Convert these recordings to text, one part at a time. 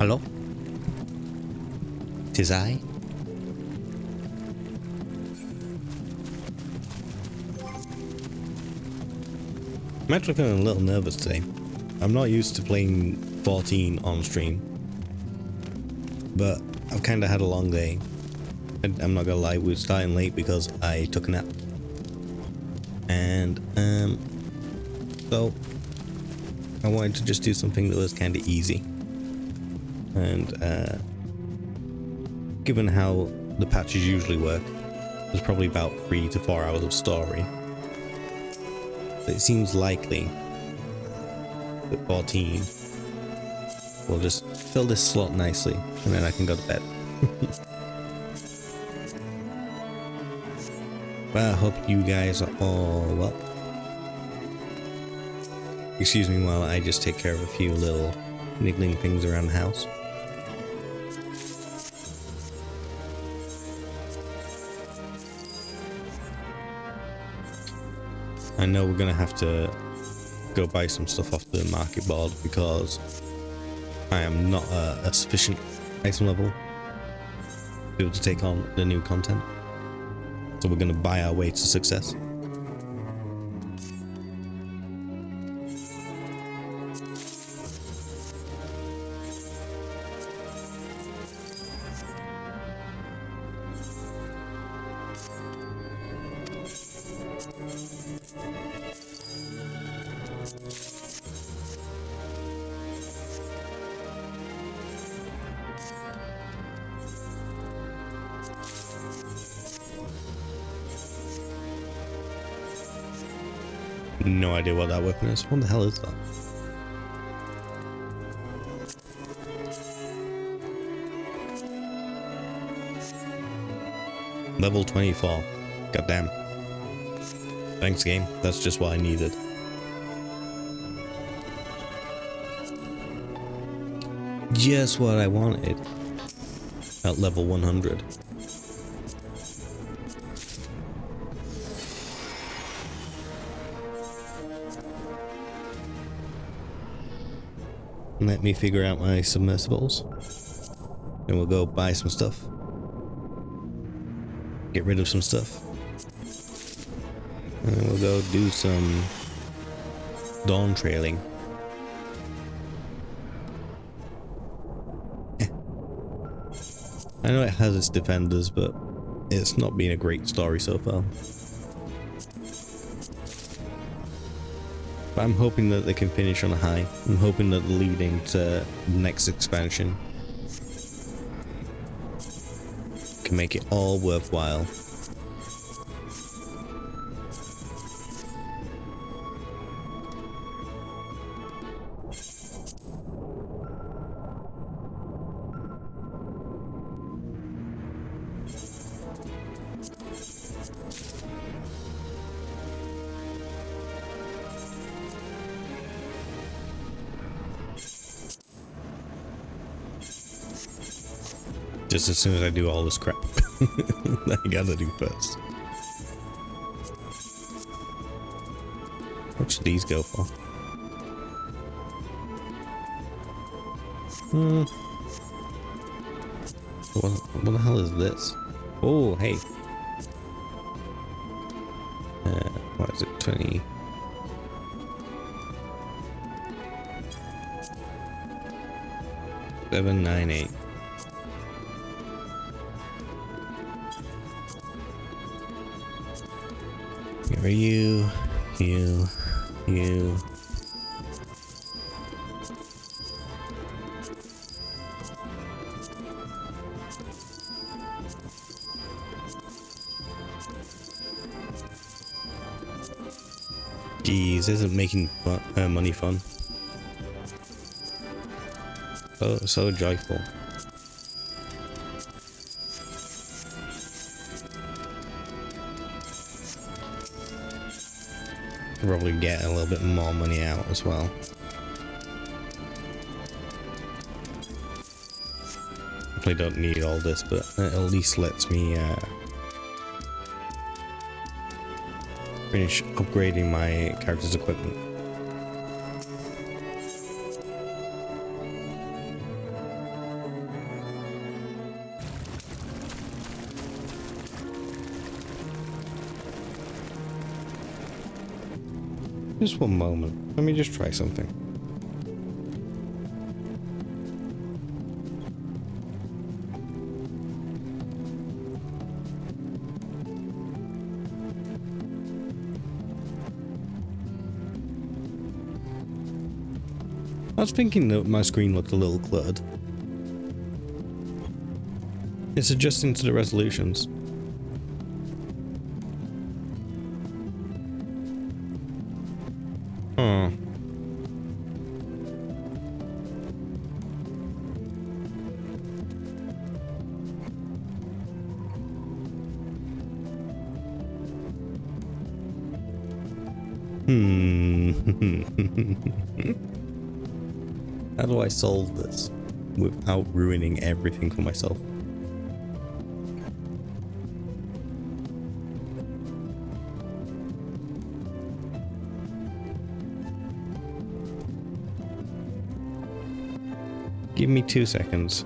Hello? Tis I? I'm actually feeling a little nervous today. I'm not used to playing 14 on stream, but I've kind of had a long day. I'm not gonna lie, we're starting late because I took a nap. And so I wanted to just do something that was kind of easy. And given how the patches usually work, there's probably about 3 to 4 hours of story. But it seems likely that 14 will just fill this slot nicely, and then I can go to bed. Well, I hope you guys are all well. Excuse me while I just take care of a few little niggling things around the house. I know we're gonna have to go buy some stuff off the market board because I am not a sufficient item level to be able to take on the new content. So we're gonna buy our way to success. No idea what that weapon is. What the hell is that? Level 24. Goddamn. Thanks, game. That's just what I needed. Just what I wanted. At level 100. Let me figure out my submersibles. And we'll go buy some stuff. Get rid of some stuff. And then we'll go do some Dawntrailing. I know it has its defenders, but it's not been a great story so far. But I'm hoping that they can finish on a high. I'm hoping that leading to the next expansion can make it all worthwhile. Just as soon as I do all this crap that I gotta do first. What should these go for? What the hell is this? Oh, hey. What is it? 20. $798. Here are you. Jeez, isn't making money fun? So joyful. Probably get a little bit more money out as well. Definitely don't need all this, but it at least lets me finish upgrading my character's equipment. Just one moment. Let me just try something. I was thinking that my screen looked a little cluttered. It's adjusting to the resolutions. Oh. How do I solve this without ruining everything for myself? Give me 2 seconds.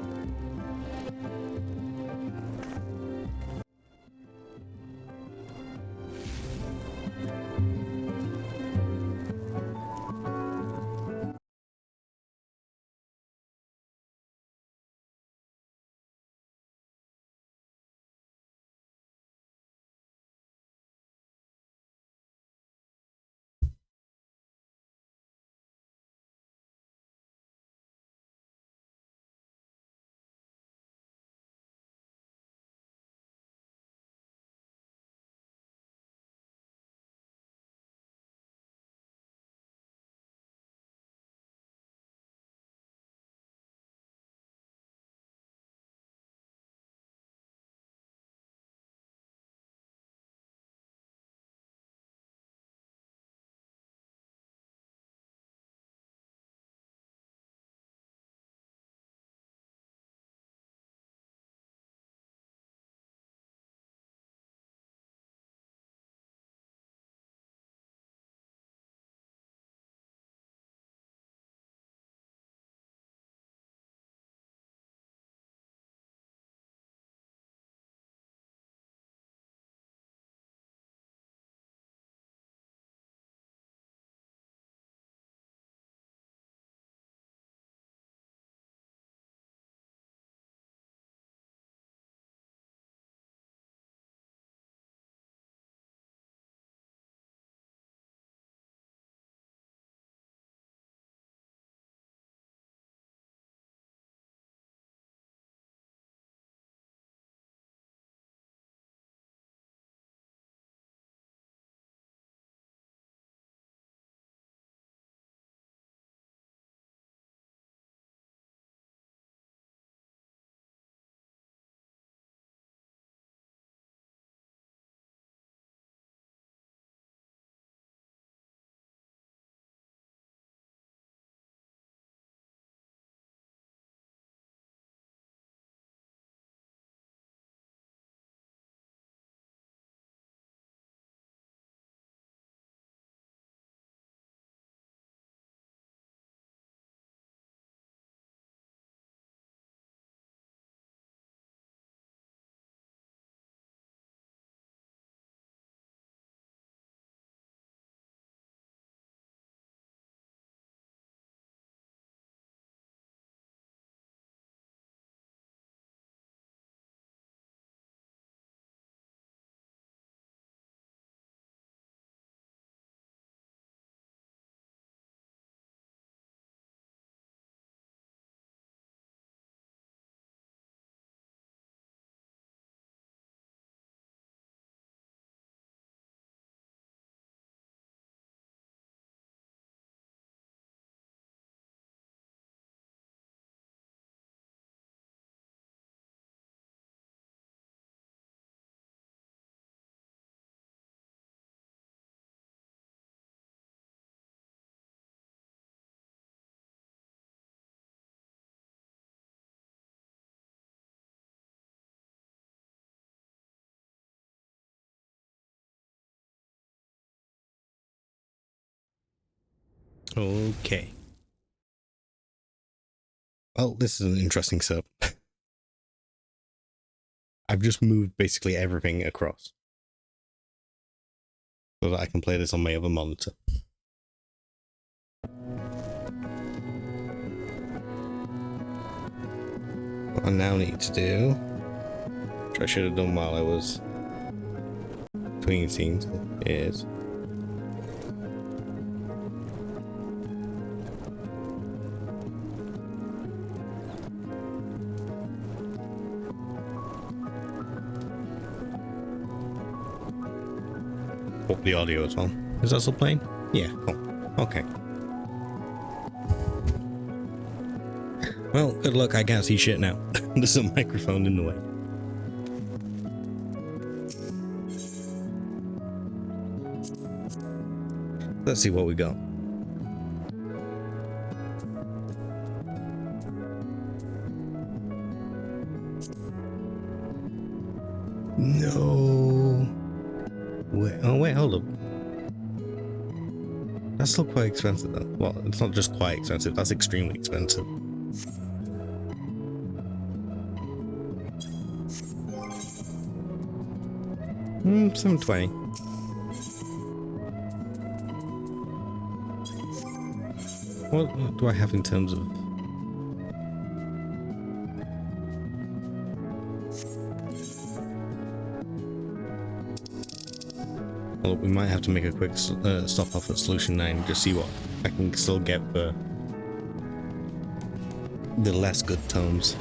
Okay. Well, this is an interesting setup. I've just moved basically everything across so that I can play this on my other monitor. What I now need to do, which I should have done while I was between scenes, is up the audio as well. Is that still playing? Yeah, cool. Okay. Well, good luck, I can't see shit now. There's a microphone in the way. Let's see what we got. No. Wait, oh wait, hold up. That's still quite expensive though. Well, it's not just quite expensive, that's extremely expensive. 720. What do I have in terms of... Well, we might have to make a quick stop off at Solution 9, just see what I can still get for the less good tomes.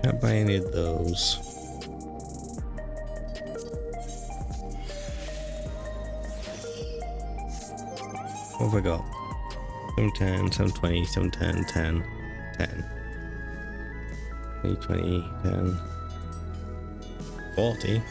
Can't buy any of those. What have I got? 710, 720, 710, 10, 10. 20, 10. 40.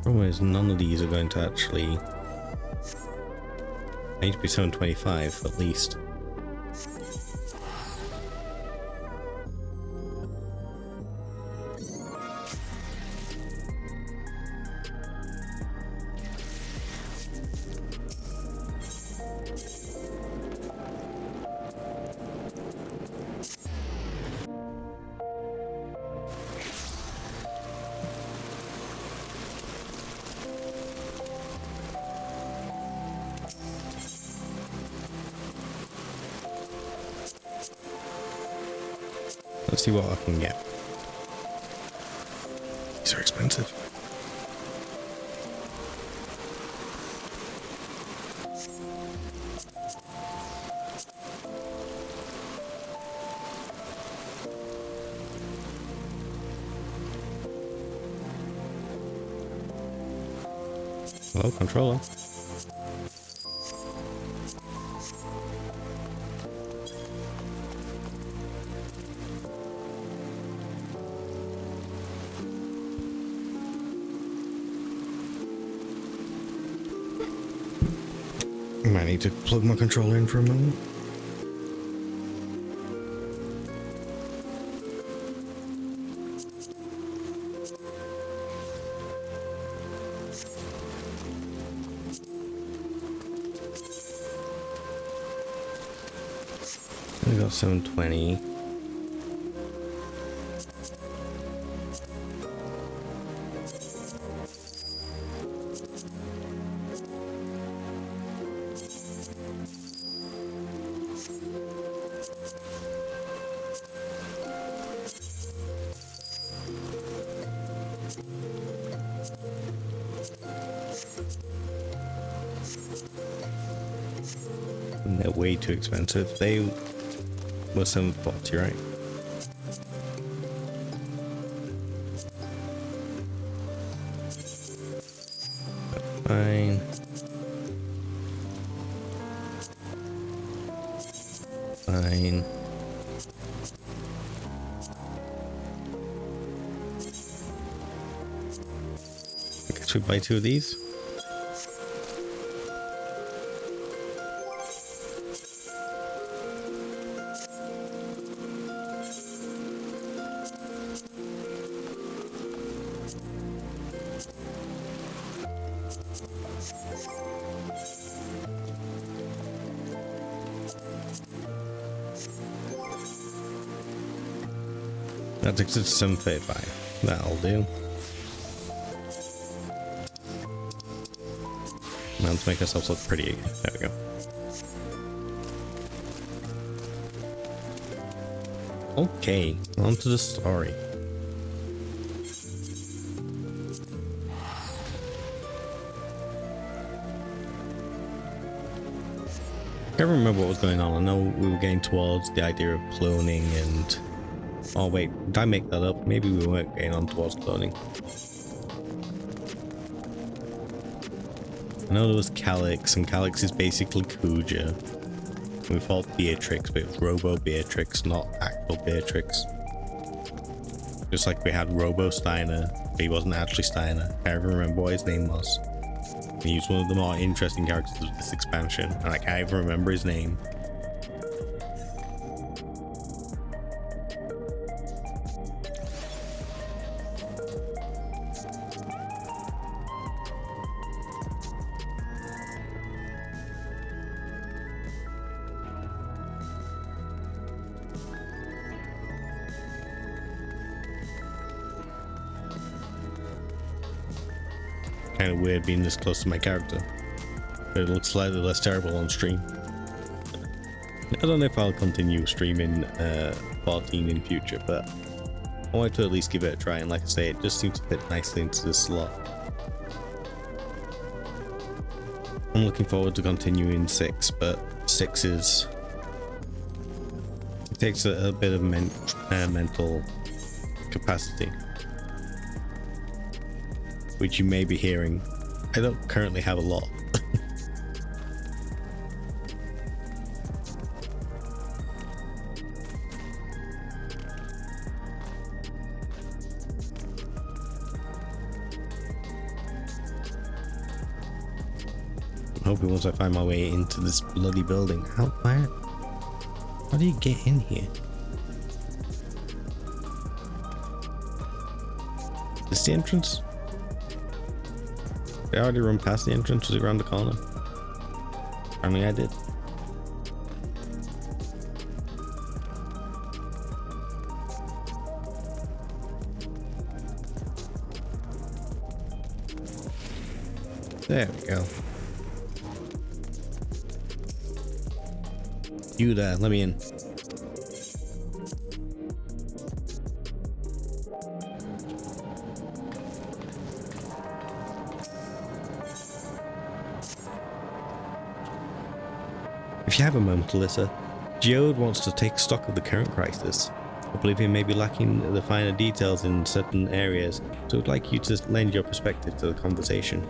Problem is, none of these are going to actually... I need to be 725 at least. Let's see what I can get. These are expensive. Hello, controller. I might need to plug my controller in for a moment. I got 720. And they're way too expensive. They were 740, right? Fine. Fine. Should we buy 2 of these? That takes it to 735. That'll do. Now let's make ourselves look pretty. There we go. Okay, on to the story. I can't remember what was going on. I know we were getting towards the idea of cloning and... Oh wait, did I make that up? Maybe we weren't getting on towards cloning. I know there was Calyx, and Calyx is basically Kuja. We fought Beatrix, but it was Robo Beatrix, not actual Beatrix. Just like we had Robo Steiner, but he wasn't actually Steiner. I can't even remember what his name was. He was one of the more interesting characters of this expansion, and I can't even remember his name. Kind of weird being this close to my character, but it looks slightly less terrible on stream. I don't know if I'll continue streaming 14 in future, but I want to at least give it a try, and like I say, it just seems to fit nicely into this slot. I'm looking forward to continuing 6, but 6 is... it takes a bit of mental capacity, which you may be hearing. I don't currently have a lot. I'm hoping once I find my way into this bloody building. How do you get in here? Is this the entrance? Did I already run past the entrance? Was it around the corner? Apparently I did. There we go. You there, let me in. If you have a moment, Alyssa, Geode wants to take stock of the current crisis. I believe he may be lacking the finer details in certain areas, so I'd like you to lend your perspective to the conversation.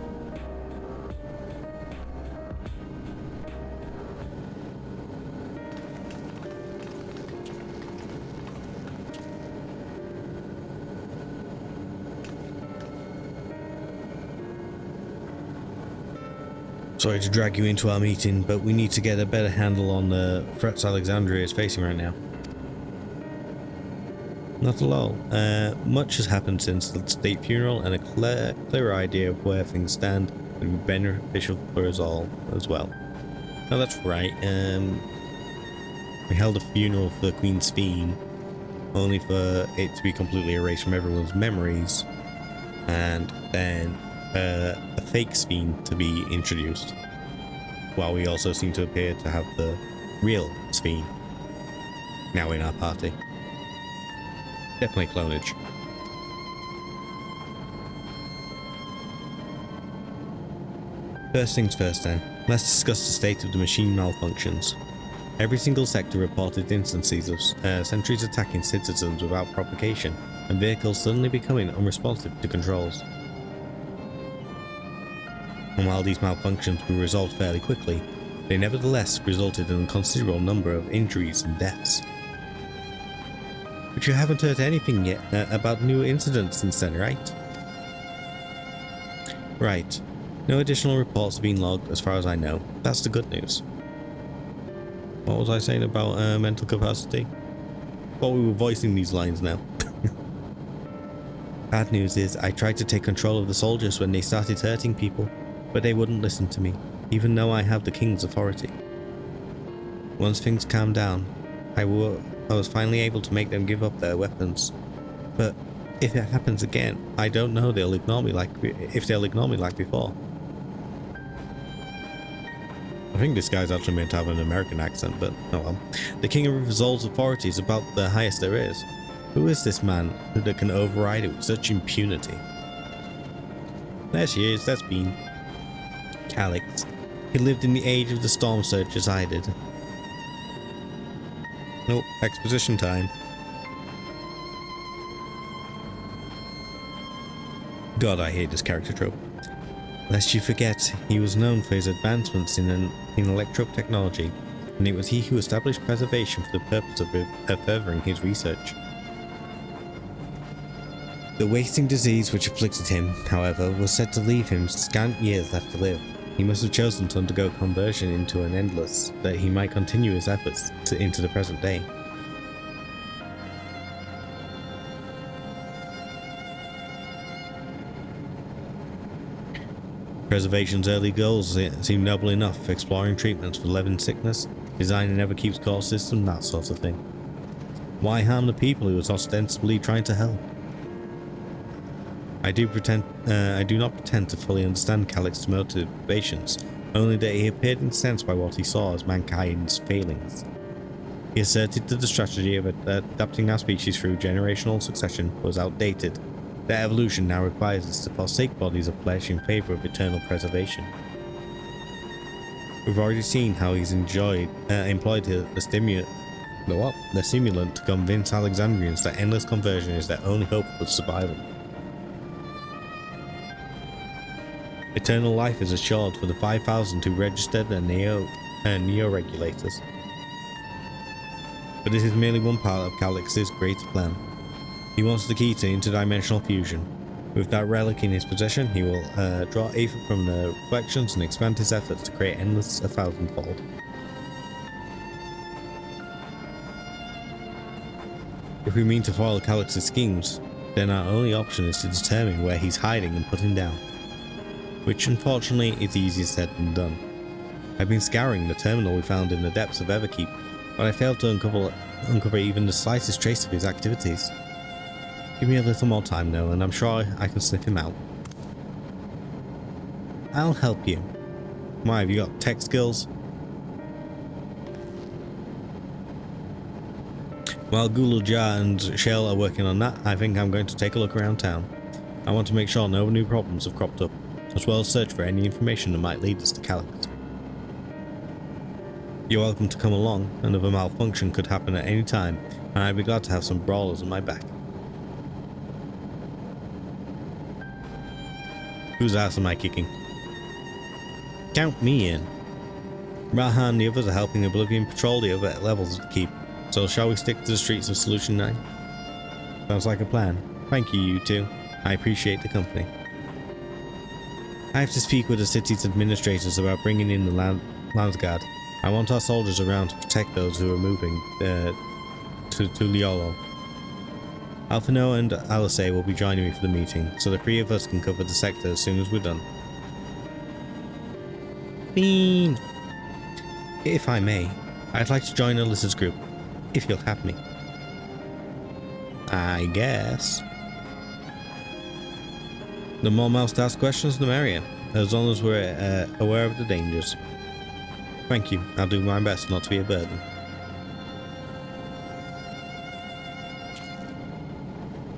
Sorry to drag you into our meeting, but we need to get a better handle on the threats Alexandria is facing right now. Not at all. Much has happened since the state funeral, and a clearer idea of where things stand would be beneficial for us all as well. Oh, that's right. We held a funeral for Queen Sphene, only for it to be completely erased from everyone's memories, and then a fake Sphene to be introduced, while we also seem to appear to have the real Sphene now in our party. Definitely clonage. First things first then, let's discuss the state of the machine malfunctions. Every single sector reported instances of sentries attacking citizens without provocation, and vehicles suddenly becoming unresponsive to controls. And while these malfunctions were resolved fairly quickly, they nevertheless resulted in a considerable number of injuries and deaths. But you haven't heard anything yet about new incidents since then, right? Right. No additional reports have been logged as far as I know. That's the good news. What was I saying about mental capacity? Thought we were voicing these lines now. Bad news is I tried to take control of the soldiers when they started hurting people, but they wouldn't listen to me, even though I have the king's authority. Once things calmed down, I was finally able to make them give up their weapons. But if it happens again, I don't know they'll ignore me like before. I think this guy's actually meant to have an American accent, but oh well. The king of Zol's authority is about the highest there is. Who is this man that can override it with such impunity? There she is, that's Bean. Calyx. He lived in the age of the storm surge as I did. Nope, exposition time. God, I hate this character trope. Lest you forget, he was known for his advancements in electro technology, and it was he who established preservation for the purpose of furthering his research. The wasting disease which afflicted him, however, was said to leave him scant years left to live. He must have chosen to undergo conversion into an endless, that he might continue his efforts into the present day. Preservation's early goals seem noble enough, exploring treatments for Levin sickness, designing never keeps core system, that sort of thing. Why harm the people he was ostensibly trying to help? I do not pretend to fully understand Calyx's motivations, only that he appeared incensed by what he saw as mankind's failings. He asserted that the strategy of adapting our species through generational succession was outdated, that evolution now requires us to forsake bodies of flesh in favour of eternal preservation. We've already seen how he's employed the stimulant to convince Alexandrians that endless conversion is their only hope for survival. Eternal life is assured for the 5,000 who registered their neo-regulators. But this is merely one part of Calyx's greater plan. He wants the key to interdimensional fusion. With that relic in his possession, he will draw ether from the reflections and expand his efforts to create endless 1,000-fold. If we mean to foil Calyx's schemes, then our only option is to determine where he's hiding and put him down. Which unfortunately is easier said than done. I've been scouring the terminal we found in the depths of Everkeep, but I failed to uncover even the slightest trace of his activities. Give me a little more time though, and I'm sure I can sniff him out. I'll help you. Why, have you got tech skills? While Gulajar and Shell are working on that, I think I'm going to take a look around town. I want to make sure no new problems have cropped up, as well as search for any information that might lead us to Calyx. You're welcome to come along. Another malfunction could happen at any time, and I'd be glad to have some brawlers on my back. Whose ass am I kicking? Count me in. Raha and the others are helping Oblivion patrol the other levels of the keep, so shall we stick to the streets of Solution 9? Sounds like a plan. Thank you, you two. I appreciate the company. I have to speak with the city's administrators about bringing in the Landsguard. I want our soldiers around to protect those who are moving to Liolo. Alphino and Alice will be joining me for the meeting, so the three of us can cover the sector as soon as we're done. Bean! If I may, I'd like to join Alyssa's group, if you'll have me. I guess. The more mouths to ask questions, the merrier, as long as we're aware of the dangers. Thank you, I'll do my best not to be a burden.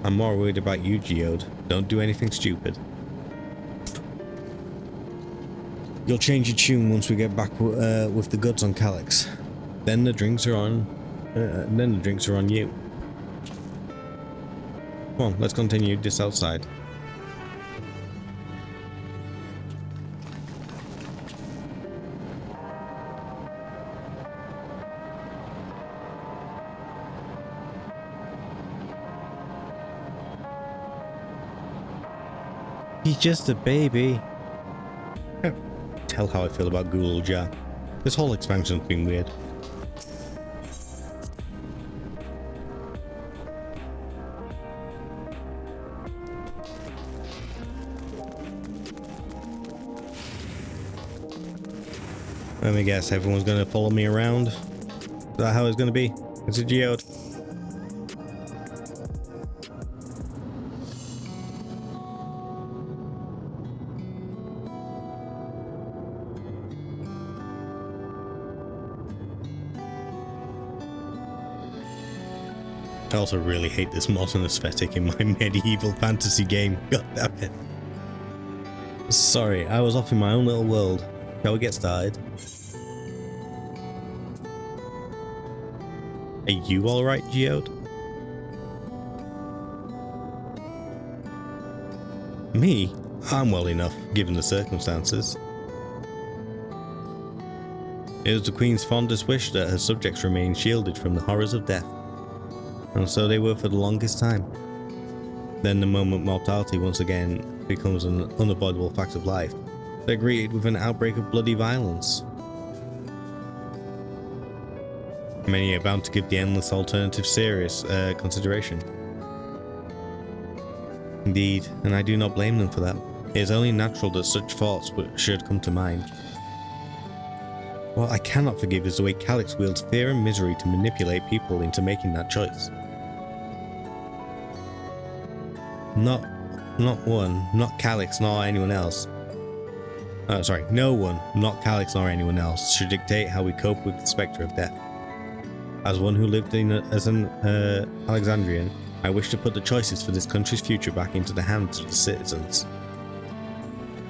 I'm more worried about you, Geode. Don't do anything stupid. You'll change your tune once we get back with the goods on Calyx. Then the drinks are on. You. Come on, let's continue this outside. He's just a baby. Tell how I feel about Ghoul-Ja. This whole expansion's been weird. Let me guess, everyone's gonna follow me around? Is that how it's gonna be? It's a geode. I also really hate this modern aesthetic in my medieval fantasy game. God damn it. Sorry, I was off in my own little world. Shall we get started? Are you alright, Geode? Me? I'm well enough, given the circumstances. It was the Queen's fondest wish that her subjects remain shielded from the horrors of death. And so they were for the longest time. Then the moment mortality once again becomes an unavoidable fact of life, they're greeted with an outbreak of bloody violence. Many are bound to give the endless alternative serious consideration. Indeed, and I do not blame them for that. It is only natural that such thoughts should come to mind. What I cannot forgive is the way Calyx wields fear and misery to manipulate people into making that choice. Not one, not Calyx nor anyone else. No one, not Calyx nor anyone else, should dictate how we cope with the spectre of death. As one who lived as an Alexandrian, I wish to put the choices for this country's future back into the hands of the citizens.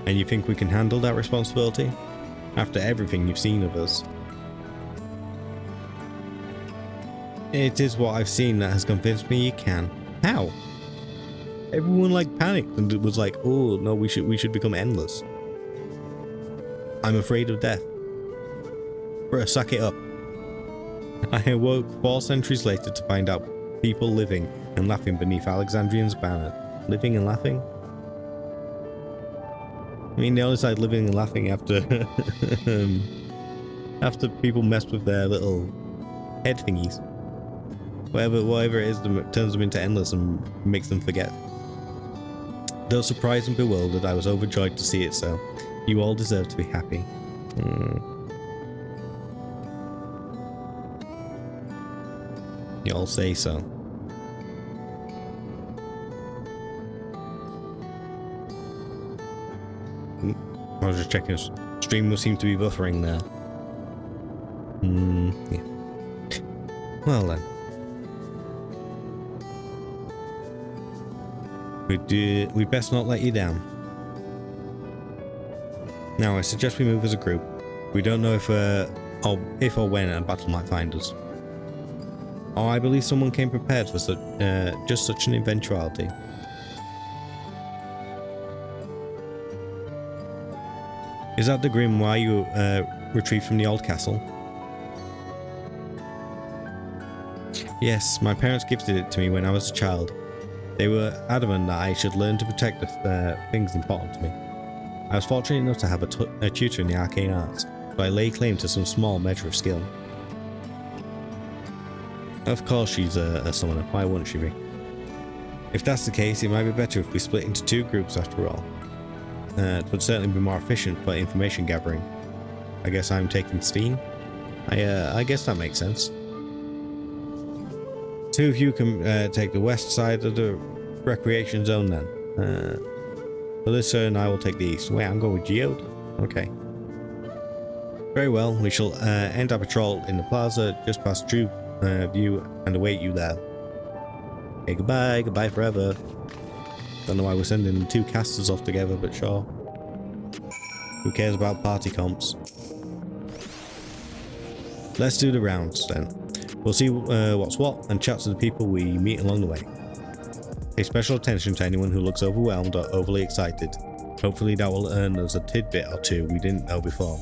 And you think we can handle that responsibility? After everything you've seen of us? It is what I've seen that has convinced me you can. How? Everyone panicked and it was like, oh no, we should become endless. I'm afraid of death. Bruh, suck it up. I awoke 4 centuries later to find out people living and laughing beneath Alexandrian's banner. Living and laughing? I mean, they only started living and laughing after after people messed with their little head thingies. Whatever it is that turns them into endless and makes them forget. Though surprised and bewildered, I was overjoyed to see it so. You all deserve to be happy. You all say so. I was just checking. Stream will seem to be buffering there. Yeah. Well then. We'd best not let you down. Now I suggest we move as a group. We don't know if or when a battle might find us. Oh, I believe someone came prepared for just such an eventuality. Is that the grim why you retrieved from the old castle? Yes, my parents gifted it to me when I was a child. They were adamant that I should learn to protect the things important to me. I was fortunate enough to have a tutor in the arcane arts, so I lay claim to some small measure of skill. Of course she's a summoner, why wouldn't she be? If that's the case, it might be better if we split into 2 groups after all. It would certainly be more efficient for information gathering. I guess I'm taking Steen? I guess that makes sense. 2 of you can take the west side of the recreation zone then. For this turn I will take the east. Wait, I'm going with Geode? Okay. Very well, we shall end our patrol in the plaza just past True View and await you there. Okay, goodbye forever. Don't know why we're sending 2 casters off together, but sure. Who cares about party comps? Let's do the rounds then. We'll see what's what and chat to the people we meet along the way. Pay special attention to anyone who looks overwhelmed or overly excited. Hopefully that will earn us a tidbit or 2 we didn't know before.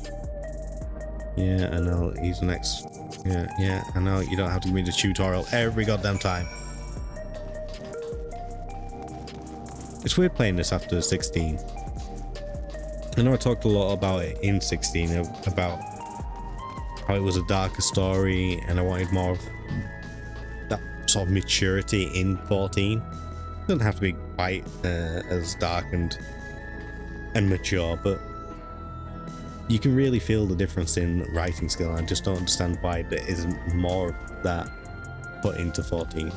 Yeah, I know, he's the next. Yeah, I know, you don't have to give me the tutorial every goddamn time. It's weird playing this after 16. I know I talked a lot about it in 16, about how it was a darker story and I wanted more of that sort of maturity in 14. It doesn't have to be quite as dark and mature, but you can really feel the difference in writing skill. I just don't understand why there isn't more of that put into 14.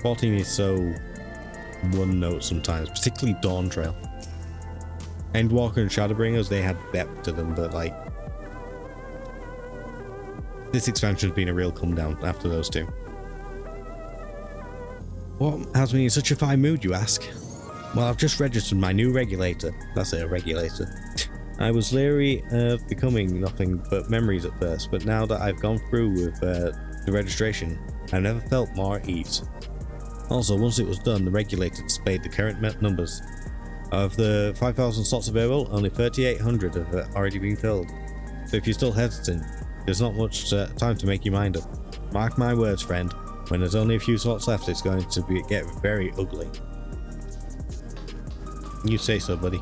14 is so one note sometimes, particularly Dawntrail. Endwalker and Shadowbringers, they had depth to them, but like this expansion's been a real come down after those two. What has me in such a fine mood, you ask? Well, I've just registered my new regulator. That's it, a regulator. I was leery of becoming nothing but memories at first, but now that I've gone through with the registration, I've never felt more at ease. Also, once it was done, the regulator displayed the current numbers. Of the 5,000 slots available, only 3,800 have already been filled. So if you're still hesitant, there's not much time to make your mind up. Mark my words, friend, when there's only a few slots left, it's going to get very ugly. You say so, buddy.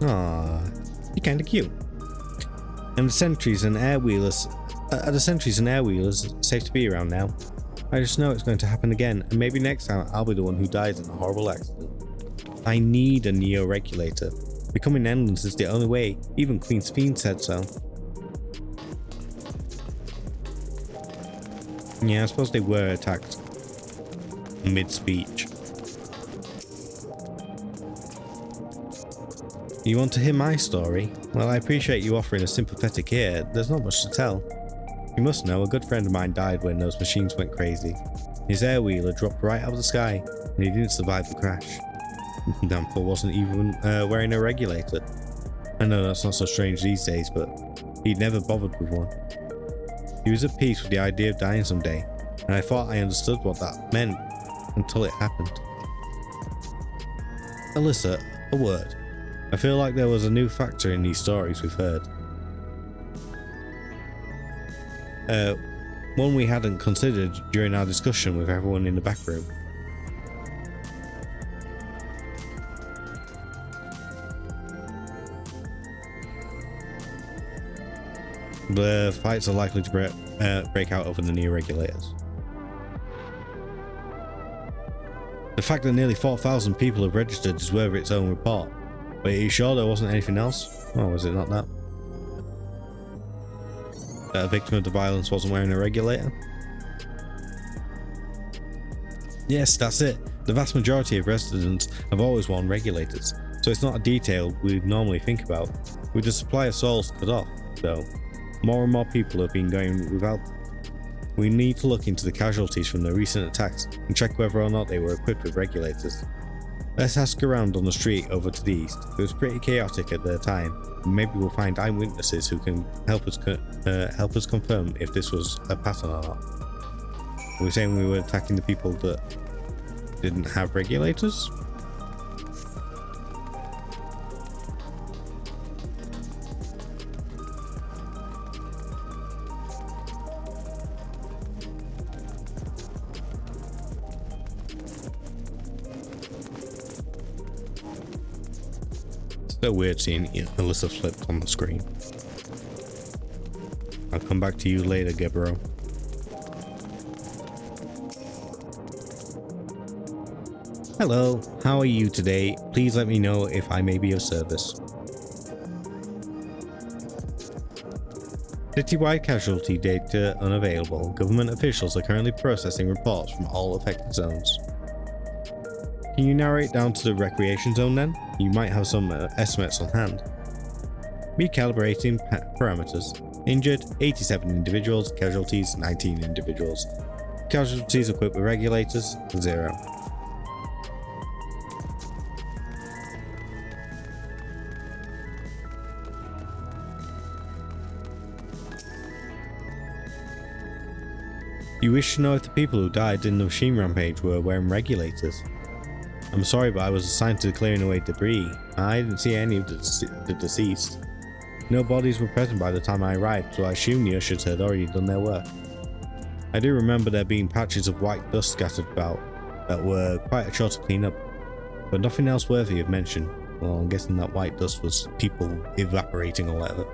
Aww, you're kinda cute. And the sentries and air wheelers safe to be around now. I just know it's going to happen again, and maybe next time I'll be the one who dies in a horrible accident. I need a Neo regulator. Becoming endless is the only way, even Queen Speen said so. Yeah, I suppose they were attacked mid-speech. You want to hear my story? Well, I appreciate you offering a sympathetic ear. There's not much to tell. You must know, a good friend of mine died when those machines went crazy. His air wheeler dropped right out of the sky, and he didn't survive the crash. Damn fool wasn't even wearing a regulator. I know that's not so strange these days, but he'd never bothered with one. He was at peace with the idea of dying someday, and I thought I understood what that meant until it happened. Alyssa, a word. I feel like there was a new factor in these stories we've heard. One we hadn't considered during our discussion with everyone in the back room. The fights are likely to break out over the new regulators. The fact that nearly 4,000 people have registered is worth its own report. But are you sure there wasn't anything else? Oh, was it not that? That a victim of the violence wasn't wearing a regulator? Yes, that's it. The vast majority of residents have always worn regulators, so it's not a detail we'd normally think about. With the supply of souls cut off, though, more and more people have been going without them. We need to look into the casualties from the recent attacks and check whether or not they were equipped with regulators. Let's ask around on the street over to the east. It was pretty chaotic at the time, and maybe we'll find eyewitnesses who can help us confirm if this was a pattern or not. Are we saying we were attacking the people that didn't have regulators? So weird seeing Alyssa flipped on the screen. I'll come back to you later, Gebro. Hello, how are you today? Please let me know if I may be of service. Citywide casualty data unavailable. Government officials are currently processing reports from all affected zones. Can you narrow it down to the recreation zone then? You might have some estimates on hand. Recalibrating parameters. Injured 87 individuals, casualties 19 individuals. Casualties equipped with regulators 0. You wish to know if the people who died in the machine rampage were wearing regulators? I'm sorry, but I was assigned to clearing away debris. I didn't see any of the deceased. No bodies were present by the time I arrived, so I assumed the ushers had already done their work. I do remember there being patches of white dust scattered about that were quite a chore to clean up, but nothing else worthy of mention. Well, I'm guessing that white dust was people evaporating or whatever.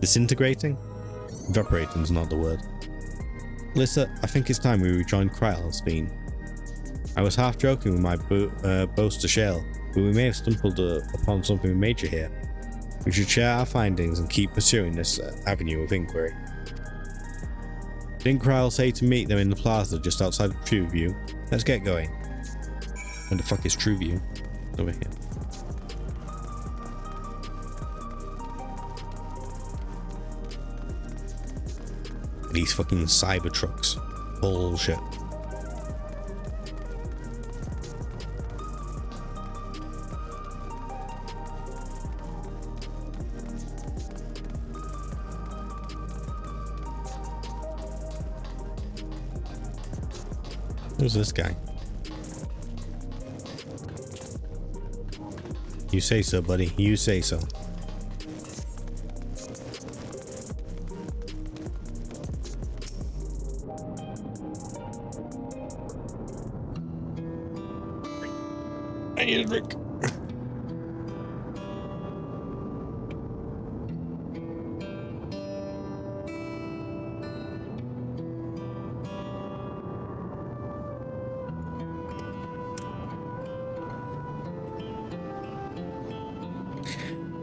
Disintegrating? Evaporating's not the word. Lissa, I think it's time we rejoined Kryle's theme. I was half joking with my boast to Shale, but we may have stumbled upon something major here. We should share our findings and keep pursuing this avenue of inquiry. Didn't Kryle say to meet them in the plaza just outside of Trueview? Let's get going. Where the fuck is Trueview? It's over here. These fucking cyber trucks. Bullshit. Who's this guy? You say so, buddy. You say so. I need a drink.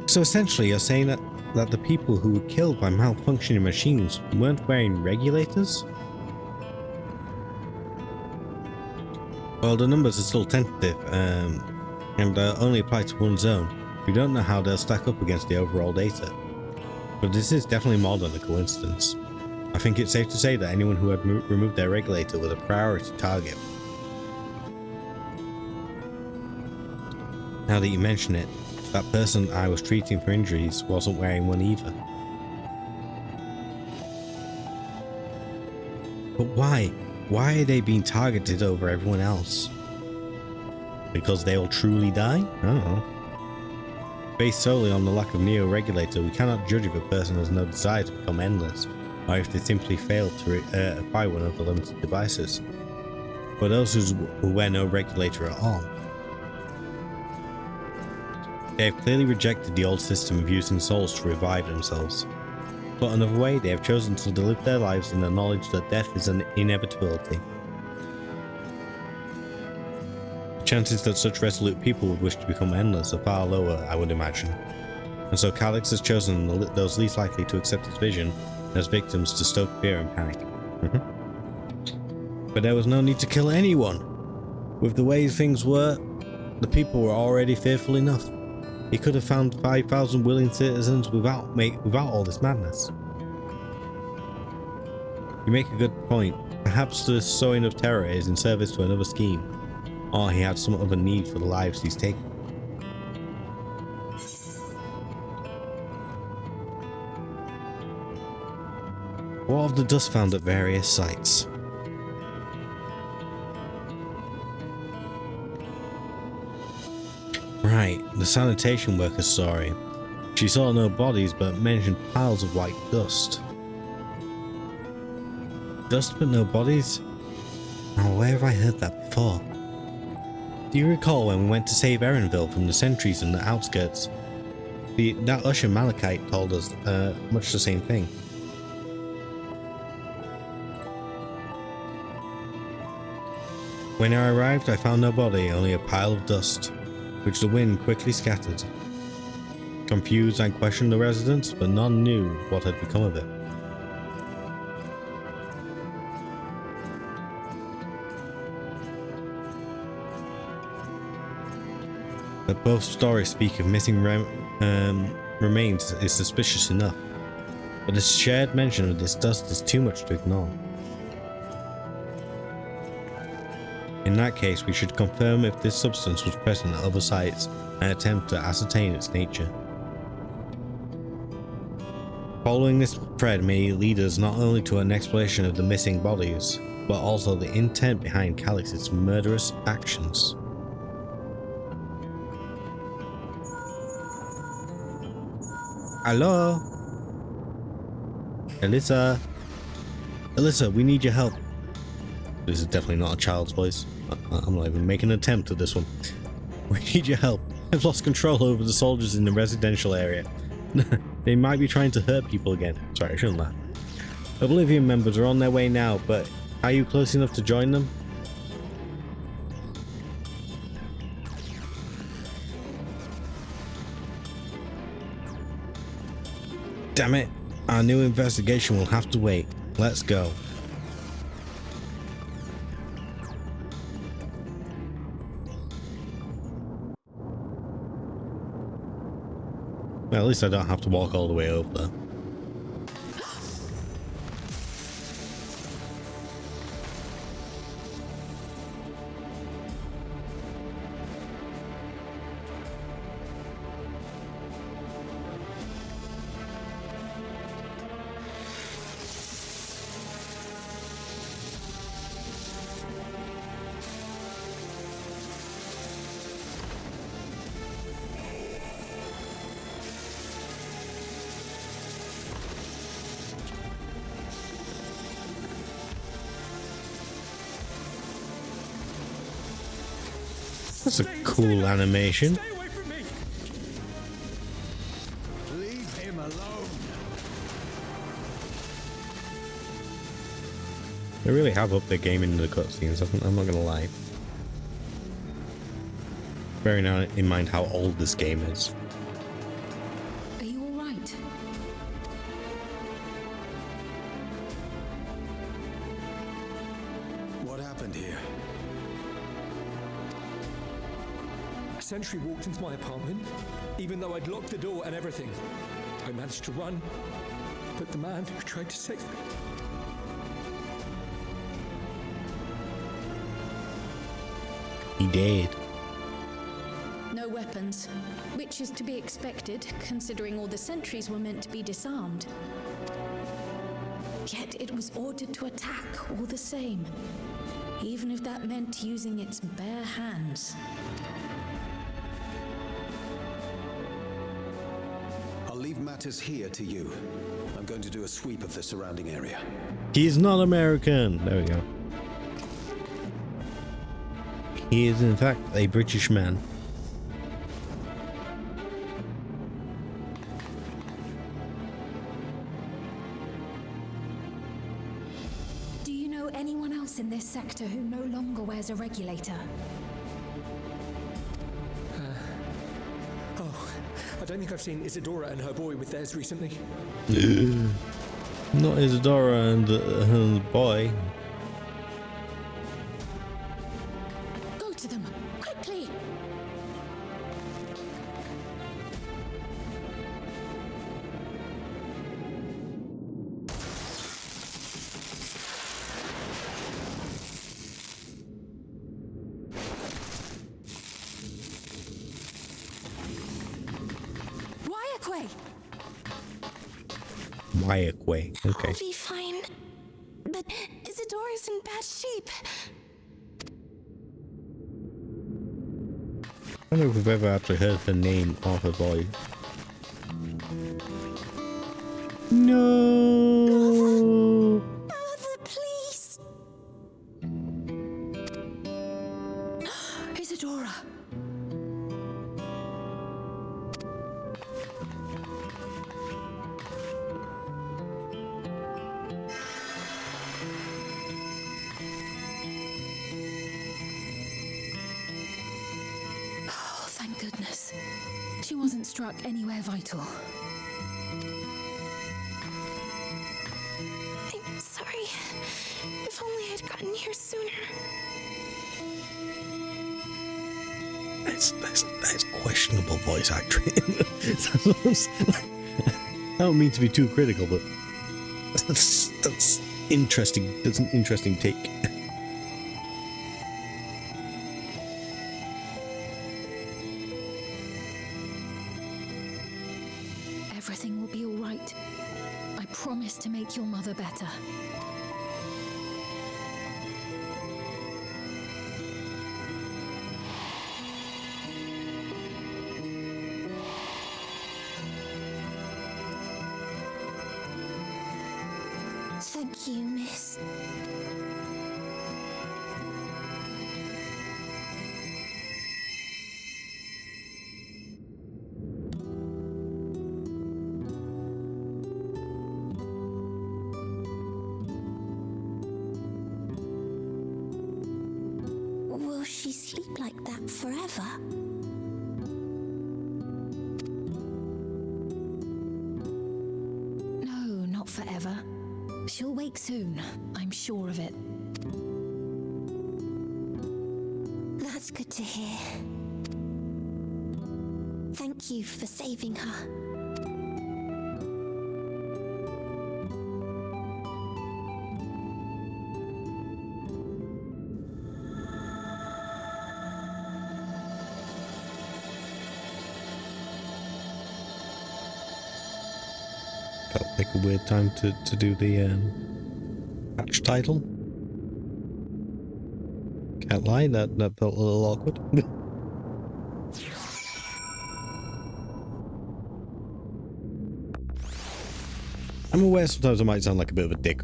So essentially you're saying that the people who were killed by malfunctioning machines weren't wearing regulators? Well, the numbers are still tentative, and only apply to one zone. We don't know how they'll stack up against the overall data. But this is definitely more than a coincidence. I think it's safe to say that anyone who had removed their regulator was a priority target. Now that you mention it, that person I was treating for injuries wasn't wearing one either. But why? Why are they being targeted over everyone else? Because they will truly die? I don't know. Based solely on the lack of Neo-regulator, we cannot judge if a person has no desire to become endless, or if they simply failed to acquire one of the limited devices. For those who wear no regulator at all, they have clearly rejected the old system of using souls to revive themselves. But another way, they have chosen to live their lives in the knowledge that death is an inevitability. The chances that such resolute people would wish to become endless are far lower, I would imagine. And so Calyx has chosen those least likely to accept his vision as victims to stoke fear and panic. But there was no need to kill anyone. With the way things were, the people were already fearful enough. He could have found 5,000 willing citizens without all this madness. You make a good point. Perhaps the sowing of terror is in service to another scheme, or he had some other need for the lives he's taken. What of the dust found at various sites? Right, the sanitation worker's story. She saw no bodies but mentioned piles of white dust. Dust but no bodies? Oh, where have I heard that before? Do you recall when we went to save Erenville from the sentries in the outskirts? That Usher Malachite told us much the same thing. When I arrived, I found no body, only a pile of dust, which the wind quickly scattered. Confused, I questioned the residents, but none knew what had become of it. That both stories speak of missing remains is suspicious enough, but the shared mention of this dust is too much to ignore. In that case, we should confirm if this substance was present at other sites and attempt to ascertain its nature. Following this thread may lead us not only to an explanation of the missing bodies, but also the intent behind Calyx's murderous actions. Hello? Alyssa? Alyssa, we need your help. This is definitely not a child's voice. I'm not even making an attempt at this one. We need your help. I've lost control over the soldiers in the residential area. They might be trying to hurt people again. Sorry, I shouldn't laugh. Oblivion members are on their way now, but are you close enough to join them? Damn it. Our new investigation will have to wait. Let's go. Well, at least I don't have to walk all the way over there. That's a cool animation. Stay away from me. Leave him alone. They really have upped their game in the cutscenes, I'm not gonna lie. Bearing in mind how old this game is. Are you all right? What happened here? A sentry walked into my apartment, even though I'd locked the door and everything. I managed to run, but the man who tried to save me... He did. No weapons, which is to be expected, considering all the sentries were meant to be disarmed. Yet it was ordered to attack all the same, even if that meant using its bare hands. I'll leave matters here to you. I'm going to do a sweep of the surrounding area. He's not American. There we go. He is in fact a British man. Do you know anyone else in this sector who no longer wears a regulator? Oh, I don't think I've seen Isadora and her boy with theirs recently. Not Isadora and the boy. Go to them, quickly! Way. Okay. I'll be fine. But Isadora's in bad shape. I don't know if we've ever actually heard her name or her voice. No. Mother, please. Isadora! Oh, thank goodness. She wasn't struck anywhere vital. I'm sorry. If only I'd gotten here sooner. That's questionable voice acting. I don't mean to be too critical, but that's interesting. That's an interesting take. Everything will be all right. I promise to make your mother better. Thank you, miss. Will she sleep like that forever? No, not forever. She'll wake soon, I'm sure of it. That's good to hear. Thank you for saving her. Felt like a weird time to do the patch title. Can't lie, that felt a little awkward. I'm aware sometimes I might sound like a bit of a dick,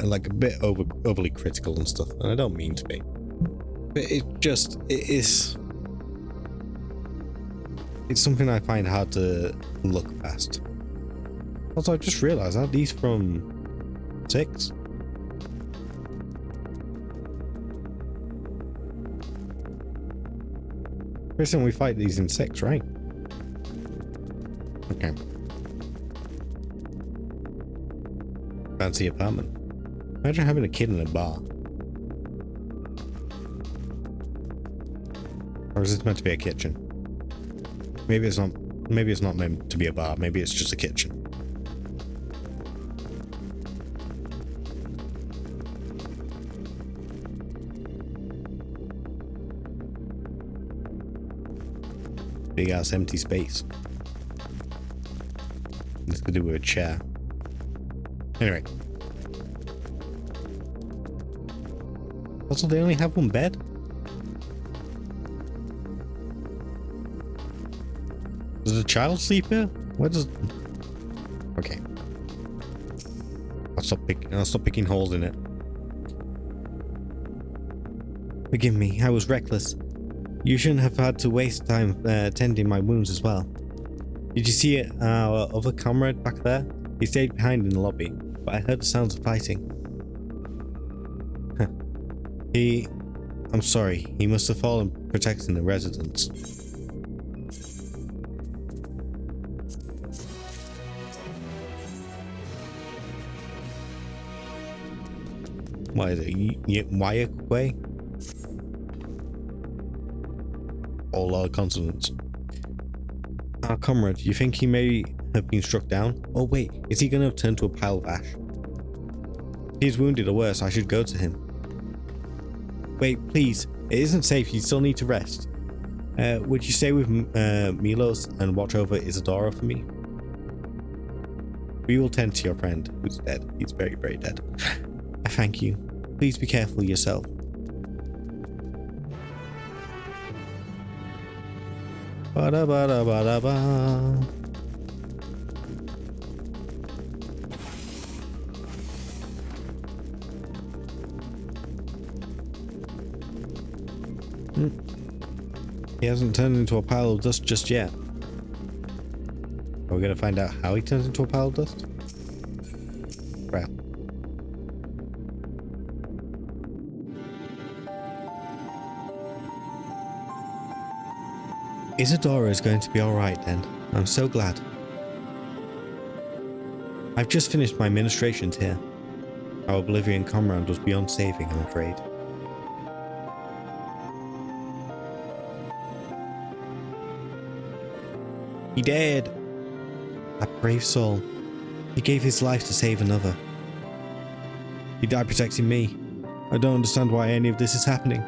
like a bit overly critical and stuff, and I don't mean to be. But it's something I find hard to look past. Also, I just realised, aren't these from 6? First time we fight these in 6, right? Okay. Fancy apartment. Imagine having a kid in a bar. Or is this meant to be a kitchen? Maybe it's not. Maybe it's not meant to be a bar. Maybe it's just a kitchen. Big ass empty space. This could do with a chair. Anyway. Also, they only have one bed? Does a child sleep here? Where does... Okay. I'll stop picking holes in it. Forgive me, I was reckless. You shouldn't have had to waste time tending my wounds as well. Did you see our other comrade back there? He stayed behind in the lobby, but I heard the sounds of fighting. I'm sorry, he must have fallen protecting the residents. What is it? Wayakwe? All our consonants. Our comrade, you think he may have been struck down? Oh wait, is he gonna turn to a pile of ash? If he's wounded or worse, I should go to him. Wait, please, it isn't safe, you still need to rest. Would you stay with Milos and watch over Isadora for me? We will tend to your friend, who's dead. He's very, very dead. I thank you. Please be careful yourself. Ba-da-ba-da-ba-da-ba. He hasn't turned into a pile of dust just yet. Are we going to find out how he turns into a pile of dust? Crap. Isadora is going to be alright then. I'm so glad. I've just finished my ministrations here. Our Oblivion comrade was beyond saving, I'm afraid. He dared. That brave soul. He gave his life to save another. He died protecting me. I don't understand why any of this is happening.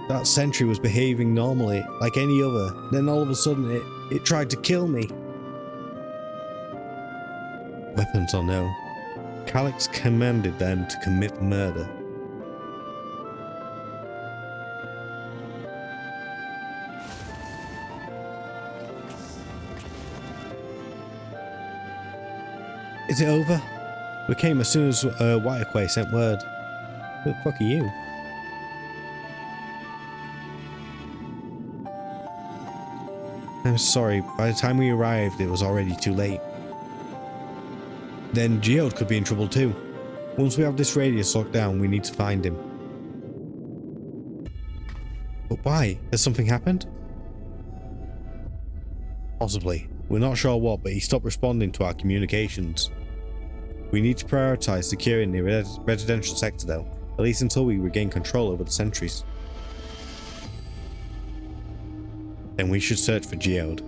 That sentry was behaving normally, like any other. Then all of a sudden it tried to kill me. Weapons or no, Calyx commanded them to commit murder. Is it over? We came as soon as Wintorz sent word. Who the fuck are you? I'm sorry, by the time we arrived it was already too late. Then Geode could be in trouble too. Once we have this radius locked down, we need to find him. But why? Has something happened? Possibly. We're not sure what, but he stopped responding to our communications. We need to prioritize securing the residential sector though, at least until we regain control over the sentries. Then we should search for Geode.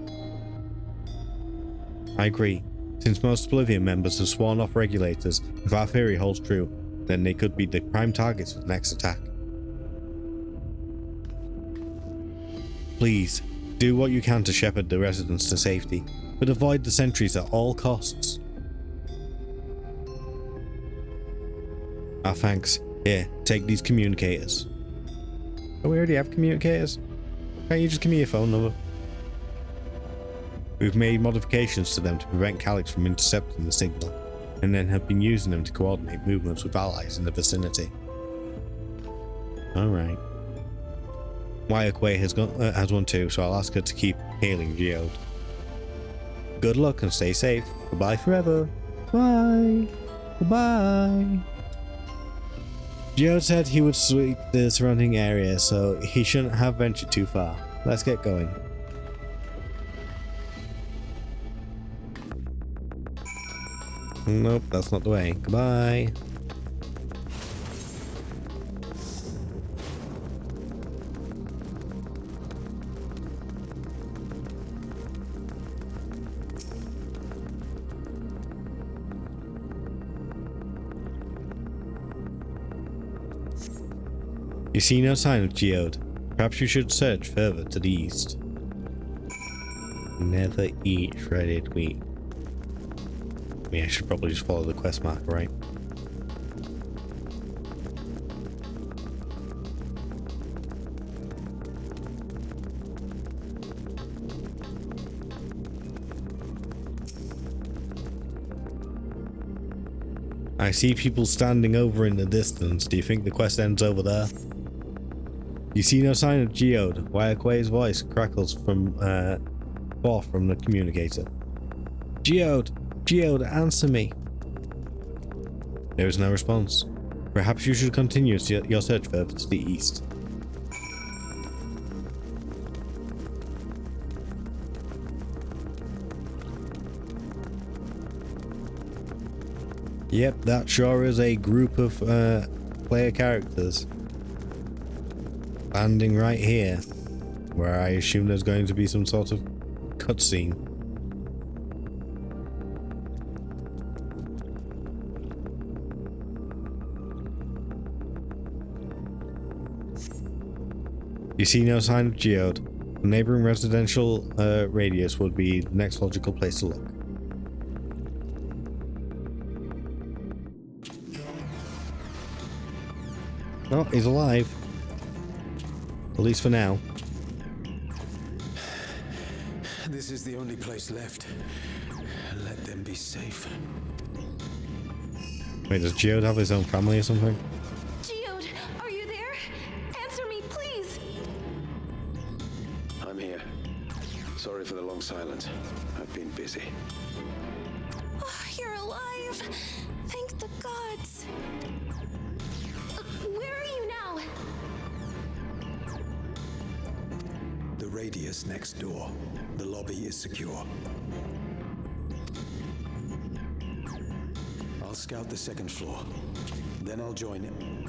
I agree. Since most Oblivion members have sworn off regulators, if our theory holds true, then they could be the prime targets for the next attack. Please, do what you can to shepherd the residents to safety, but avoid the sentries at all costs. Ah, thanks. Here, take these communicators. Oh, we already have communicators? Can't you just give me your phone number? We've made modifications to them to prevent Calyx from intercepting the signal, and then have been using them to coordinate movements with allies in the vicinity. Alright. Wintorz has one too, so I'll ask her to keep hailing Geode. Good luck and stay safe. Goodbye forever. Bye. Goodbye. Geode said he would sweep the surrounding area, so he shouldn't have ventured too far. Let's get going. Nope, that's not the way. Goodbye. You see no sign of Geode. Perhaps you should search further to the east. Never eat shredded wheat. I mean, I should probably just follow the quest marker, right? I see people standing over in the distance. Do you think the quest ends over there? You see no sign of Geode. Wintorz's voice crackles from forth from the communicator. Geode! Geode, answer me! There is no response. Perhaps you should continue your search further to the east. Yep, that sure is a group of player characters landing right here, where I assume there's going to be some sort of cutscene. You see no sign of Geode. The neighboring residential radius would be the next logical place to look. Oh, he's alive. At least for now. This is the only place left. Let them be safe. Wait, does Geode have his own family or something? Geode, are you there? Answer me, please. I'm here. Sorry for the long silence. I've been busy. Oh, you're alive. Thank the gods. Where are you now? The radius next door. The lobby is secure. I'll scout the second floor. Then I'll join him.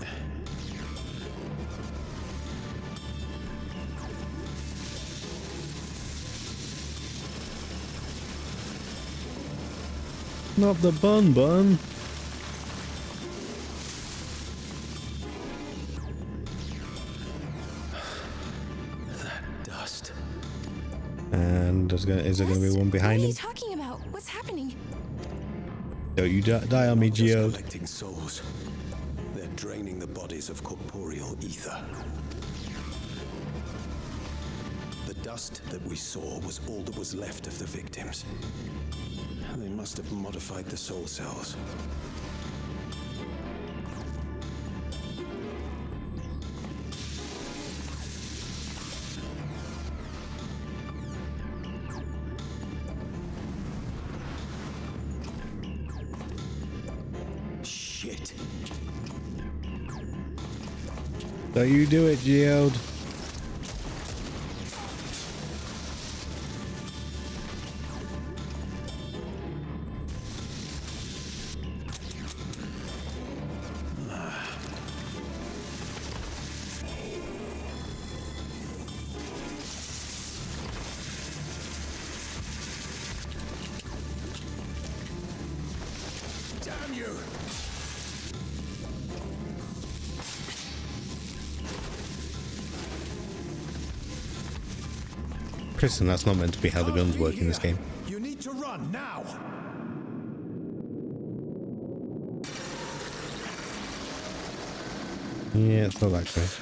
Not the bun. That dust. And is there going to be one behind him? What are you talking about? What's happening? Don't you die on me, Just Geode. collecting souls. They're draining the bodies of corporeal ether. The dust that we saw was all that was left of the victims. They must have modified the soul cells. Shit. Don't you do it, Geode. Damn you! Kristen, that's not meant to be how the guns work in this game. You need to run now. Yeah, it's not that great.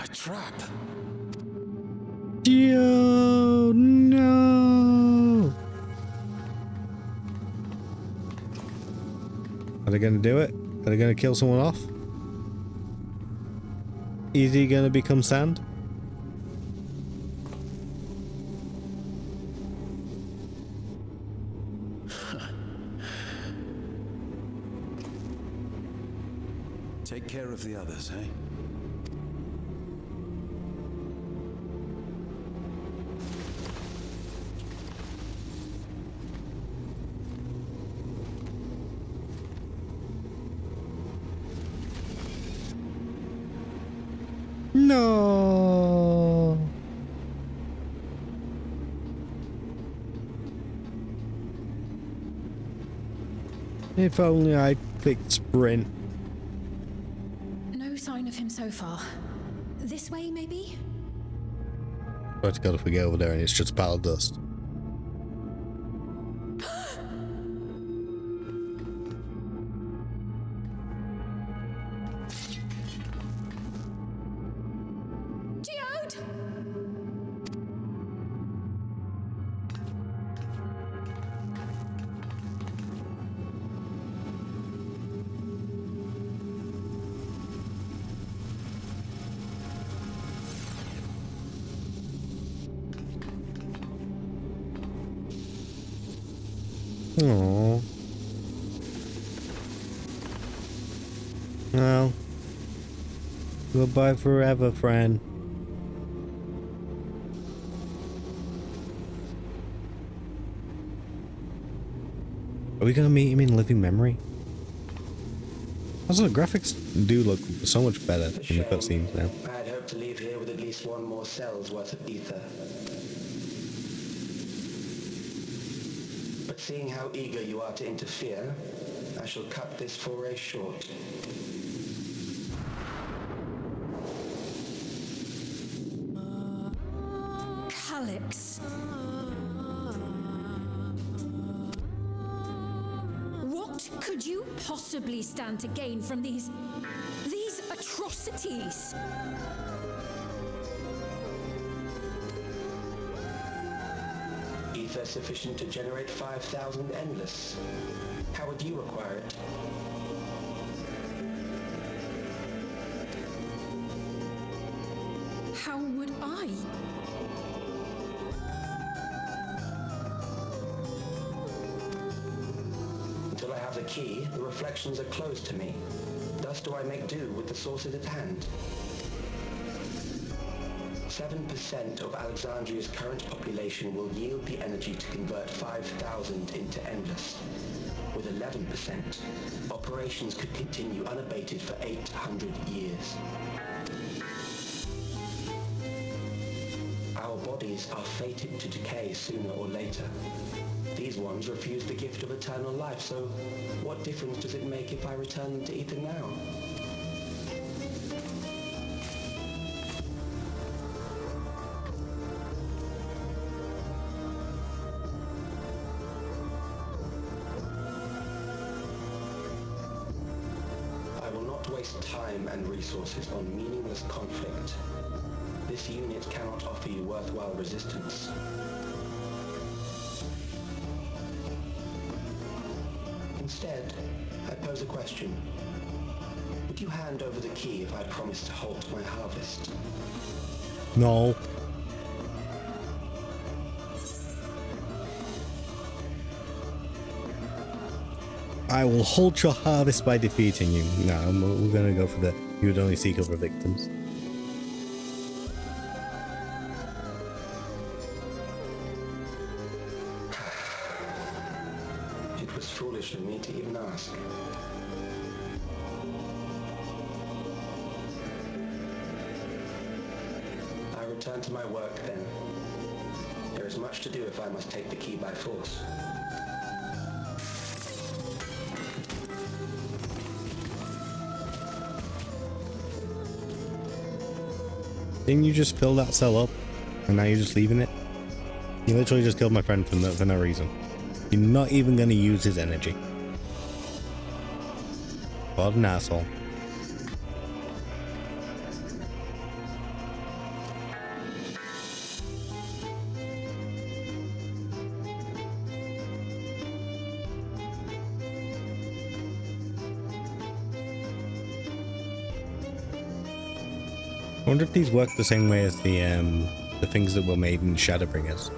A trap. Geode, no! Are they gonna do it? Are they gonna kill someone off? Is he gonna become sand? Take care of the others, eh? No! If only I clicked sprint. No sign of him so far. This way, maybe? But God, if we get over there and it's just a pile of dust. Geode! Aww. Well, goodbye forever, friend. Are we gonna meet him in living memory? Also, the graphics do look so much better in the cutscenes now. I'd hoped to leave here with at least one more cell's worth of ether. But seeing how eager you are to interfere, I shall cut this foray short. Alex. What could you possibly stand to gain from these atrocities? Ether sufficient to generate 5,000 endless. How would you acquire it? How would I? Until I have the key, the reflections are closed to me. Thus do I make do with the sources at hand. 7% of Alexandria's current population will yield the energy to convert 5,000 into endless. With 11%, operations could continue unabated for 800 years. Our bodies are fated to decay sooner or later. These ones refuse the gift of eternal life, so what difference does it make if I return them to ether now? I will not waste time and resources on meaningless conflict. This unit cannot offer you worthwhile resistance. Instead, I pose a question. Would you hand over the key if I promise to halt my harvest? No. I will halt your harvest by defeating you. No, we're gonna go for the you would only seek other victims. It was foolish of me to even ask. I return to my work then. There is much to do if I must take the key by force. Didn't you just fill that cell up and now you're just leaving it? You literally just killed my friend for no reason. You're not even going to use his energy. What an asshole. I wonder if these work the same way as the things that were made in Shadowbringers.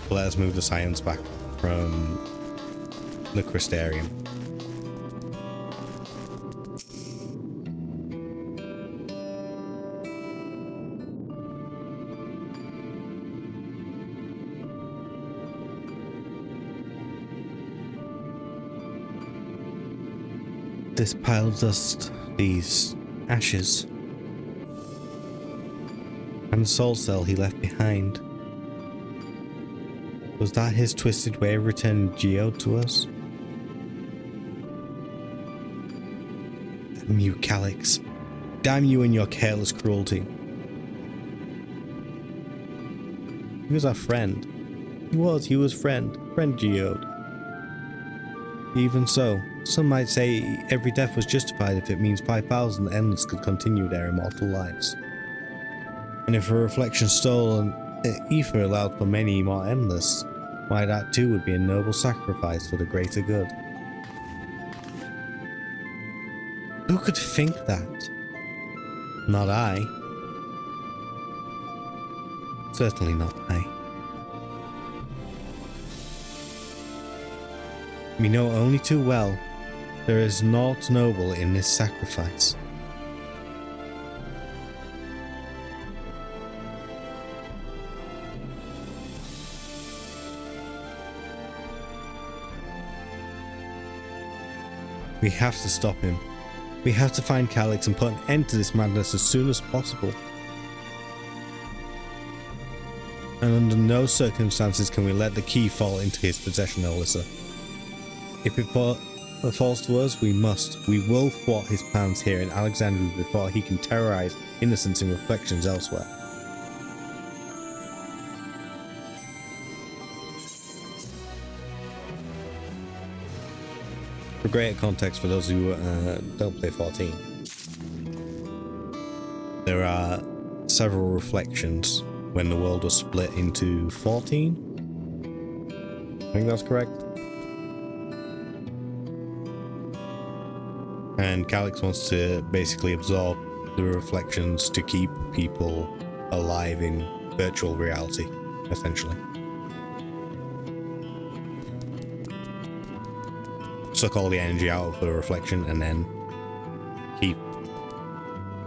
Let us move the science back from the Crystarium. This pile of dust, these ashes, and the soul cell he left behind. Was that his twisted way of returning Geode to us? Damn you, Calyx. Damn you and your careless cruelty. He was our friend. He was friend Geode. Even so, some might say every death was justified if it means 5,000 endless could continue their immortal lives. And if a reflection stole and ether allowed for many more endless, why that too would be a noble sacrifice for the greater good. Who could think that? Not I. Certainly not I. We know only too well there is naught noble in this sacrifice. We have to stop him. We have to find Calyx and put an end to this madness as soon as possible. And under no circumstances can we let the key fall into his possession, Alyssa. If it falls to us, we will thwart his plans here in Alexandria before he can terrorize innocents in reflections elsewhere. For greater context for those who don't play 14, there are several reflections when the world was split into 14. I think that's correct. And Calyx wants to basically absorb the reflections to keep people alive in virtual reality, essentially. Suck all the energy out of the reflection and then keep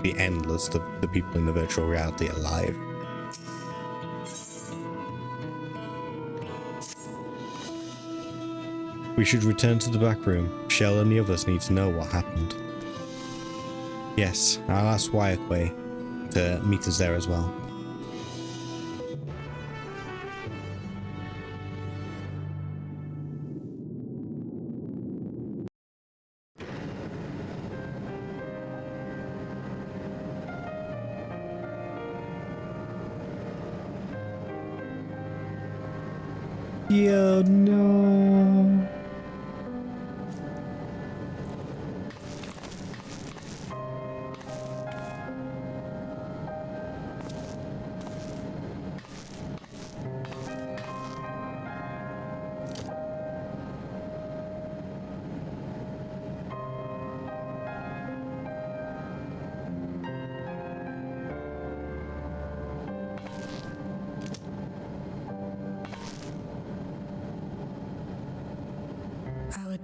the endless, the people in the virtual reality alive. We should return to the back room. Shell and the others need to know what happened. Yes, I'll ask Wirequay to meet us there as well. Yo, no.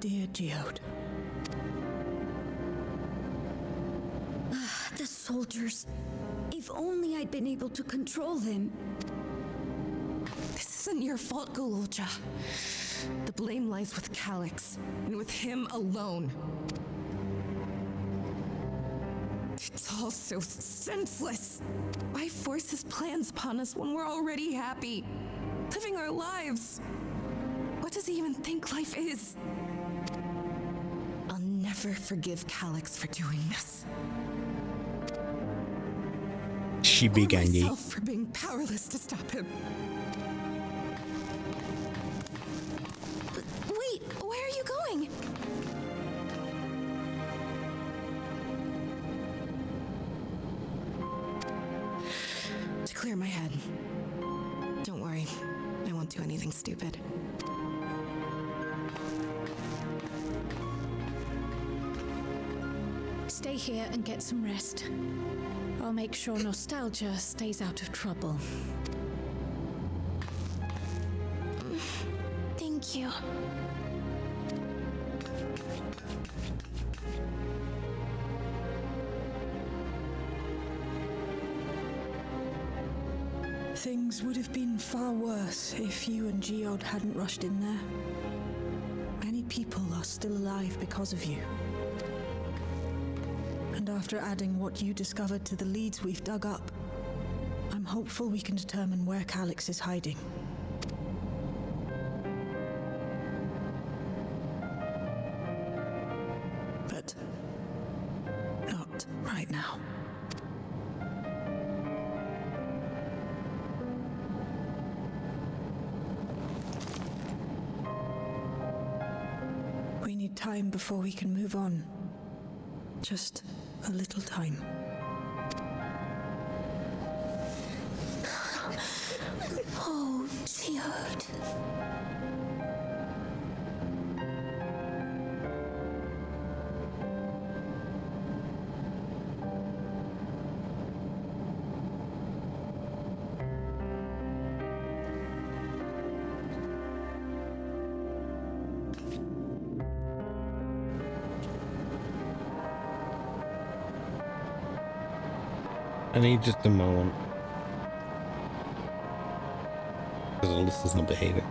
dear Geode. The soldiers. If only I'd been able to control them. This isn't your fault, Gololja. The blame lies with Calyx, and with him alone. It's all so senseless. Why force his plans upon us when we're already happy, living our lives? What does he even think life is? I'll never forgive Calyx for doing this. She Or began ye. myself for being powerless to stop him. Wait, where are you going? To clear my head. Don't worry, I won't do anything stupid. Stay here and get some rest. I'll make sure nostalgia stays out of trouble. Thank you. Things would have been far worse if you and Geode hadn't rushed in there. Many people are still alive because of you. And after adding what you discovered to the leads we've dug up, I'm hopeful we can determine where Calyx is hiding. But not right now. We need time before we can move on. Just a little time. Oh, Geode. I need just a moment. Because Alyssa's not behaving.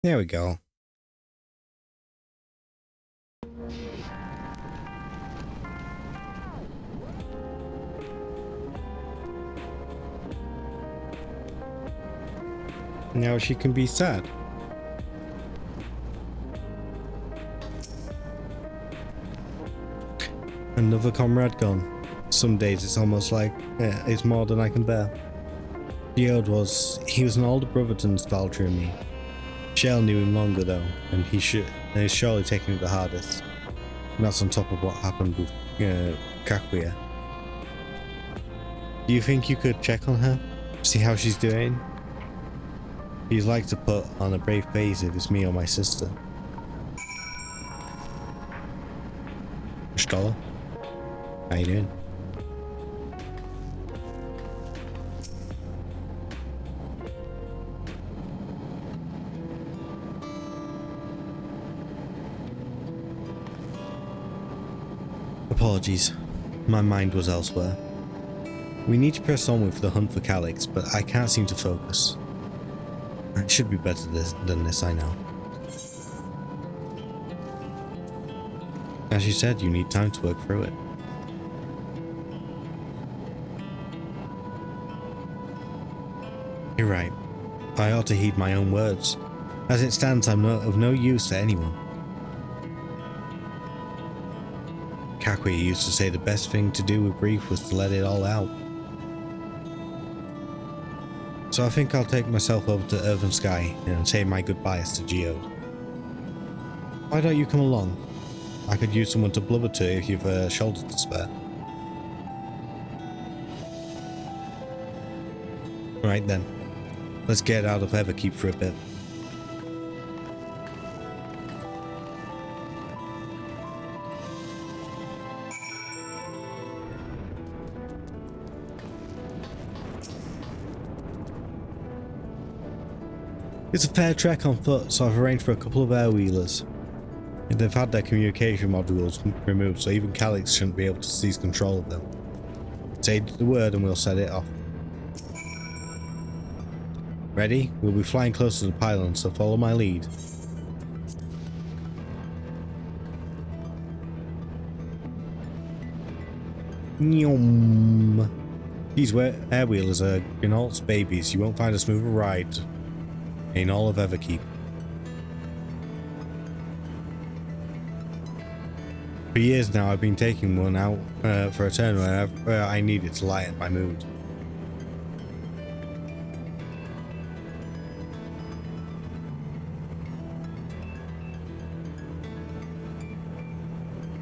There we go. Now she can be sad. Another comrade gone. Some days it's almost like it's more than I can bear. Geode was an older brother to nostalgia and me. Shell knew him longer though, and he's surely taking it the hardest. And that's on top of what happened with Kakuya. Do you think you could check on her? See how she's doing? He'd like to put on a brave face if it's me or my sister. Scholar? How you doing? Apologies, my mind was elsewhere. We need to press on with the hunt for Calyx, but I can't seem to focus. It should be better than this, I know. As you said, you need time to work through it. You're right. I ought to heed my own words. As it stands, I'm of no use to anyone. Kakuya used to say the best thing to do with grief was to let it all out. so I think I'll take myself over to Earth and Sky and say my goodbyes to Geode. Why don't you come along? I could use someone to blubber to if you've a shoulder to spare. Right then, let's get out of Everkeep for a bit. It's a fair trek on foot, so I've arranged for a couple of air wheelers. They've had their communication modules removed, so even Calyx shouldn't be able to seize control of them. Say the word and we'll set it off. Ready? We'll be flying close to the pylon, so follow my lead. Nyom. These air wheelers are Gnault's babies. You won't find a smoother ride in all of Everkeep. For years now, I've been taking one out for a turn whenever I need it to lighten my mood.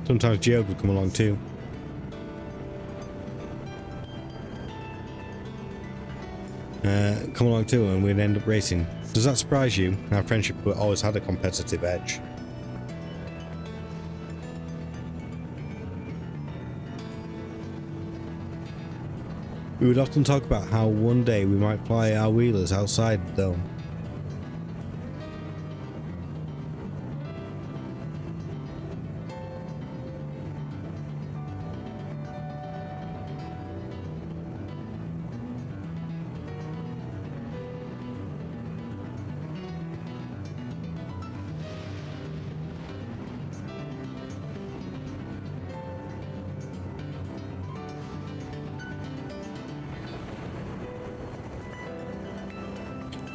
Sometimes Geode would come along too. Come along too, and we'd end up racing. Does that surprise you? Our friendship always had a competitive edge. We would often talk about how one day we might fly our wheelers outside the dome.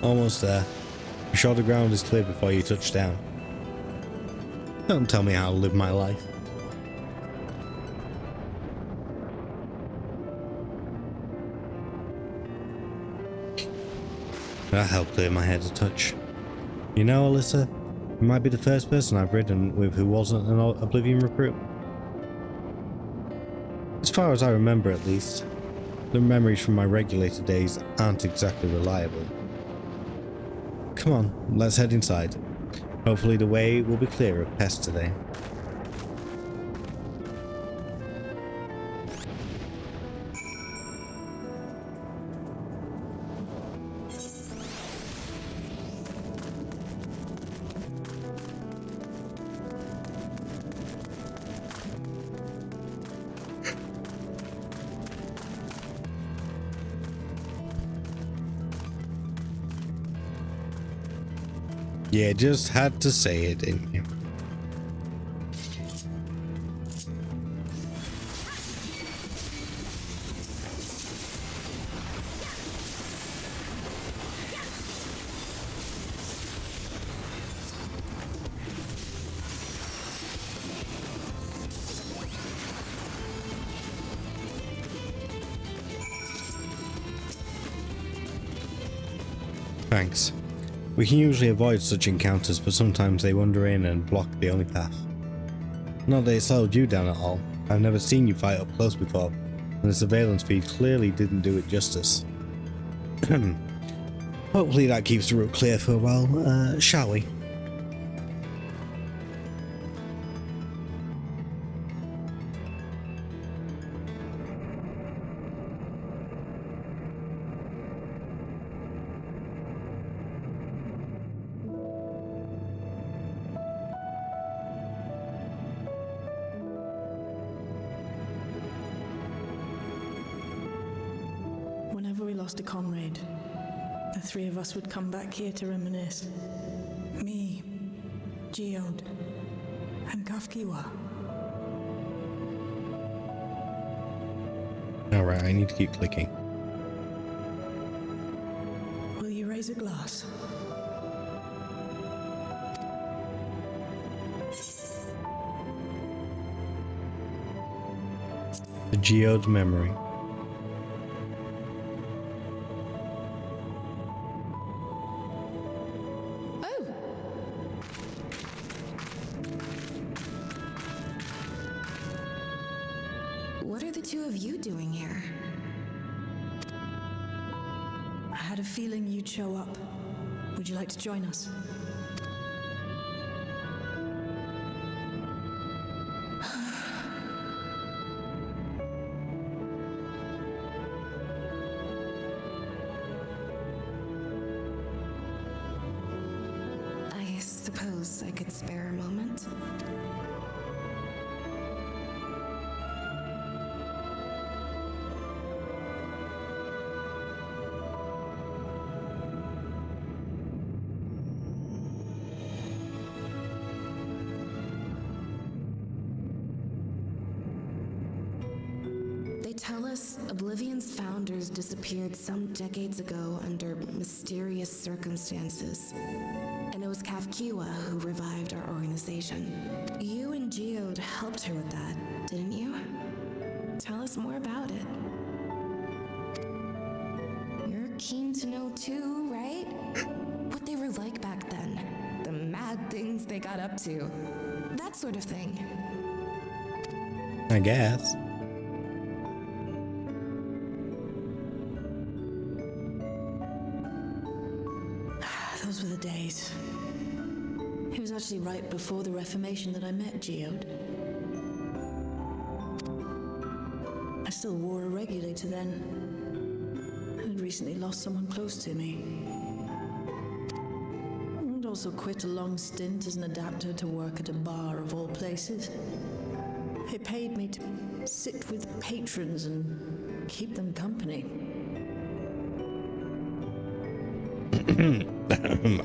Almost there. Be sure the ground is clear before you touch down. Don't tell me how to live my life. That helped clear my head a touch. You know, Alyssa, you might be the first person I've ridden with who wasn't an Oblivion recruit. As far as I remember, at least. The memories from my regulator days aren't exactly reliable. Come on, let's head inside. Hopefully the way will be clear of pests today. Yeah, just had to say it, didn't you? Thanks. We can usually avoid such encounters, but sometimes they wander in and block the only path. Not that it slowed you down at all. I've never seen you fight up close before, and the surveillance feed clearly didn't do it justice. Hopefully that keeps the route clear for a while, shall we? Whenever we lost a comrade, the three of us would come back here to reminisce. Me, Geode, and Kafkiwa. Alright, I need to keep clicking. Will you raise a glass? The Geode's memory. What are the two of you doing here? I had a feeling you'd show up. Would you like to join us? I suppose I could spare a moment. They tell us Oblivion's founders disappeared some decades ago under mysterious circumstances. And it was Kafkiwa who revived our organization. You and Geode helped her with that, didn't you? Tell us more about it. You're keen to know too, right? What they were like back then. The mad things they got up to. That sort of thing. I guess. Those were the days. It was actually right before the Reformation that I met Geode. I still wore a regulator then. I'd recently lost someone close to me. I'd also quit a long stint as an adapter to work at a bar of all places. It paid me to sit with patrons and keep them company.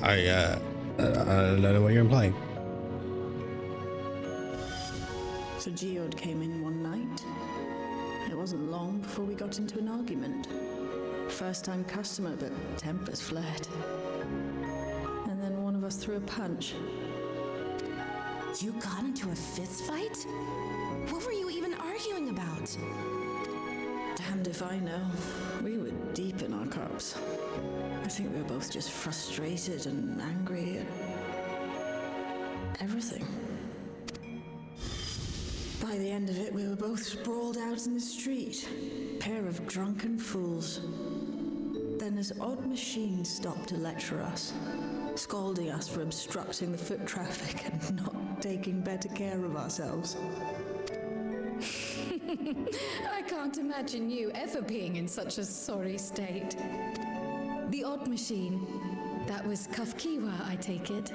I don't know what you're implying. So Geode came in one night. It wasn't long before we got into an argument. First-time customer, but tempers flared. And then one of us threw a punch. You got into a fist fight? What were you even arguing about? Damned if I know. We were deep in our cups. I think we were both just frustrated and angry at everything. By the end of it, we were both sprawled out in the street. Pair of drunken fools. Then this odd machine stopped to lecture us, scolding us for obstructing the foot traffic and not taking better care of ourselves. I can't imagine you ever being in such a sorry state. The odd machine. That was Kafkiwa, I take it.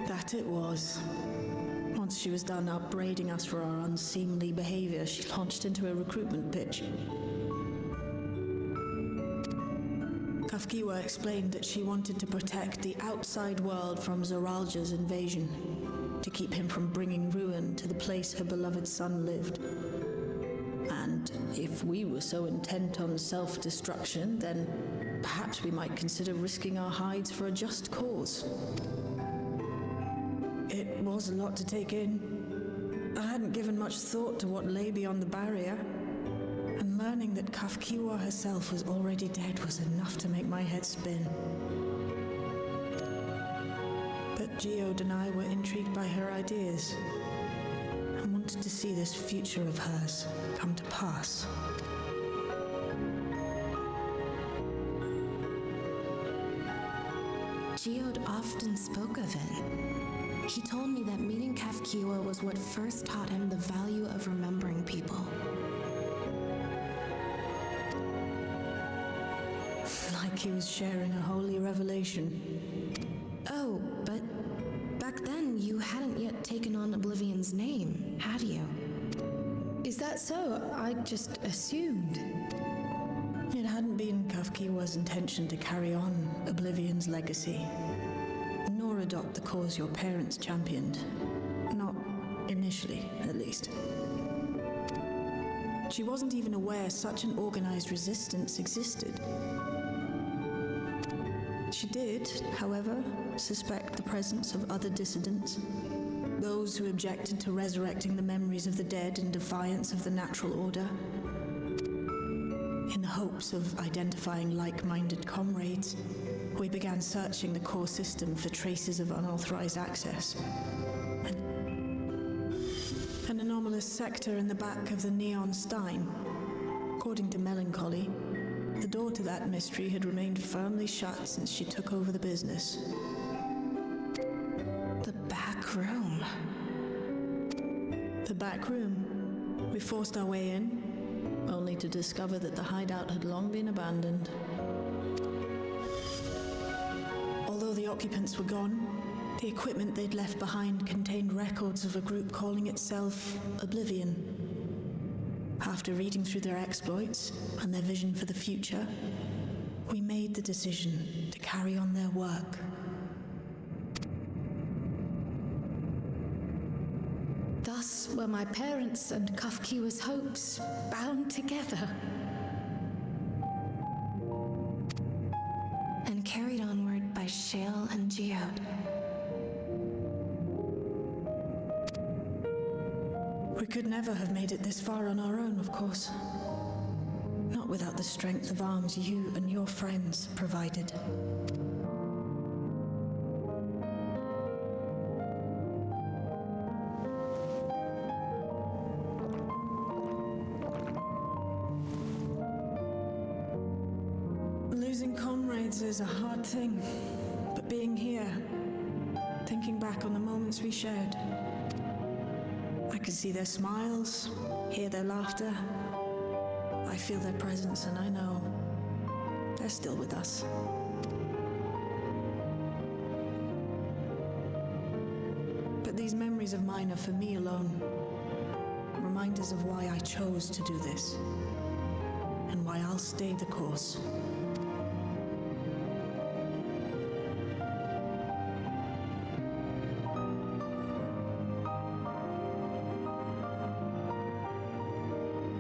That it was. Once she was done upbraiding us for our unseemly behavior, she launched into a recruitment pitch. Kafkiwa explained that she wanted to protect the outside world from Zoralja's invasion, to keep him from bringing ruin to the place her beloved son lived. And if we were so intent on self-destruction, then perhaps we might consider risking our hides for a just cause. It was a lot to take in. I hadn't given much thought to what lay beyond the barrier, and learning that Kafkiwa herself was already dead was enough to make my head spin. But Geode and I were intrigued by her ideas, and wanted to see this future of hers come to pass. Geode often spoke of it. He told me that meeting Kafkiwa was what first taught him the value of remembering people. Like he was sharing a holy revelation. Oh, but back then you hadn't yet taken on Oblivion's name, had you? Is that so? I just assumed. It hadn't been Kafkiwa's intention to carry on Oblivion's legacy, nor adopt the cause your parents championed. Not initially, at least. She wasn't even aware such an organized resistance existed. She did, however, suspect the presence of other dissidents, those who objected to resurrecting the memories of the dead in defiance of the natural order. In the hopes of identifying like-minded comrades, we began searching the core system for traces of unauthorized access. And An anomalous sector in the back of the Neon Stein. According to Melancholy, the door to that mystery had remained firmly shut since she took over the business. The back room. The back room. We forced our way in, only to discover that the hideout had long been abandoned. Although the occupants were gone, the equipment they'd left behind contained records of a group calling itself Oblivion. After reading through their exploits and their vision for the future, we made the decision to carry on their work. Thus were my parents' and Kafkiwa's hopes bound together. And carried onward by Shale and Geode. We could never have made it this far on our own, of course. Not without the strength of arms you and your friends provided. Losing comrades is a hard thing, but being here, thinking back on the moments we shared, I can see their smiles, hear their laughter. I feel their presence, and I know they're still with us. But these memories of mine are for me alone. Reminders of why I chose to do this, and why I'll stay the course.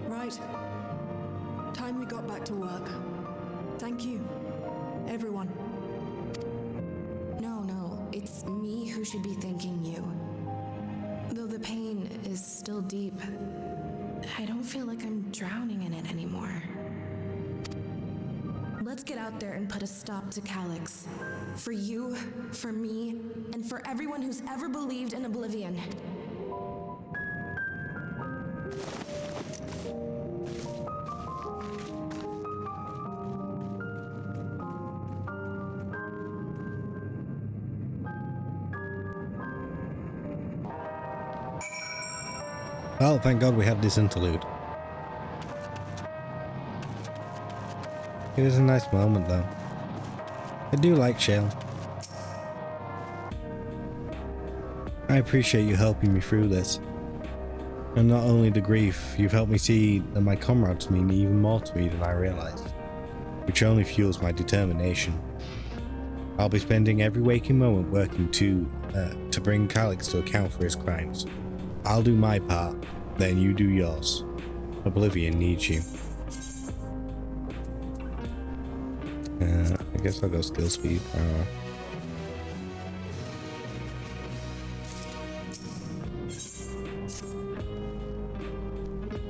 Right. Time we got back to work. Thank you, everyone. No, it's me who should be thanking you. Though the pain is still deep, I don't feel like I'm drowning in it anymore. Let's get out there and put a stop to Calyx. For you, for me, and for everyone who's ever believed in Oblivion. Well, thank God we had this interlude. It is a nice moment though. I do like Shale. I appreciate you helping me through this. And not only the grief, you've helped me see that my comrades mean even more to me than I realized, which only fuels my determination. I'll be spending every waking moment working to bring Calyx to account for his crimes. I'll do my part, then you do yours. Oblivion needs you. I guess I'll go skill speed.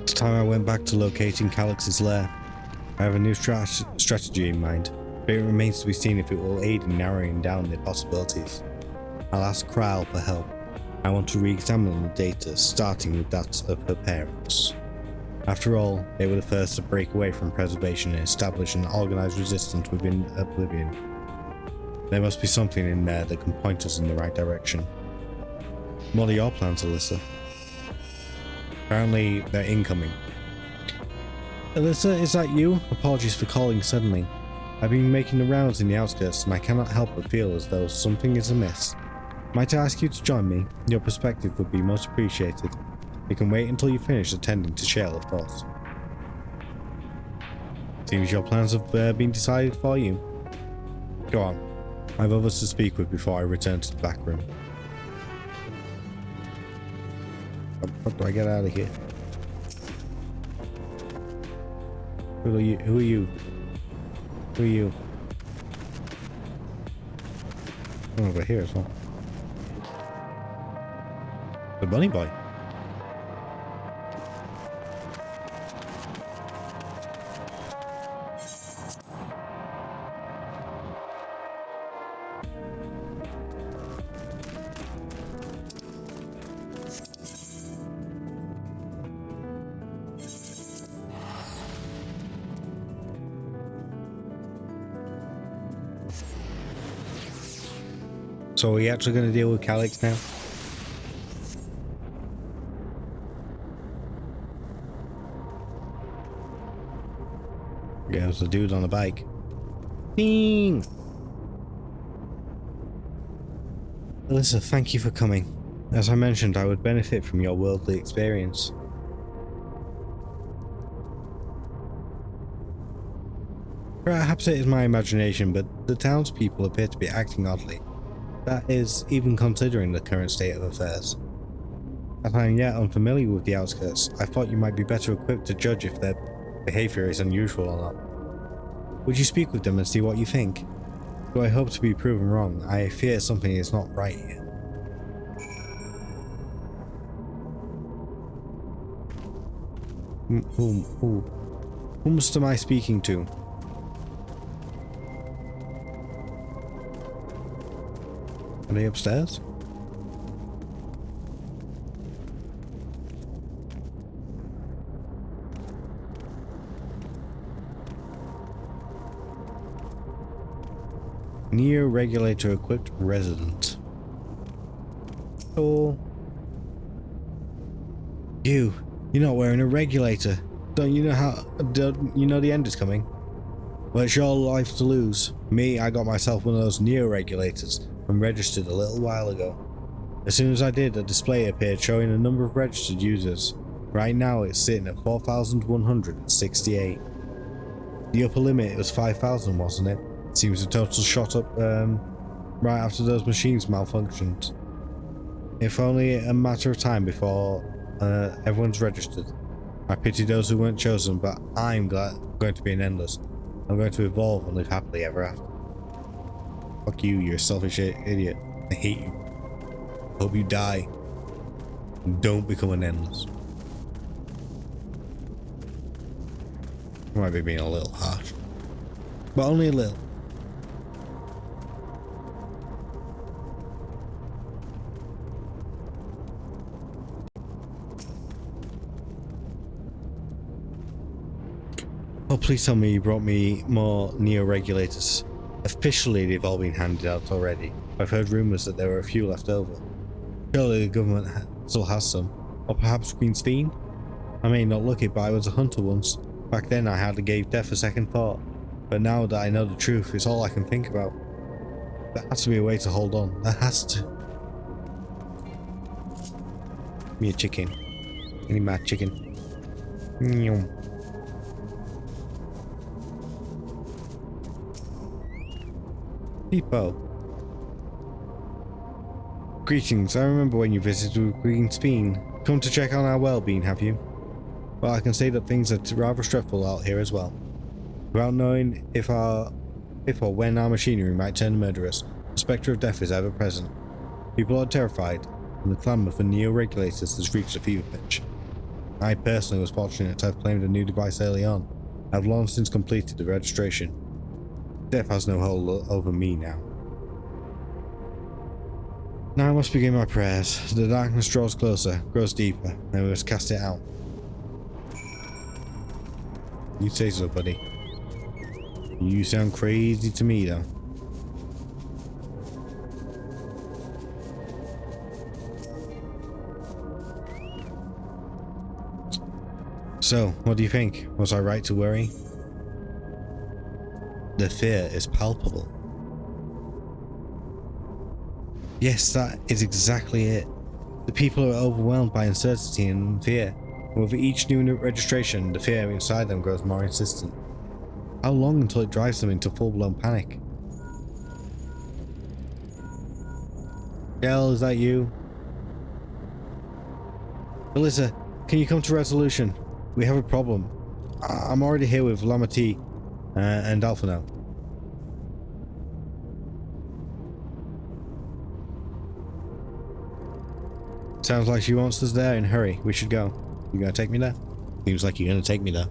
It's time I went back to locating Calyx's lair. I have a new strategy in mind, but it remains to be seen if it will aid in narrowing down the possibilities. I'll ask Kral for help. I want to re-examine the data, starting with that of her parents. After all, they were the first to break away from preservation and establish an organized resistance within Oblivion. There must be something in there that can point us in the right direction. What are your plans, Alyssa? Apparently, they're incoming. Alyssa, is that you? Apologies for calling suddenly. I've been making the rounds in the outskirts and I cannot help but feel as though something is amiss. Might I ask you to join me? Your perspective would be most appreciated. You can wait until you finish attending to Shale, of course. Seems your plans have been decided for you. Go on. I have others to speak with before I return to the back room. How do I get out of here? Who are you? Who are you? Who are you? I'm over here as well. The bunny boy. So are we actually going to deal with Calyx now? Yeah, there's a dude on a bike. Ding! Alyssa, thank you for coming. As I mentioned, I would benefit from your worldly experience. Perhaps it is my imagination, but the townspeople appear to be acting oddly. That is, even considering the current state of affairs. As I am yet unfamiliar with the outskirts, I thought you might be better equipped to judge if their behavior is unusual or not. Would you speak with them and see what you think? Though I hope to be proven wrong, I fear something is not right here. Whom am I speaking to? Are they upstairs? Neo regulator equipped resident. Oh. You're not wearing a regulator. Don't you know the end is coming? Well, it's your life to lose. Me, I got myself one of those Neo regulators and registered a little while ago. As soon as I did, a display appeared showing a number of registered users. Right now it's sitting at 4,168. The upper limit was 5,000, wasn't it? Seems the total shot up right after those machines malfunctioned. If only a matter of time before everyone's registered. I pity those who weren't chosen, but I'm going to be an endless. I'm going to evolve and live happily ever after. Fuck you, you're a selfish idiot. I hate you. Hope you die. Don't become an endless. I might be being a little harsh, but only a little. Oh, please tell me you brought me more Neo regulators. Officially, they've all been handed out already. I've heard rumors that there are a few left over. Surely the government still has some. Or perhaps Queen's Fiend? I may not look it, but I was a hunter once. Back then I hardly gave death a second thought. But now that I know the truth, it's all I can think about. There has to be a way to hold on. There has to. Give me a chicken. Any mad chicken. Nyum. People. Greetings, I remember when you visited Queen's Fiend. Come to check on our well-being, have you? Well, I can say that things are rather stressful out here as well. Without knowing if or when our machinery might turn murderous, the spectre of death is ever present. People are terrified, and the clamour for neo-regulators has reached a fever pitch. I personally was fortunate to have claimed a new device early on. I have long since completed the registration. Death has no hold over me now. Now I must begin my prayers. The darkness draws closer, grows deeper, and we must cast it out. You say so, buddy. You sound crazy to me, though. So, what do you think? Was I right to worry? The fear is palpable. Yes, that is exactly it. The people are overwhelmed by uncertainty and fear. With each new registration, the fear inside them grows more insistent. How long until it drives them into full-blown panic? Gel, is that you? Alyssa, can you come to resolution? We have a problem. I'm already here with Lamati and Alpha now. Sounds like she wants us there, and hurry, we should go. You gonna take me there? Seems like you're gonna take me there.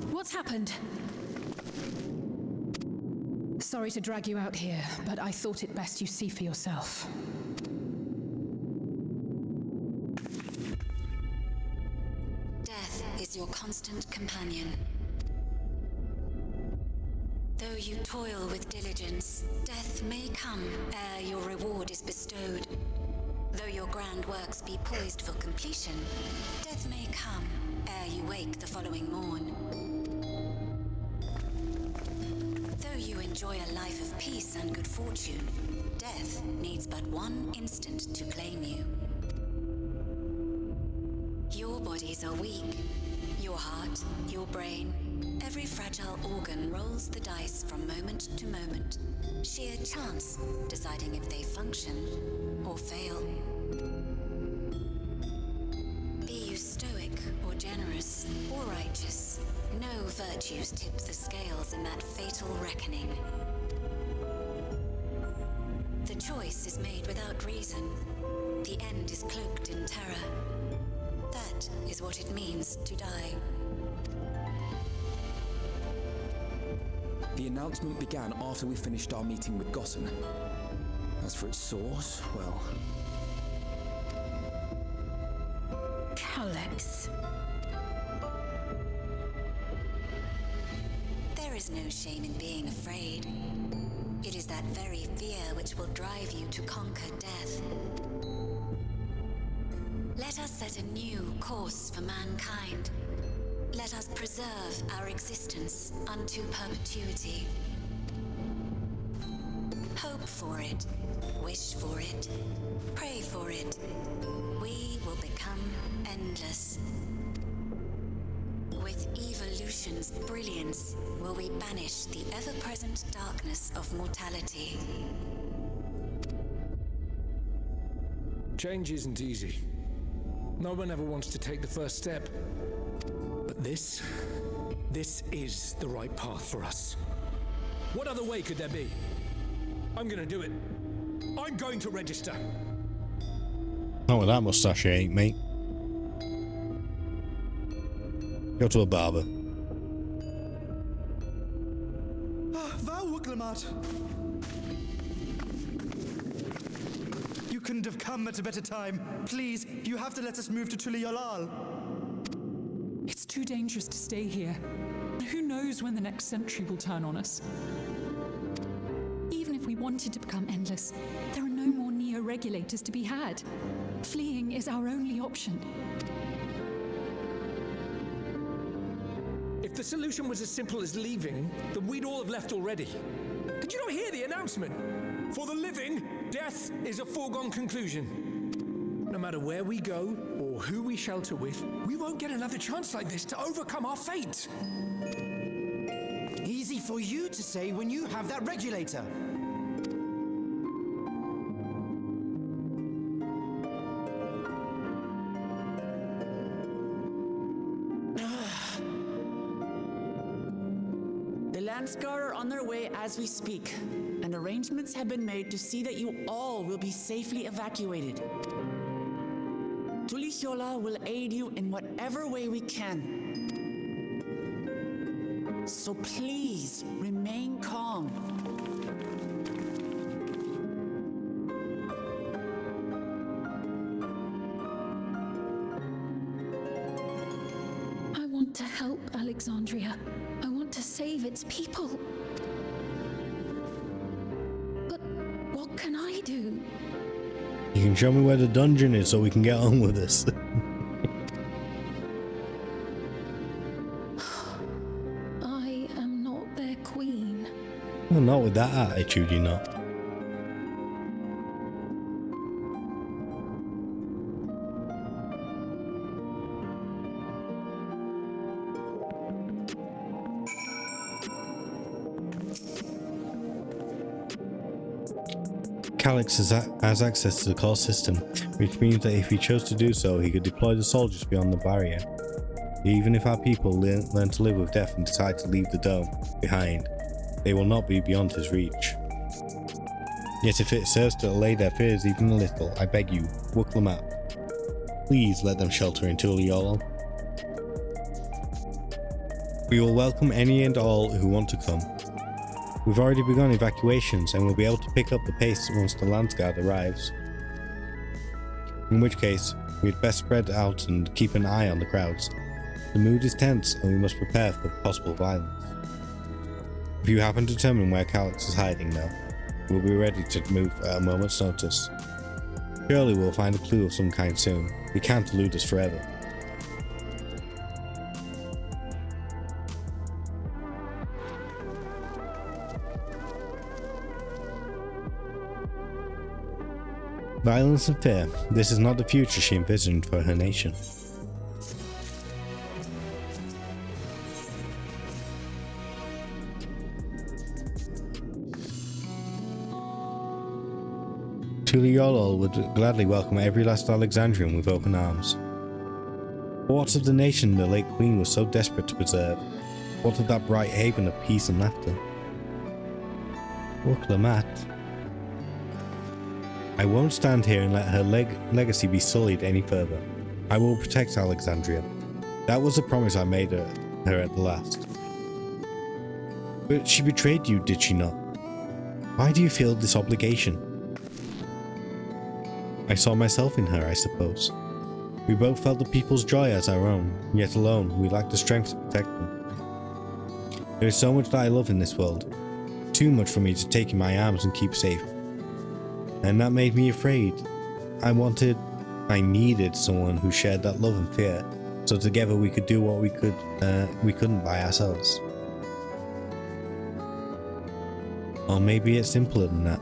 What's happened? sorry to drag you out here, but I thought it best you see for yourself. Death is your constant companion. Though you toil with diligence, death may come ere your reward is bestowed. Though your grand works be poised for completion, death may come ere you wake the following morn. Though you enjoy a life of peace and good fortune, death needs but one instant to claim you. Your bodies are weak. Your heart, your brain, every fragile organ rolls the dice from moment to moment. Sheer chance deciding if they function or fail. Be you stoic or generous or righteous, no virtues tip the scales in that fatal reckoning. The choice is made without reason. The end is cloaked in terror. That is what it means to die. The announcement began after we finished our meeting with Gossen. As for its source, well... Alex. There is no shame in being afraid. It is that very fear which will drive you to conquer death. Let us set a new course for mankind. Let us preserve our existence unto perpetuity. Hope for it, wish for it, pray for it. We will become endless. With evolution's brilliance, will we banish the ever-present darkness of mortality. Change isn't easy. No one ever wants to take the first step. But this is the right path for us. What other way could there be? I'm gonna do it. I'm going to register. Not with that mustache, you ain't, mate. Go to a barber. You couldn't have come at a better time. Please, you have to let us move to Tuliolal. It's too dangerous to stay here. Who knows when the next century will turn on us? Even if we wanted to become endless, there are no more neo-regulators to be had. Fleeing is our only option. If the solution was as simple as leaving, then we'd all have left already. Did you not hear the announcement? For the living, death is a foregone conclusion. No matter where we go or who we shelter with, we won't get another chance like this to overcome our fate. Easy for you to say when you have that regulator. The Landscar are on their way as we speak, and arrangements have been made to see that you all will be safely evacuated. Tulichola will aid you in whatever way we can. So please, remain calm. I want to help Alexandria. I want to save its people. But what can I do? You can show me where the dungeon is so we can get on with this. I am not their queen. Well, not with that attitude, you're not. Alex has access to the core system, which means that if he chose to do so, he could deploy the soldiers beyond the barrier. Even if our people learn to live with death and decide to leave the dome behind, they will not be beyond his reach. Yet if it serves to allay their fears even a little, I beg you, work them out. Please let them shelter in Tuliolal. We will welcome any and all who want to come. We've already begun evacuations and we'll be able to pick up the pace once the Landsguard arrives. In which case, we'd best spread out and keep an eye on the crowds. The mood is tense and we must prepare for possible violence. If you happen to determine where Calyx is hiding now, we'll be ready to move at a moment's notice. Surely we'll find a clue of some kind soon. He can't elude us forever. Violence and fear. This is not the future she envisioned for her nation. Tuliolol would gladly welcome every last Alexandrian with open arms. What of the nation the late Queen was so desperate to preserve? What of that bright haven of peace and laughter? Look, Lamat. I won't stand here and let her legacy be sullied any further. I will protect Alexandria. That was the promise I made her at the last. But she betrayed you, did she not? Why do you feel this obligation? I saw myself in her, I suppose. We both felt the people's joy as our own, yet alone we lacked the strength to protect them. There is so much that I love in this world, too much for me to take in my arms and keep safe. And that made me afraid. I needed someone who shared that love and fear, so together we could do what we couldn't by ourselves. Or maybe it's simpler than that.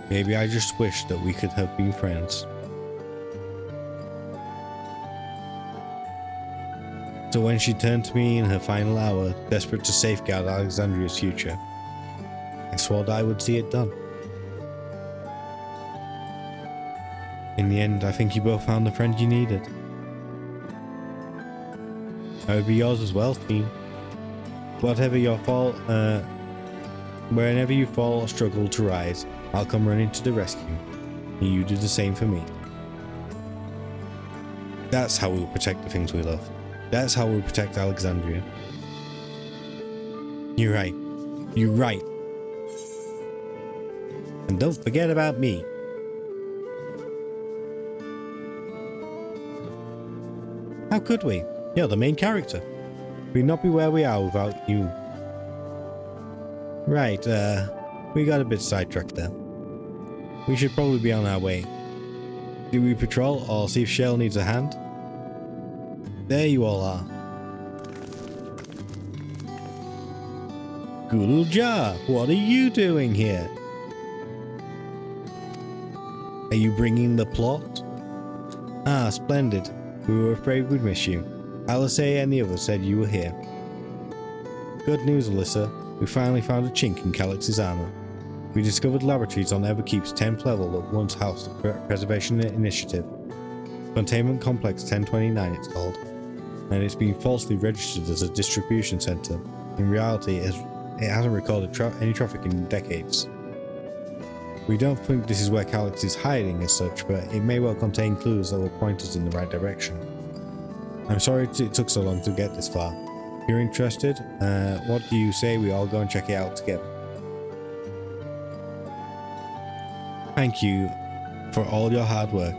Maybe I just wish that we could have been friends. So when she turned to me in her final hour, desperate to safeguard Alexandria's future, I swore that I would see it done. In the end, I think you both found the friend you needed. I would be yours as well, Fiend. Whenever you fall or struggle to rise, I'll come running to the rescue, and you do the same for me. That's how we'll protect the things we love. That's how we'll protect Alexandria. You're right. You're right. And don't forget about me. How could we? You're the main character. We'd not be where we are without you. Right, we got a bit sidetracked there. We should probably be on our way. Do we patrol or see if Shell needs a hand? There you all are. Gulja, what are you doing here? Are you bringing the plot? Ah, splendid. We were afraid we'd miss you. Eorzea and the others said you were here. Good news, Alyssa. We finally found a chink in Calyx's armor. We discovered laboratories on Everkeep's 10th level that once housed the Preservation Initiative. Containment Complex 1029 it's called, and it's been falsely registered as a distribution center. In reality, it hasn't recorded any traffic in decades. We don't think this is where Calyx is hiding as such, but it may well contain clues that will point us in the right direction. I'm sorry it took so long to get this far. If you're interested, what do you say we all go and check it out together? Thank you for all your hard work.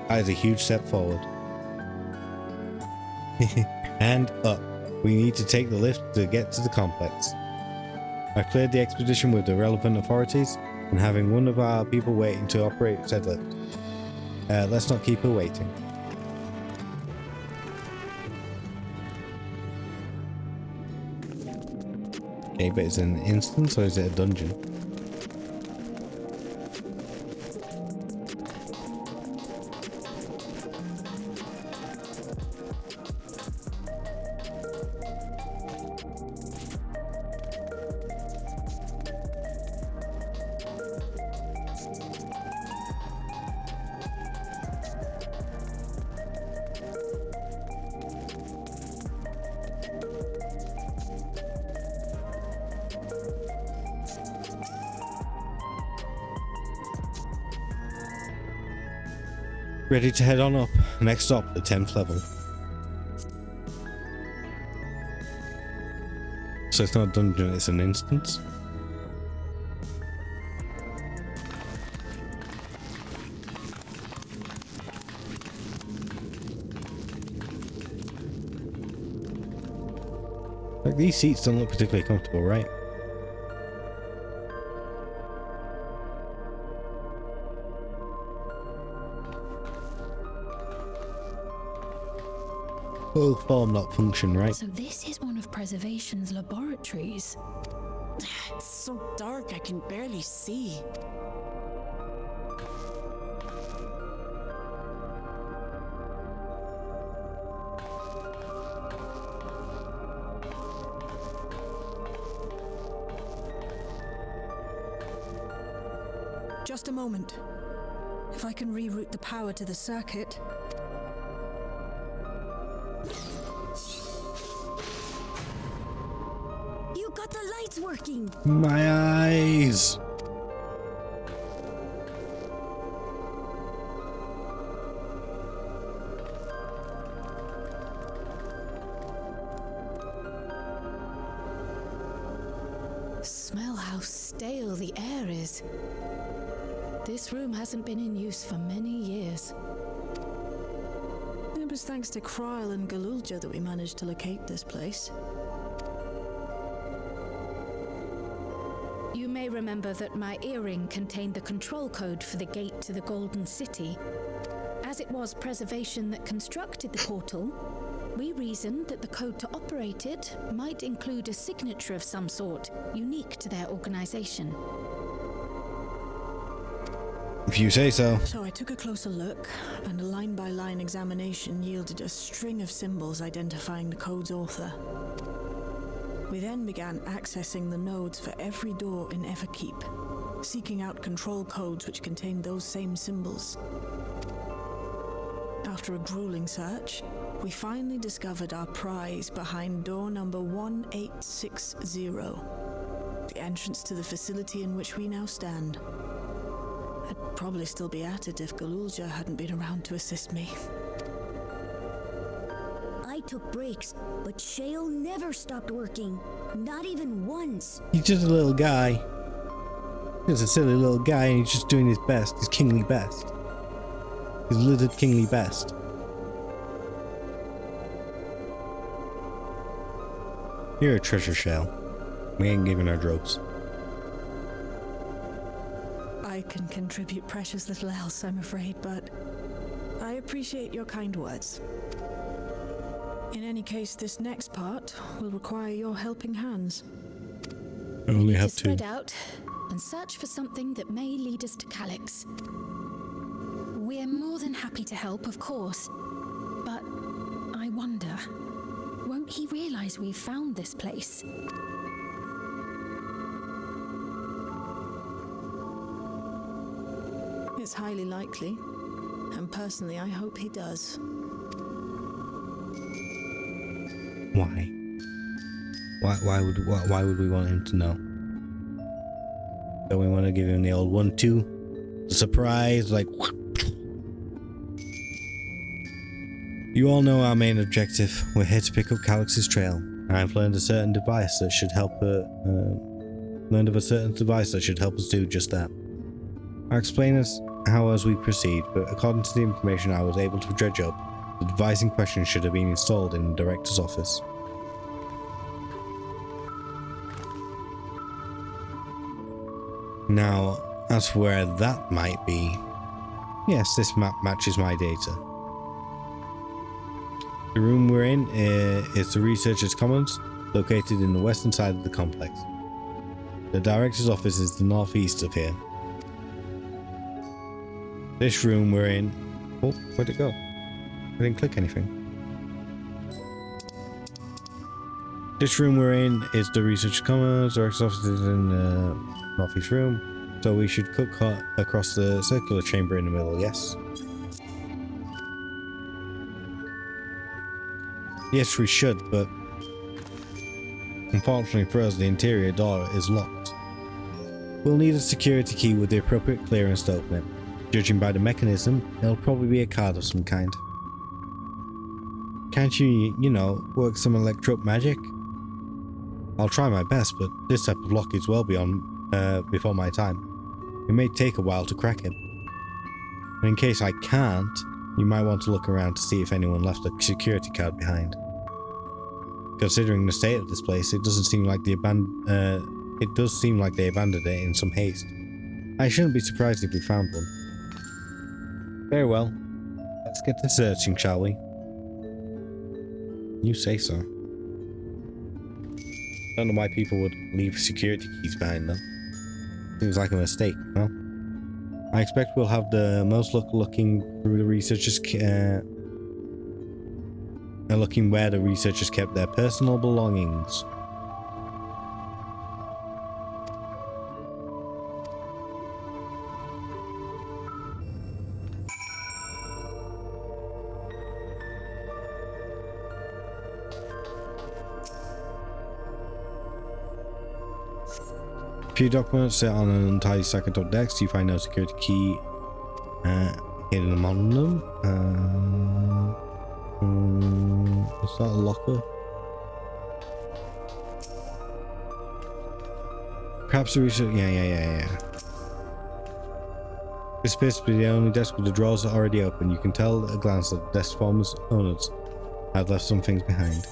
That is a huge step forward. And up. We need to take the lift to get to the complex. I've cleared the expedition with the relevant authorities and having one of our people waiting to operate said lift. Let's not keep her waiting. Okay, but is it an instance or is it a dungeon? Ready to head on up. Next stop, the 10th level. So it's not a dungeon, it's an instance. Like, these seats don't look particularly comfortable, right? Full form, not function, right? So this is one of Preservation's laboratories. It's so dark I can barely see. Just a moment. If I can reroute the power to the circuit. You got the lights working. My eyes! Smell how stale the air is. This room hasn't been in use for many years. It was thanks to Krile and Galulja that we managed to locate this place. You may remember that my earring contained the control code for the gate to the Golden City. As it was Preservation that constructed the portal, we reasoned that the code to operate it might include a signature of some sort, unique to their organization. If you say so. So I took a closer look, and a line-by-line examination yielded a string of symbols identifying the code's author. We then began accessing the nodes for every door in Everkeep, seeking out control codes which contained those same symbols. After a grueling search, we finally discovered our prize behind door number 1860, the entrance to the facility in which we now stand. I'd probably still be at it if Galulja hadn't been around to assist me. I took breaks, but Shale never stopped working. Not even once. He's just a little guy. He's a silly little guy and he's just doing his best, his kingly best. His lizard kingly best. You're a treasure shell. We ain't giving our drugs. I can contribute precious little else, I'm afraid, but I appreciate your kind words. In any case, this next part will require your helping hands. I only have to two. Spread out and search for something that may lead us to Calyx. We're more than happy to help, of course. But I wonder, won't he realize we've found this place? It's highly likely, and personally I hope he does. Why? Why would we want him to know? Don't we want to give him the old 1-2? The surprise, like... You all know our main objective. We're here to pick up Calyx's trail. I've learned a certain device that should help us do just that. I'll explain how as we proceed, but according to the information I was able to dredge up, the device in question should have been installed in the director's office. Now, as for where that might be, yes, this map matches my data. The room we're in is the Researcher's Commons, located in the western side of the complex. The director's office is the northeast of here. This room we're in... Oh, where'd it go? I didn't click anything. This room we're in is the Researcher's Commons, the director's office is in the northeast room, so we should cut across the circular chamber in the middle, yes? Yes, we should, but unfortunately for us, the interior door is locked. We'll need a security key with the appropriate clearance to open it. Judging by the mechanism, it'll probably be a card of some kind. Can't you, you know, work some electro magic? I'll try my best, but this type of lock is well beyond before my time. It may take a while to crack it. And in case I can't, you might want to look around to see if anyone left a security card behind. Considering the state of this place, it doesn't seem like they abandoned it in some haste. I shouldn't be surprised if we found one. Very well. Let's get to searching, shall we? You say so. Don't know why people would leave security keys behind them. Seems like a mistake, no? I expect we'll have the most luck looking through the researchers looking where the researchers kept their personal belongings. Few documents sit on an untidy stack of top decks. You find no security key hidden among them. Is that a locker? Perhaps the research. Yeah. This appears to be the only desk with the drawers already open. You can tell at a glance that the desk former's owners have left some things behind.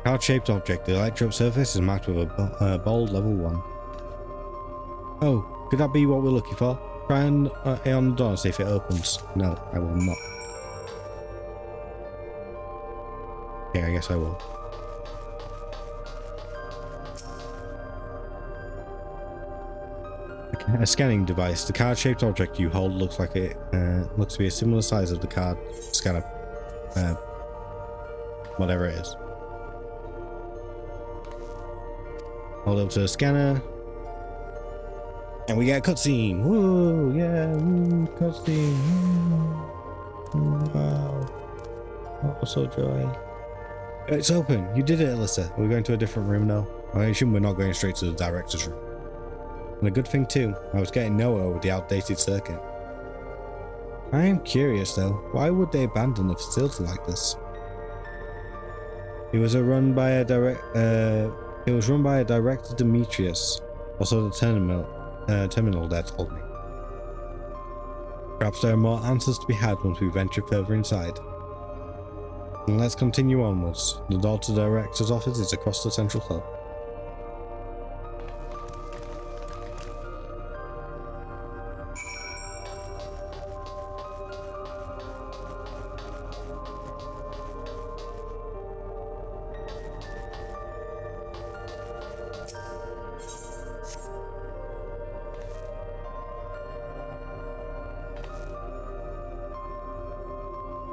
Card-shaped object. The electrode surface is marked with a bold level 1. Oh, could that be what we're looking for? Try and on the door and see if it opens. No, I will not. Okay, I guess I will. A scanning device. The card-shaped object you hold looks like it looks to be a similar size of the card scanner. Whatever it is. Hold up to the scanner. And we get a cutscene. Whoa, yeah, cutscene. Wow. Oh, so joy. It's open. You did it, Alyssa. We're going to a different room now. I assume we're not going straight to the director's room. And a good thing too. I was getting nowhere with the outdated circuit. I am curious though. Why would they abandon a facility like this? It was run by a director Demetrius. Also the terminal dad told me. Perhaps there are more answers to be had once we venture further inside. And let's continue onwards. The door to the director's office is across the central hall.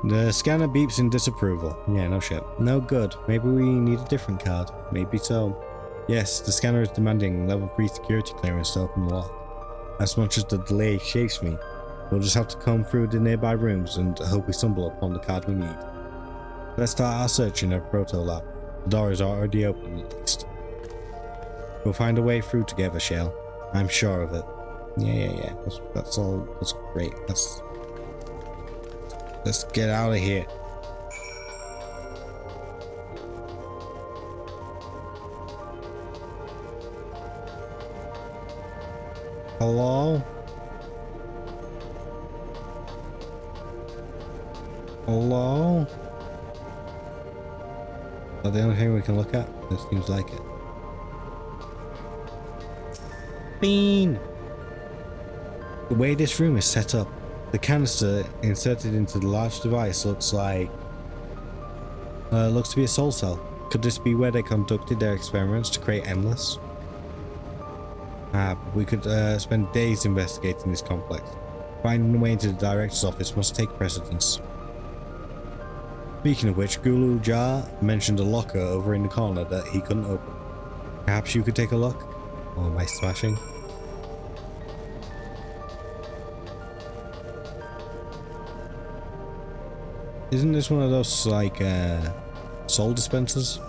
The scanner beeps in disapproval. Yeah, no shit. No good. Maybe we need a different card. Maybe so. Yes, the scanner is demanding level 3 security clearance to open the lock. As much as the delay chafes me, we'll just have to comb through the nearby rooms and hope we stumble upon the card we need. Let's start our search in a proto lab. The door is already open at least. We'll find a way through together, Shale. I'm sure of it. Yeah. That's all. That's great. Let's get out of here. Hello? Hello? Is that the only thing we can look at? This seems like it. Bean! The way this room is set up, the canister inserted into the large device looks to be a soul cell. Could this be where they conducted their experiments to create Endless? We could spend days investigating this complex. Finding a way into the director's office must take precedence. Speaking of which, Gulu Jar mentioned a locker over in the corner that he couldn't open. Perhaps you could take a look? Or am I smashing? Isn't this one of those, like, soul dispensers?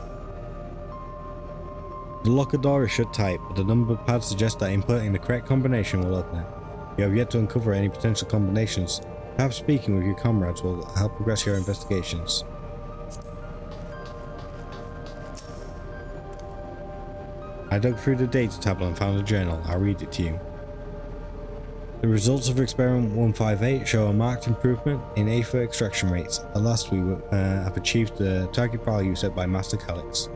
The locker door is shut tight, but the number pad suggests that inputting the correct combination will open it. You have yet to uncover any potential combinations Perhaps speaking with your comrades will help progress your investigations. I dug through the data tablet and found a journal. I'll read it to you. The results of experiment 158 show a marked improvement in aether extraction rates. At last we have achieved the target value set by Master Calyx.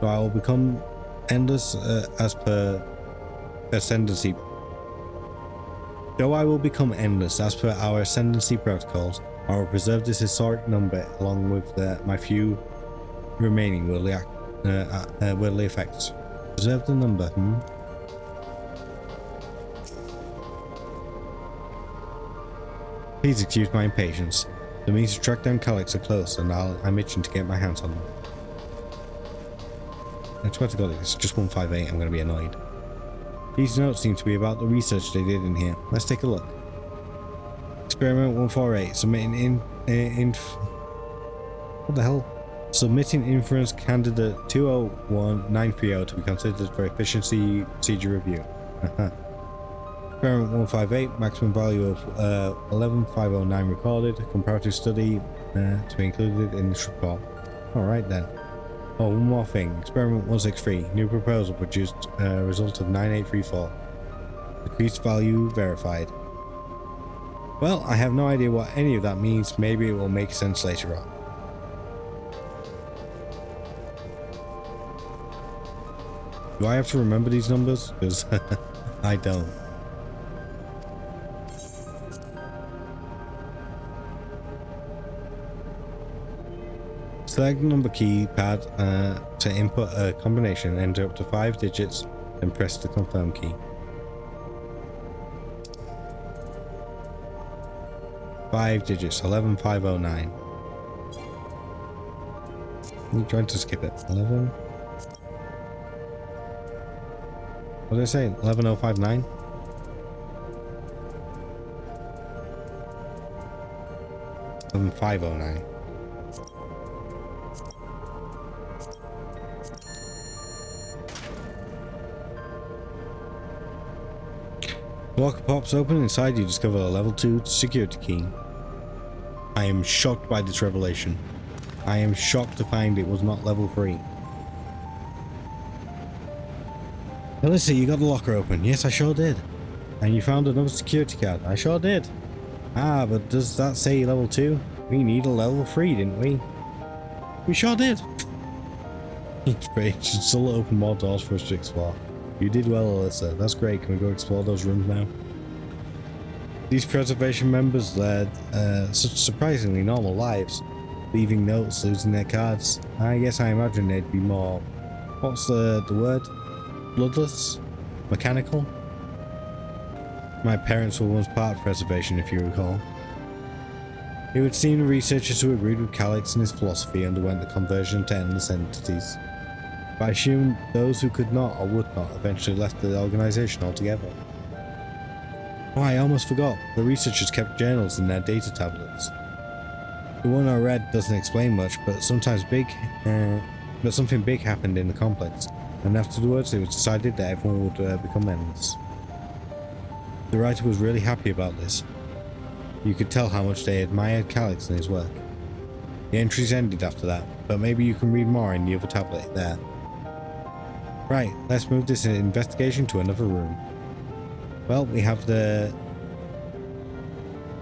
So I will become endless as per ascendancy. Though I will become endless as per our ascendancy protocols, I will preserve this historic number along with my few remaining worldly effects. Preserve the number, Please excuse my impatience. The means to track down Calyx are close, and I'm itching to get my hands on them. I swear to God, it's just 158, I'm going to be annoyed. These notes seem to be about the research they did in here. Let's take a look. Experiment 148, submitting what the hell? Submitting inference candidate 201930 to be considered for efficiency procedure review. Experiment 158, maximum value of 11509 recorded. Comparative study to be included in this report. Alright then. Oh, one more thing. Experiment 163, new proposal produced result of 9834. Decreased value verified. Well, I have no idea what any of that means. Maybe it will make sense later on. Do I have to remember these numbers? Because I don't. Select the number keypad to input a combination, enter up to 5 digits, then press the confirm key. 5 digits, 11509. I'm trying to skip it. 11. What did I say? 11059? And 509. The locker pops open. Inside you discover a level 2 security key. I am shocked by this revelation. I am shocked to find it was not level 3. Alyssa, you got the locker open. Yes, I sure did. And you found another security card. I sure did. Ah, but does that say level 2? We need a level 3, didn't we? We sure did. Each page should still open more doors for us to explore. You did well, Alyssa. That's great. Can we go explore those rooms now? These preservation members led such surprisingly normal lives, leaving notes, losing their cards. I guess I imagine they'd be more... What's the word? Bloodless? Mechanical? My parents were once part of preservation, if you recall. It would seem the researchers who agreed with Calyx and his philosophy underwent the conversion to endless entities. But I assume those who could not or would not eventually left the organization altogether. Oh, I almost forgot. The researchers kept journals in their data tablets. The one I read doesn't explain much, but something big happened in the complex, and afterwards it was decided that everyone would become endless. The writer was really happy about this. You could tell how much they admired Calyx and his work. The entries ended after that, but maybe you can read more in the other tablet there. Right, let's move this investigation to another room. Well, we have the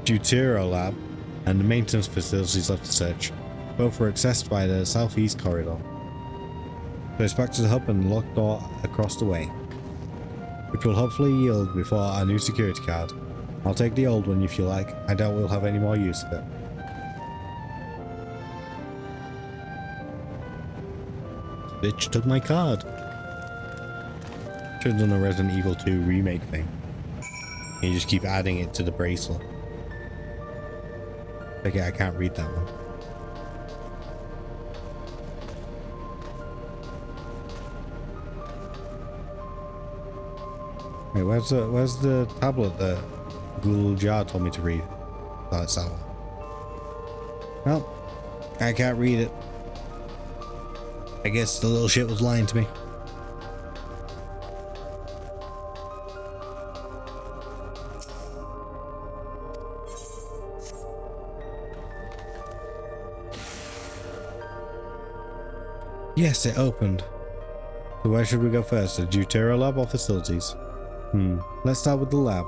Deutero lab and the maintenance facilities left to search. Both were accessed by the southeast corridor. So it's back to the hub and the locked door across the way, which will hopefully yield before our new security card. I'll take the old one if you like. I doubt we'll have any more use of it. Bitch took my card. Should have done a Resident Evil 2 remake thing. You just keep adding it to the bracelet. Okay, I can't read that one. Wait, where's the tablet that Google Jar told me to read? Oh, it's that one. Well, I can't read it. I guess the little shit was lying to me. Yes, it opened. So where should we go first? The Deutero lab or facilities? Let's start with the lab.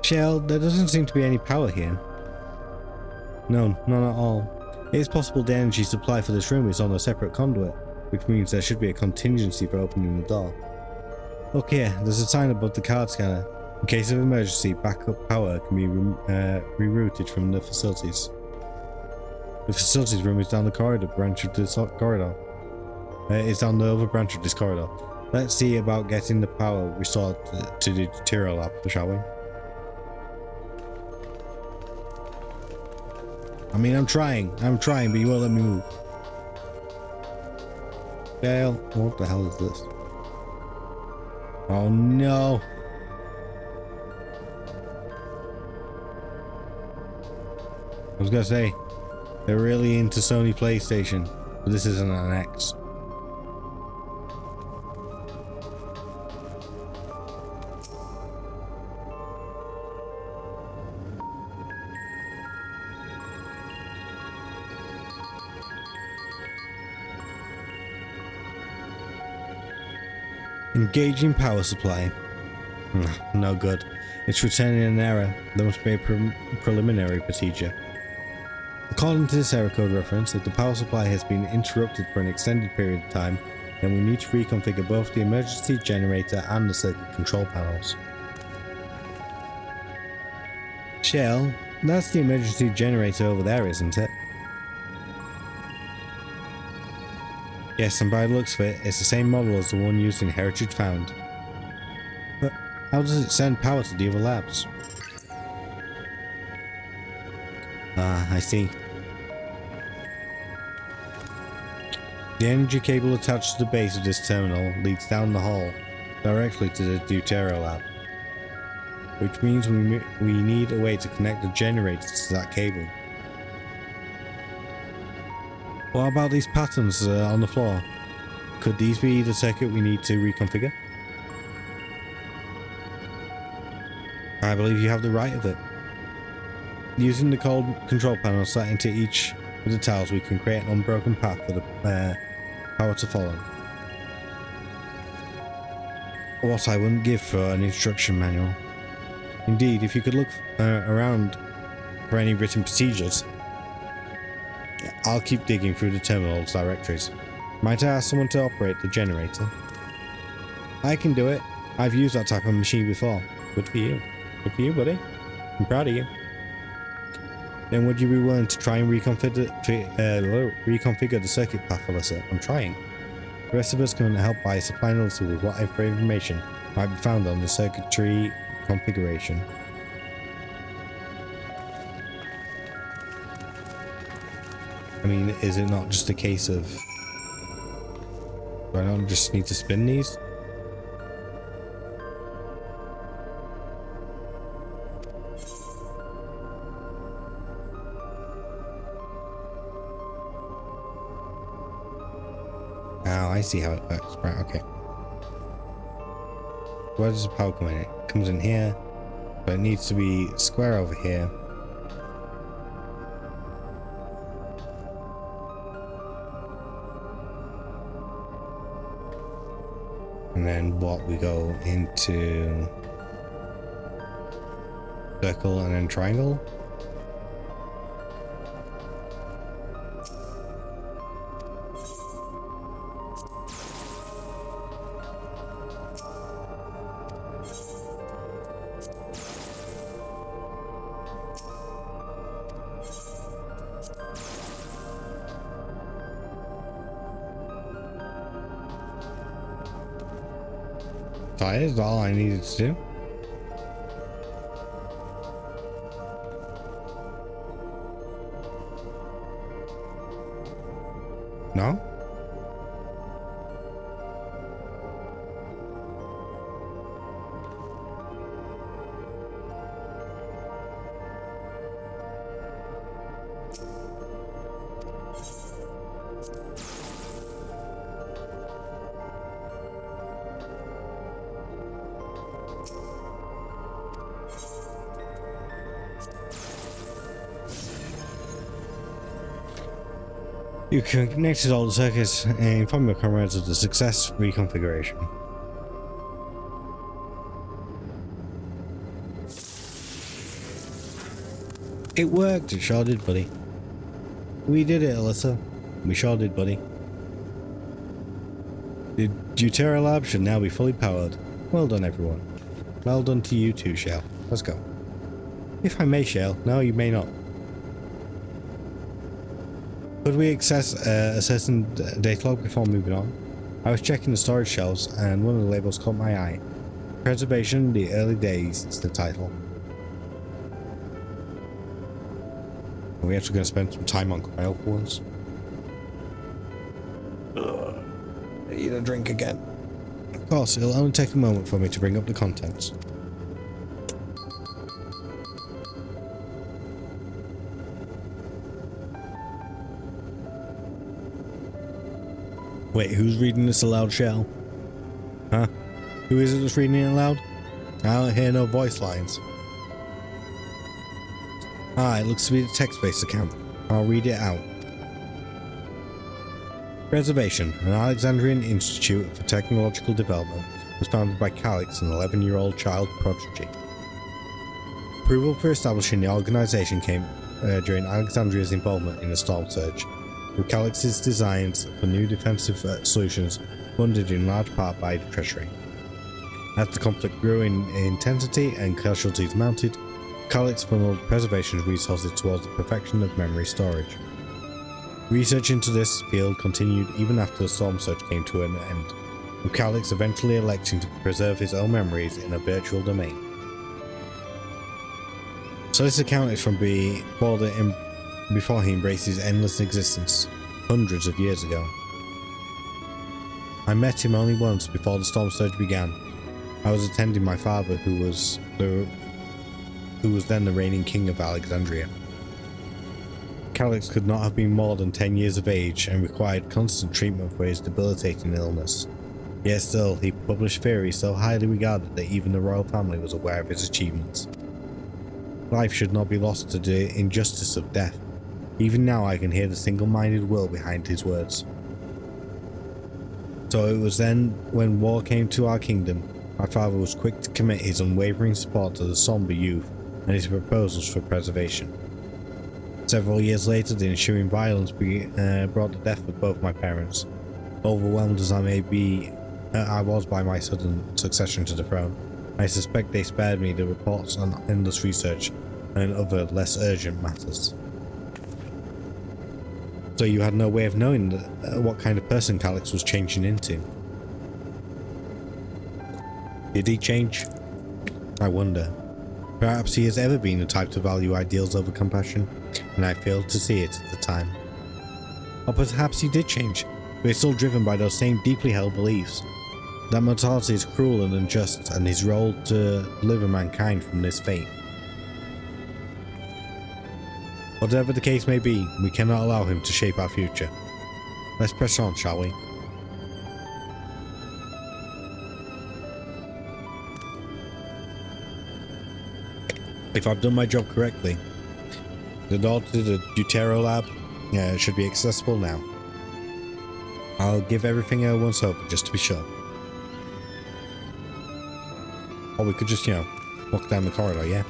Shell, there doesn't seem to be any power here. No, none at all. It is possible the energy supply for this room is on a separate conduit, which means there should be a contingency for opening the door. Look here, there's a sign above the card scanner. In case of emergency, backup power can be rerouted from the facilities. The facilities room is down the corridor, branch of this corridor. It's down the other branch of this corridor. Let's see about getting the power restored to the Deutero lab, shall we? I mean, I'm trying, but you won't let me move. Dale, what the hell is this? Oh no! I was gonna say, they're really into Sony PlayStation, but this isn't an X. Engaging power supply. No good. It's returning an error. There must be a preliminary procedure. According to this error code reference, if the power supply has been interrupted for an extended period of time, then we need to reconfigure both the emergency generator and the circuit control panels. Shell, that's the emergency generator over there, isn't it? Yes, and by the looks of it, it's the same model as the one used in Heritage Found. But how does it send power to the other labs? Ah, I see. The energy cable attached to the base of this terminal leads down the hall, directly to the Deutero lab. Which means we need a way to connect the generator to that cable. What about these patterns on the floor? Could these be the circuit we need to reconfigure? I believe you have the right of it. Using the cold control panel set into each of the tiles, we can create an unbroken path for the power to follow. What I wouldn't give for an instruction manual. Indeed, if you could look around for any written procedures, I'll keep digging through the terminal's directories. Might I ask someone to operate the generator? I can do it. I've used that type of machine before. Good for you. Good for you, buddy. I'm proud of you. Then would you be willing to try and reconfigure the circuit path, Alyssa? I'm trying. The rest of us can help by supplying Alyssa with whatever information might be found on the circuitry configuration. I mean, is it not just a case of... do I not just need to spin these? Oh, I see how it works. Right, okay. Where does the power come in? It comes in here, but it needs to be square over here. And then what, we go into circle and then triangle. That is all I needed to do. No? You can connect all the circuits and inform your comrades of the success reconfiguration. It worked, it sure did, buddy. We did it, Alyssa. We sure did, buddy. The Deutera lab should now be fully powered. Well done, everyone. Well done to you too, Shale. Let's go. If I may, Shale. No, you may not. Could we access a certain data log before moving on? I was checking the storage shelves and one of the labels caught my eye. Preservation, the early days is the title. Are we actually going to spend some time on Cryo for once? I need a drink again. Of course, it'll only take a moment for me to bring up the contents. Wait, who's reading this aloud, Shell? Huh? Who is it that's reading it aloud? I don't hear no voice lines. Ah, it looks to be the text-based account. I'll read it out. Preservation, an Alexandrian institute for technological development, was founded by Calix, an 11-year-old child prodigy. Approval for establishing the organization came during Alexandria's involvement in the Storm Surge, with Calix's designs for new defensive solutions funded in large part by the Treasury. As the conflict grew in intensity and casualties mounted, Calix funneled preservation resources towards the perfection of memory storage. Research into this field continued even after the Storm Surge came to an end, with Calix eventually electing to preserve his own memories in a virtual domain. So this account is from before he embraced his endless existence, hundreds of years ago. I met him only once before the Storm Surge began. I was attending my father, who was then the reigning king of Alexandria. Calix could not have been more than 10 years of age and required constant treatment for his debilitating illness. Yet still, he published theories so highly regarded that even the royal family was aware of his achievements. Life should not be lost to the injustice of death. Even now I can hear the single-minded will behind his words. So it was then, when war came to our kingdom, my father was quick to commit his unwavering support to the somber youth and his proposals for preservation. Several years later, the ensuing violence brought the death of both my parents. Overwhelmed as I was by my sudden succession to the throne, I suspect they spared me the reports on endless research and other less urgent matters. So you had no way of knowing what kind of person Calix was changing into? Did he change? I wonder. Perhaps he has ever been the type to value ideals over compassion, and I failed to see it at the time. Or perhaps he did change, but is still driven by those same deeply held beliefs. That mortality is cruel and unjust, and his role to deliver mankind from this fate. Whatever the case may be, we cannot allow him to shape our future. Let's press on, shall we? If I've done my job correctly, the door to the Deutera lab should be accessible now. I'll give everything a once over just to be sure. Or we could just, walk down the corridor, yeah?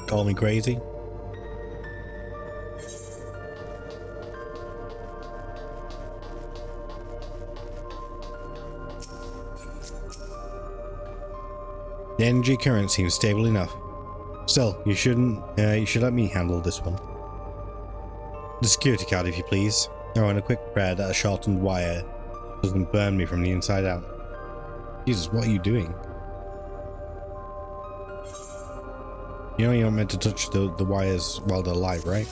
Call me crazy? The energy current seems stable enough. Still, you should let me handle this one. The security card, if you please. Oh, and a quick prayer that a shortened wire doesn't burn me from the inside out. Jesus, what are you doing? You know you're not meant to touch the wires while they're live, right?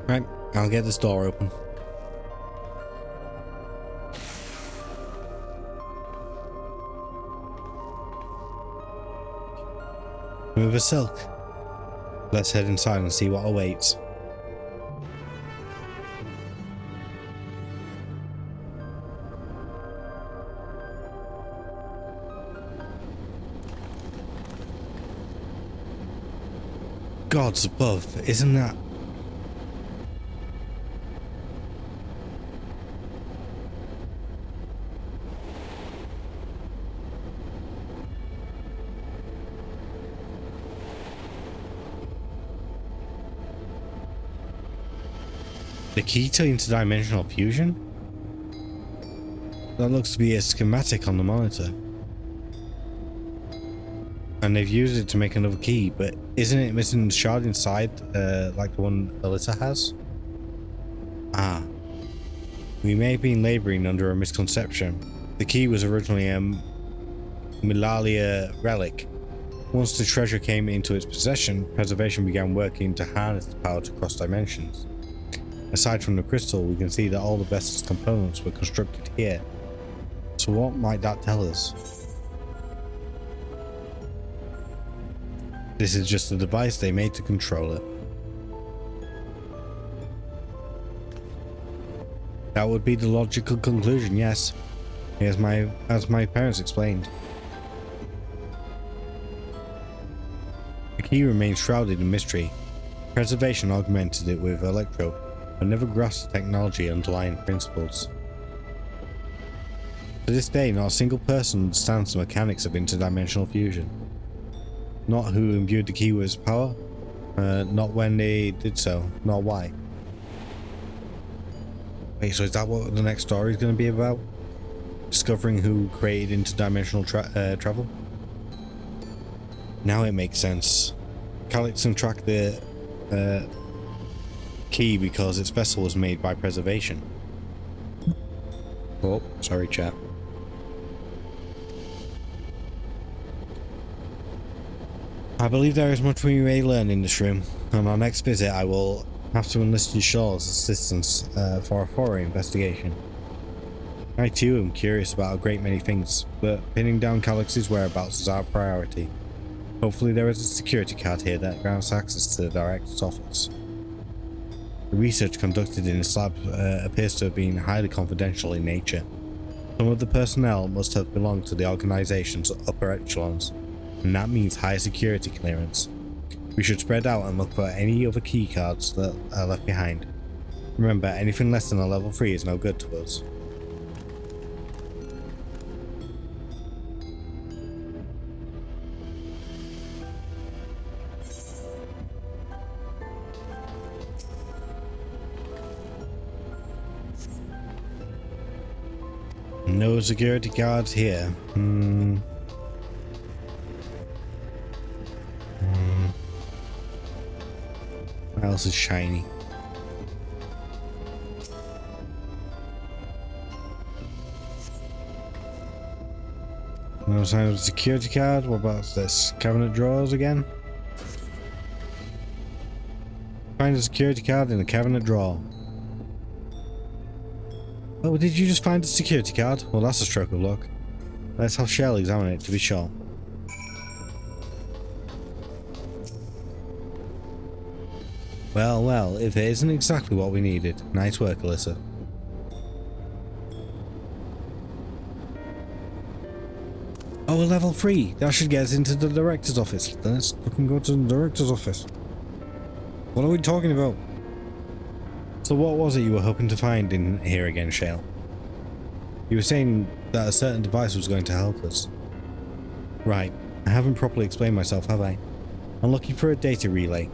Right, I'll get this door open. Move a silk. Let's head inside and see what awaits. gods above, isn't that? The key to interdimensional fusion? That looks to be a schematic on the monitor. And they've used it to make another key, but isn't it missing the shard inside, like the one Alyssa has? Ah. We may have been laboring under a misconception. The key was originally a Milalia relic. Once the treasure came into its possession, preservation began working to harness the power to cross dimensions. Aside from the crystal, we can see that all the vessel's components were constructed here. So what might that tell us? This is just a device they made to control it. That would be the logical conclusion, yes. As my parents explained. The key remains shrouded in mystery. Preservation augmented it with electro, but never grasped the technology underlying principles. To this day, not a single person understands the mechanics of interdimensional fusion. Not who imbued the key with its power, not when they did so, nor why. Wait, so is that what the next story is going to be about? Discovering who created interdimensional travel? Now it makes sense. Calyx can track the key because its vessel was made by preservation. Oh, sorry chat. I believe there is much we may learn in this room. On our next visit I will have to enlist Shaw's assistance for a thorough investigation. I too am curious about a great many things, but pinning down Calyx's whereabouts is our priority. Hopefully there is a security card here that grants access to the director's office. The research conducted in this lab appears to have been highly confidential in nature. Some of the personnel must have belonged to the organization's upper echelons, and that means high security clearance. We should spread out and look for any other key cards that are left behind. Remember, anything less than a level 3 is no good to us. No security guards here. What else is shiny? No sign of a security card. What about this? Cabinet drawers again? Find a security card in the cabinet drawer. Oh, did you just find a security card? Well, that's a stroke of luck. Let's have Shell examine it to be sure. Well, well, if it isn't exactly what we needed. Nice work, Alyssa. Oh, a level 3. That should get us into the director's office. Then let's fucking go to the director's office. What are we talking about? So what was it you were hoping to find in here again, Shale? You were saying that a certain device was going to help us. Right. I haven't properly explained myself, have I? I'm looking for a data relay.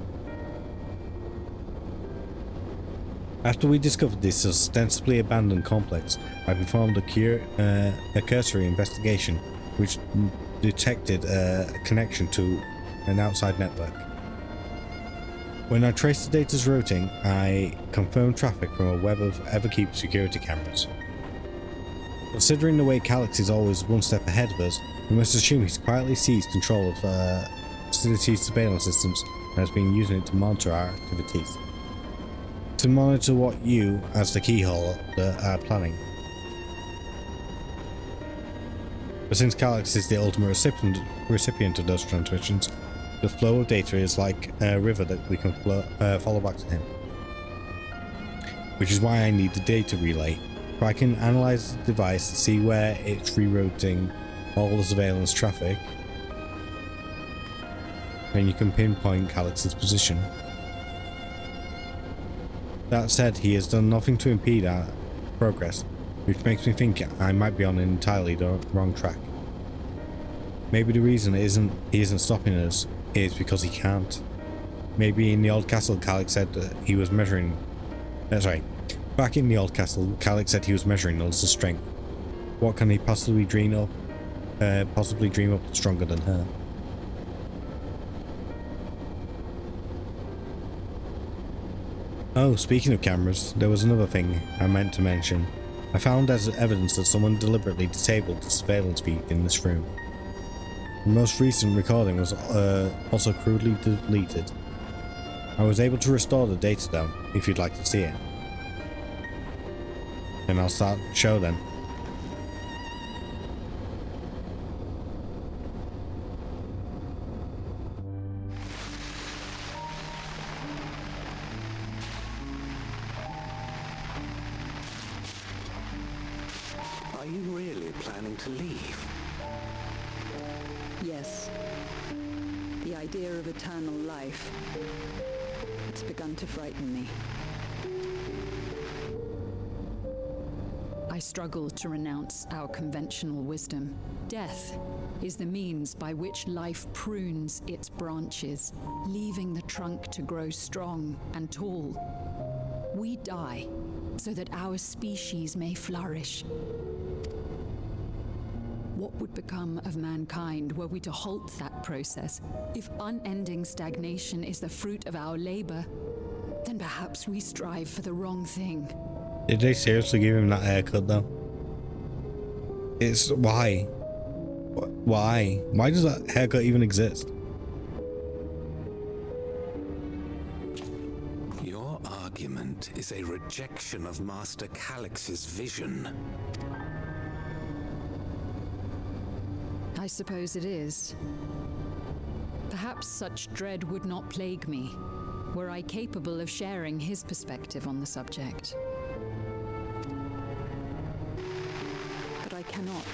After we discovered this ostensibly abandoned complex, I performed a cursory investigation which detected a connection to an outside network. When I traced the data's routing, I confirmed traffic from a web of Everkeep security cameras. Considering the way Calyx is always one step ahead of us, we must assume he's quietly seized control of facility's surveillance systems and has been using it to monitor our activities. To monitor what you, as the keyhole, are planning. But since Calyx is the ultimate recipient of those transmissions, the flow of data is like a river that we can follow back to him. Which is why I need the data relay. If I can analyze the device to see where it's rerouting all the surveillance traffic, and you can pinpoint Calix's position. That said, he has done nothing to impede our progress, which makes me think I might be on an entirely wrong track. Maybe the reason he isn't stopping us is because he can't. Maybe in the old castle, Calix said that he was measuring... back in the old castle, Calix said he was measuring Alyssa's strength. What can he possibly dream up stronger than her? Oh, speaking of cameras, there was another thing I meant to mention. I found as evidence that someone deliberately disabled the surveillance feed in this room. The most recent recording was also crudely deleted. I was able to restore the data though, if you'd like to see it. And I'll start the show then. Are you really planning to leave? Yes. The idea of eternal life. It's begun to frighten me. I struggle to renounce our conventional wisdom. Death is the means by which life prunes its branches, leaving the trunk to grow strong and tall. We die so that our species may flourish. What would become of mankind were we to halt that process? If unending stagnation is the fruit of our labor, then perhaps we strive for the wrong thing. Did they seriously give him that haircut though? It's why? Why? Why does that haircut even exist? Your argument is a rejection of Master Calix's vision. I suppose it is. Perhaps such dread would not plague me, were I capable of sharing his perspective on the subject. But I cannot.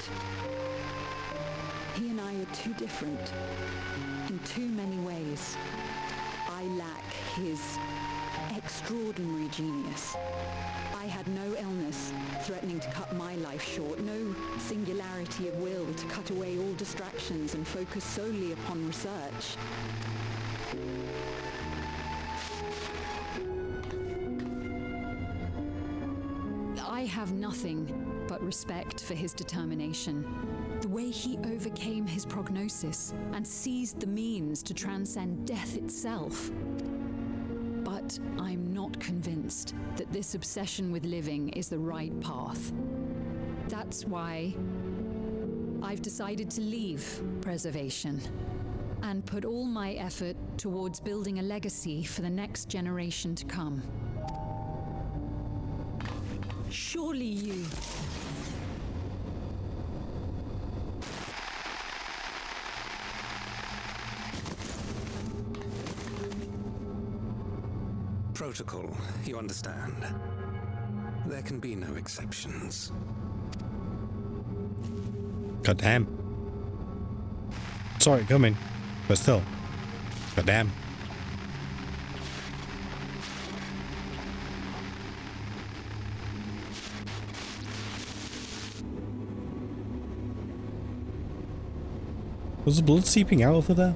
He and I are too different, in too many ways. I lack his extraordinary genius. I had no illness threatening to cut my life short, no singularity of will to cut away all distractions and focus solely upon research. I have nothing but respect for his determination. The way he overcame his prognosis and seized the means to transcend death itself. But I'm not convinced that this obsession with living is the right path. That's why I've decided to leave preservation and put all my effort towards building a legacy for the next generation to come. Surely you... Protocol, you understand. There can be no exceptions. God damn. Sorry, coming, but still. God damn. Was the blood seeping out over there?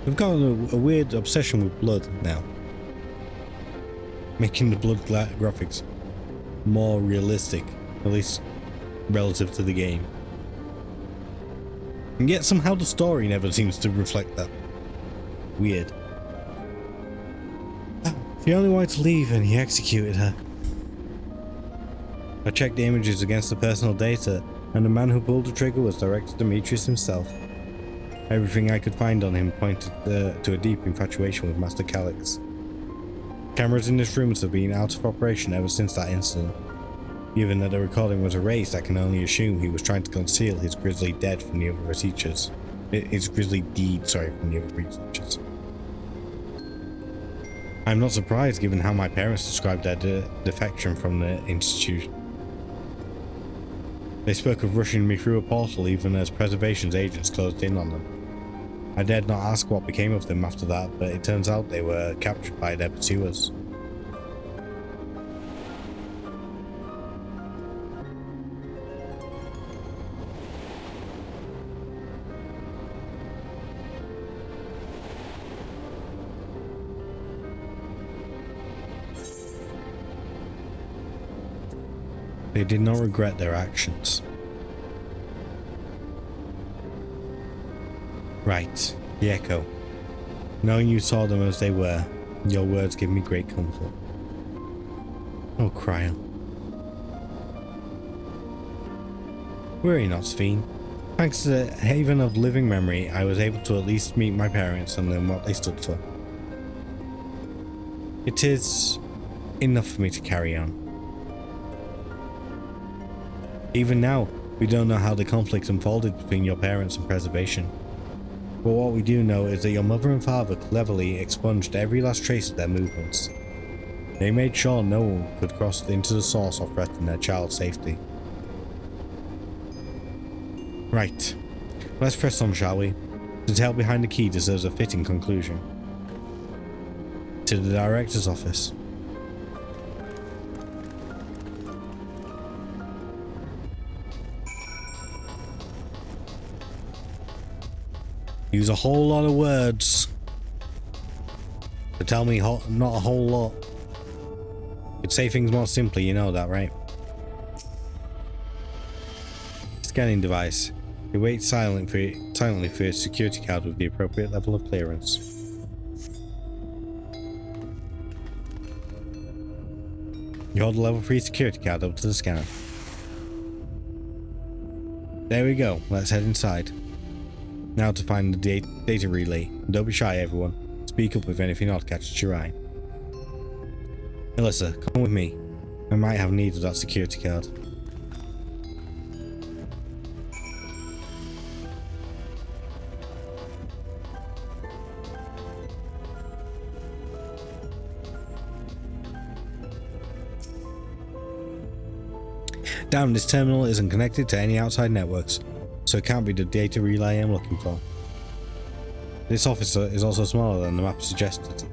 We've got a weird obsession with blood now. Making the blood graphics more realistic, at least relative to the game. And yet somehow the story never seems to reflect that. Weird. She only wanted to leave and he executed her. I checked the images against the personal data, and the man who pulled the trigger was Director Demetrius himself. Everything I could find on him pointed to a deep infatuation with Master Calix. Cameras in this room have been out of operation ever since that incident. Given that the recording was erased, I can only assume he was trying to conceal his grisly deed from the other teachers. I'm not surprised given how my parents described their defection from the institution. They spoke of rushing me through a portal even as Preservation's agents closed in on them. I dared not ask what became of them after that, but it turns out they were captured by their pursuers. They did not regret their actions. Right, the Echo. Knowing you saw them as they were, your words give me great comfort. Oh, Cryo. Worry not, Sphene. Thanks to the Haven of Living Memory, I was able to at least meet my parents and learn what they stood for. It is enough for me to carry on. Even now, we don't know how the conflict unfolded between your parents and Preservation. But what we do know is that your mother and father cleverly expunged every last trace of their movements. They made sure no one could cross into the source or threaten their child's safety. Right, let's press on, shall we? The tale behind the key deserves a fitting conclusion. To the director's office. Use a whole lot of words to tell me not a whole lot. Could say things more simply, you know that, right? Scanning device. You wait silently for your security card with the appropriate level of clearance. You hold the level 3 security card up to the scanner. There we go, let's head inside. Now to find the data relay. Don't be shy, everyone. Speak up if anything odd catches your eye. Alyssa, come with me. I might have need of that security card. Damn, this terminal isn't connected to any outside networks, so it can't be the data relay I'm looking for. This office is also smaller than the map suggested.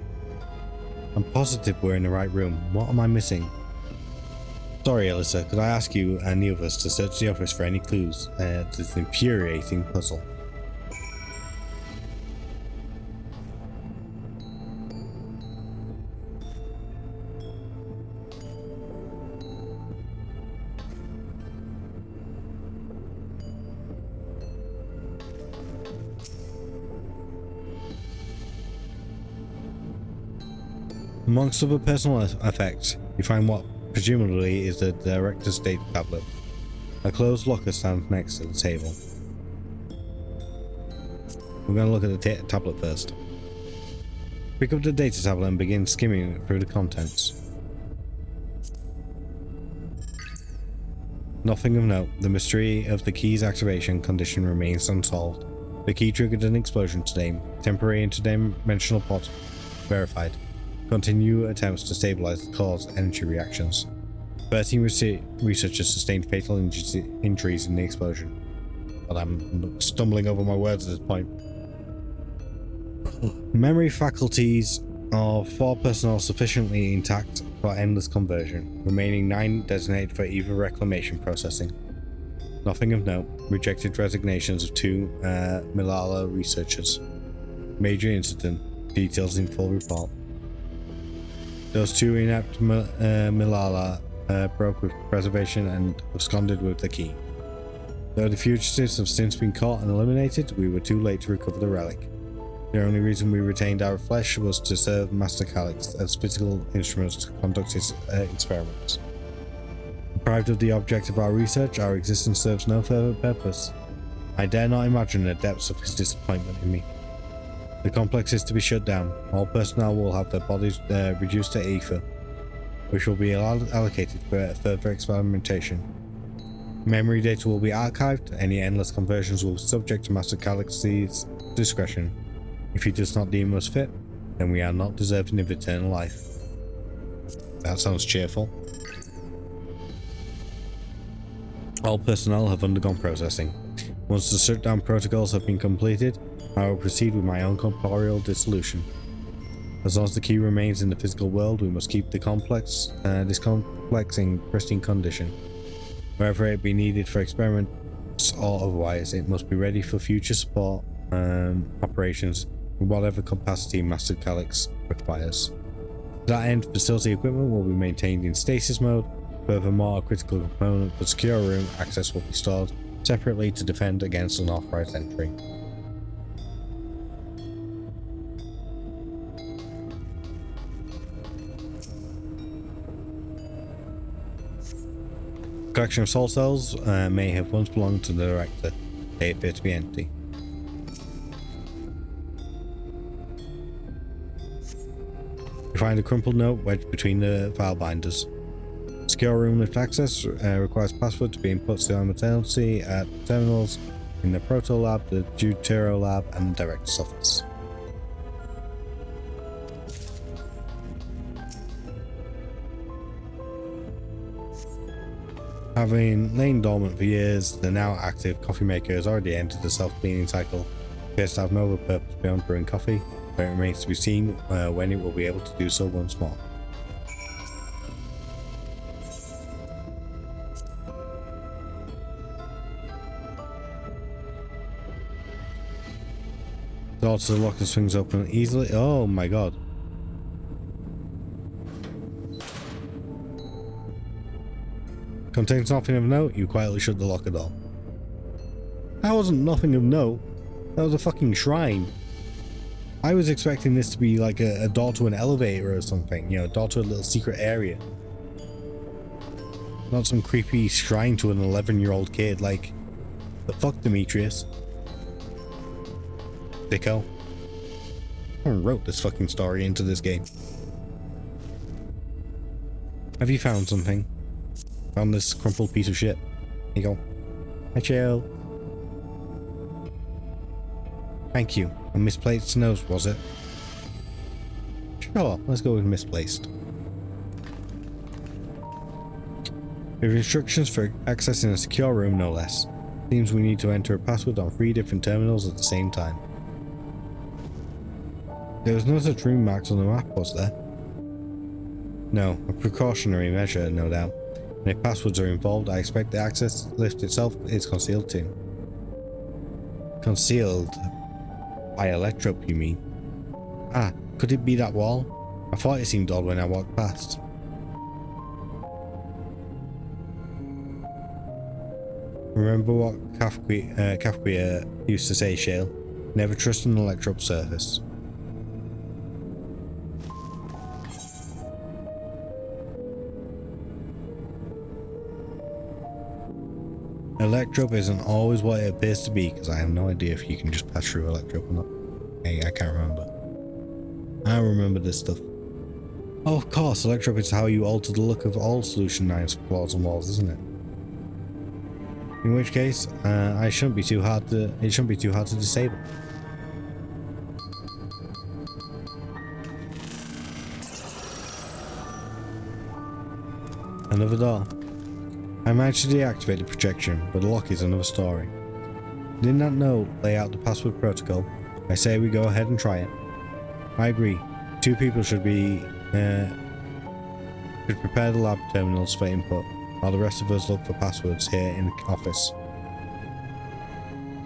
I'm positive we're in the right room. What am I missing? Sorry, Alyssa, could I ask you and the others to search the office for any clues to this infuriating puzzle? Amongst other personal effects, you find what presumably is the director's data tablet. A closed locker stands next to the table. We're going to look at the tablet first. Pick up the data tablet and begin skimming through the contents. Nothing of note. The mystery of the key's activation condition remains unsolved. The key triggered an explosion today. Temporary interdimensional port verified. Continue attempts to stabilize the cause energy reactions. 13 researchers sustained fatal injuries in the explosion. But I'm stumbling over my words at this point. Memory faculties of 4 personnel sufficiently intact for endless conversion. Remaining 9 designated for either reclamation processing. Nothing of note. Rejected resignations of 2 Milala researchers. Major incident. Details in full report. Those 2 inept Milala broke with Preservation and absconded with the key. Though the fugitives have since been caught and eliminated, we were too late to recover the relic. The only reason we retained our flesh was to serve Master Calyx as physical instruments to conduct his experiments. Deprived of the object of our research, our existence serves no further purpose. I dare not imagine the depths of his disappointment in me. The complex is to be shut down. All personnel will have their bodies reduced to ether, which will be allocated for further experimentation. Memory data will be archived. Any endless conversions will be subject to Master Calyx's discretion. If he does not deem us fit, then we are not deserving of eternal life. That sounds cheerful. All personnel have undergone processing. Once the shutdown protocols have been completed, I will proceed with my own corporeal dissolution. As long as the key remains in the physical world, we must keep this complex in pristine condition. Wherever it be needed for experiments or otherwise, it must be ready for future support operations in whatever capacity Master Calyx requires. To that end, facility equipment will be maintained in stasis mode. Furthermore, a critical component for secure room access will be stored separately to defend against unauthorized entry. Collection of soul cells may have once belonged to the director. They appear to be empty. You find a crumpled note wedged between the file binders. Secure room lift access requires password to be input simultaneously at terminals in the Proto Lab, the Deutero Lab, and the Director's Office. Having lain dormant for years, the now active coffee maker has already entered the self-cleaning cycle. It appears to have no other purpose beyond brewing coffee, but it remains to be seen when it will be able to do so once more. The door to the locker swings open easily. Oh my god. Contains nothing of note, you quietly shut the locker door. That wasn't nothing of note. That was a fucking shrine. I was expecting this to be like a door to an elevator or something, you know, a door to a little secret area. Not some creepy shrine to an 11-year-old kid, like, the fuck, Demetrius? Dicko. Who wrote this fucking story into this game? Have you found something? Found this crumpled piece of shit. Here you go. Hi, chill. Thank you. A misplaced nose, was it? Sure, let's go with misplaced. We have instructions for accessing a secure room, no less. Seems we need to enter a password on 3 different terminals at the same time. There was no such room marked on the map, was there? No, a precautionary measure, no doubt. And if passwords are involved, I expect the access lift itself is concealed too. Concealed? By electrope, you mean? Ah, could it be that wall? I thought it seemed odd when I walked past. Remember what Kafka used to say, Shale? Never trust an electrope surface. Electrope isn't always what it appears to be, because I have no idea if you can just pass through electrope or not. Hey, I can't remember. I remember this stuff. Oh, of course, electrope is how you alter the look of all Solution 9's floors and walls, isn't it? In which case, it shouldn't be too hard to disable. Another door. I managed to deactivate the protection, but the lock is another story. Did not know lay out the password protocol. I say we go ahead and try it. I agree. 2 people should prepare the lab terminals for input, while the rest of us look for passwords here in the office.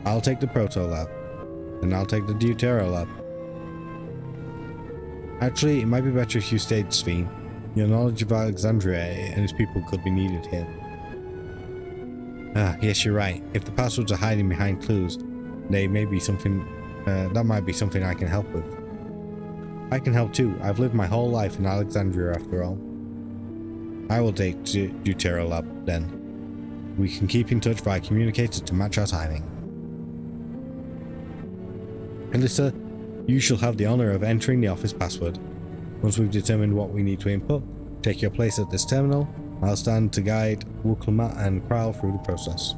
I'll take the Proto Lab, and I'll take the Deutero Lab. Actually, it might be better if you stayed, Sphene. Your knowledge of Alexandria and its people could be needed here. Ah, yes, you're right. If the passwords are hiding behind clues, they may be something. That might be something I can help with. I can help too. I've lived my whole life in Alexandria after all. I will take Deutero Lab then. We can keep in touch via communicator to match our timing. Alyssa, you shall have the honor of entering the office password. Once we've determined what we need to input, take your place at this terminal. I'll stand to guide Wuklama and Kral through the process.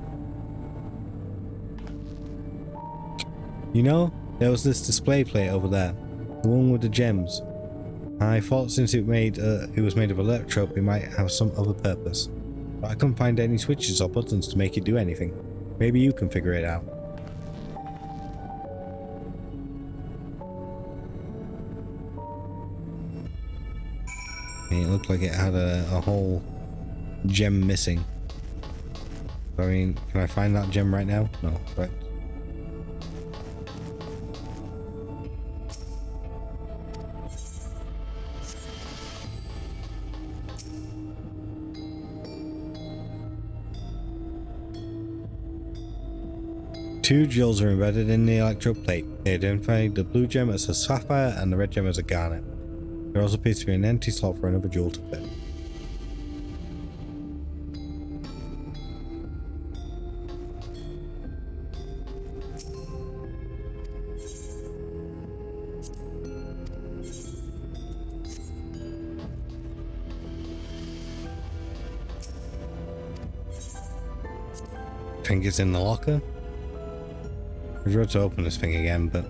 You know, there was this display plate over there, the one with the gems. I thought since it was made of electrope, it might have some other purpose. but I couldn't find any switches or buttons to make it do anything. Maybe you can figure it out. It looked like it had a whole gem missing. I mean, can I find that gem right now? No, right. Two jewels are embedded in the electrode plate. They identify the blue gem as a sapphire and the red gem as a garnet. There also appears to be an empty slot for another jewel to fit. I think it's in the locker. I was about to open this thing again, but...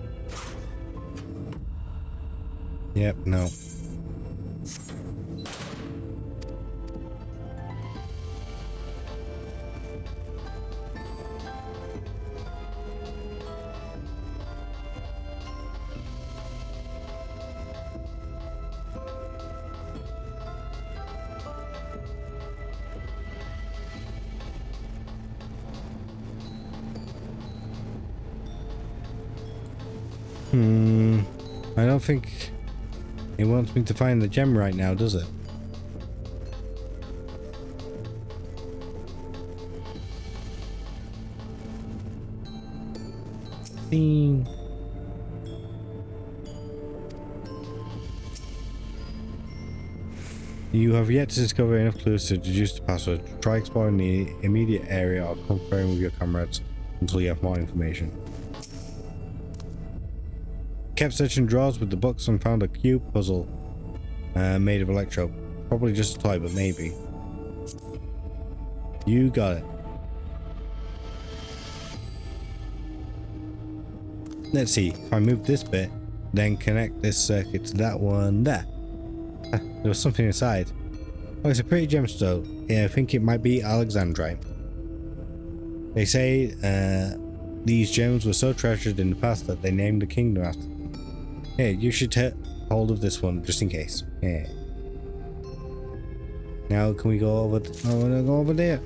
Yep, no. I don't think it wants me to find the gem right now, does it? Bing. You have yet to discover enough clues to deduce the password. Try exploring the immediate area or conferring with your comrades until you have more information. Kept searching drawers with the books and found a cube puzzle made of electro. Probably just a toy, but maybe. You got it. Let's see. If I move this bit, then connect this circuit to that one there. There was something inside. Oh, it's a pretty gemstone. Yeah, I think it might be Alexandria. They say these gems were so treasured in the past that they named the kingdom after them. Hey, you should take hold of this one just in case. Yeah. Now can we go over? I want to go over there.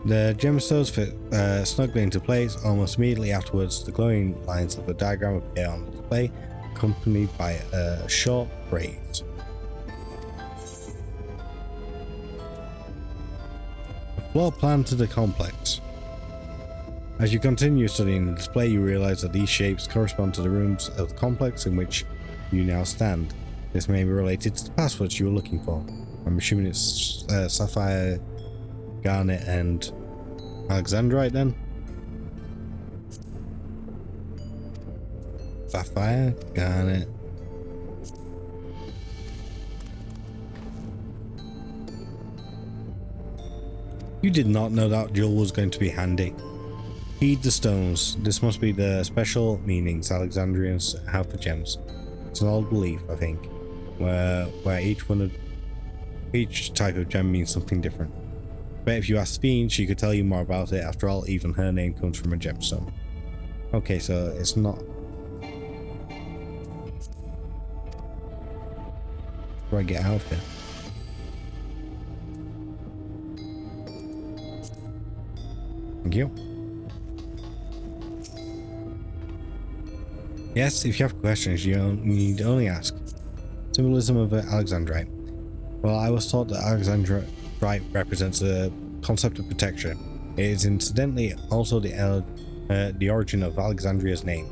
The gemstones fit snugly into place. Almost immediately afterwards, the glowing lines of the diagram appear on the display, accompanied by a short phrase. A floor plan to the complex. As you continue studying the display, you realize that these shapes correspond to the rooms of the complex in which you now stand. This may be related to the passwords you were looking for. I'm assuming it's sapphire, garnet, and Alexandrite then? Sapphire, garnet. You did not know that jewel was going to be handy. Heed the stones. This must be the special meanings Alexandrians have for gems. It's an old belief, I think, where each type of gem means something different. But if you ask Fiend, she could tell you more about it. After all, even her name comes from a gemstone. Okay, so it's not... How do I get out of here? Thank you. Yes, if you have questions, you need only ask. Symbolism of Alexandrite. Well, I was taught that Alexandrite represents a concept of protection. It is incidentally also the origin of Alexandria's name.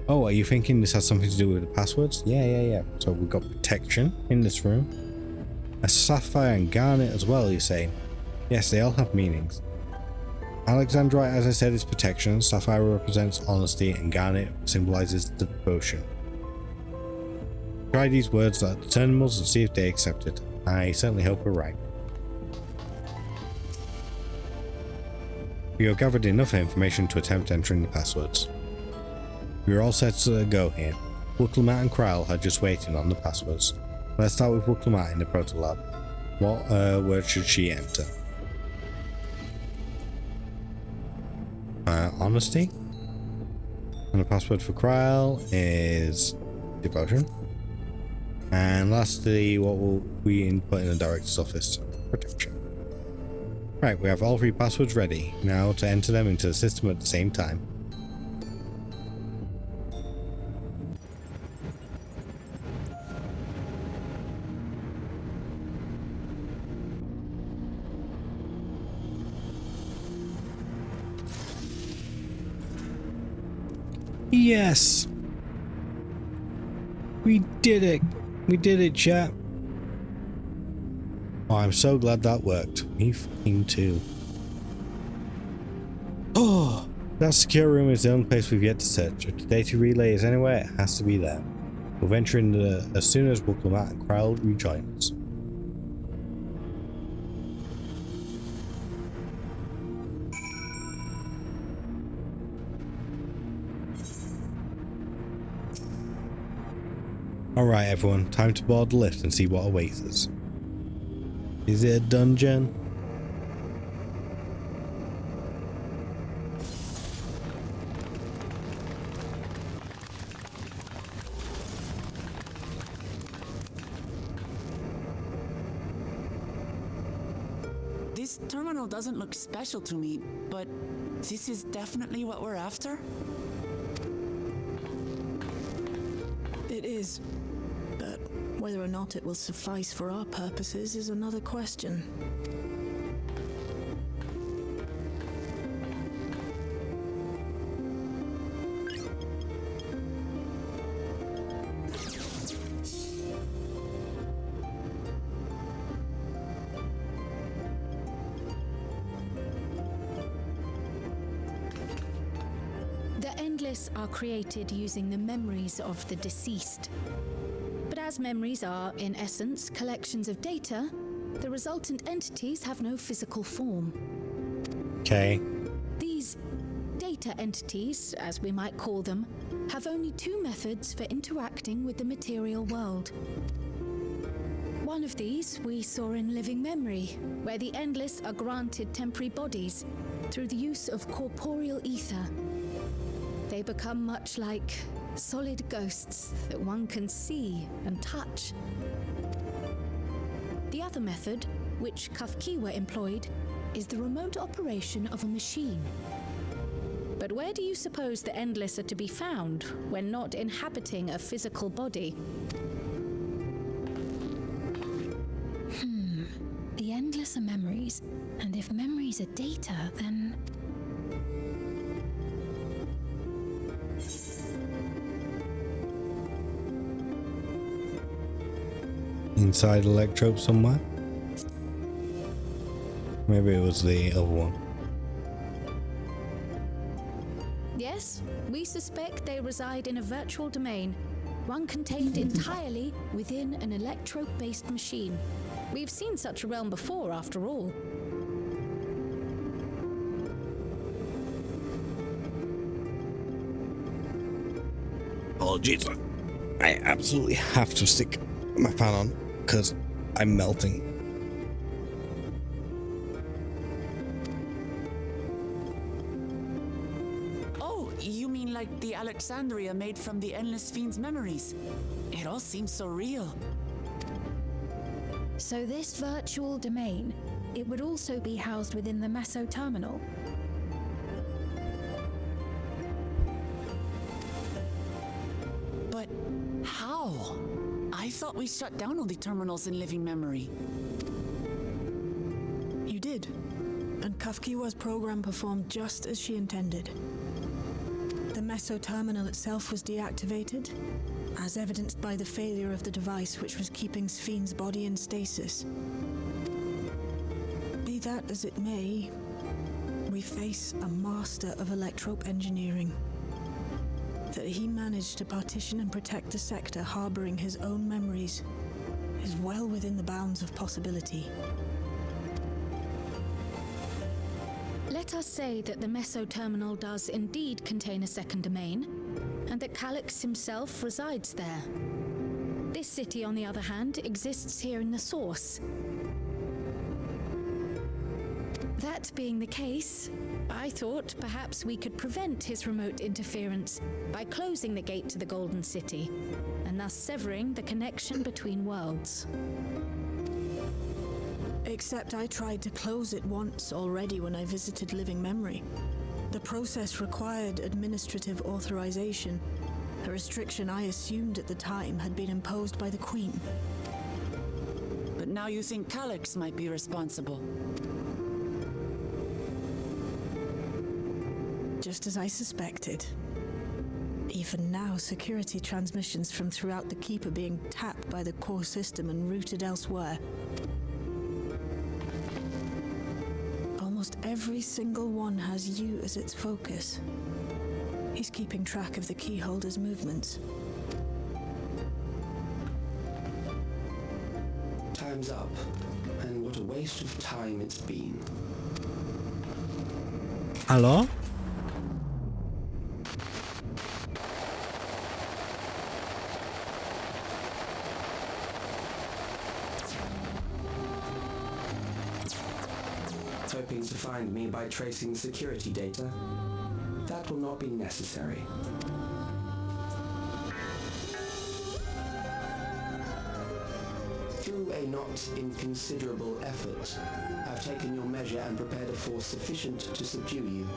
Oh, are you thinking this has something to do with the passwords? Yeah. So we've got protection in this room. A sapphire and garnet as well, you say? Yes, they all have meanings. Alexandrite, as I said, is protection. Sapphire represents honesty, and garnet symbolizes devotion. Try these words at the terminals and see if they accept it. I certainly hope we're right. We have gathered enough information to attempt entering the passwords. We are all set to go here. Wuklamat and Kral are just waiting on the passwords. Let's start with Wuklamat in the Proto Lab. What word should she enter? Honesty. And the password for Kral is devotion. And lastly, what will we input in the director's office? Protection. Right, we have all 3 passwords ready. Now to enter them into the system at the same time. Yes! We did it! We did it, chat! Oh, I'm so glad that worked. Me fucking too. Oh! That secure room is the only place we've yet to search. If the data relay is anywhere, it has to be there. We'll venture in as soon as Wuklamat and Kral rejoin us. Alright everyone, time to board the lift and see what awaits us. Is it a dungeon? This terminal doesn't look special to me, but this is definitely what we're after? It is. But whether or not it will suffice for our purposes is another question. The Endless are created using the memories of the deceased. But as memories are, in essence, collections of data, the resultant entities have no physical form. Okay. These data entities, as we might call them, have only 2 methods for interacting with the material world. One of these we saw in Living Memory, where the Endless are granted temporary bodies through the use of corporeal ether. They become much like solid ghosts that one can see and touch. The other method, which Kafkiwa employed, is the remote operation of a machine. But where do you suppose the Endless are to be found when not inhabiting a physical body? The Endless are memories, and if memories are data, then... Inside Electrope somewhere? Maybe it was the other one. Yes, we suspect they reside in a virtual domain, one contained entirely within an electrope-based machine. We've seen such a realm before, after all. Apologies. I absolutely have to stick my fan on because I'm melting. Oh, you mean like the Alexandria made from the Endless Fiend's memories? It all seems so real. So this virtual domain, it would also be housed within the Meso terminal. But how? I thought we shut down all the terminals in Living Memory. You did. And Kafkiwa's program performed just as she intended. The Meso terminal itself was deactivated, as evidenced by the failure of the device which was keeping Sphyn's body in stasis. Be that as it may, we face a master of electrope engineering. That he managed to partition and protect the sector harboring his own memories is well within the bounds of possibility. Let Let us say that the Meso Terminal does indeed contain a second domain, and that Calyx himself resides there. This city, on the other hand, exists here in the source. That being the case, I thought perhaps we could prevent his remote interference by closing the gate to the Golden City, and thus severing the connection between worlds. Except I tried to close it once already when I visited Living Memory. The process required administrative authorization, a restriction I assumed at the time had been imposed by the Queen. But now you think Calyx might be responsible. Just as I suspected. Even now, security transmissions from throughout the Keep are being tapped by the core system and routed elsewhere. Almost every single one has you as its focus. He's keeping track of the keyholder's movements. Time's up, and what a waste of time it's been. Hello? Hoping to find me by tracing security data? That will not be necessary. Through a not inconsiderable effort, I've taken your measure and prepared a force sufficient to subdue you.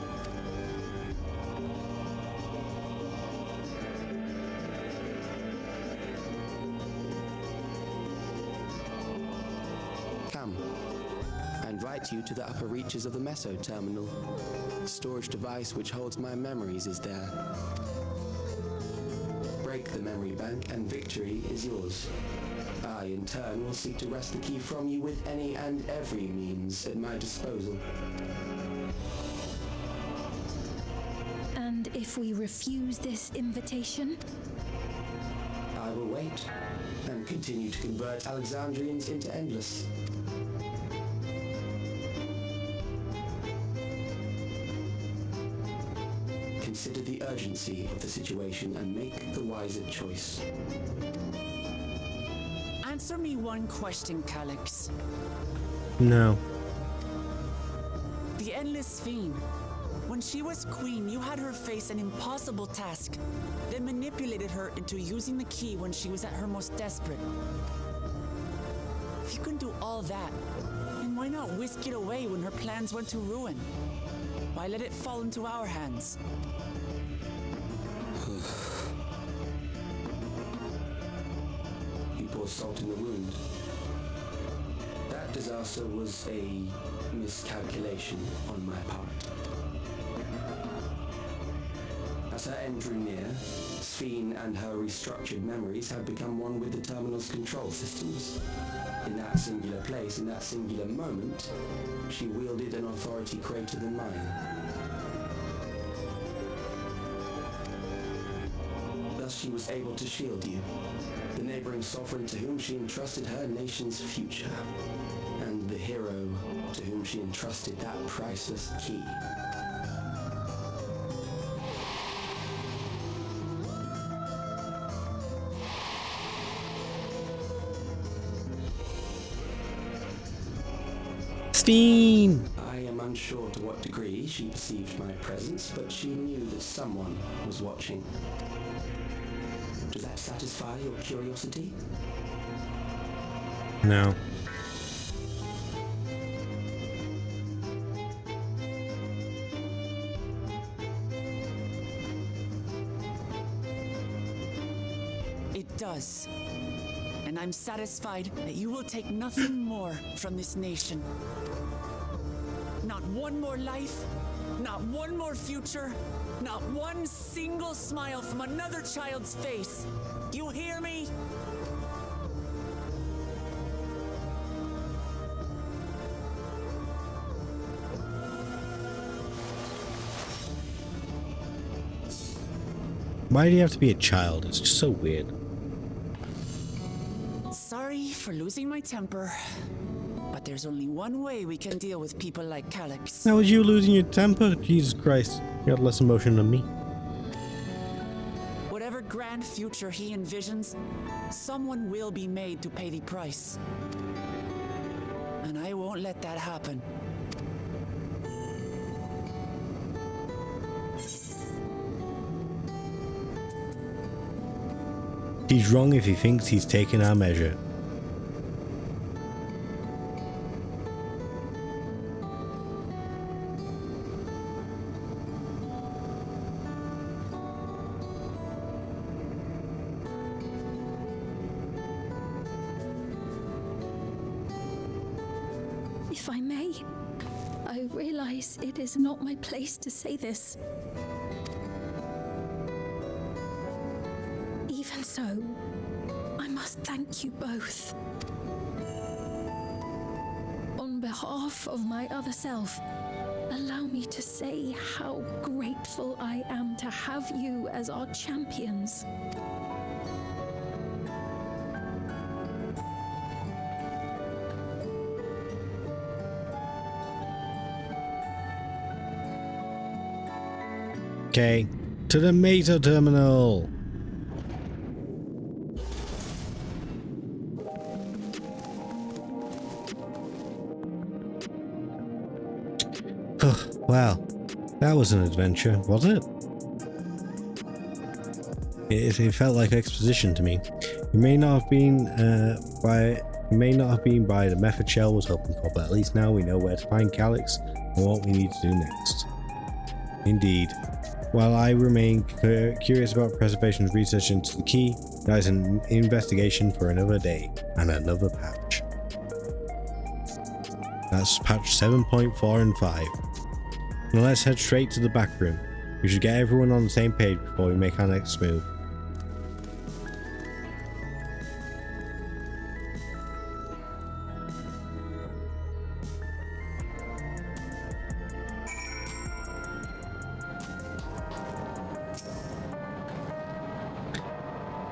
Come. I invite you to the upper reaches of the Meso Terminal. The storage device which holds my memories is there. Break the memory bank and victory is yours. I, in turn, will seek to wrest the key from you with any and every means at my disposal. And if we refuse this invitation? I will wait and continue to convert Alexandrians into endless. Consider the urgency of the situation and make the wiser choice. Answer me one question, Calyx. No. The Endless Fiend. When she was queen, you had her face an impossible task, then manipulated her into using the key when she was at her most desperate. If you can do all that, then why not whisk it away when her plans went to ruin? Why let it fall into our hands? You pour salt in the wound. That disaster was a miscalculation on my part. As her end drew near, Sphene and her restructured memories had become one with the terminal's control systems. In that singular place, in that singular moment, she wielded an authority greater than mine. Thus she was able to shield you, the neighboring sovereign to whom she entrusted her nation's future, and the hero to whom she entrusted that priceless key. Sphene! I am unsure to what degree she perceived my presence, but she knew that someone was watching. Does that satisfy your curiosity? No. It does. And I'm satisfied that you will take nothing more from this nation. Not one more life, not one more future, not one single smile from another child's face. You hear me? Why do you have to be a child? It's just so weird. Sorry for losing my temper, but there's only one way we can deal with people like Calyx. That was you losing your temper? Jesus Christ. You had less emotion than me. Whatever grand future he envisions, someone will be made to pay the price. And I won't let that happen. He's wrong if he thinks he's taken our measure. If I may, I realize it is not my place to say this. Even so, I must thank you both. On behalf of my other self, allow me to say how grateful I am to have you as our champions. Okay, to the Meta Terminal. Well, that was an adventure, was it? It felt like exposition to me. It may not have been by the method Shell was hoping for, but at least now we know where to find Calyx and what we need to do next. Indeed. While I remain curious about Preservation's research into the key, that is an investigation for another day and another patch. That's patch 7.4 and 5. Now let's head straight to the back room. We should get everyone on the same page before we make our next move.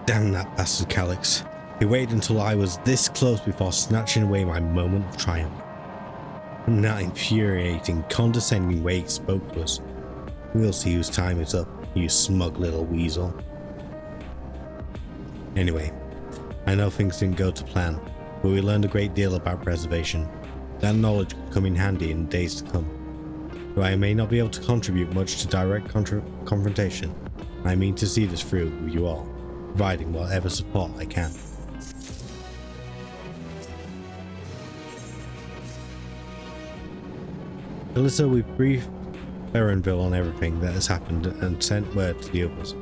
Damn that bastard Calyx. He waited until I was this close before snatching away my moment of triumph. In that infuriating, condescending way he spoke to us. We'll see whose time is up, you smug little weasel. Anyway, I know things didn't go to plan, but we learned a great deal about preservation. That knowledge could come in handy in the days to come. Though I may not be able to contribute much to direct confrontation, I mean to see this through with you all, providing whatever support I can. Alyssa, we briefed Erenville on everything that has happened and sent word to the others.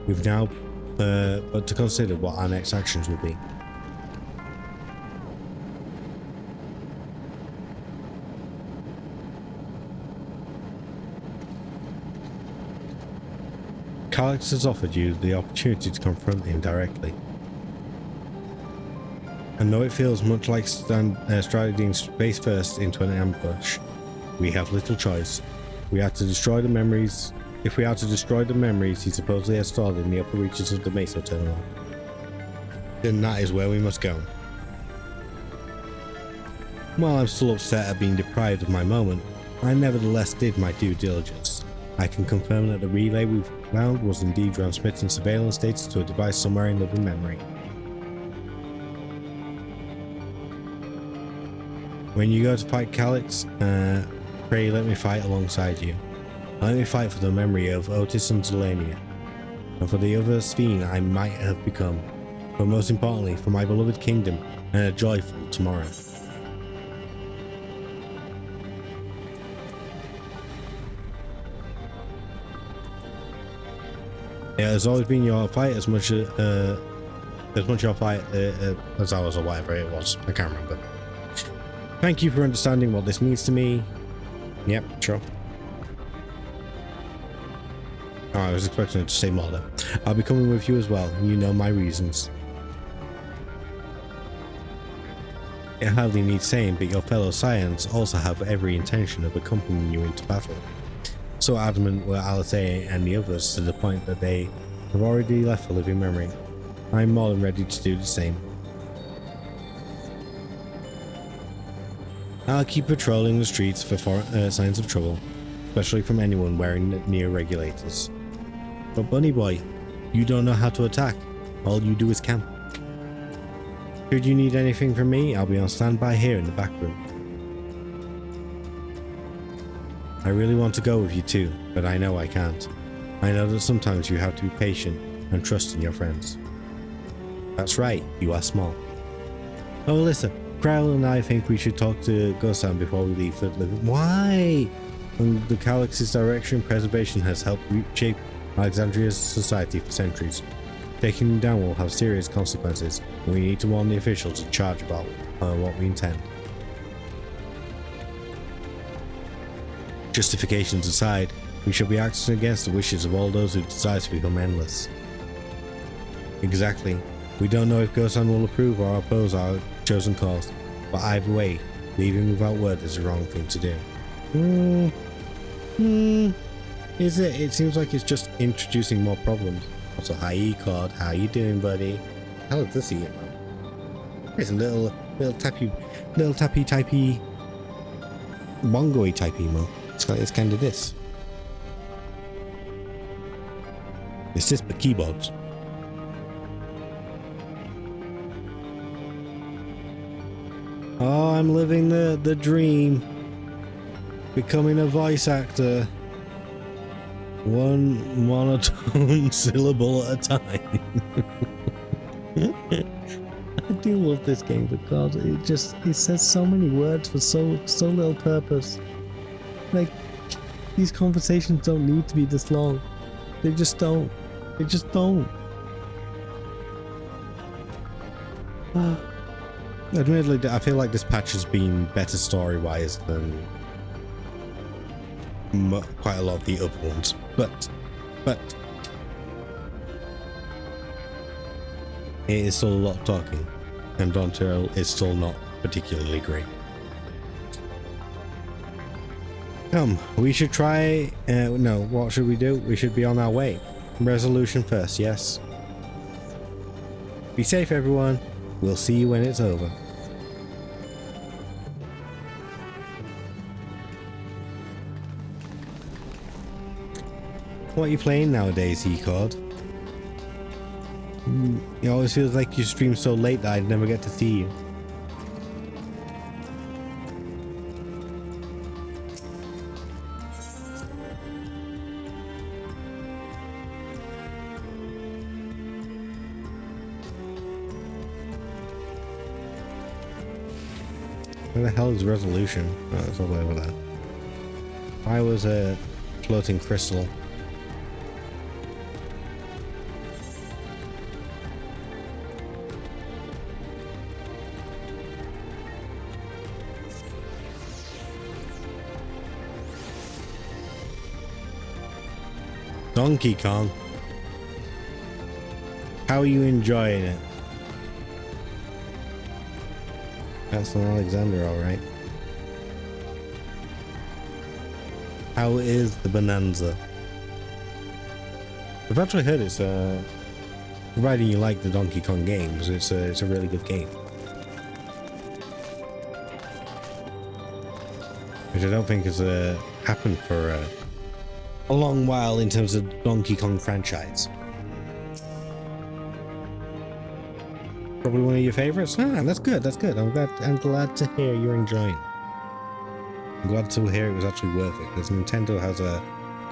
We've now but to consider what our next actions will be. Calyx has offered you the opportunity to confront him directly. And though it feels much like striding face first into an ambush, we have little choice. We have to destroy the memories. If we are to destroy the memories he supposedly has stored in the upper reaches of the Mesa Terminal, then that is where we must go. While I'm still upset at being deprived of my moment, I nevertheless did my due diligence. I can confirm that the relay we found was indeed transmitting surveillance data to a device somewhere in living memory. When you go to fight Calyx, pray let me fight alongside you. Let me fight for the memory of Otis and Zelania, and for the other Sphene I might have become, but most importantly for my beloved kingdom and a joyful tomorrow. Yeah, it's always been your fight as much your fight as ours, or whatever it was. I can't remember. Thank you for understanding what this means to me. Yep, sure. Oh, I was expecting it to say more though. I'll be coming with you as well, and you know my reasons. It hardly needs saying, but your fellow Scions also have every intention of accompanying you into battle. So adamant were Alexandria and the others to the point that they have already left for living memory. I'm more than ready to do the same. I'll keep patrolling the streets for signs of trouble, especially from anyone wearing near regulators. But Bunny Boy, you don't know how to attack. All you do is camp. Should you need anything from me, I'll be on standby here in the back room. I really want to go with you too, but I know I can't. I know that sometimes you have to be patient and trust in your friends. That's right, you are small. Oh, listen, Krell and I think we should talk to Gosan before we leave for the living. Why? And the Calyx's direction and preservation has helped shape Alexandria's society for centuries. Taking them down will have serious consequences, and we need to warn the officials in charge about what we intend. Justifications aside, we shall be acting against the wishes of all those who desire to become endless. Exactly. We don't know if Gosan will approve or oppose our chosen course, but either way, leaving without word is the wrong thing to do. Is it? It seems like it's just introducing more problems. Also, hi Ecod, how you doing, buddy? How does this eat, man? It's a little tappy bongo-y type emo. It's kind of this. It's just the keyboards. Oh, I'm living the dream. Becoming a voice actor. One monotone syllable at a time. I do love this game because it says so many words for so little purpose. Like, these conversations don't need to be this long. They just don't. They just don't. Admittedly, I feel like this patch has been better story-wise than quite a lot of the other ones, but it is still a lot of talking, and Dawntrail is still not particularly great. Come, we should try. No, what should we do? We should be on our way. Resolution first, yes. Be safe, everyone. We'll see you when it's over. What are you playing nowadays, Ecod? It always feels like you stream so late that I'd never get to see you. Where the hell is resolution? Oh, it's all the way over there. Why was a floating crystal? Donkey Kong. How are you enjoying it? That's an Alexandria, alright. How is the Bonanza? I've actually heard it's providing you like the Donkey Kong games, it's a really good game. Which I don't think has happened for a long while in terms of Donkey Kong franchise. Probably one of your favorites? Ah, that's good, that's good. I'm glad to hear you're enjoying it. I'm glad to hear it was actually worth it, because Nintendo has a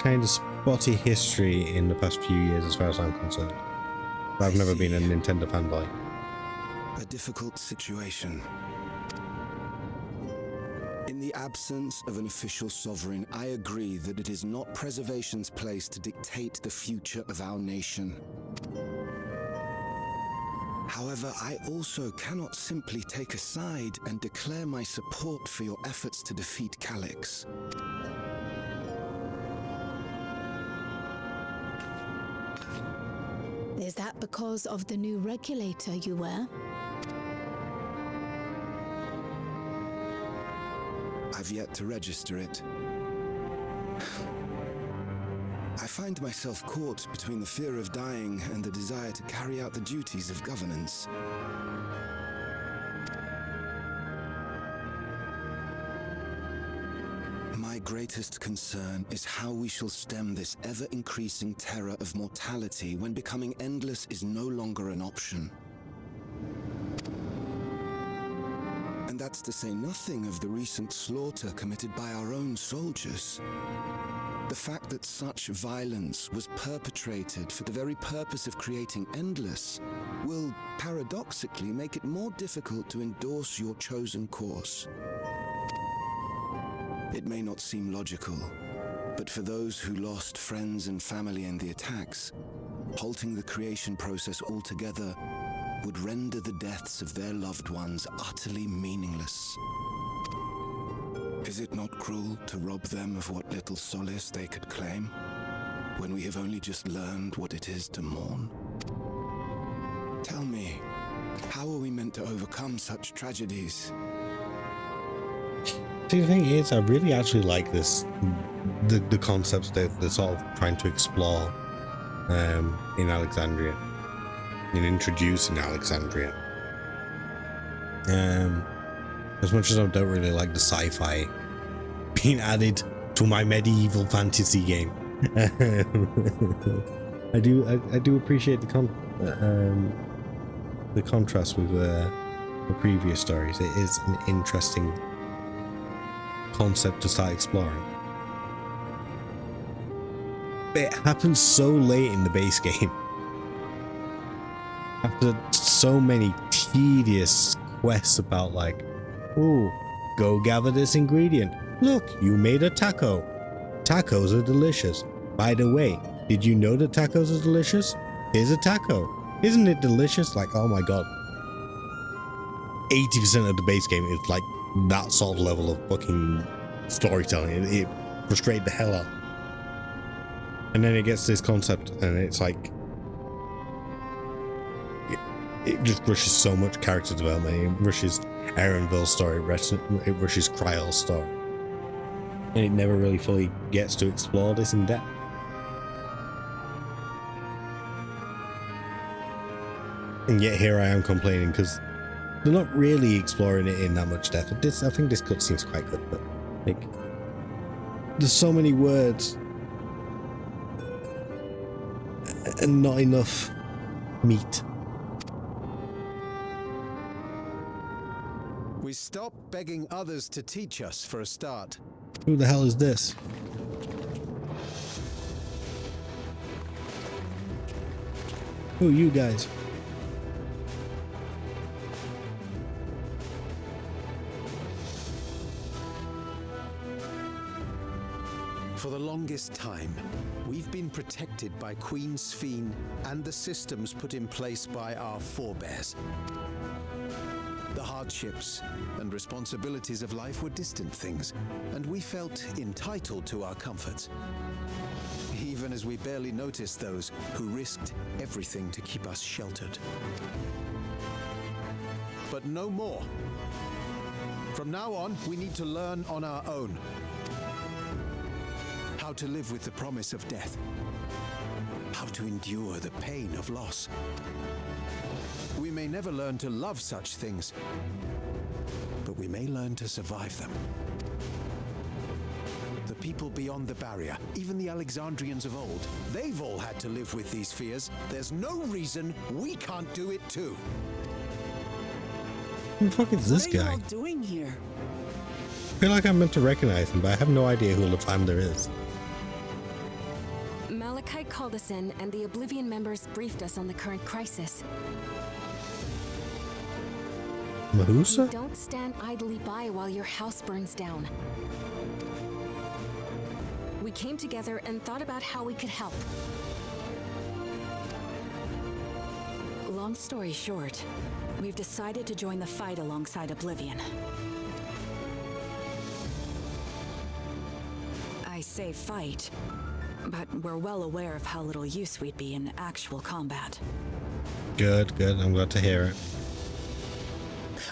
kind of spotty history in the past few years as far as I'm concerned. But I've never been a Nintendo fanboy. A difficult situation. In the absence of an official sovereign, I agree that it is not preservation's place to dictate the future of our nation. However, I also cannot simply take a side and declare my support for your efforts to defeat Calyx. Is that because of the new regulator you wear? I've yet to register it. I find myself caught between the fear of dying and the desire to carry out the duties of governance. greatest concern is how we shall stem this ever-increasing terror of mortality when becoming endless is no longer an option. And that's to say nothing of the recent slaughter committed by our own soldiers. The fact that such violence was perpetrated for the very purpose of creating endless will, paradoxically, make it more difficult to endorse your chosen course. It may not seem logical, but for those who lost friends and family in the attacks, halting the creation process altogether would render the deaths of their loved ones utterly meaningless. Is it not cruel to rob them of what little solace they could claim, when we have only just learned what it is to mourn? Tell me, how are we meant to overcome such tragedies? See, the thing is, I really actually like this, the concepts that they're sort of trying to explore in Alexandria, in introducing Alexandria. As much as I don't really like the sci-fi being added to my medieval fantasy game, I do appreciate the contrast with the previous stories. It is an interesting concept to start exploring. It happens so late in the base game, after so many tedious quests about like, ooh, go gather this ingredient. Look, you made a taco. Tacos are delicious. By the way, did you know that tacos are delicious? Here's a taco. Isn't it delicious? Like, oh my god. 80% of the base game is like that sort of level of fucking storytelling. It frustrated the hell out. And then it gets this concept and it's like, it just rushes so much character development. It rushes Aaronville's story, it rushes Cryol's story. And it never really fully gets to explore this in depth. And yet here I am complaining because they're not really exploring it in that much depth. I think this cutscene's quite good, but like, there's so many words and not enough meat. We stop begging others to teach us for a start. Who the hell is this? Who are you guys? For the longest time, we've been protected by Queen Sphene and the systems put in place by our forebears. The hardships and responsibilities of life were distant things, and we felt entitled to our comforts, even as we barely noticed those who risked everything to keep us sheltered. But no more. From now on, we need to learn on our own. How to live with the promise of death. How to endure the pain of loss. We may never learn to love such things, but we may learn to survive them. The people beyond the barrier, even the Alexandrians of old, they've all had to live with these fears. There's no reason we can't do it too. Who the fuck is this guy? What are you all doing here? I feel like I'm meant to recognize him, but I have no idea who Lathander is. Malachite called us in, and the Oblivion members briefed us on the current crisis. Mahusa? Don't stand idly by while your house burns down. We came together and thought about how we could help. Long story short, we've decided to join the fight alongside Oblivion. I say fight, but we're well aware of how little use we'd be in actual combat. Good, good. I'm glad to hear it.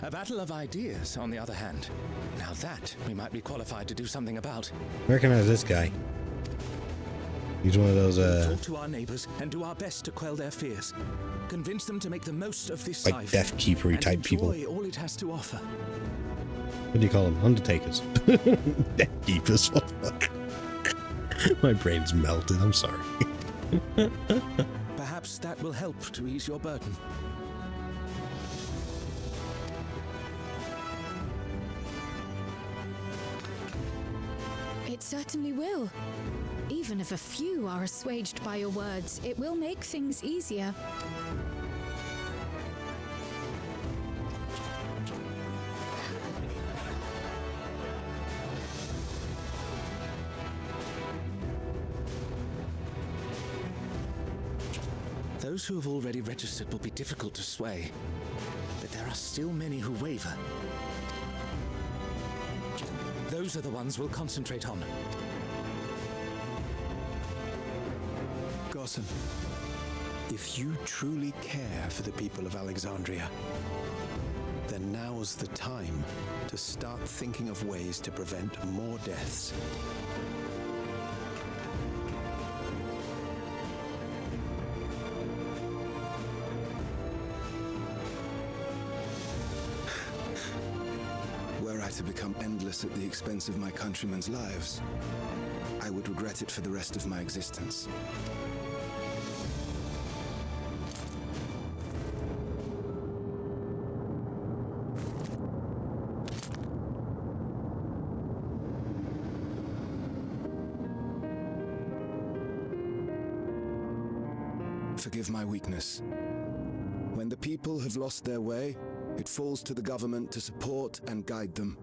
A battle of ideas, on the other hand. Now that we might be qualified to do something about. I recognize this guy. He's one of those talk to our neighbors and do our best to quell their fears. Convince them to make the most of this like life. Death Keeper-y and type people. enjoy all it has to offer. What do you call them? Undertakers. Death Keepers. What the fuck? My brain's melted. I'm sorry. Perhaps that will help to ease your burden. It certainly will. Even if a few are assuaged by your words, it will make things easier. Those who have already registered will be difficult to sway, but there are still many who waver. Those are the ones we'll concentrate on. Gossen, if you truly care for the people of Alexandria, then now's the time to start thinking of ways to prevent more deaths. Were I to become endless at the expense of my countrymen's lives, I would regret it for the rest of my existence. Forgive my weakness. When the people have lost their way, it falls to the government to support and guide them.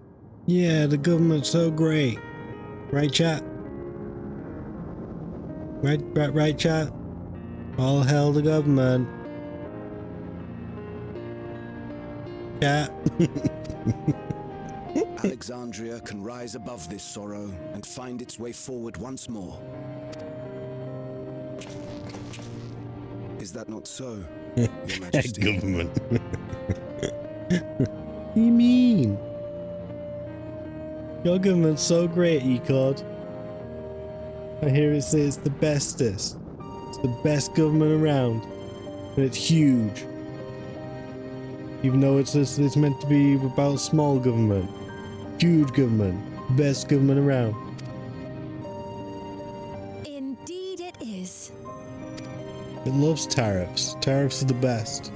Yeah, the government's so great. Right, chat? Right, chat? All hail the government. Chat. Alexandria can rise above this sorrow and find its way forward once more. Is that not so, Your Majesty? Government. What do you mean? Your government's so great, Ecod. I hear it say it's the bestest. It's the best government around. And it's huge. Even though it's meant to be about small government. Huge government. Best government around. Indeed it is. It loves tariffs. Tariffs are the best.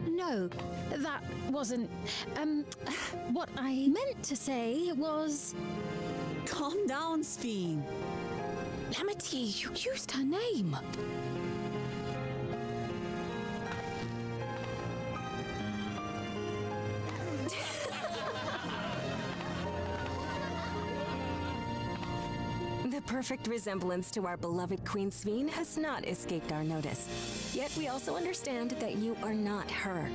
No, that wasn't. What I meant to say was. Calm down, Sphene. Amity, you used her name. The perfect resemblance to our beloved Queen Sphene has not escaped our notice. Yet we also understand that you are not her.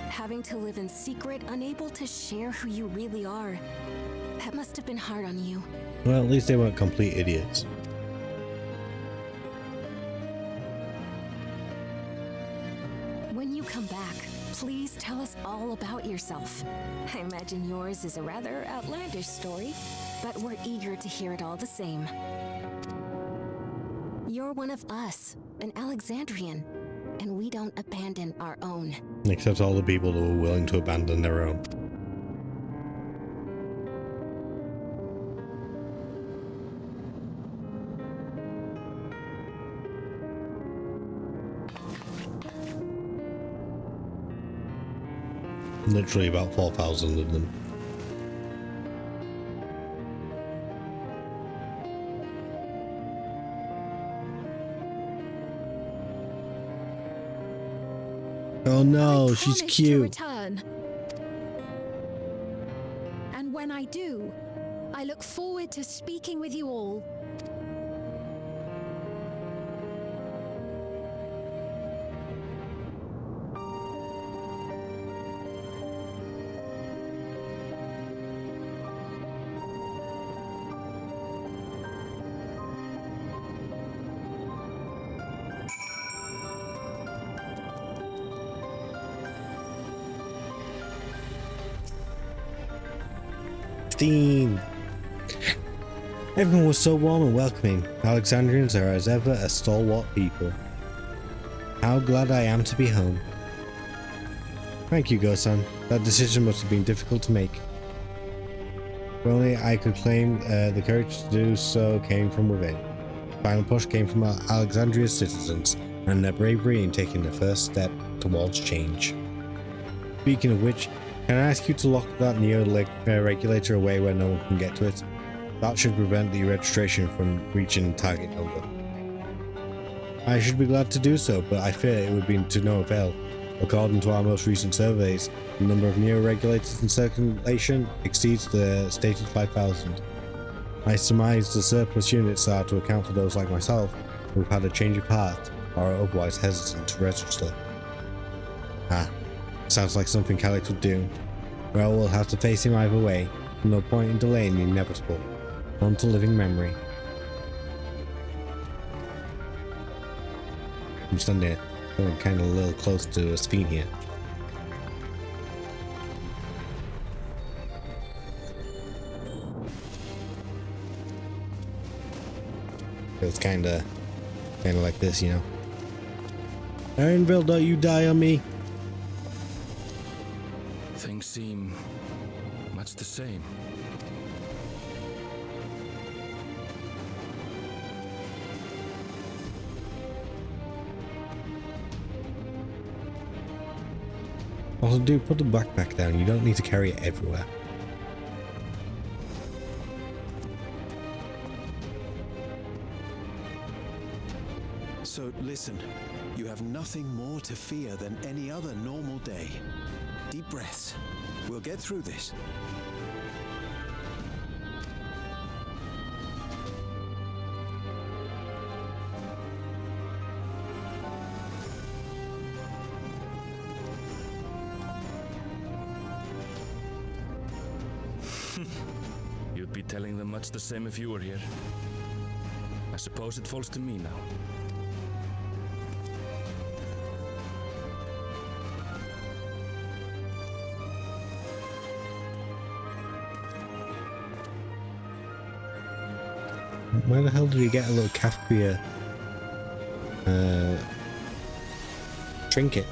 Having to live in secret, unable to share who you really are, that must have been hard on you. Well, at least they weren't complete idiots. When you come back, please tell us all about yourself. I imagine yours is a rather outlandish story, but we're eager to hear it all the same. You're one of us, an Alexandrian, and we don't abandon our own. Except all the people who were willing to abandon their own. Literally about 4,000 of them. Oh no, she's cute. To return. And when I do, I look forward to speaking with you all. 15. Everyone was so warm and welcoming. Alexandrians are as ever a stalwart people. How glad I am to be home. Thank you, Go-san. That decision must have been difficult to make. If only I could claim the courage to do so came from within. The final push came from Alexandria's citizens and their bravery in taking the first step towards change. Speaking of which, can I ask you to lock that Neo-regulator away where no one can get to it? That should prevent the registration from reaching target number. I should be glad to do so, but I fear it would be to no avail. According to our most recent surveys, the number of Neo-regulators in circulation exceeds the stated 5,000. I surmise the surplus units are to account for those like myself who've had a change of heart or are otherwise hesitant to register. Sounds like something Calix would do. Well, we'll have to face him either way. No point in delaying the inevitable. On to living memory. I'm standing here, going kind of a little close to his feet here. It's kind of like this, you know. Ironville, don't you die on me. Things seem much the same. Also, dude, put the backpack down. You don't need to carry it everywhere. So listen, you have nothing more to fear than any other normal day. Deep breaths. We'll get through this. You'd be telling them much the same if you were here. I suppose it falls to me now. Where the hell did he get a little Kafka trinket?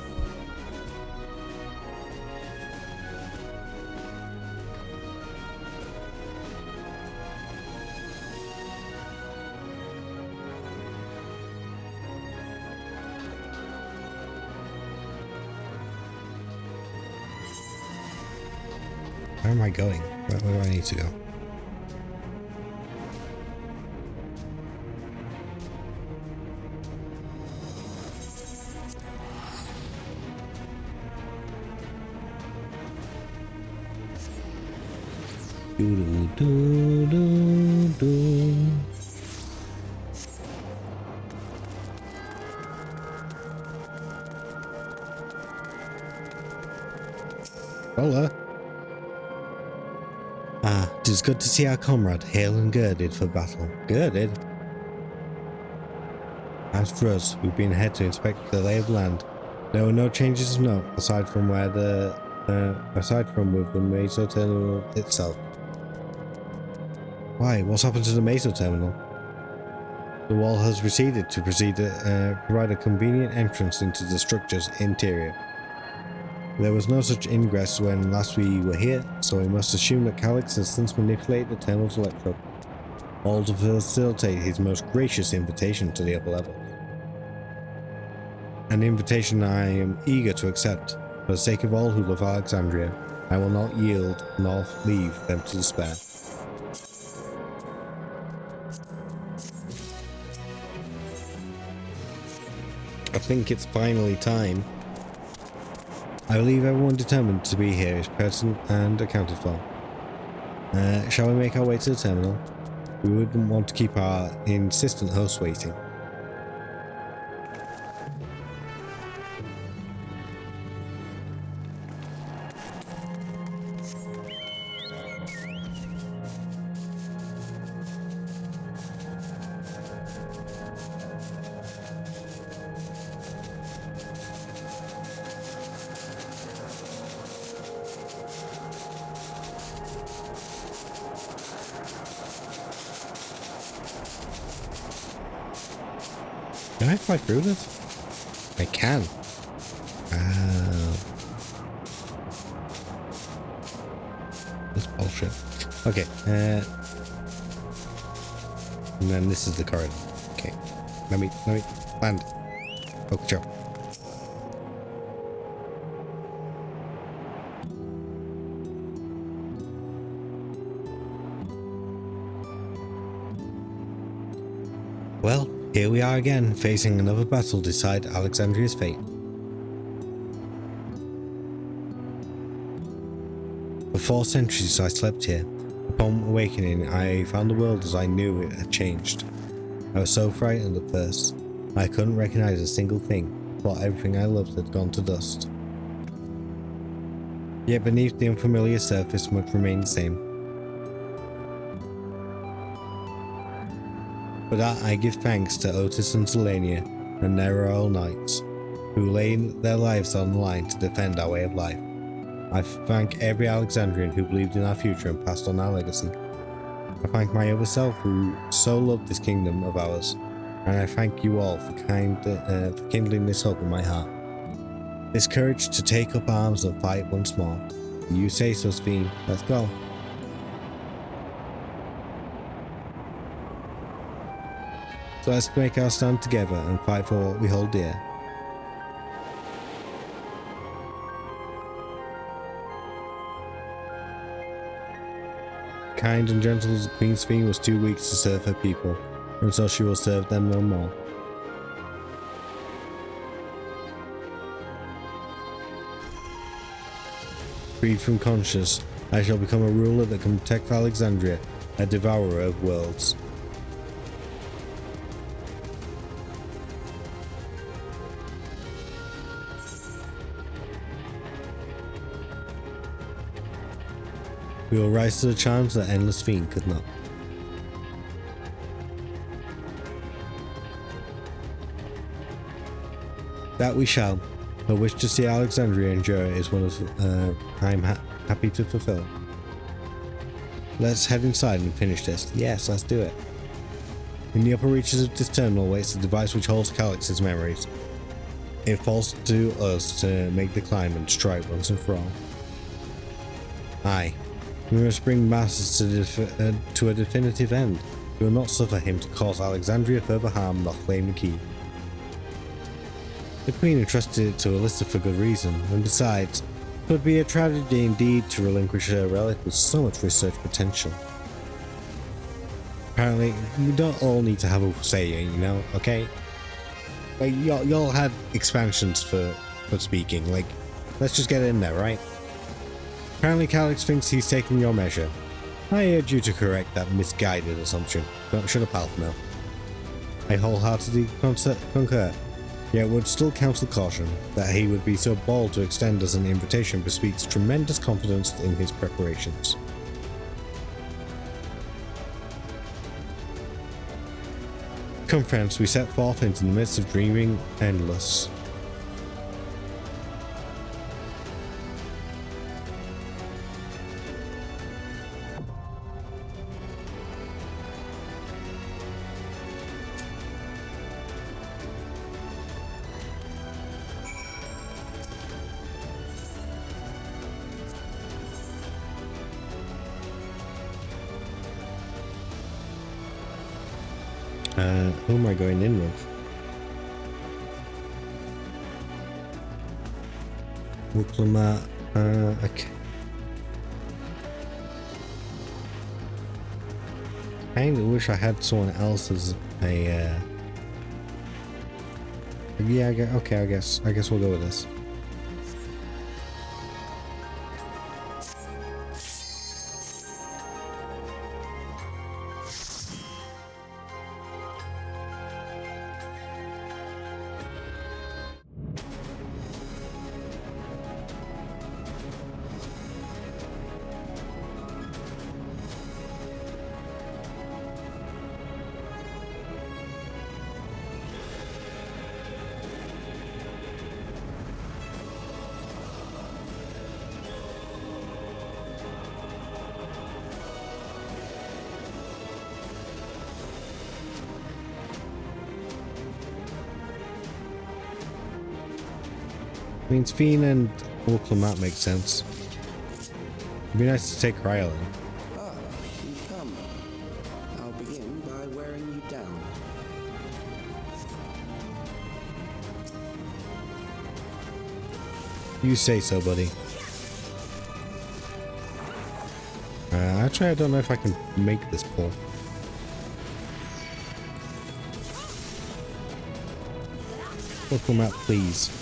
Where am I going? Where do I need to go? Hola. It is good to see our comrade hale and girded for battle. Girded? As for us, we've been ahead to inspect the lay of the land. There were no changes of note aside from with the Meso Terminal itself. Why? What's happened to the Meso Terminal? The wall has receded to provide a convenient entrance into the structure's interior. There was no such ingress when last we were here, so we must assume that Calix has since manipulated the terminal's electrode, all to facilitate his most gracious invitation to the upper level. An invitation I am eager to accept. For the sake of all who love Alexandria, I will not yield nor leave them to despair. I think it's finally time. I believe everyone determined to be here is present and accounted for. Shall we make our way to the terminal? We wouldn't want to keep our insistent host waiting. Can I fly through this? I can. This bullshit. Okay. And then this is the corridor. Okay. Let me land. Oh, sure. Well, here we are again, facing another battle to decide Alexandria's fate. For 4 centuries I slept here. Upon awakening, I found the world as I knew it had changed. I was so frightened at first, I couldn't recognize a single thing. I thought everything I loved had gone to dust. Yet beneath the unfamiliar surface much remained the same. For that I give thanks to Otis and Selenia and their royal knights, who laid their lives on the line to defend our way of life. I thank every Alexandrian who believed in our future and passed on our legacy. I thank my other self who so loved this kingdom of ours, and I thank you all for kindling this hope in my heart. This courage to take up arms and fight once more. You say so, Sphene. Let's go. So let's make our stand together and fight for what we hold dear. Kind and gentle as Queen Sphene was too weak to serve her people, and so she will serve them no more. Freed from conscience, I shall become a ruler that can protect Alexandria, a devourer of worlds. We will rise to the challenge that Endless Fiend could not. That we shall. A wish to see Alexandria endure is one of I'm happy to fulfill. Let's head inside and finish this. Yes, let's do it. In the upper reaches of this terminal waits the device which holds Calyx's memories. It falls to us to make the climb and strike once and for all. Aye. We must bring masses to a definitive end. We will not suffer him to cause Alexandria further harm nor claim the key. The Queen entrusted it to Alyssa for good reason, and besides, it would be a tragedy indeed to relinquish a relic with so much research potential. Apparently, we don't all need to have a say, you know, okay? Like, y'all had expansions for speaking, like, let's just get in there, right? Apparently Calyx thinks he's taking your measure. I urge you to correct that misguided assumption. Should a Palf know? I wholeheartedly concur, yet would still counsel caution. That he would be so bold to extend us an invitation bespeaks tremendous confidence in his preparations. Come friends, we set forth into the midst of dreaming endless. Who am I going in with? Diplomat, okay. I kinda wish I had someone else as a, yeah, okay, I guess we'll go with this. I mean, Sphene and local map makes sense. It'd be nice to take her island. Ah, you've come. I'll begin by wearing you down. You say so, buddy. Actually, I don't know if I can make this pull. Local map, please.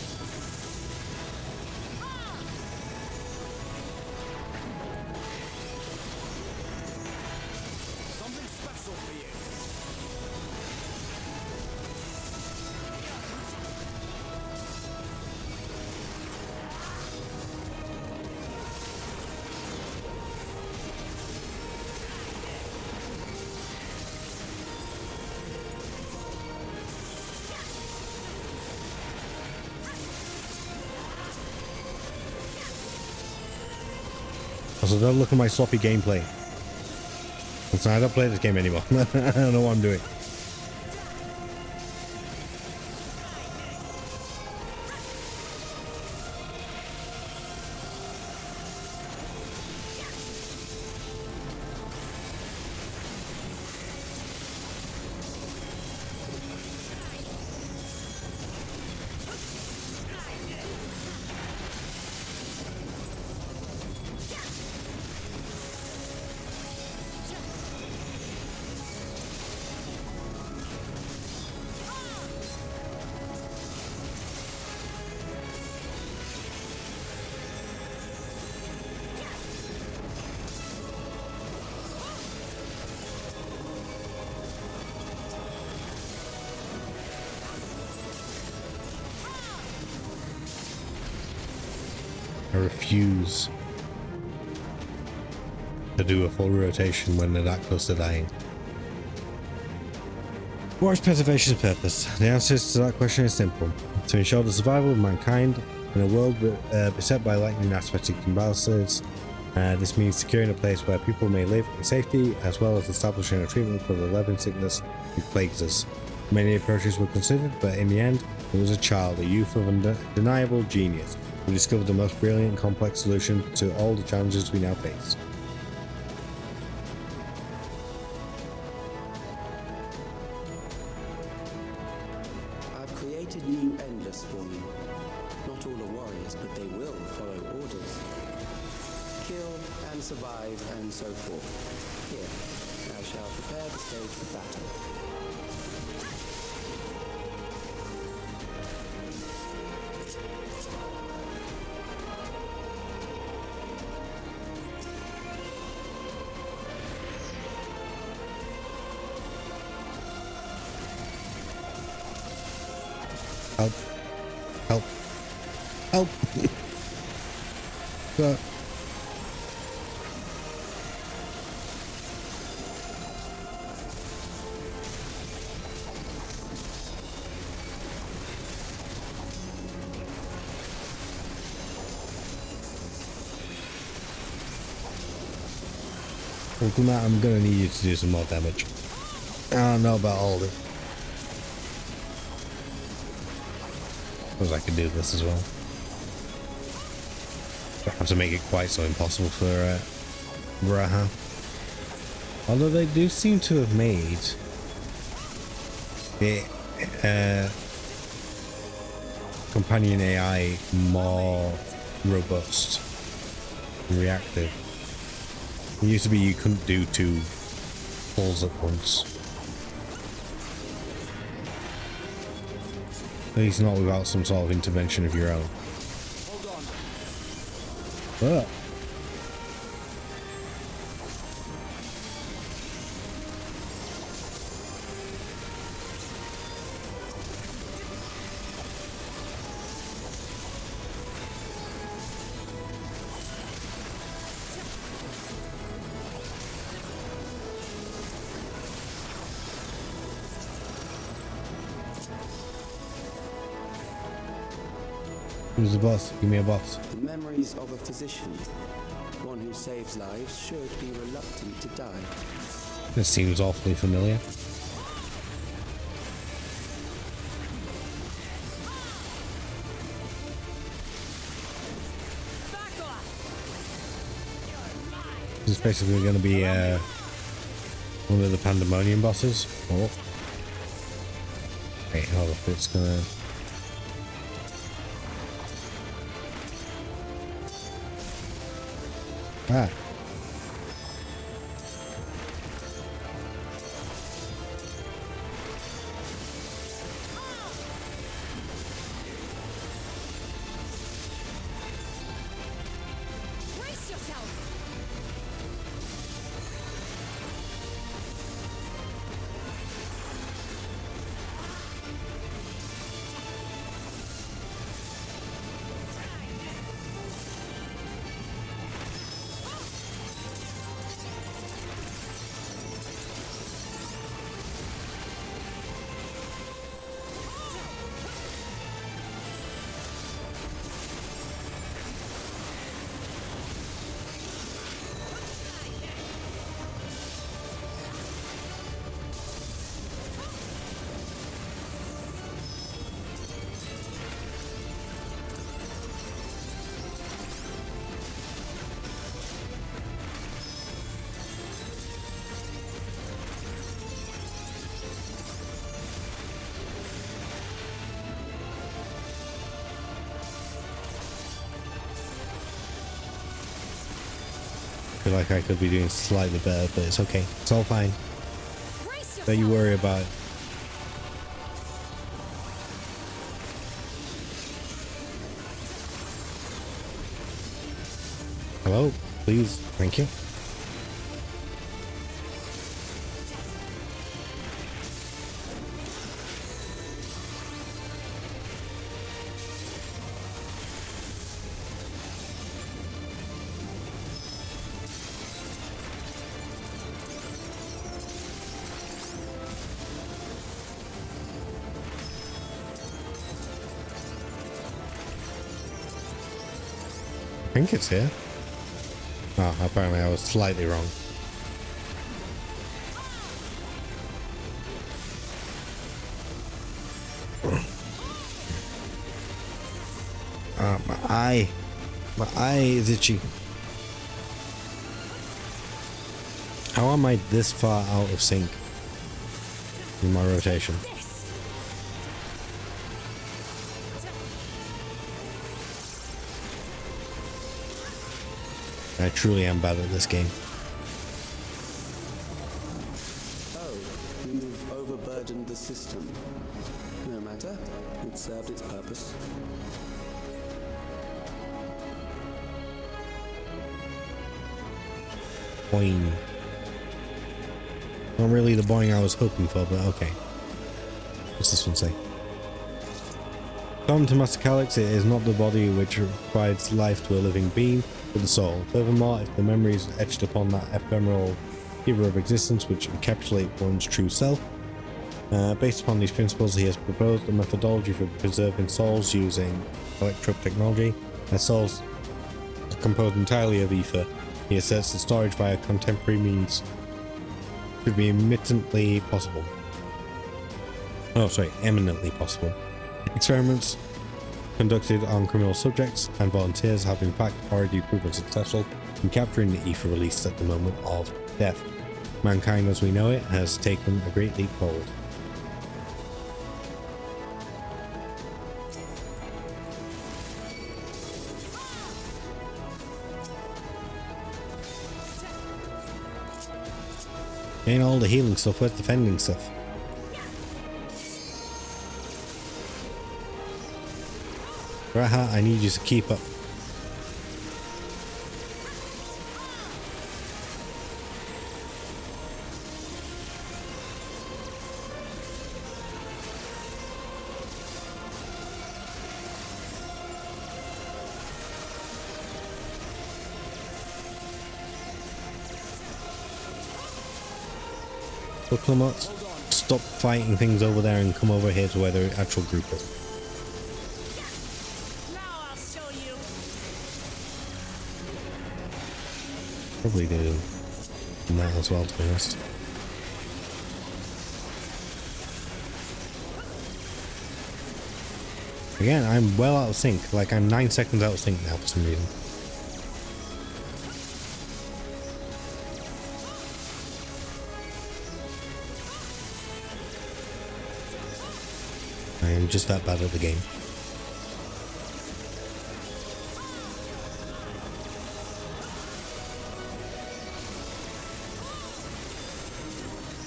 Also, don't look at my sloppy gameplay. Listen, I don't play this game anymore. I don't know what I'm doing. I refuse to do a full rotation when they're that close to dying. What is preservation's purpose? The answer to that question is simple. To ensure the survival of mankind in a world beset by lightning aspectic imbalances. This means securing a place where people may live in safety, as well as establishing a treatment for the living sickness which plagues us. Many approaches were considered, but in the end, there was a child, a youth of undeniable genius, who discovered the most brilliant and complex solution to all the challenges we now face. I've created new endless for you. Not all are warriors, but they will follow orders. Kill and survive and so forth. Here, I shall prepare the stage for battle. Help. Help. Help. I'm gonna need you to do some more damage. I don't know about all this. Suppose I could do this as well. Don't have to make it quite so impossible for Graha. Although they do seem to have made the companion AI more robust and reactive. It used to be you couldn't do 2 pulls at once. At least not without some sort of intervention of your own. But who's the boss? Give me a boss. The memories of a physician. One who saves lives should be reluctant to die. This seems awfully familiar. This is basically going to be one of the Pandemonium bosses. Oh. Wait, hold up, it's gonna... Ah. Brace yourself! I feel like I could be doing slightly better, but it's okay. It's all fine. Don't you worry about it. Hello, please, thank you. I think it's here. Oh, apparently I was slightly wrong. My eye. My eye is itchy. How am I this far out of sync in my rotation? I truly am bad at this game. Oh, you've overburdened the system. No matter, it served its purpose. Boing. Not really the boing I was hoping for, but okay. What's this one say? According to Master Calyx, it is not the body which provides life to a living being, but the soul. Furthermore, if the memory is etched upon that ephemeral fever of existence which encapsulates one's true self, based upon these principles, he has proposed a methodology for preserving souls using electrope technology. As souls are composed entirely of ether, he asserts that storage via contemporary means should be eminently possible. Eminently possible. Experiments conducted on criminal subjects and volunteers have in fact already proven successful in capturing the ether released at the moment of death. Mankind as we know it has taken a great leap forward. Ain't all the healing stuff, where's defending stuff? Raha, I need you to keep up. Stop fighting things over there and come over here to where the actual group is. Probably do that as well, to be honest. Again, I'm well out of sync. Like, I'm 9 seconds out of sync now for some reason. am just that bad at the game.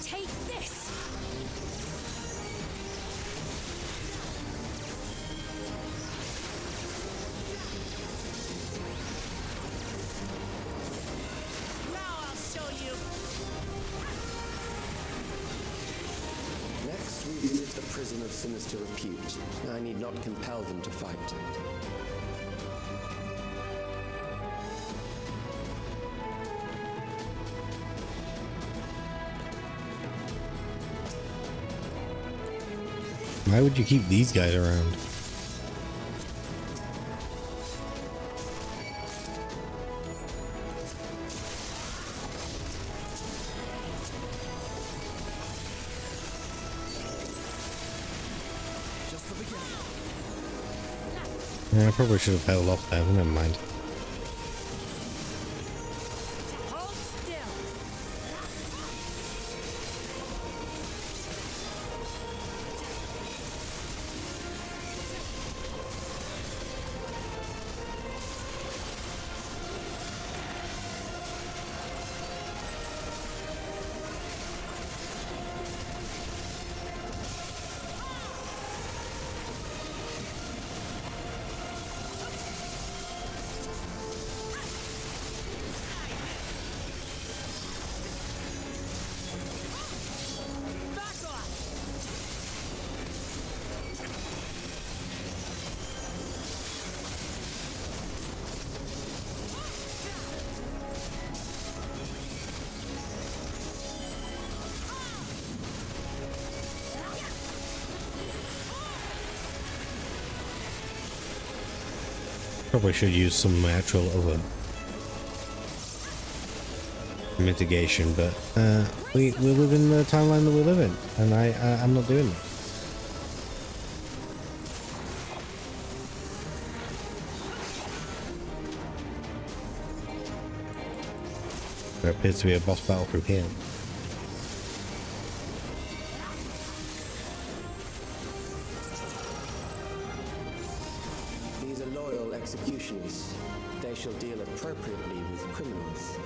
Take this! Now I'll show you. Next, we visit the prison of sinister repute. I need not compel them to fight. Why would you keep these guys around? Yeah, I probably should have held off there, but never mind. Hold still. Probably should use some actual other mitigation, but we live in the timeline that we live in, and I'm not doing that. There appears to be a boss battle through here. These are loyal executioners. They shall deal appropriately with criminals.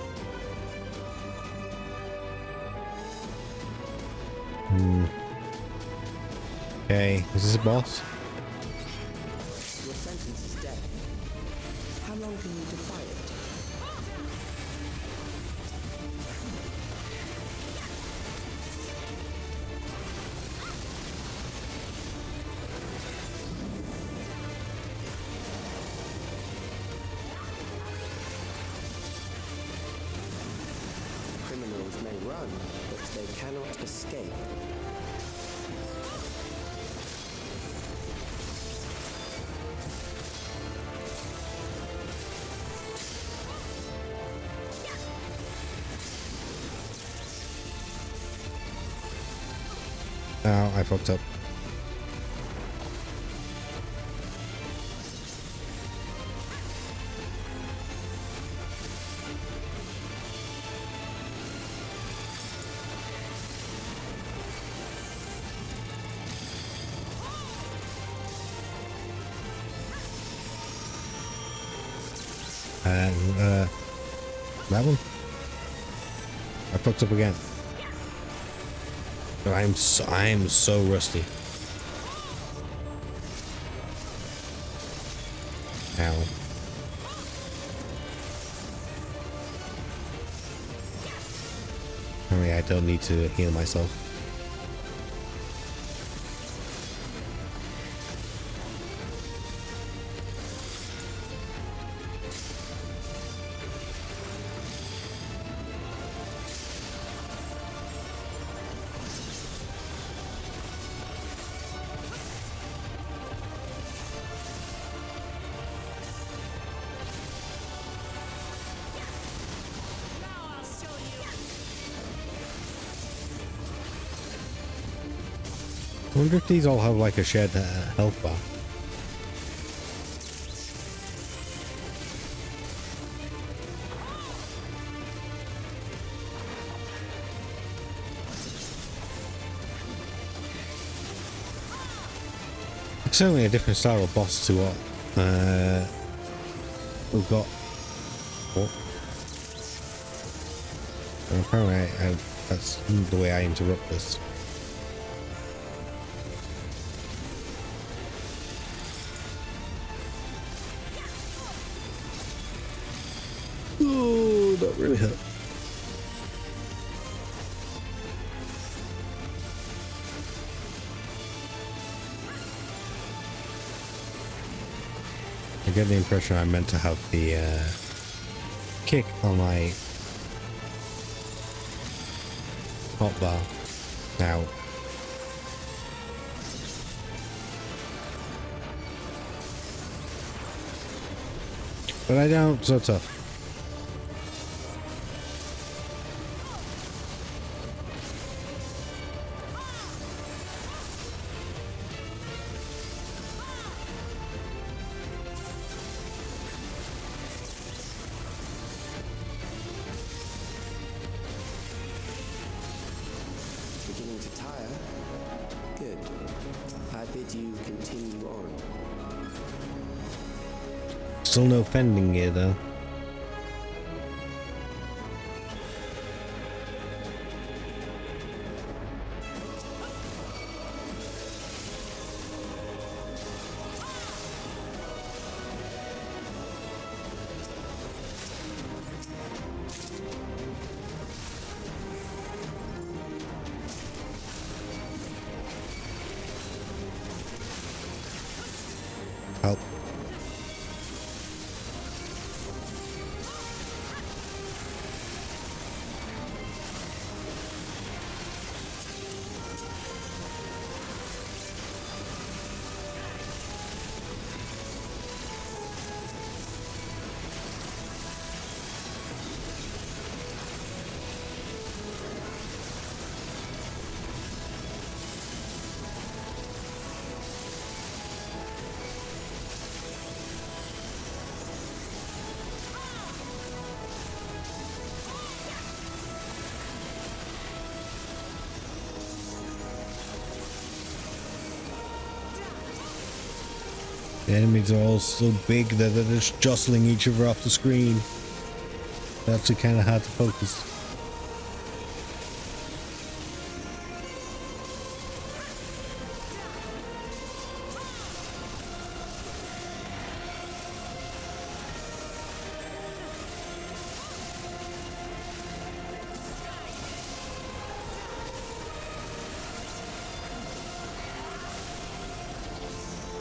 Okay, is this a boss? Your sentence is death. How long can you defy it? Criminals may run, but they cannot escape. Oh, I fucked up. And that one. I fucked up again. I'm so rusty. Ow. Apparently I don't need to heal myself. I wonder if these all have like a shared health bar. Certainly a different style of boss to what we've got. Oh. And apparently that's the way I interrupt this. Oh, that really hurt. I get the impression I meant to have the kick on my hotbar now. But I don't, so tough. Beginning to tire? Good. I bid you continue on. Still no fending gear though. Help. The enemies are all so big that they're just jostling each other off the screen. That's kind of hard to focus.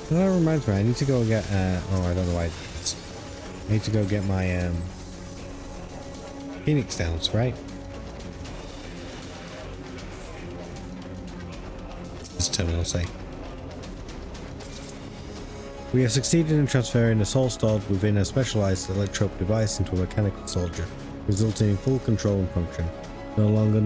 Well, that reminds me, I need to go get, oh, I don't know why. I need to go get my, Phoenix Downs, right? This terminal say. We have succeeded in transferring the soul stored within a specialized electrope device into a mechanical soldier, resulting in full control and function. No longer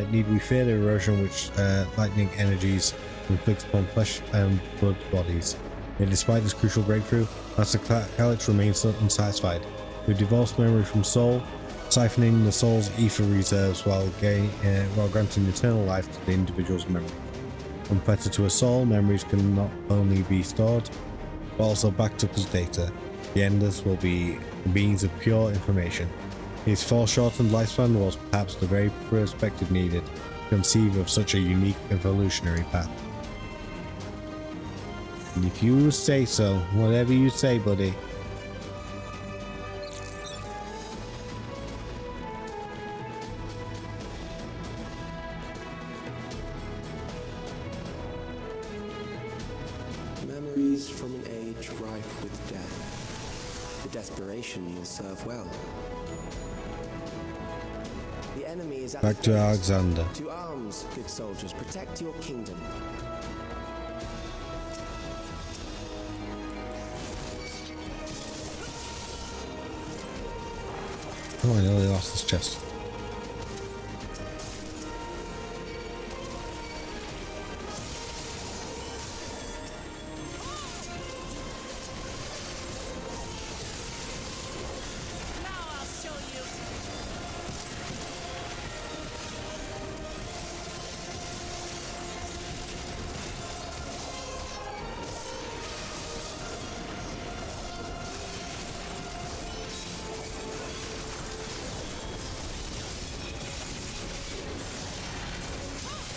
need we fear the erosion which lightning energies inflicts upon flesh and blood bodies. Yet despite this crucial breakthrough, Master Calyx remains unsatisfied. With divorced memory from soul, siphoning the soul's ether reserves while granting eternal life to the individual's memory. Compared to a soul, memories can not only be stored, but also backed up as data. The enders will be beings of pure information. His foreshortened lifespan was perhaps the very perspective needed to conceive of such a unique evolutionary path. And if you say so, whatever you say, buddy. Memories from an age rife with death. The desperation will serve well. The enemy is at Back to Alexandria. To arms, good soldiers, protect your kingdom. Oh, I nearly lost this chest.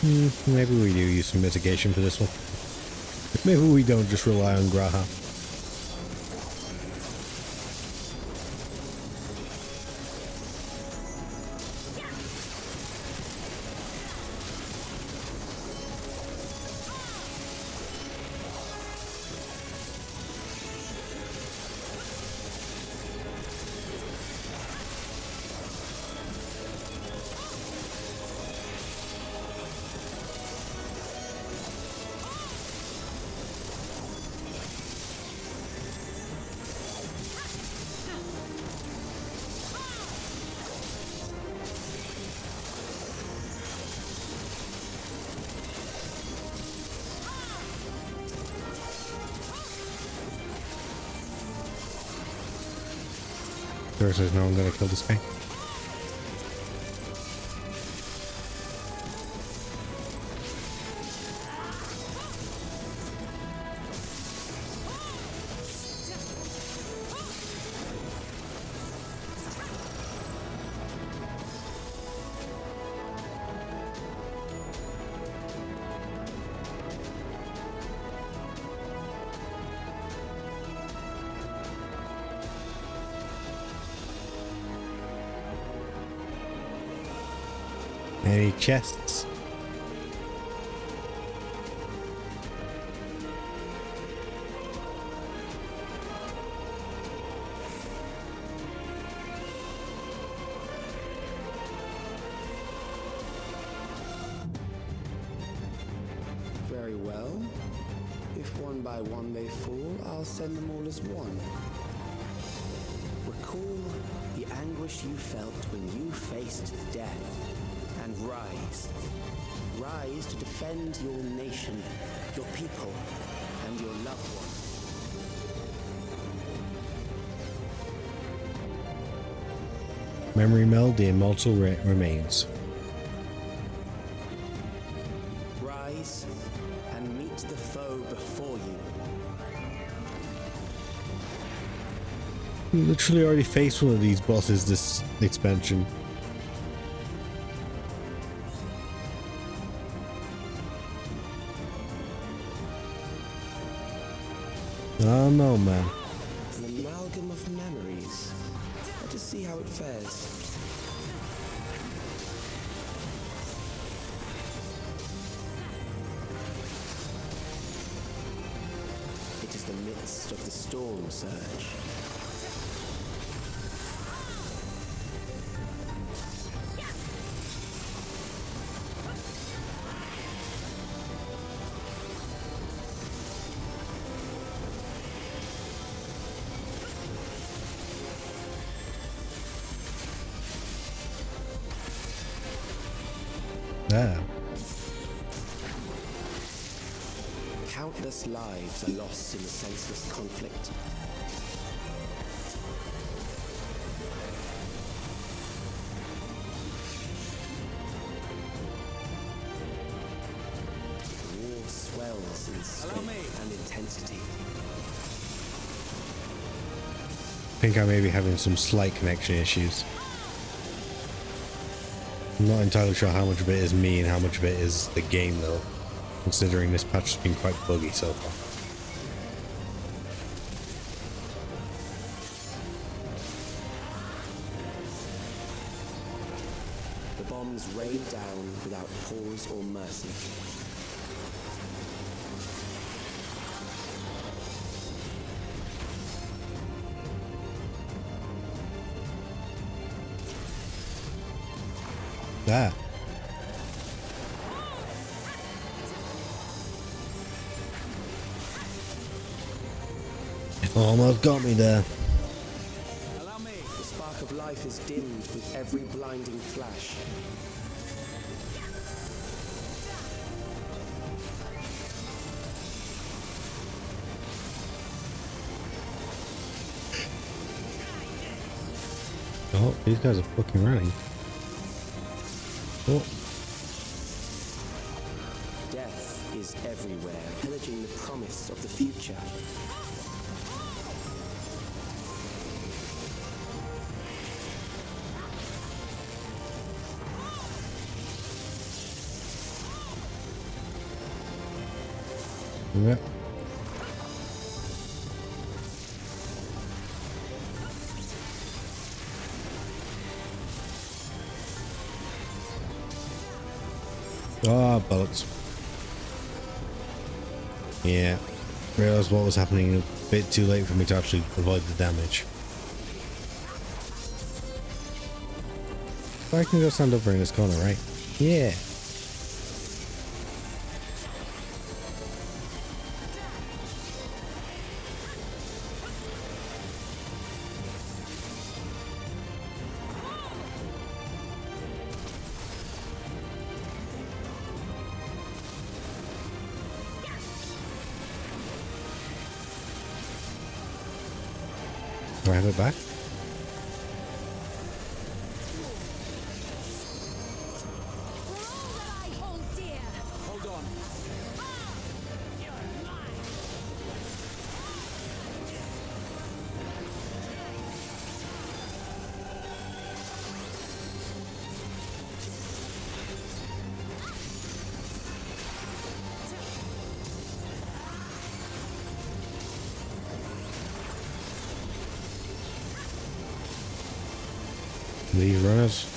Maybe we do use some mitigation for this one. Maybe we don't just rely on Graha. Says no, I'm gonna kill this guy. Any chests? Very well. If one by one they fall, I'll send them all as one. Recall the anguish you felt when you faced death. And rise. Rise to defend your nation, your people, and your loved ones. Memory meld the immortal remains. Rise and meet the foe before you. We literally already faced one of these bosses this expansion. Oh no, man. An amalgam of memories. Let us see how it fares. It is the midst of the storm surge. Yeah. Countless lives are lost in the senseless conflict. War swells in scope and intensity. I think I may be having some slight connection issues. I'm not entirely sure how much of it is me and how much of it is the game though, considering this patch has been quite buggy so far. The bombs rain down without pause or mercy. That. It almost got me there. Allow me. The spark of life is dimmed with every blinding flash. Oh, these guys are fucking running. Oh. Death is everywhere, pillaging the promise of the future. Yep. Ah, bollocks. Yeah. Realised what was happening a bit too late for me to actually avoid the damage. I can go stand over in this corner, right? Yeah. Do I have it back? Hold on. These runners.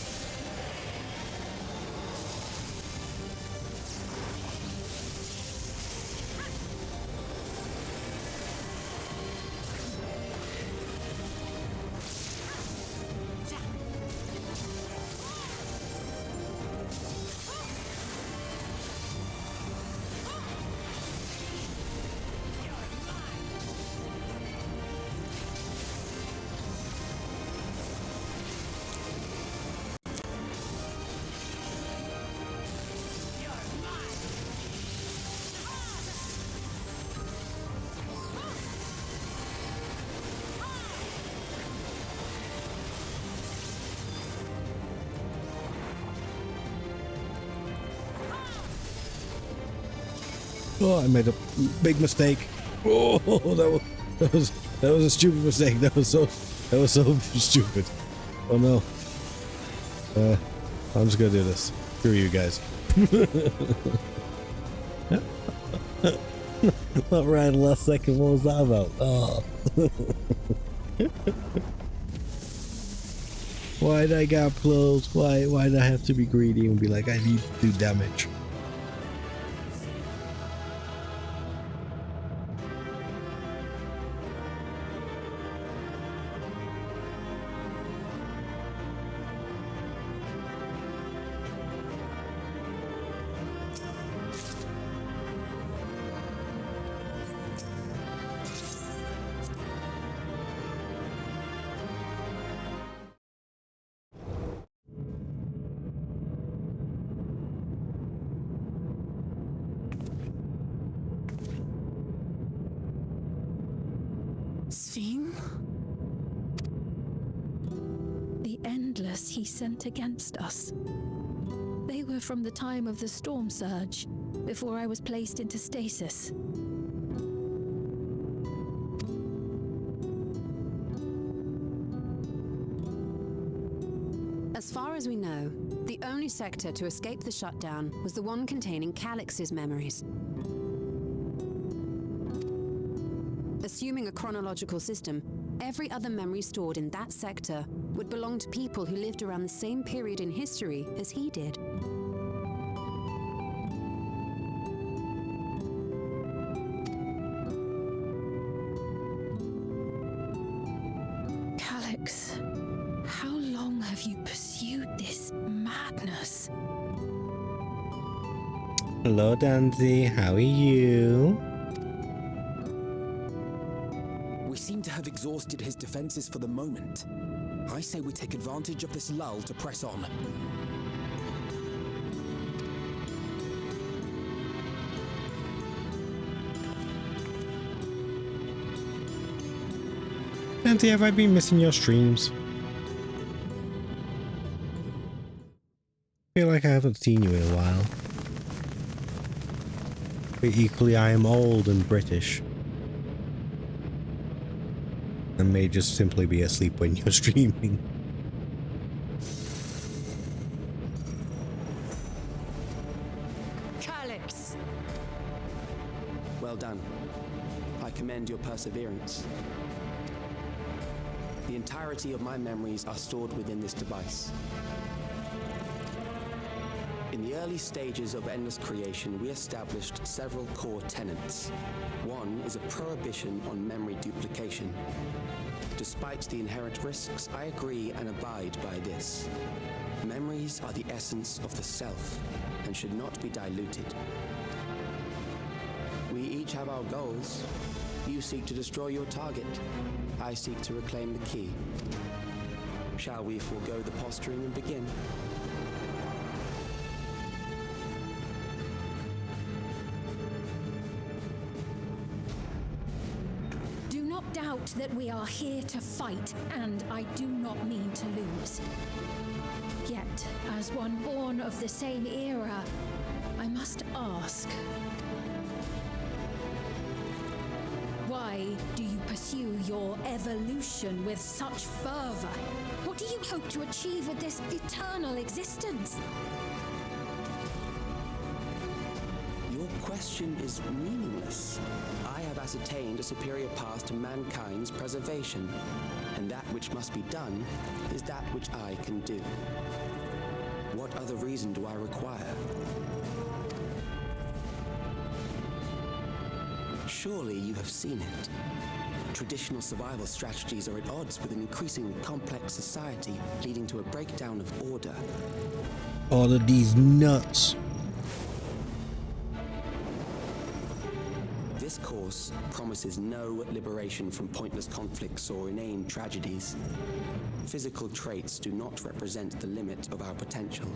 Oh, I made a big mistake. Oh, that was a stupid mistake. That was so stupid. Oh no. I'm just gonna do this. Screw you guys. That ran last second. What was that about? Oh. Why did I get close? Why did I have to be greedy and be like, I need to do damage? The endless he sent against us. They were from the time of the storm surge, before I was placed into stasis. As far as we know, the only sector to escape the shutdown was the one containing Calix's memories. Assuming a chronological system, every other memory stored in that sector would belong to people who lived around the same period in history as he did. Calix, how long have you pursued this madness? Hello, Danzy. How are you? We seem to have exhausted his defenses for the moment. I say we take advantage of this lull to press on. Danzy, have I been missing your streams? I feel like I haven't seen you in a while. But equally, I am old and British. And may just simply be asleep when you're streaming. Calix! Well done. I commend your perseverance. The entirety of my memories are stored within this device. In the early stages of Endless Creation, we established several core tenets. One is a prohibition on memory duplication. Despite the inherent risks, I agree and abide by this. Memories are the essence of the self and should not be diluted. We each have our goals. You seek to destroy your target. I seek to reclaim the key. Shall we forego the posturing and begin? Do not doubt that we are here to fight, and I do not mean to lose. Yet, as one born of the same era, I must ask, why do you pursue your evolution with such fervor? What do you hope to achieve with this eternal existence? Your question is meaningless. I have ascertained a superior path to mankind's preservation, and that which must be done is that which I can do. What other reason do I require? Surely you have seen it. Traditional survival strategies are at odds with an increasingly complex society, leading to a breakdown of order. All of these nuts. This course promises no liberation from pointless conflicts or inane tragedies. Physical traits do not represent the limit of our potential.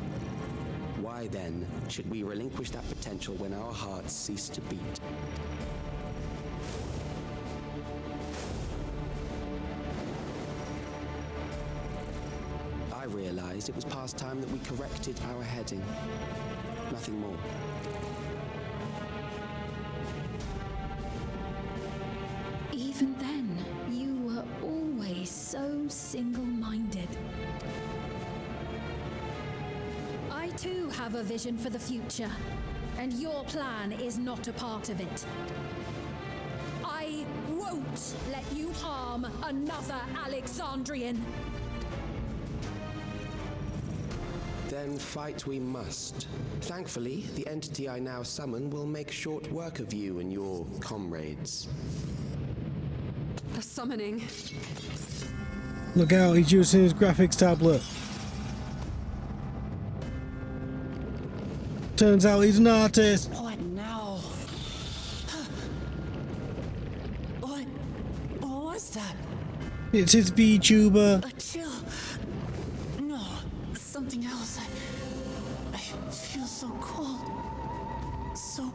Why then should we relinquish that potential when our hearts cease to beat? I realized it was past time that we corrected our heading. Nothing more. Even then, you were always so single-minded. I too have a vision for the future, and your plan is not a part of it. I won't let you harm another Alexandrian. Then fight we must. Thankfully, the entity I now summon will make short work of you and your comrades. A summoning. Look out, he's using his graphics tablet. Turns out he's an artist. What now? What was that? It's his VTuber. A chill. No, something else. I feel so cold. So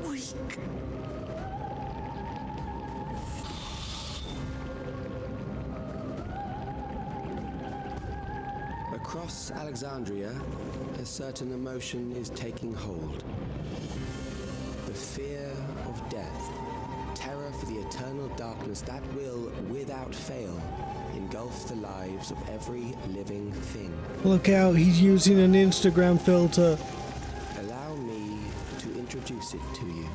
weak. Across Alexandria, a certain emotion is taking hold. The fear of death. Terror for the eternal darkness that will, without fail, engulf the lives of every living thing. Look out, he's using an Instagram filter. Allow me to introduce it to you.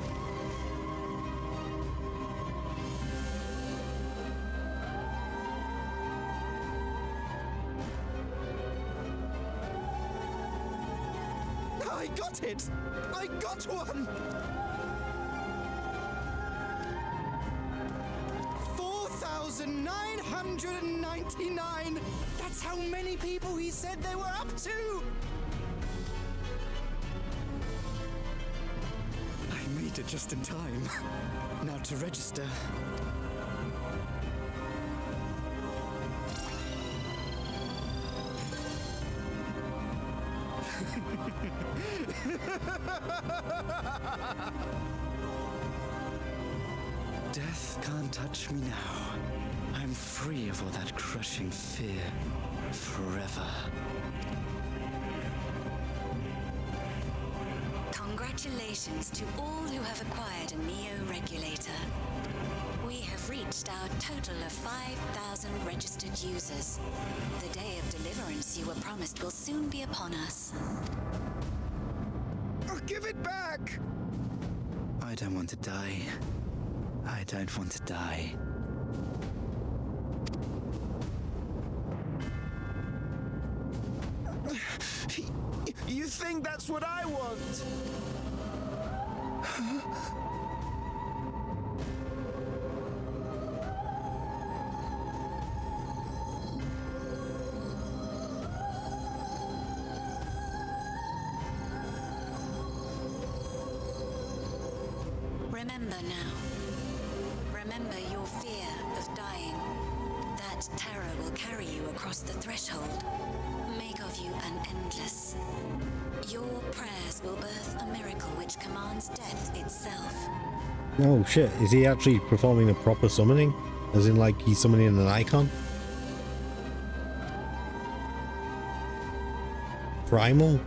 I got it! I got one! 4,999! That's how many people he said they were up to! I made it just in time. Now to register. Death can't touch me now. I'm free of all that crushing fear. Forever. Congratulations to all who have acquired a Neo Regulator. We have reached our total of 5,000 registered users. The day of deliverance you were promised will soon be upon us. Give it back! I don't want to die. I don't want to die. You think that's what I want? Remember now. Remember your fear of dying. That terror will carry you across the threshold. Make of you an endless. Your prayers will birth a miracle which commands death itself. Oh shit, is he actually performing a proper summoning? As in like he's summoning an icon? Primal?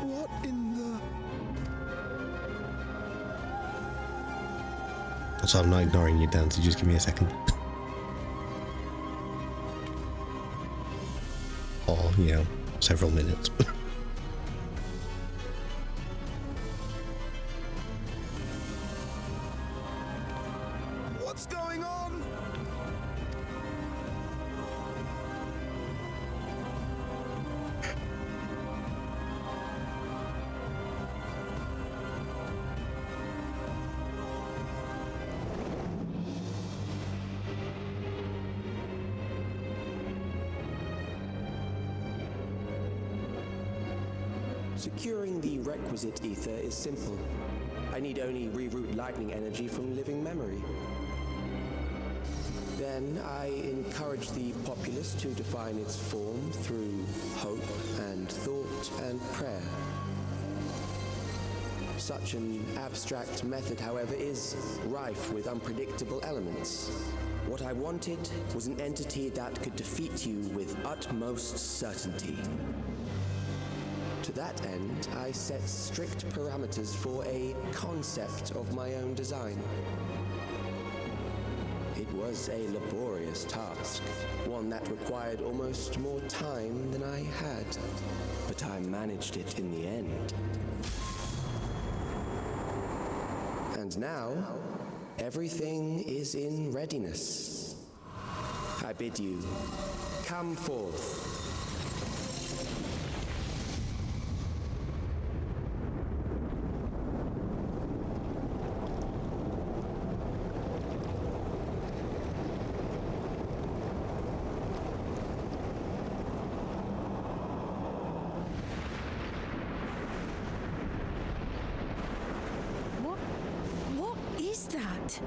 What in the... So I'm not ignoring you, Dan, so just give me a second. Or, you know, several minutes. What's going on? Securing the requisite ether is simple. I need only reroute lightning energy from living memory. Then I encourage the populace to define its form through hope and thought and prayer. Such an abstract method, however, is rife with unpredictable elements. What I wanted was an entity that could defeat you with utmost certainty. To that end, I set strict parameters for a concept of my own design. It was a laborious task, one that required almost more time than I had, but I managed it in the end. And now, everything is in readiness. I bid you, come forth. What is that?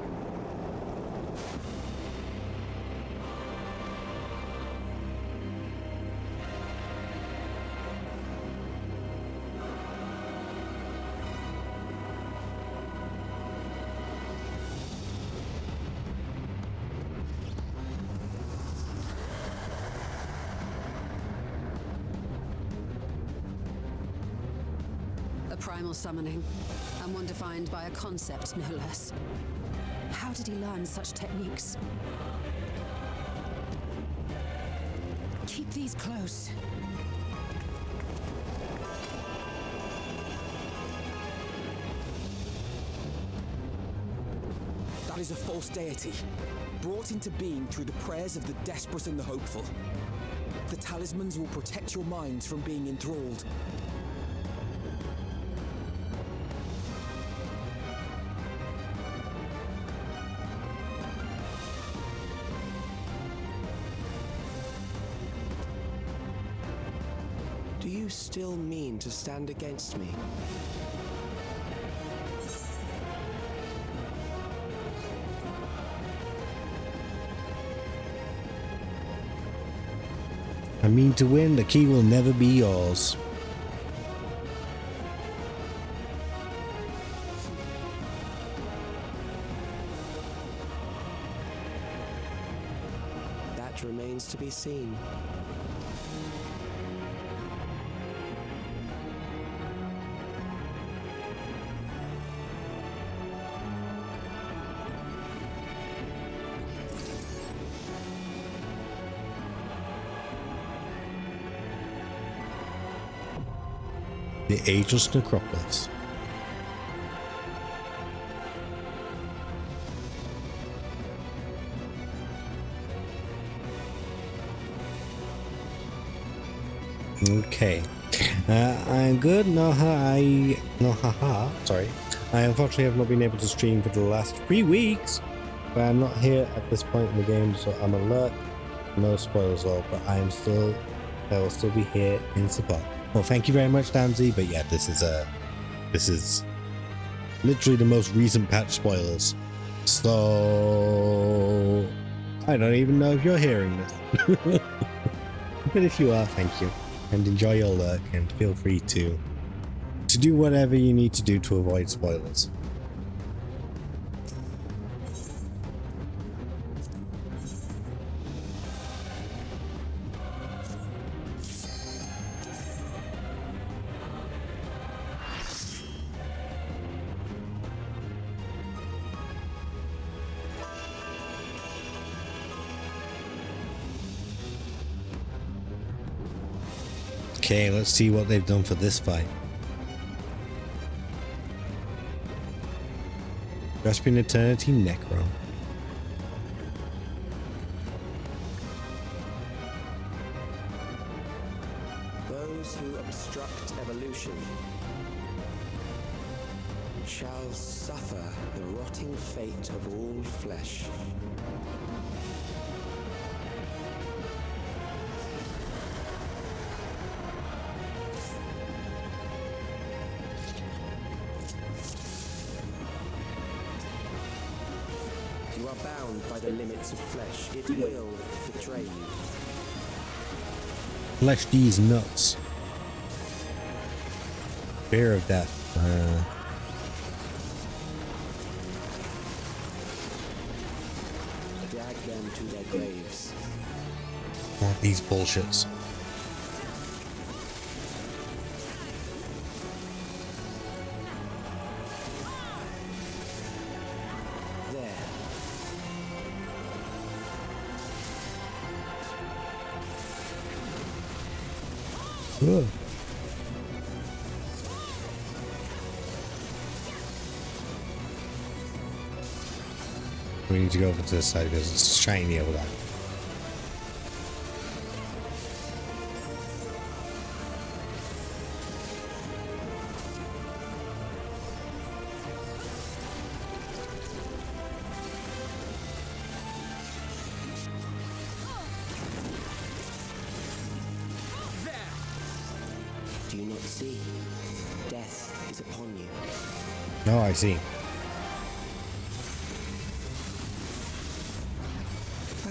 A primal summoning, and one defined by a concept, no less. How did he learn such techniques? Keep these close. That is a false deity, brought into being through the prayers of the desperate and the hopeful. The talismans will protect your minds from being enthralled. Do you still mean to stand against me? I mean to win, the key will never be yours. That remains to be seen. The Ageless Necropolis. Okay. I'm good. No, haha. Sorry. I unfortunately have not been able to stream for the last 3 weeks, but I'm not here at this point in the game, so I'm alert. No spoilers all, but I will still be here in support. Well, thank you very much, Danzy. But yeah, this is literally the most recent patch spoilers. So I don't even know if you're hearing this. But if you are, thank you. And enjoy your lurk, and feel free to do whatever you need to do to avoid spoilers. Okay, let's see what they've done for this fight. Grasping Eternity Necro. Those who obstruct evolution shall suffer the rotting fate of all flesh. You are bound by the limits of flesh. It will betray you. Flesh these nuts. Fear of death. Drag them to their graves. Want these bullshits. Ugh. We need to go over to this side because it's shiny over there. Do you not see? Death is upon you. No, I see.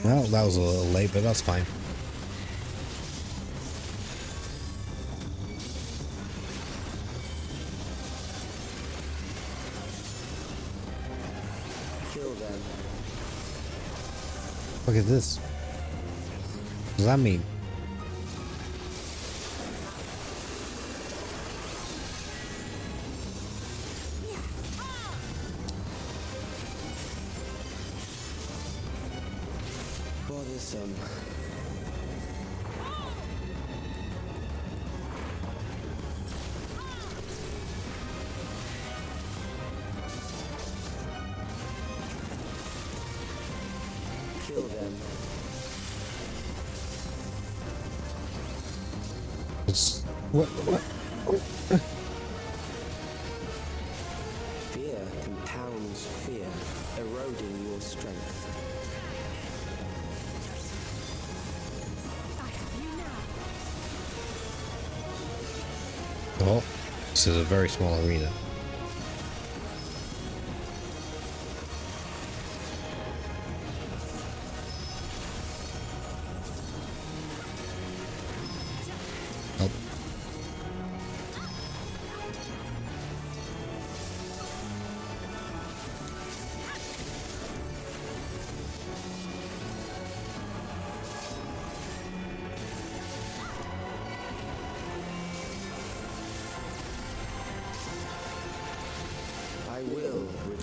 Well, that was a little late, but that's fine. Kill them. Look at this. What does that mean? Bothersome. Kill them. It's what? Fear compounds fear, eroding your strength. Oh, this is a very small arena. Oh.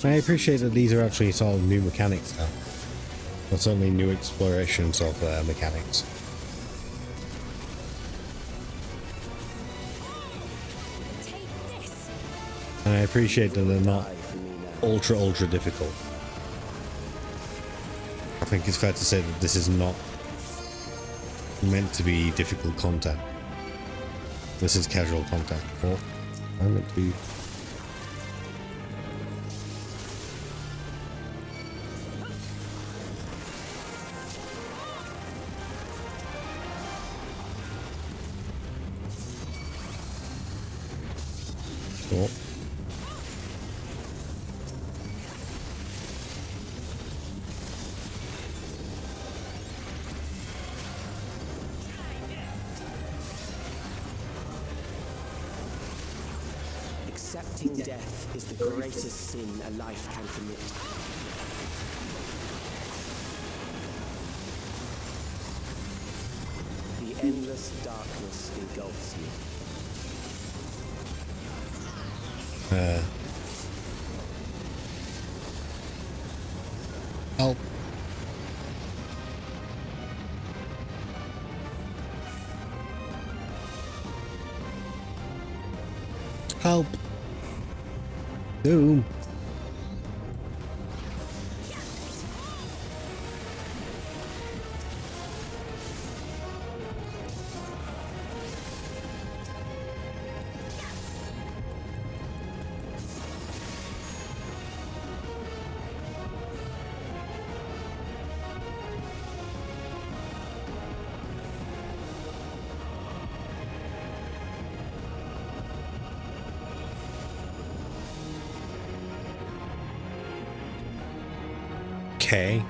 I appreciate that these are actually sort of new mechanics now. Not certainly new explorations of mechanics. And I appreciate that they're not ultra difficult. I think it's fair to say that this is not meant to be difficult content. This is casual contact. Oh, I'm meant to be. Oh. Accepting death is the greatest sin a life can commit. The endless darkness engulfs you. Help. Help. Doom. Okay.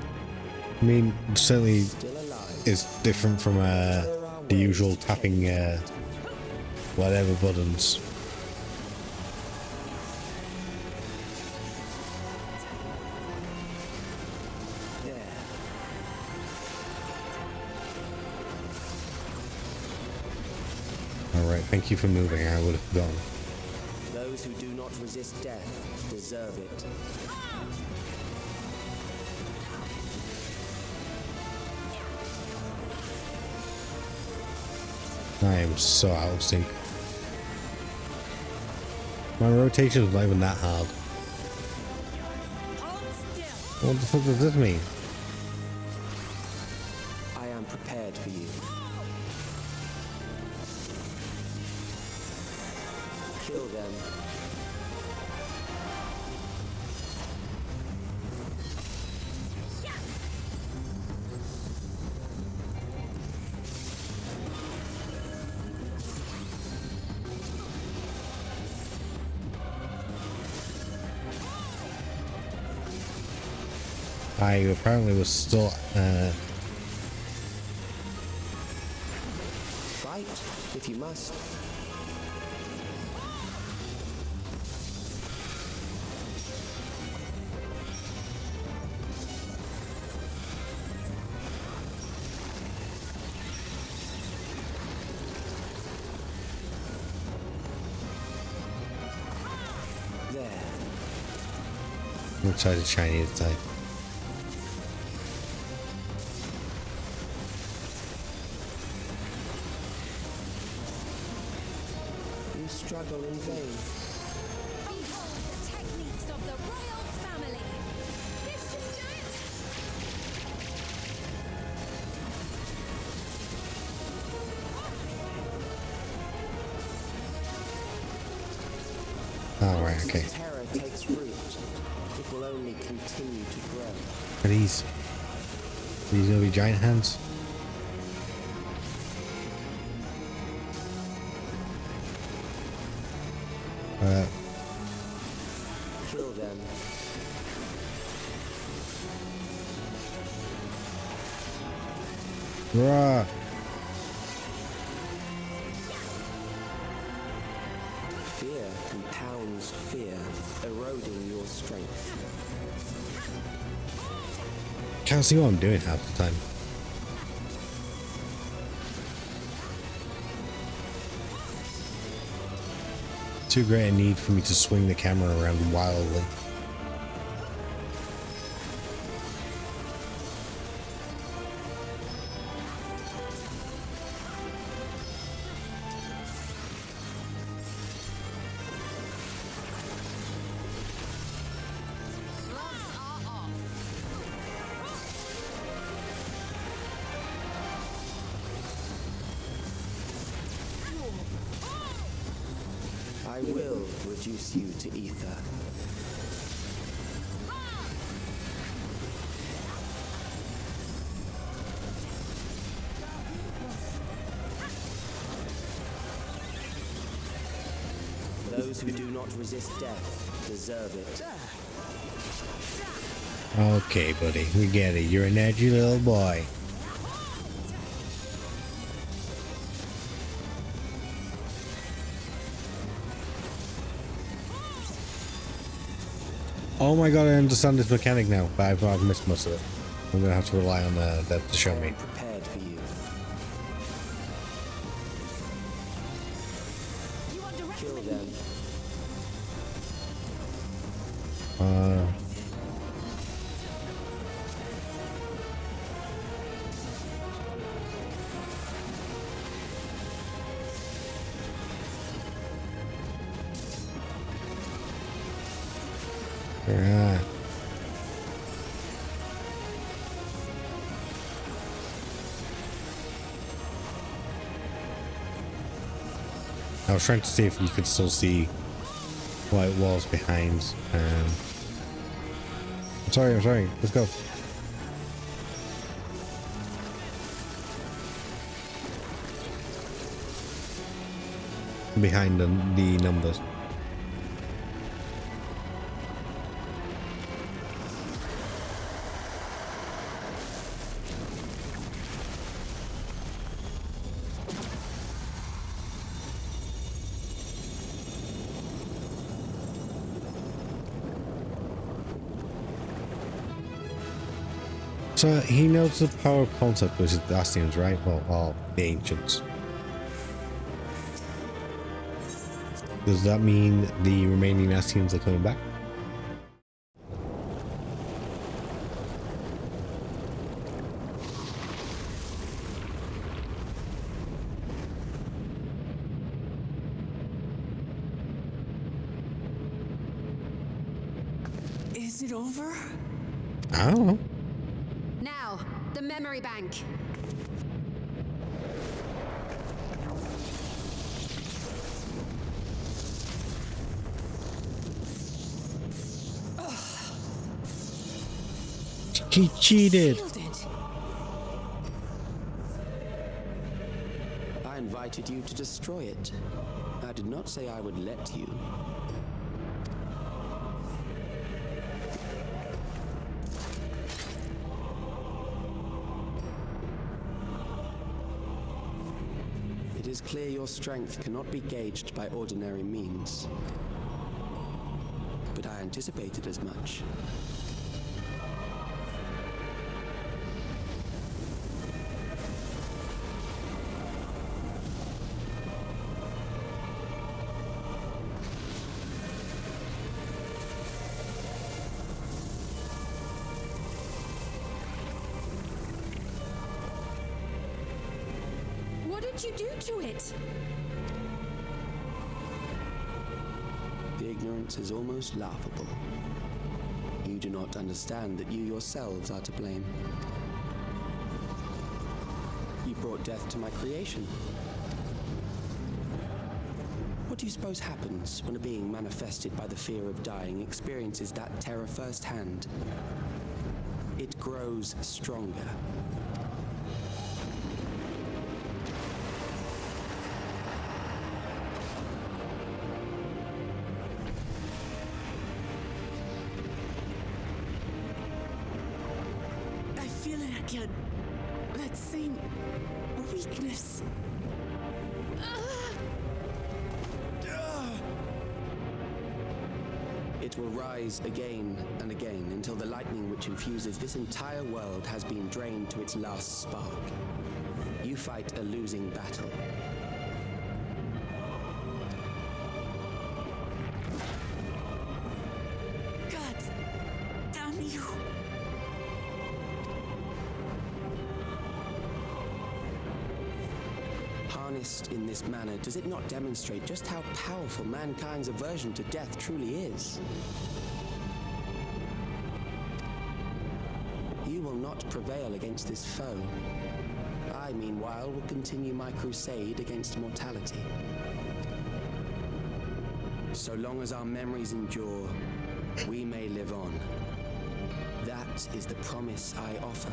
I mean, certainly is different from the usual tapping whatever buttons. Alright, thank you for moving. I would have gone. Those who do not resist death deserve it. I am so out of sync. My rotation is not even that hard. What the fuck does this mean? I am prepared for you. Kill them. I apparently was still Fight if you must. There. I'm trying to Chinese type. Struggle in vain. Behold the techniques of the royal family. This should do it. Oh, right, okay. Terror takes root. It will only continue to grow. Are these gonna be giant hands? Kill them. Rah. Fear compounds fear, eroding your strength. Can't see what I'm doing half the time. Too great a need for me to swing the camera around wildly. I will reduce you to ether. Those who do not resist death deserve it. Okay, buddy, we get it. You're an edgy little boy. Oh my god, I understand this mechanic now, but I've missed most of it. I'm gonna have to rely on that to show me. Prepared for you. Kill them. Yeah. I was trying to see if you could still see white walls behind. I'm sorry. Let's go. Behind the numbers. So he knows the power of concept, which is the Ascians, right? Well, the ancients. Does that mean the remaining Ascians are coming back? Is it over? I don't know. Now, the memory bank. He cheated. I invited you to destroy it. I did not say I would let you. It is clear your strength cannot be gauged by ordinary means. But I anticipated as much. What did you do to it? The ignorance is almost laughable. You do not understand that you yourselves are to blame. You brought death to my creation. What do you suppose happens when a being manifested by the fear of dying experiences that terror firsthand? It grows stronger. I feel it again. That same weakness. It will rise again and again until the lightning which infuses this entire world has been drained to its last spark. You fight a losing battle. God damn you. Harnessed in this manner, does it not demonstrate just how powerful mankind's aversion to death truly is? You will not prevail against this foe. I, meanwhile, will continue my crusade against mortality. So long as our memories endure, we may live on. That is the promise I offer.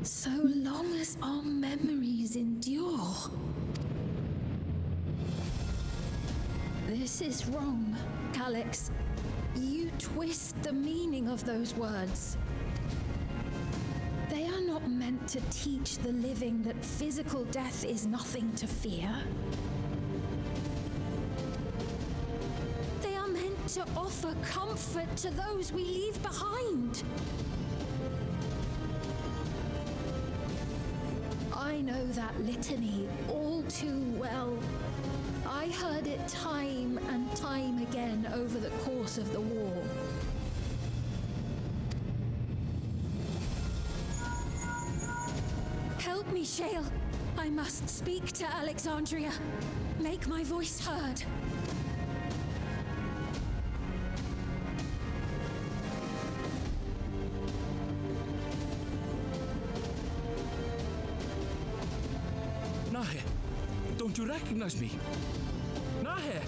So long as our memories endure. This is wrong, Alex. You twist the meaning of those words. They are not meant to teach the living that physical death is nothing to fear. They are meant to offer comfort to those we leave behind. I know that litany all too well. I heard it time and time again over the course of the war. Help me, Shale. I must speak to Alexandria. Make my voice heard. Nahe, don't you recognize me? Nahe!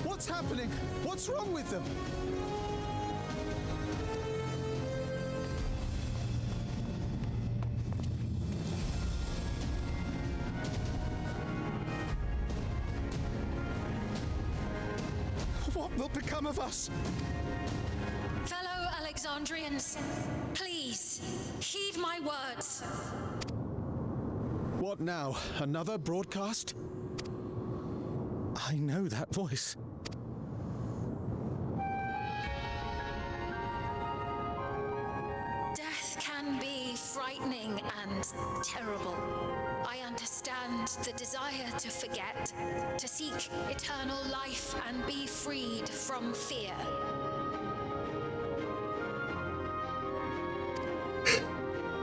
What's happening? What's wrong with them? What will become of us? Fellow Alexandrians, please, heed my words. What now? Another broadcast? I know that voice. Death can be frightening and terrible. I understand the desire to forget, to seek eternal life and be freed from fear.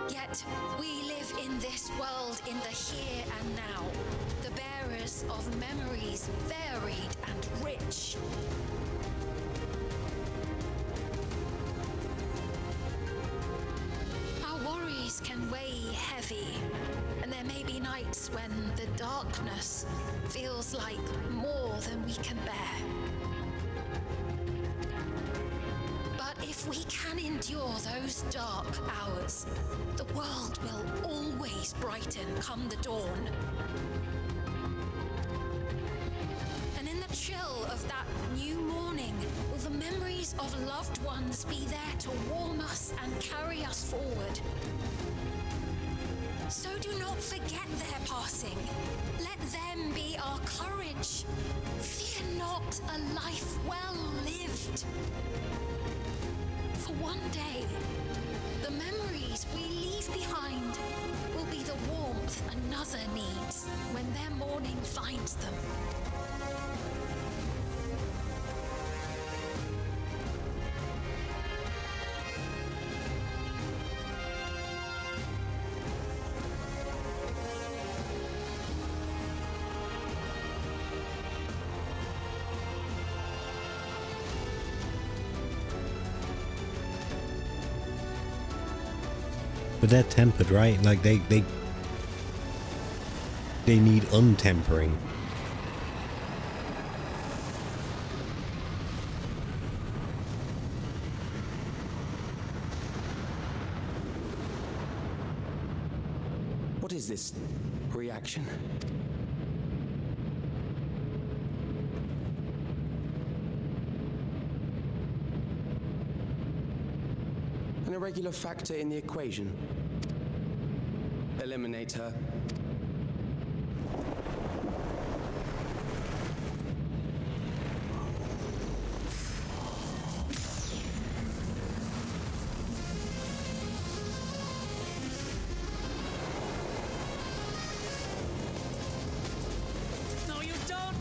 Yet, we live in this world in the here and now, the bearers of memories varied and rich. Our worries can weigh heavy, and there may be nights when the darkness feels like more than we can bear. But if we can endure those dark hours, the world will always brighten come the dawn. And in the chill of that new morning, will the memories of loved ones be there to warm us and carry us forward? So do not forget their passing. Let them be our courage. Fear not a life well lived. For one day, the memories we leave behind will be the warmth another needs when their morning finds them. But they're tempered, right? Like they need untempering. What is this reaction? An irregular factor in the equation. Eliminate her. No, you don't!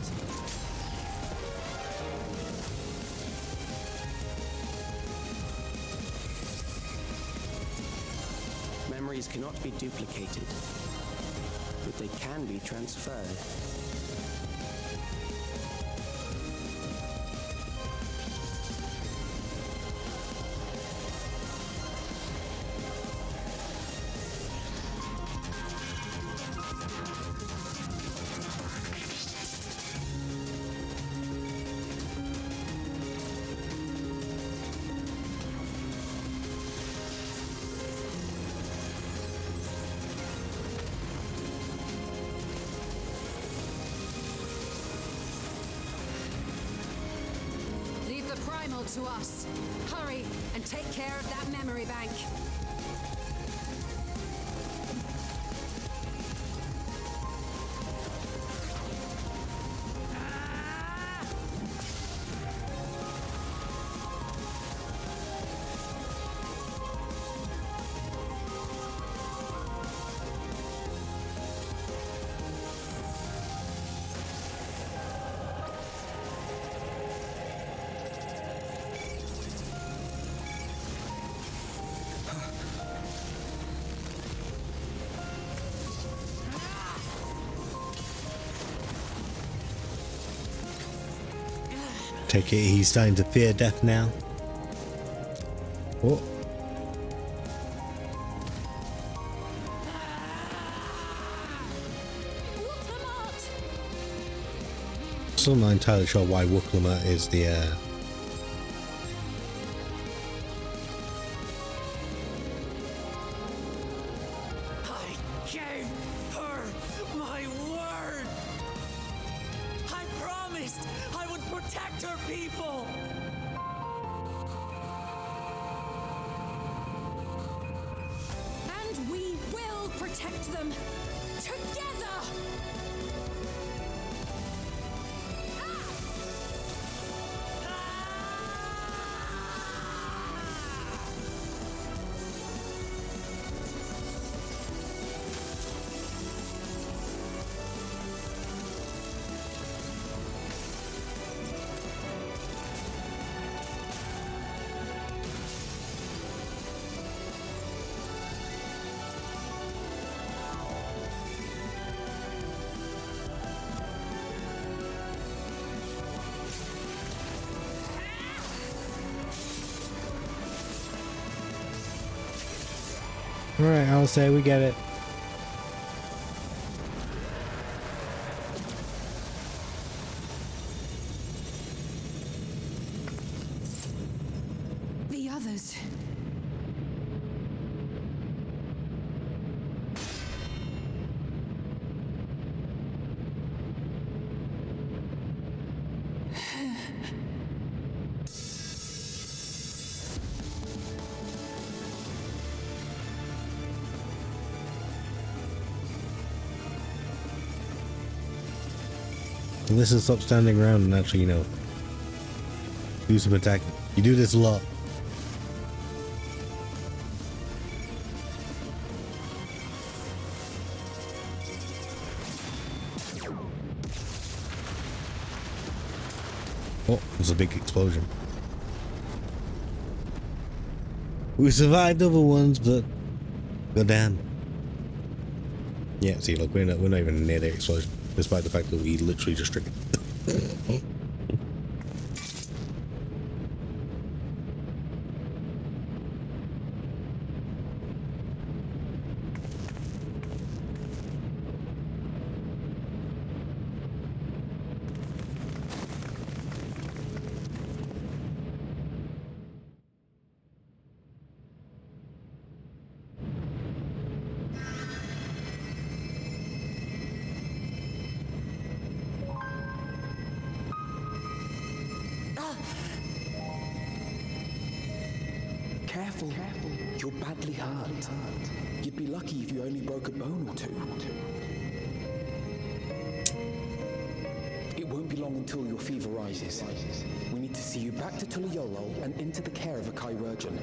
Memories cannot be duplicated, but they can be transferred. out to us. Hurry and take care of that memory bank. Take it he's starting to fear death now. Oh. Still not entirely sure why Wooklama is the I gave her my word! I promised I would protect her people! And we will protect them together! Alright, I'll say we get it. The others. Listen, stop standing around and actually, you know, do some attacking. You do this a lot. Oh, there's a big explosion. We survived other ones, but goddamn. Yeah, see, look, we're not even near the explosion, despite the fact that we literally just triggered. Careful. You're badly hurt. You'd be lucky if you only broke a bone or two. It won't be long until your fever rises. We need to see you back to Tulayolo and into the care of a chirurgeon.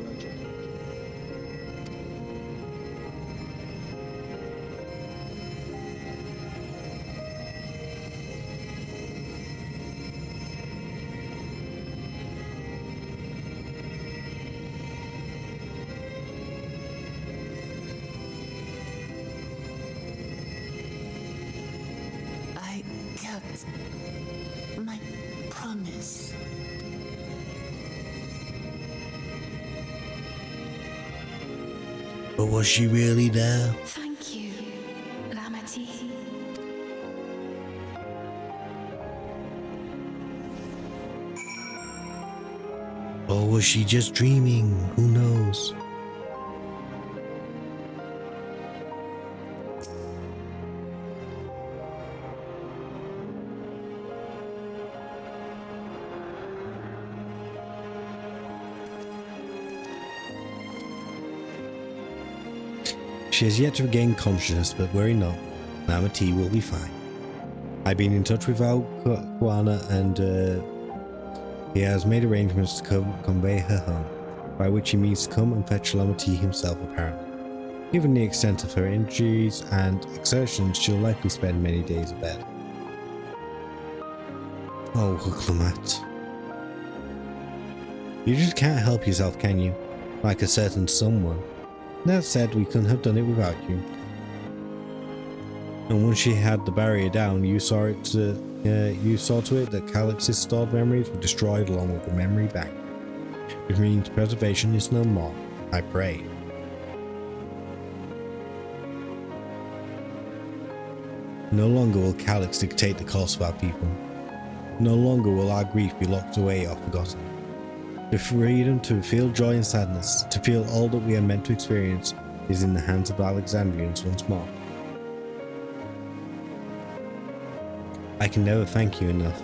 I kept my promise. But was she really there? Thank you, Lamati. Or was she just dreaming? Who knows? She has yet to regain consciousness, but worry not. Nama T will be fine. I've been in touch with Alquana and he has made arrangements to convey her home, by which he means to come and fetch Lama T himself apparently. Given the extent of her injuries and exertions, she'll likely spend many days abed. Oh, Huklamat. You just can't help yourself, can you? Like a certain someone. That said, we couldn't have done it without you. And once she had the barrier down, you saw to it that Calix's stored memories were destroyed along with the memory bank. Which means preservation is no more, I pray. No longer will Calix dictate the course of our people. No longer will our grief be locked away or forgotten. The freedom to feel joy and sadness, to feel all that we are meant to experience, is in the hands of Alexandrians once more. I can never thank you enough.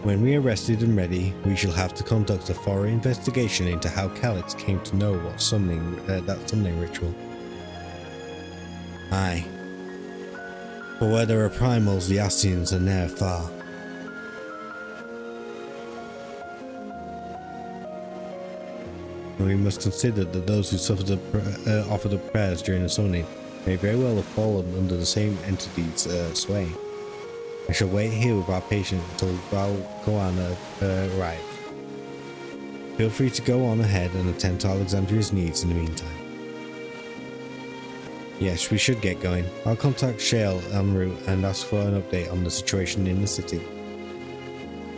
When we are rested and ready, we shall have to conduct a thorough investigation into how Calix came to know what that summoning ritual. Aye. For where there are primals, the Ascians are ne'er far. And we must consider that those who offered up prayers during the summoning may very well have fallen under the same entity's sway. I shall wait here with our patient until Valkoana arrives. Feel free to go on ahead and attend to Alexandria's needs in the meantime. Yes, we should get going. I'll contact Shale en route and ask for an update on the situation in the city.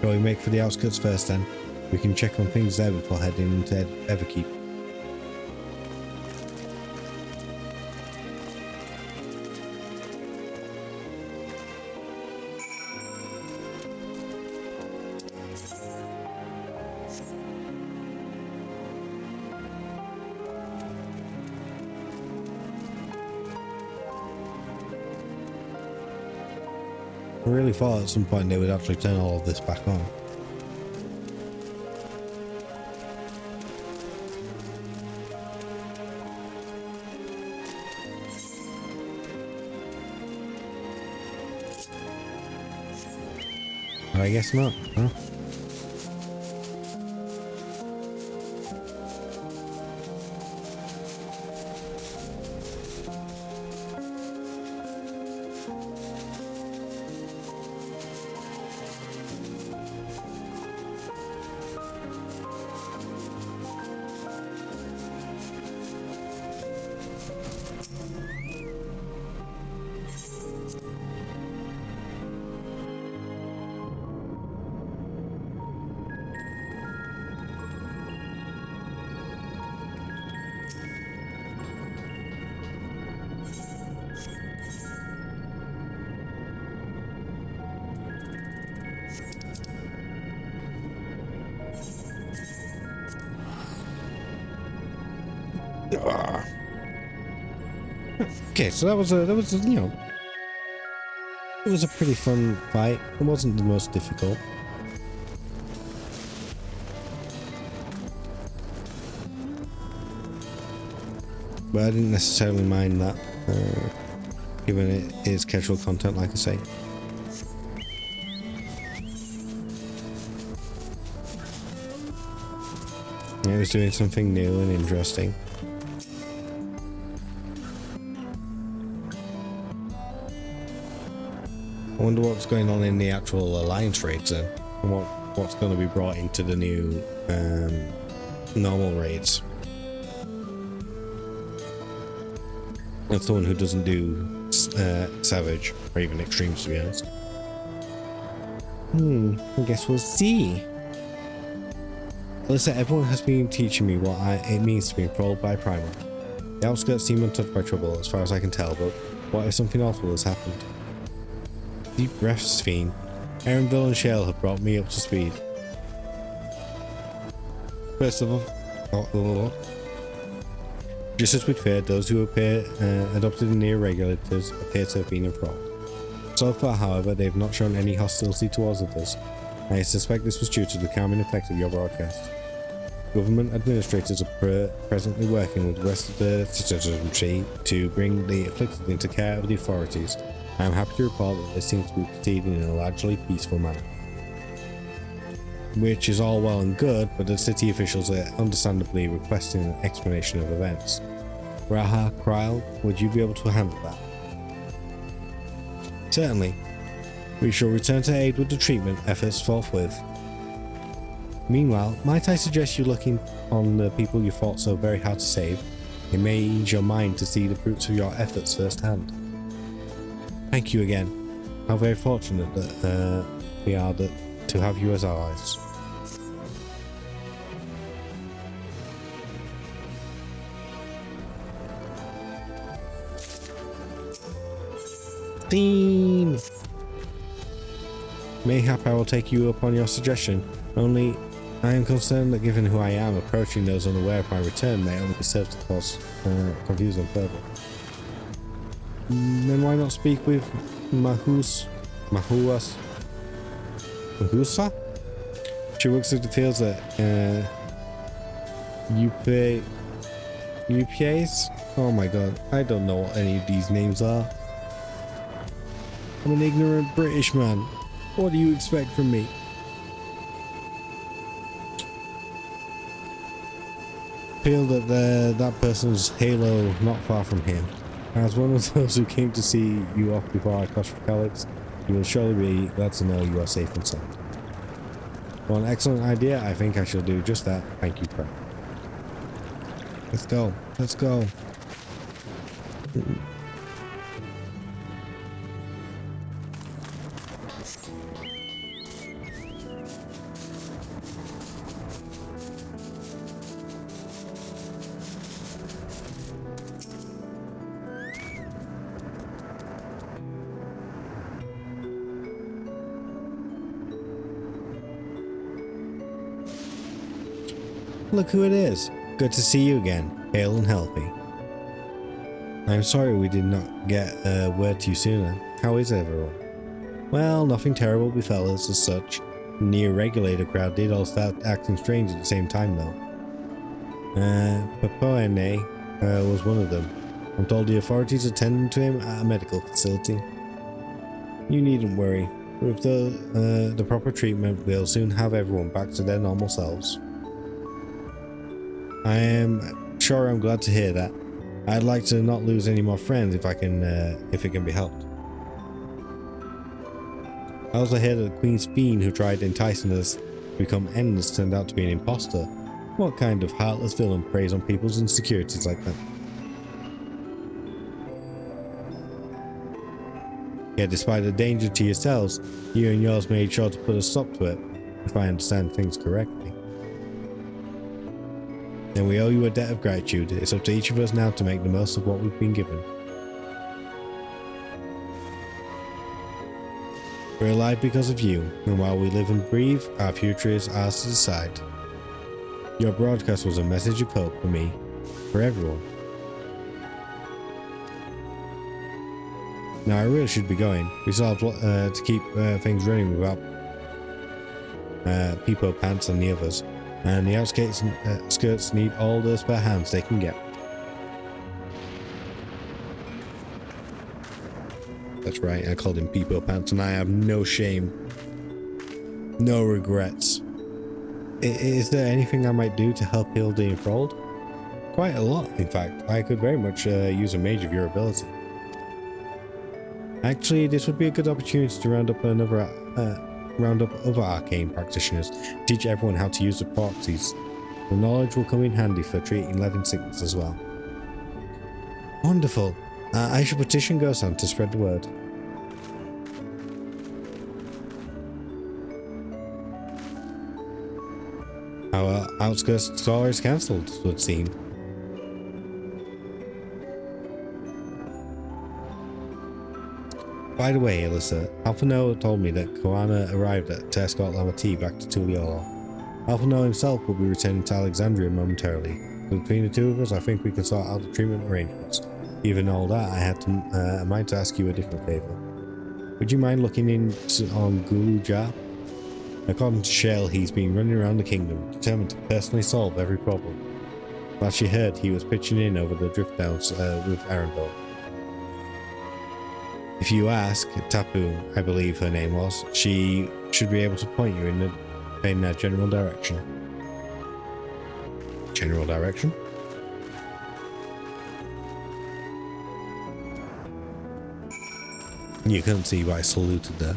Shall we make for the outskirts first then? We can check on things there before heading into Everkeep. I really thought at some point they would actually turn all of this back on. But I guess not, huh? Okay, so that was you know, it was a pretty fun fight. It wasn't the most difficult. But I didn't necessarily mind that, given it is casual content, like I say. It was doing something new and interesting. I wonder what's going on in the actual alliance raids then, and what's going to be brought into the new normal raids. As someone who doesn't do Savage or even Extremes, to be honest. I guess we'll see. Listen, everyone has been teaching me what it means to be enthralled by Primal. The outskirts seem untouched by trouble, as far as I can tell, but what if something awful has happened? Deep breaths, Fiend. Aaronville and Shale have brought me up to speed. First of all, just as we'd feared, those who adopted the near regulators appear to have been enthralled. So far, however, they have not shown any hostility towards others. I suspect this was due to the calming effect of your broadcast. Government administrators are presently working with the rest of the citizenry to bring the afflicted into care of the authorities. I am happy to report that this seems to be proceeding in a largely peaceful manner. Which is all well and good, but the city officials are understandably requesting an explanation of events. Raha, Kryl, would you be able to handle that? Certainly. We shall return to aid with the treatment efforts forthwith. Meanwhile, might I suggest you looking on the people you fought so very hard to save? It may ease your mind to see the fruits of your efforts firsthand. Thank you again. How very fortunate that we are to have you as allies. Theme! Mayhap I will take you upon your suggestion, only I am concerned that given who I am, approaching those unaware of my return may only serve to cause confusion further. Then why not speak with Mahusa? She works at the fields at UPAs? Oh my god, I don't know what any of these names are. I'm an ignorant British man. What do you expect from me? Feel that that person's halo not far from here. As one of those who came to see you off before I crossed for Calyx, you will surely be glad to know you are safe and sound. For an excellent idea, I think I shall do just that. Thank you, Prep. Let's go. Let's go. Look who it is. Good to see you again, hale and healthy. I'm sorry we did not get word to you sooner. How is everyone? Well, nothing terrible befell us as such. The Neo-regulator crowd did all start acting strange at the same time though. Papoene was one of them. I'm told the authorities are tending to him at a medical facility. You needn't worry. With the proper treatment, we'll soon have everyone back to their normal selves. I am sure I'm glad to hear that. I'd like to not lose any more friends if it can be helped. I also hear that the Queen's Fiend who tried enticing us to become endless turned out to be an imposter. What kind of heartless villain preys on people's insecurities like that? Yet despite the danger to yourselves, you and yours made sure to put a stop to it, if I understand things correctly. Then we owe you a debt of gratitude. It's up to each of us now to make the most of what we've been given. We're alive because of you, and while we live and breathe, our future is ours to decide. Your broadcast was a message of hope for me, for everyone. Now I really should be going. We still have to keep things running without Peepo Pants and the others. And the outskirts need all the spare hands they can get. That's right, I called him Peepo Pants and I have no shame. No regrets. Is there anything I might do to help heal the enthralled? Quite a lot, in fact. I could very much use a mage of your ability. Actually, this would be a good opportunity to round up other arcane practitioners, teach everyone how to use the proxies. The knowledge will come in handy for treating leaden sickness as well. Wonderful. I should petition Gosan to spread the word. Our outskirts tour is cancelled, it would seem. By the way, Alyssa, Alphano told me that Koana arrived to escort Lamati back to Tuliolo. Alphano himself will be returning to Alexandria momentarily. So between the two of us, I think we can sort out the treatment arrangements. Even all that, I had a mind to ask you a different favour. Would you mind looking in on Gulu Jar? According to Shale, he's been running around the kingdom, determined to personally solve every problem. Last she heard, he was pitching in over the drift downs with Arendelle. If you ask Tapu, I believe her name was, she should be able to point you in that general direction. General direction? You couldn't see why I saluted there.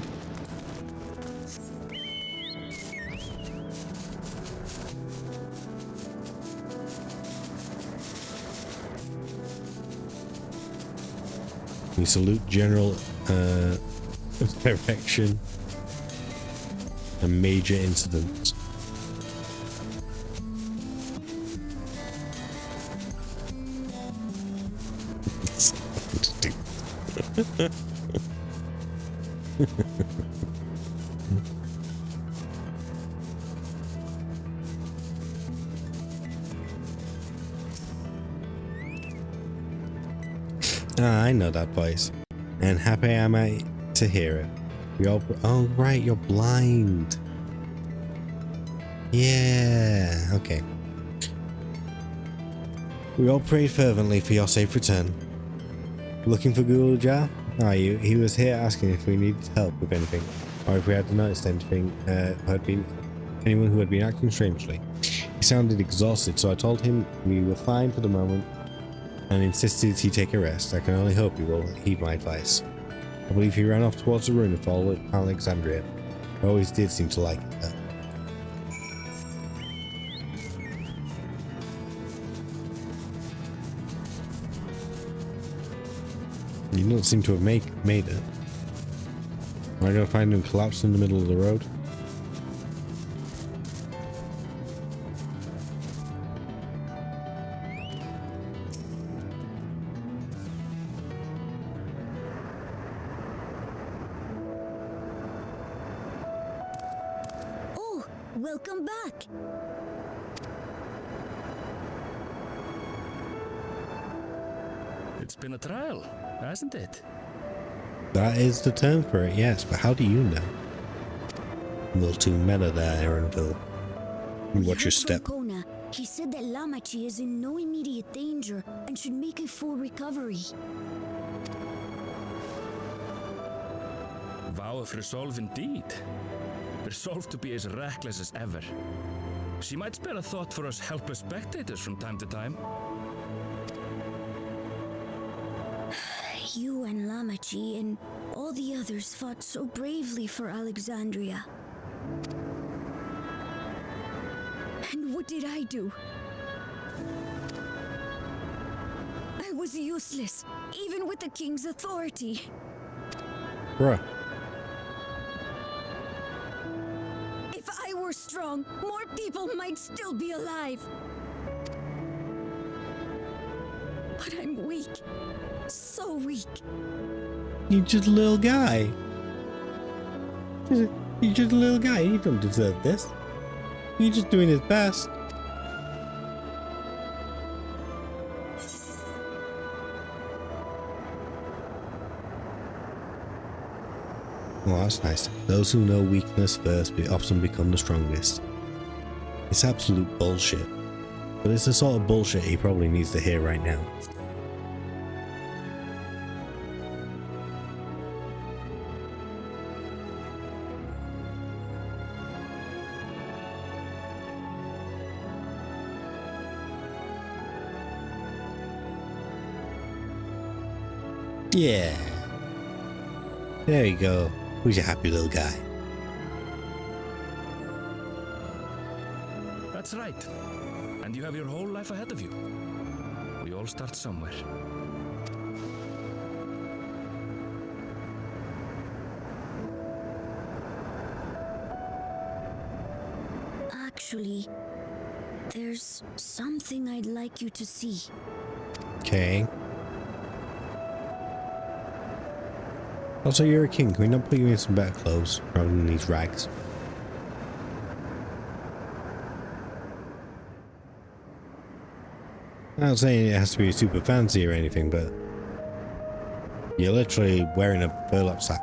We salute general direction and major incidents. I know that voice, and happy am I to hear it. Oh right, you're blind. Yeah, okay. We all prayed fervently for your safe return. Looking for Guljar? Are you? He was here asking if we needed help with anything, or if we had noticed anything, anyone who had been acting strangely. He sounded exhausted, so I told him we were fine for the moment, and insisted he take a rest. I can only hope he will heed my advice. I believe he ran off towards the ruin of Alexandria. I always did seem to like it there. You don't seem to have made it. Am I gonna find him collapsed in the middle of the road? Oh, welcome back. It's been a trial, hasn't it? That is the term for it, yes, but how do you know? A little too meta there, Erenville. Watch your step. Kona, he said that Lamachi is in no immediate danger and should make a full recovery. Vow of resolve indeed. Resolved to be as reckless as ever. She might spare a thought for us helpless spectators from time to time. You and Lamachi and all the others fought so bravely for Alexandria. And what did I do? I was useless, even with the king's authority. Bruh. If I were strong, more people might still be alive. But I'm weak. So weak. You're just a little guy. You're just a little guy. You don't deserve this. You're just doing his best. Well, that's nice. Those who know weakness first often become the strongest. It's absolute bullshit. But it's the sort of bullshit he probably needs to hear right now. Yeah. There you go. Who's your happy little guy? That's right. And you have your whole life ahead of you. We all start somewhere. Actually, there's something I'd like you to see. Okay. Also, you're a king. Can we not put you in some better clothes rather than these rags? I'm not saying it has to be super fancy or anything, but you're literally wearing a burlap sack.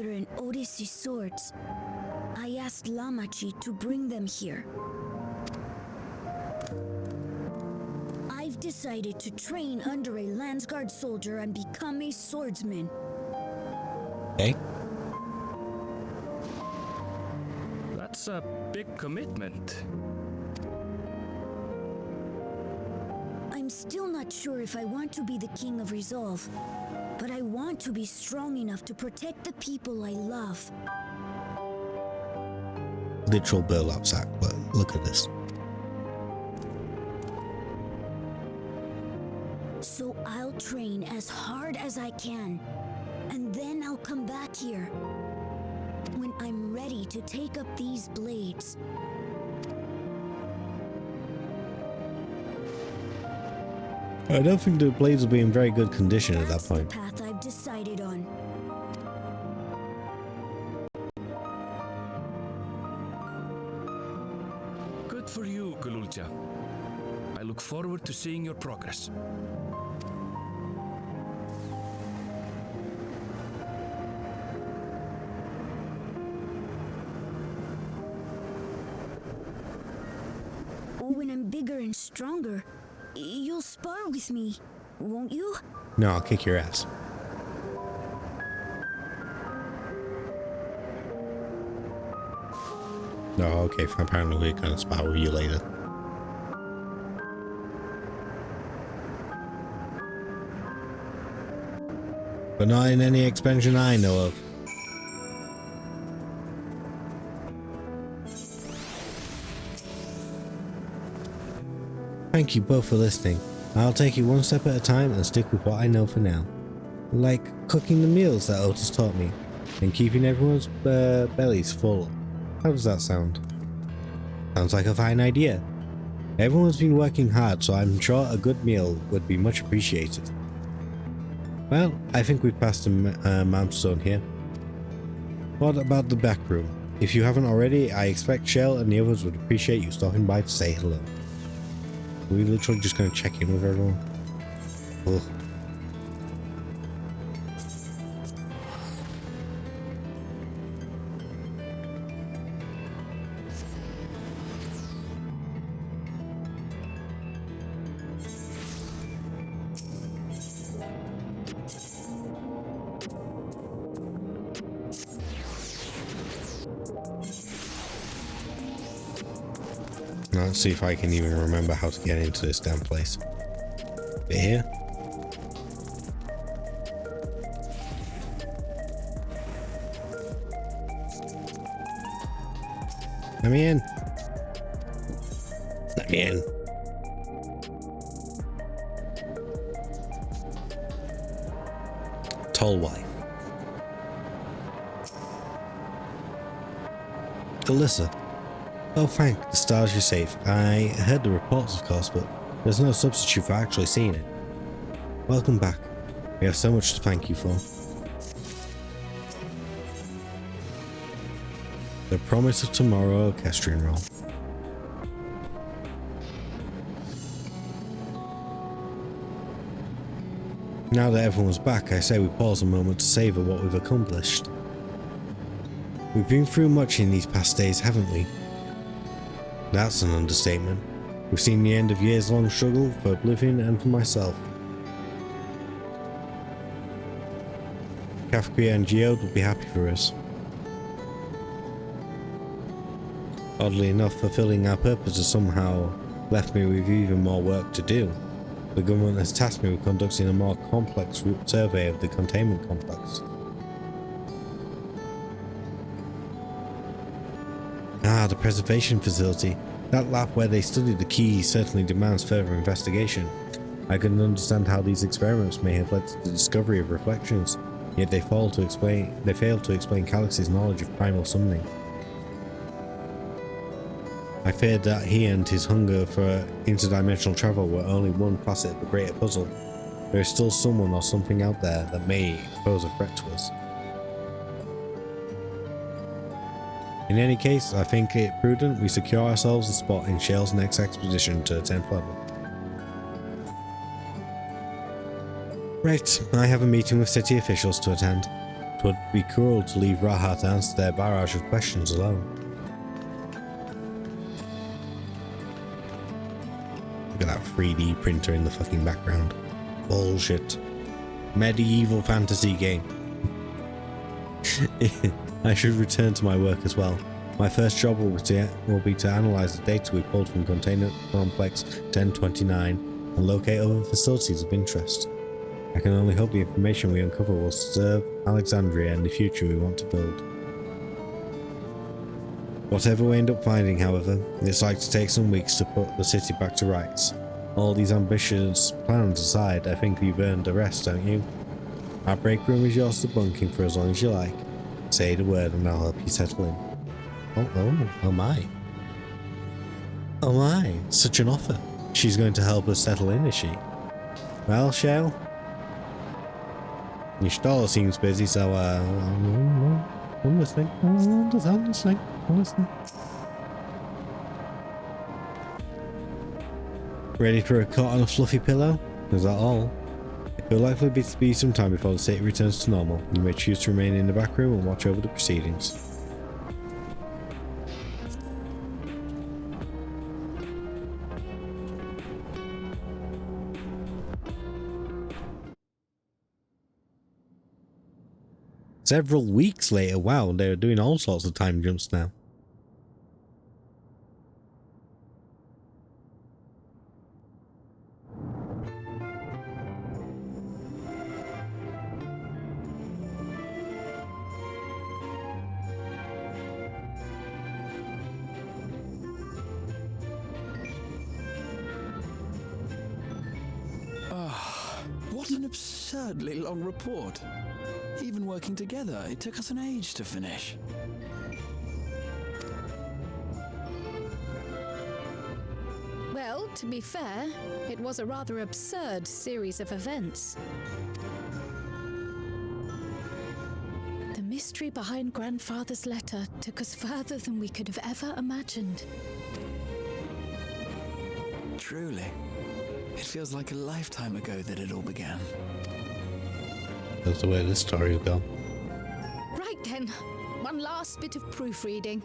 father and Odyssey's swords. I asked Lamachi to bring them here. I've decided to train under a Landsguard soldier and become a swordsman. Okay. That's a big commitment. I'm still not sure if I want to be the King of Resolve, but I want to be strong enough to protect the people I love. Literal burlap sack, but look at this. So I'll train as hard as I can, and then I'll come back here when I'm ready to take up these blades. I don't think the blades will be in very good condition at that point. That's the path I've decided on. Good for you, Gululja. I look forward to seeing your progress. When I'm bigger and stronger, you'll spar with me, won't you? No, I'll kick your ass. Oh, okay, apparently we're gonna spar with you later. But not in any expansion I know of. Thank you both for listening. I'll take it one step at a time and stick with what I know for now. Like cooking the meals that Otis taught me, and keeping everyone's bellies full. How does that sound? Sounds like a fine idea. Everyone's been working hard, so I'm sure a good meal would be much appreciated. Well, I think we've passed a milestone here. What about the back room? If you haven't already, I expect Shell and the others would appreciate you stopping by to say hello. Are we literally just going to check in with everyone? Ugh. Let's see if I can even remember how to get into this damn place. Bit here. Let me in. Let me in. Tall wife. Alyssa. Oh, thank the stars you're safe. I heard the reports, of course, but there's no substitute for actually seeing it. Welcome back. We have so much to thank you for. The Promise of Tomorrow Orchestrion Roll. Now that everyone's back, I say we pause a moment to savour what we've accomplished. We've been through much in these past days, haven't we? That's an understatement. We've seen the end of years-long struggle for oblivion and for myself. Kafka and Geode will be happy for us. Oddly enough, fulfilling our purpose has somehow left me with even more work to do. The government has tasked me with conducting a more complex route survey of the containment complex. Ah, the preservation facility. That lab where they studied the keys certainly demands further investigation. I can understand how these experiments may have led to the discovery of reflections, yet they fail to explain Calix's knowledge of primal summoning. I feared that he and his hunger for interdimensional travel were only one facet of a greater puzzle. There is still someone or something out there that may pose a threat to us. In any case, I think it prudent we secure ourselves a spot in Shell's next expedition to the 10th level. Right, I have a meeting with city officials to attend. 'Twould be cruel to leave Raha to answer their barrage of questions alone. Look at that 3D printer in the fucking background. Bullshit. Medieval fantasy game. I should return to my work as well. My first job will be to analyze the data we pulled from Container Complex 1029 and locate other facilities of interest. I can only hope the information we uncover will serve Alexandria and the future we want to build. Whatever we end up finding, however, it's like to take some weeks to put the city back to rights. All these ambitious plans aside, I think you've earned a rest, don't you? Our break room is yours to bunk in for as long as you like. Say the word and I'll help you settle in. Oh my. Oh my, such an offer. She's going to help us settle in, is she? Well, Shale? Your stall seems busy, so I'm listening. I'm listening. Ready for a cot on a fluffy pillow? Is that all? It will likely be some time before the city returns to normal. You may choose to remain in the back room and watch over the proceedings. Several weeks later, wow, they're doing all sorts of time jumps now. What an absurdly long report. Even working together, it took us an age to finish. Well, to be fair, it was a rather absurd series of events. The mystery behind Grandfather's letter took us further than we could have ever imagined. Truly. It feels like a lifetime ago that it all began. That's the way this story will go. Right then, one last bit of proofreading.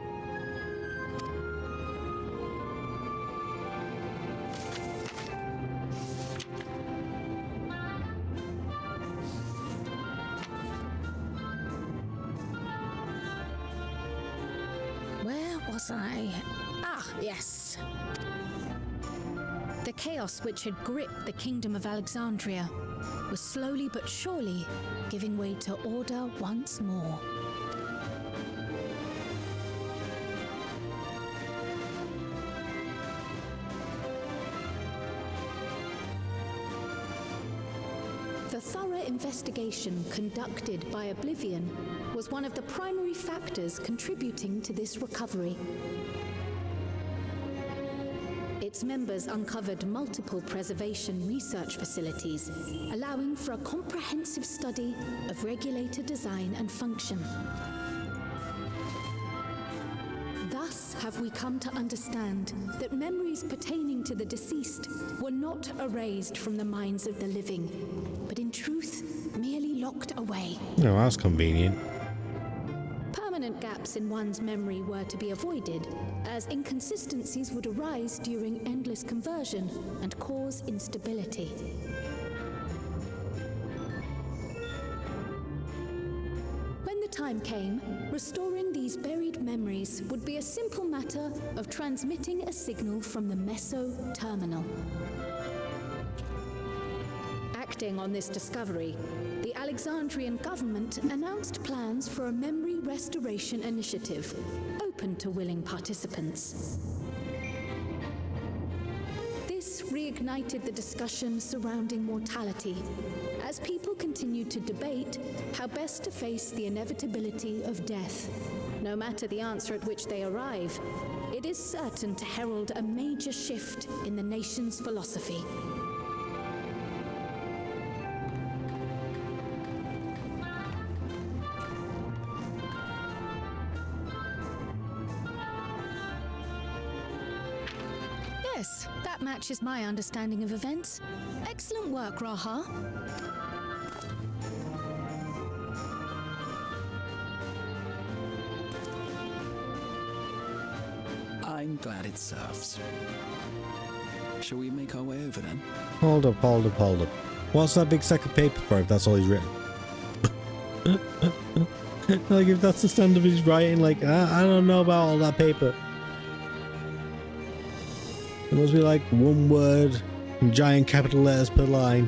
Where was I? Ah, yes. The chaos which had gripped the kingdom of Alexandria was slowly but surely giving way to order once more. The thorough investigation conducted by Oblivion was one of the primary factors contributing to this recovery. Its members uncovered multiple preservation research facilities, allowing for a comprehensive study of regulator design and function. Thus have we come to understand that memories pertaining to the deceased were not erased from the minds of the living, but in truth merely locked away. No, that's convenient. Permanent gaps in one's memory were to be avoided, as inconsistencies would arise during endless conversion and cause instability. When the time came, restoring these buried memories would be a simple matter of transmitting a signal from the Meso terminal. Acting on this discovery, the Alexandrian government announced plans for a memory restoration initiative, open to willing participants. This reignited the discussion surrounding mortality, as people continued to debate how best to face the inevitability of death. No matter the answer at which they arrive, it is certain to herald a major shift in the nation's philosophy. Yes, that matches my understanding of events. Excellent work, Raha. I'm glad it serves. Shall we make our way over then? Hold up. What's that big stack of paper for if that's all he's written? Like, if that's the standard of his writing, like, I don't know about all that paper. It must be like one word in giant capital letters per line.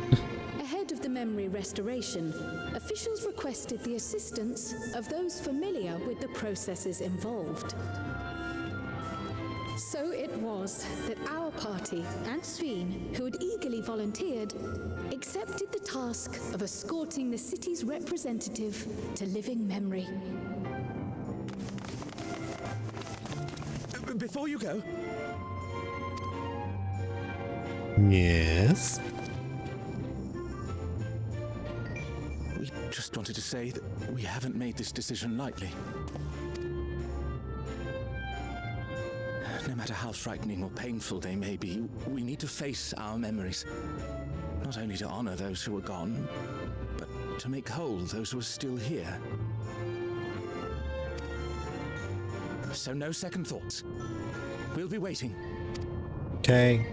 Ahead of the memory restoration, officials requested the assistance of those familiar with the processes involved. So it was that our party and Sphene, who had eagerly volunteered, accepted the task of escorting the city's representative to living memory. Before you go... Yes? We just wanted to say that we haven't made this decision lightly. No matter how frightening or painful they may be, we need to face our memories. Not only to honor those who are gone, but to make whole those who are still here. So no second thoughts. We'll be waiting. Okay.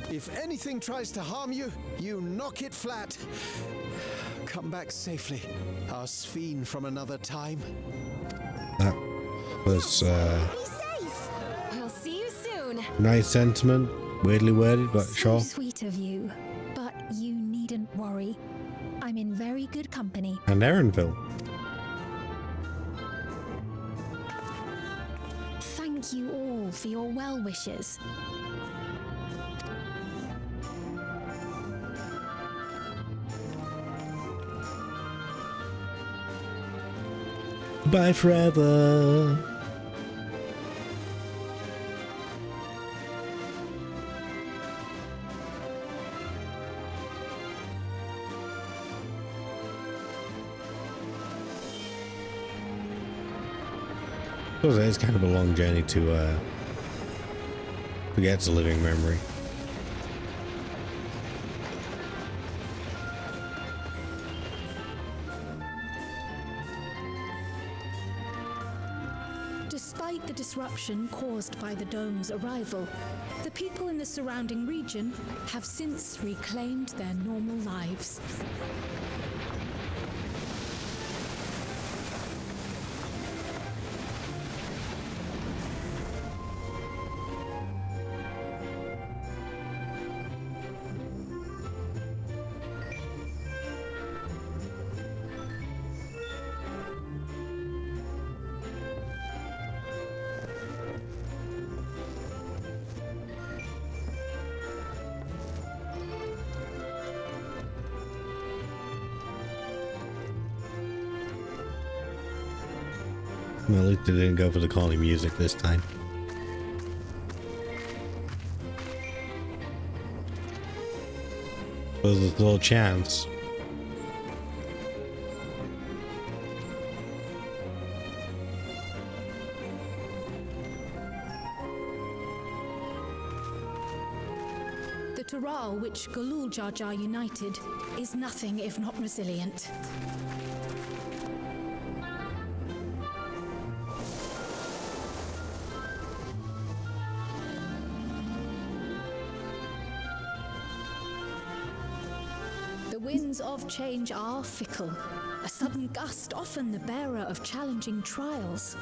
If anything tries to harm you, you knock it flat. Come back safely, our Sphene from another time. That was We'll see you soon. nice sentiment, weirdly worded, but sure. Sweet of you, but you needn't worry. I'm in very good company. And Erinville. Thank you all for your well wishes. Bye forever. Suppose it is kind of a long journey to get to living memory. Despite the disruption caused by the dome's arrival, the people in the surrounding region have since reclaimed their normal lives. Well, at least they didn't go for the calling music this time. There's a little chance. The Tural which Galul Jar Jar united is nothing if not resilient. The winds of change are fickle. A sudden gust often the bearer of challenging trials.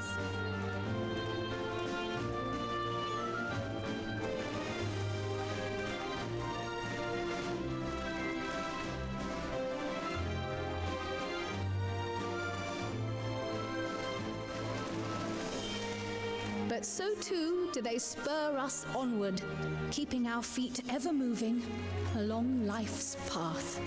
But so too do they spur us onward, keeping our feet ever moving along life's path.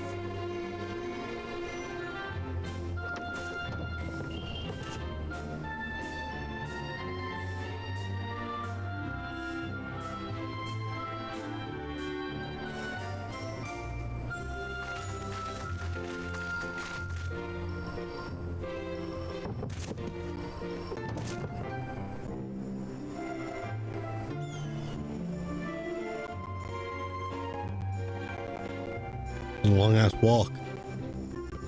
A long ass walk.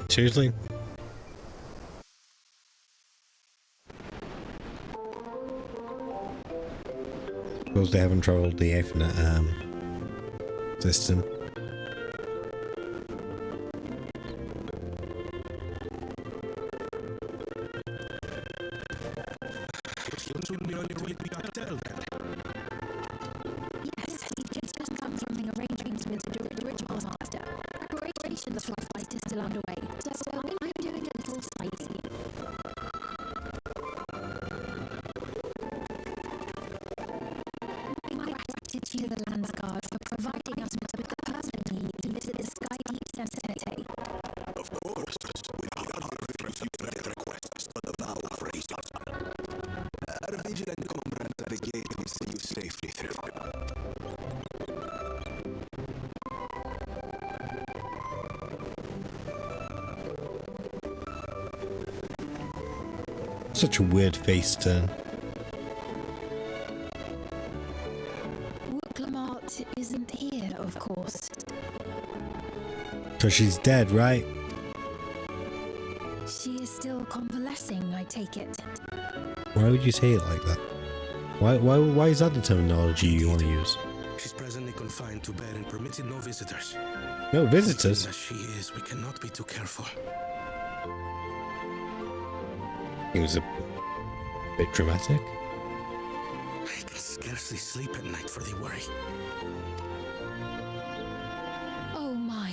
Seriously? suppose they haven't traveled the infinite system. Yes, he's just come from the arrangements with the original master. Preparations for flight is still underway, so I'm doing a little sightseeing. My gratitude to the Landsguard for providing us with the opportunity to visit the Sky Deep Center. Of course, we cannot refuse your requests, but the vow of race. Our vigilant comrades at the gate will see you safely through. Such a weird face turn. Clamart isn't here, of course. Because she's dead, right? She is still convalescing, I take it. Why would you say it like that? Why is that the terminology you want to use? She's presently confined to bed and permitted no visitors. No visitors? As she is, we cannot be too careful. It was a bit dramatic. I can scarcely sleep at night for the worry. Oh my.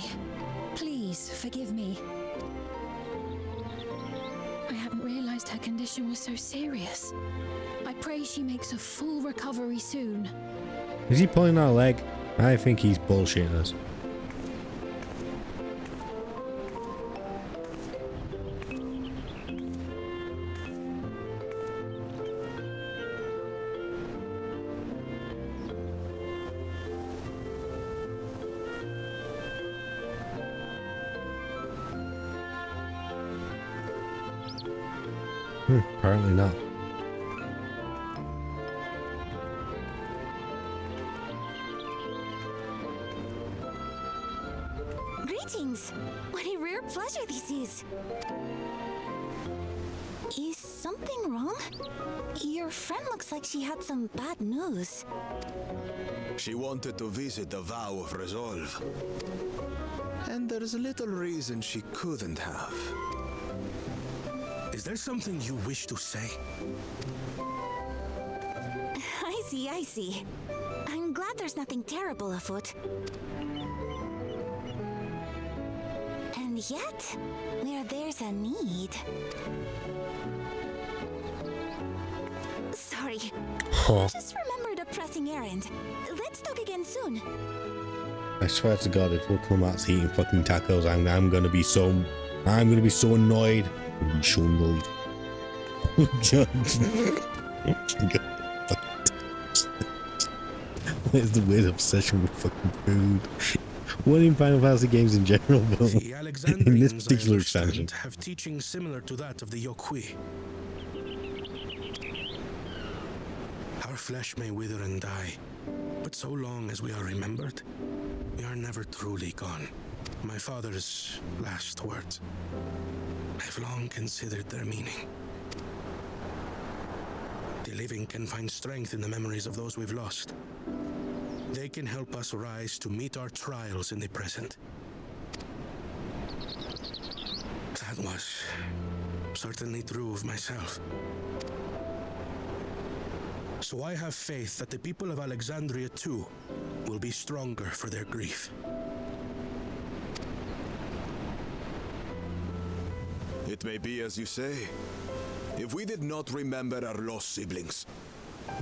Please forgive me. I hadn't realized her condition was so serious. I pray she makes a full recovery soon. Is he pulling our leg? I think he's bullshitting us. Apparently not. Greetings! What a rare pleasure this is! Is something wrong? Your friend looks like she had some bad news. She wanted to visit the Vow of Resolve. And there's little reason she couldn't have. Is there something you wish to say? I see. I'm glad there's nothing terrible afoot. And yet, where there's a need... Sorry. Just remembered a pressing errand. Let's talk again soon. I swear to God, if Wilclamat's eating fucking tacos, I'm gonna be so annoyed. I'm gonna be so annoyed. What is the weird obsession with fucking food? What in Final Fantasy games in general, but The in this Alexandrians, particular I expansion. understand, have teachings similar to that of the Yokui. Our flesh may wither and die, but so long as we are remembered, we are never truly gone. My father's last words. I've long considered their meaning. The living can find strength in the memories of those we've lost. They can help us rise to meet our trials in the present. That was certainly true of myself. So I have faith that the people of Alexandria too will be stronger for their grief. It may be as you say. If we did not remember our lost siblings,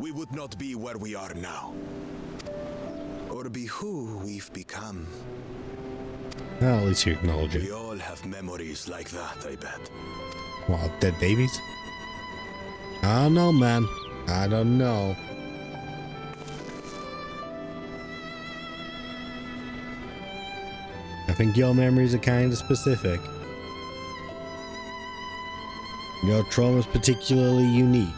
we would not be where we are now. Or be who we've become. Well, at least you acknowledge it. We all have memories like that, I bet. What, dead babies? I don't know, man. I don't know. I think your memories are kind of specific. Your trauma's particularly unique.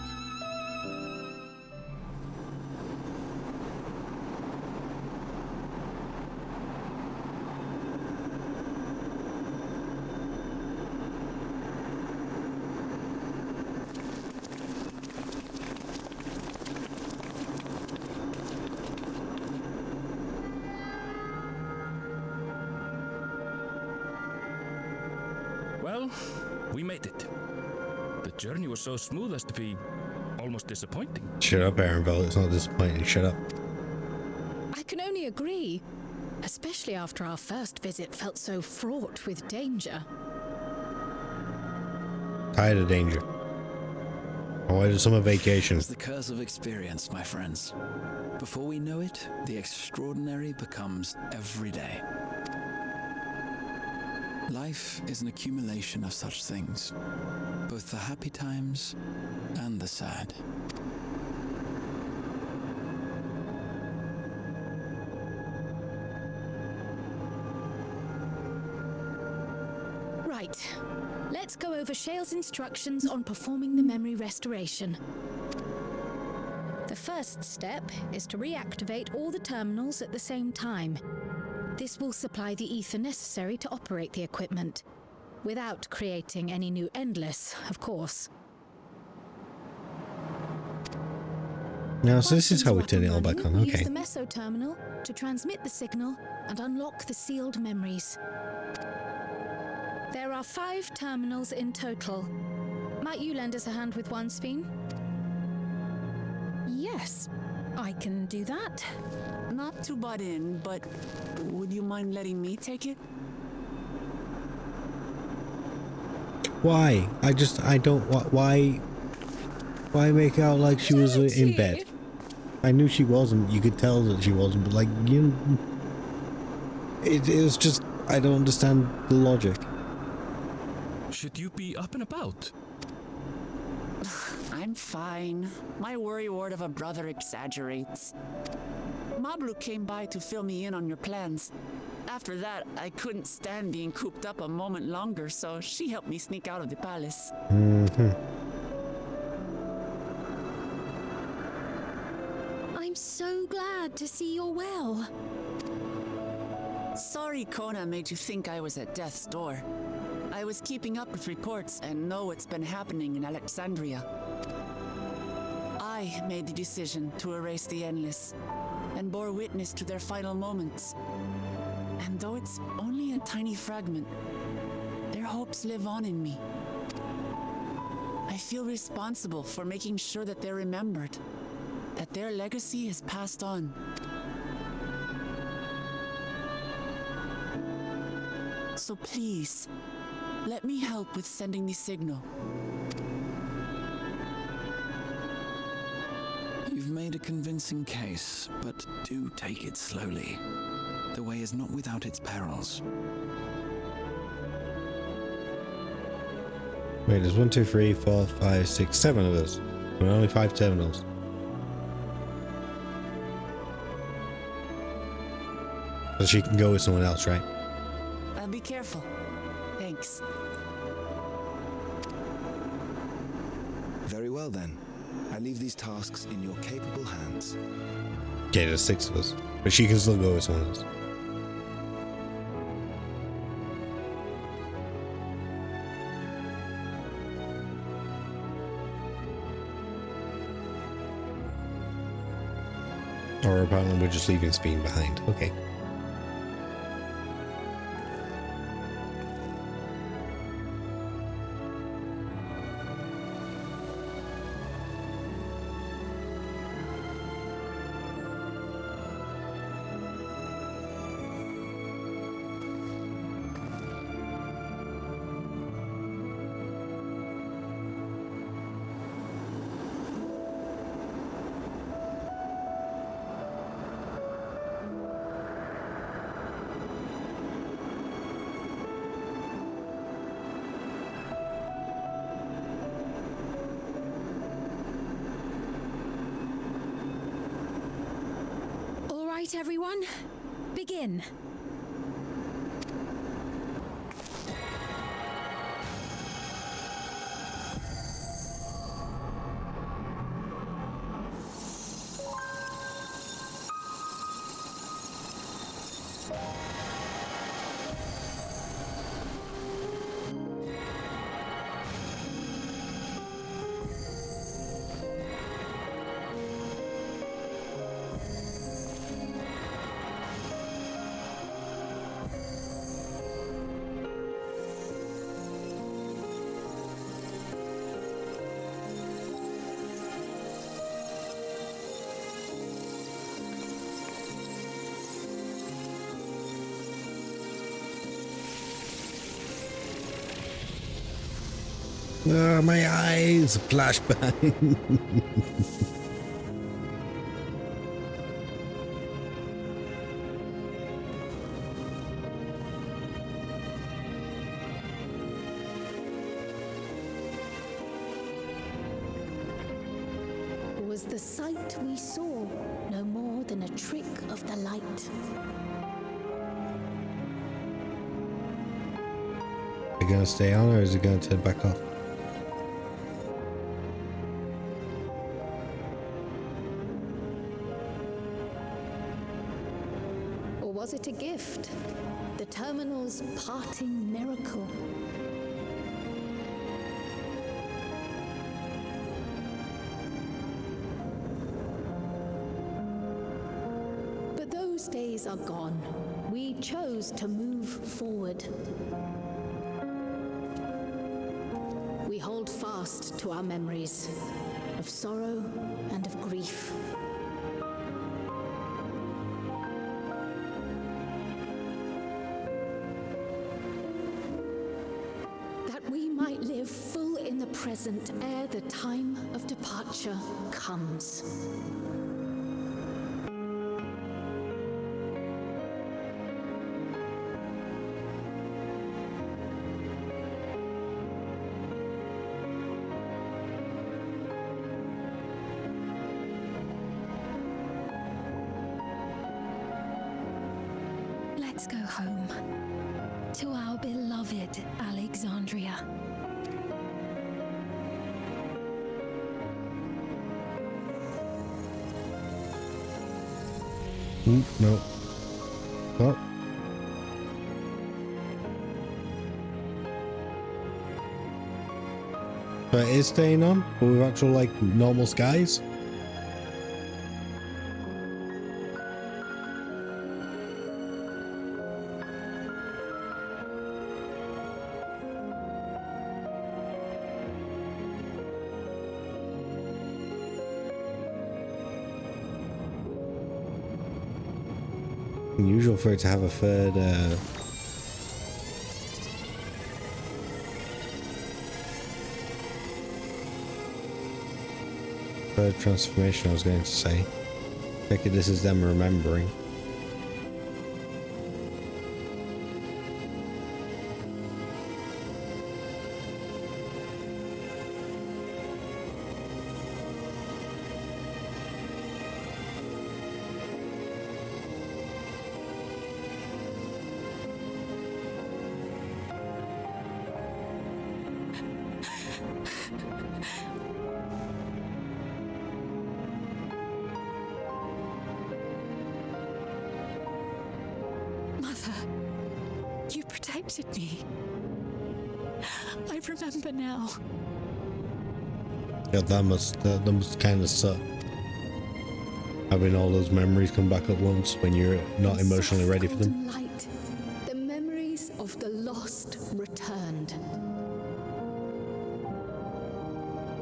Well, we made it. The journey was so smooth as to be almost disappointing. Shut up, Aaronville. It's not disappointing. Shut up. I can only agree, especially after our first visit felt so fraught with danger. Tired of danger. I wanted a summer vacation. It's the curse of experience, my friends. Before we know it, the extraordinary becomes everyday. Life is an accumulation of such things, both the happy times and the sad. Right. Let's go over Shale's instructions on performing the memory restoration. The first step is to reactivate all the terminals at the same time. This will supply the ether necessary to operate the equipment, without creating any new endless, of course. Now, so this is how we turn it all back on. Use Okay. the meso terminal to transmit the signal and unlock the sealed memories. There are 5 terminals in total. Might you lend us a hand with one, Sphene? Yes, I can do that. Not to butt in, but would you mind letting me take it? Why? I don't. Why make out like she was in bed? I knew she wasn't. You could tell that she wasn't, but like, it was just, I don't understand the logic. Should you be up and about? I'm fine. My worrywart of a brother exaggerates. Mablu came by to fill me in on your plans. After that, I couldn't stand being cooped up a moment longer, so she helped me sneak out of the palace. I'm so glad to see you're well. Sorry Kona made you think I was at death's door. I was keeping up with reports and know what's been happening in Alexandria. I made the decision to erase the Endless and bore witness to their final moments. And though it's only a tiny fragment, their hopes live on in me. I feel responsible for making sure that they're remembered, that their legacy is passed on. So please, let me help with sending the signal. You've made a convincing case, but do take it slowly. The way is not without its perils. Wait, there's 1, 2, 3, 4, 5, 6, 7 of us. But only 5 terminals. So she can go with someone else, right? I'll be careful. Thanks. Very well then. I leave these tasks in your capable hands. Yeah, there's 6 of us. But she can still go with someone else. Or apparently we're just leaving Sphene behind. Okay. Right, everyone? Begin. My eyes! Flashbang! Was the sight we saw no more than a trick of the light? Are you gonna stay on, or is it gonna turn back off? Or was it a gift? The terminal's parting miracle? But those days are gone. We chose to move forward. We hold fast to our memories of sorrow and of grief. That we might live full in the present ere the time of departure comes. Let's go home. To our beloved Alexandria. No. Oh. So it is staying on, but with actual, like, normal skies? Unusual for it to have a third transformation, I was going to say. Maybe this is them remembering. You protected me. I remember now. Yeah, that must kind of suck. Having all those memories come back at once when you're not emotionally ready for them. Light, the memories of the lost returned.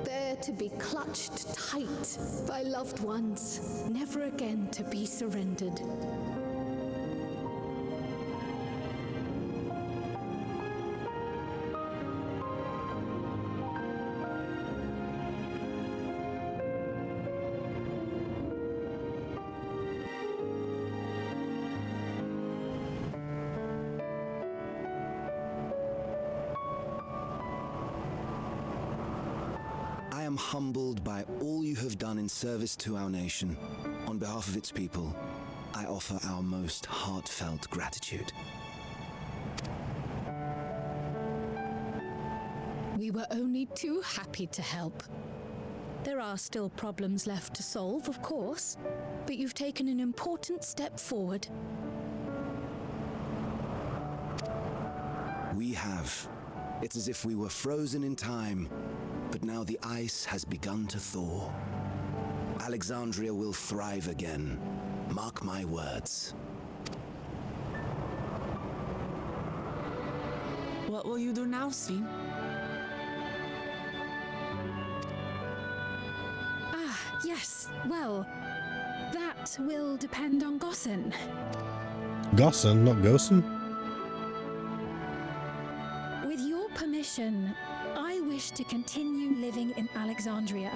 There to be clutched tight by loved ones, never again to be surrendered. I am humbled by all you have done in service to our nation. On behalf of its people, I offer our most heartfelt gratitude. We were only too happy to help. There are still problems left to solve, of course, but you've taken an important step forward. We have. It's as if we were frozen in time, but now the ice has begun to thaw. Alexandria will thrive again. Mark my words. What will you do now, Sven? Yes, well, that will depend on Gossen. Gossen, not Gossen? With With your permission, I wish to continue living in Alexandria.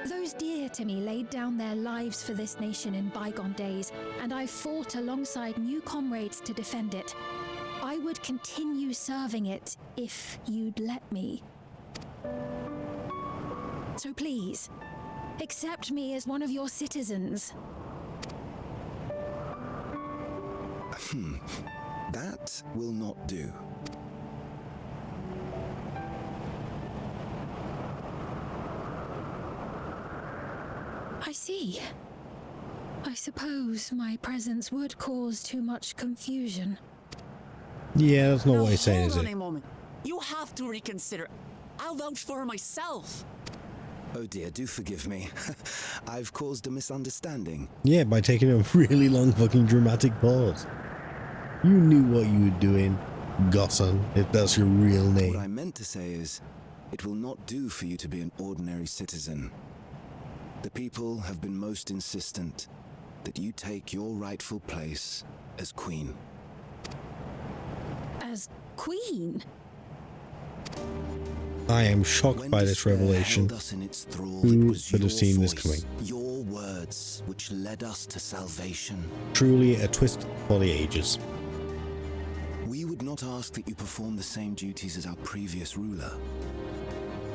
Those dear to me laid down their lives for this nation in bygone days, and I fought alongside new comrades to defend it. I would continue serving it if you'd let me. So please, accept me as one of your citizens. That will not do. I see. I suppose my presence would cause too much confusion. Yeah, that's not what he's saying, is Hold it? on a moment. You have to reconsider. I'll vouch for her myself. Oh dear, do forgive me. I've caused a misunderstanding. Yeah, by taking a really long fucking dramatic pause. You knew what you were doing, Gosson, if that's your real name. What I meant to say is, it will not do for you to be an ordinary citizen. The people have been most insistent that you take your rightful place as queen. As queen? I am shocked by this revelation. Who could have seen this coming? Your words which led us to salvation. Truly a twist for the ages. We would not ask that you perform the same duties as our previous ruler.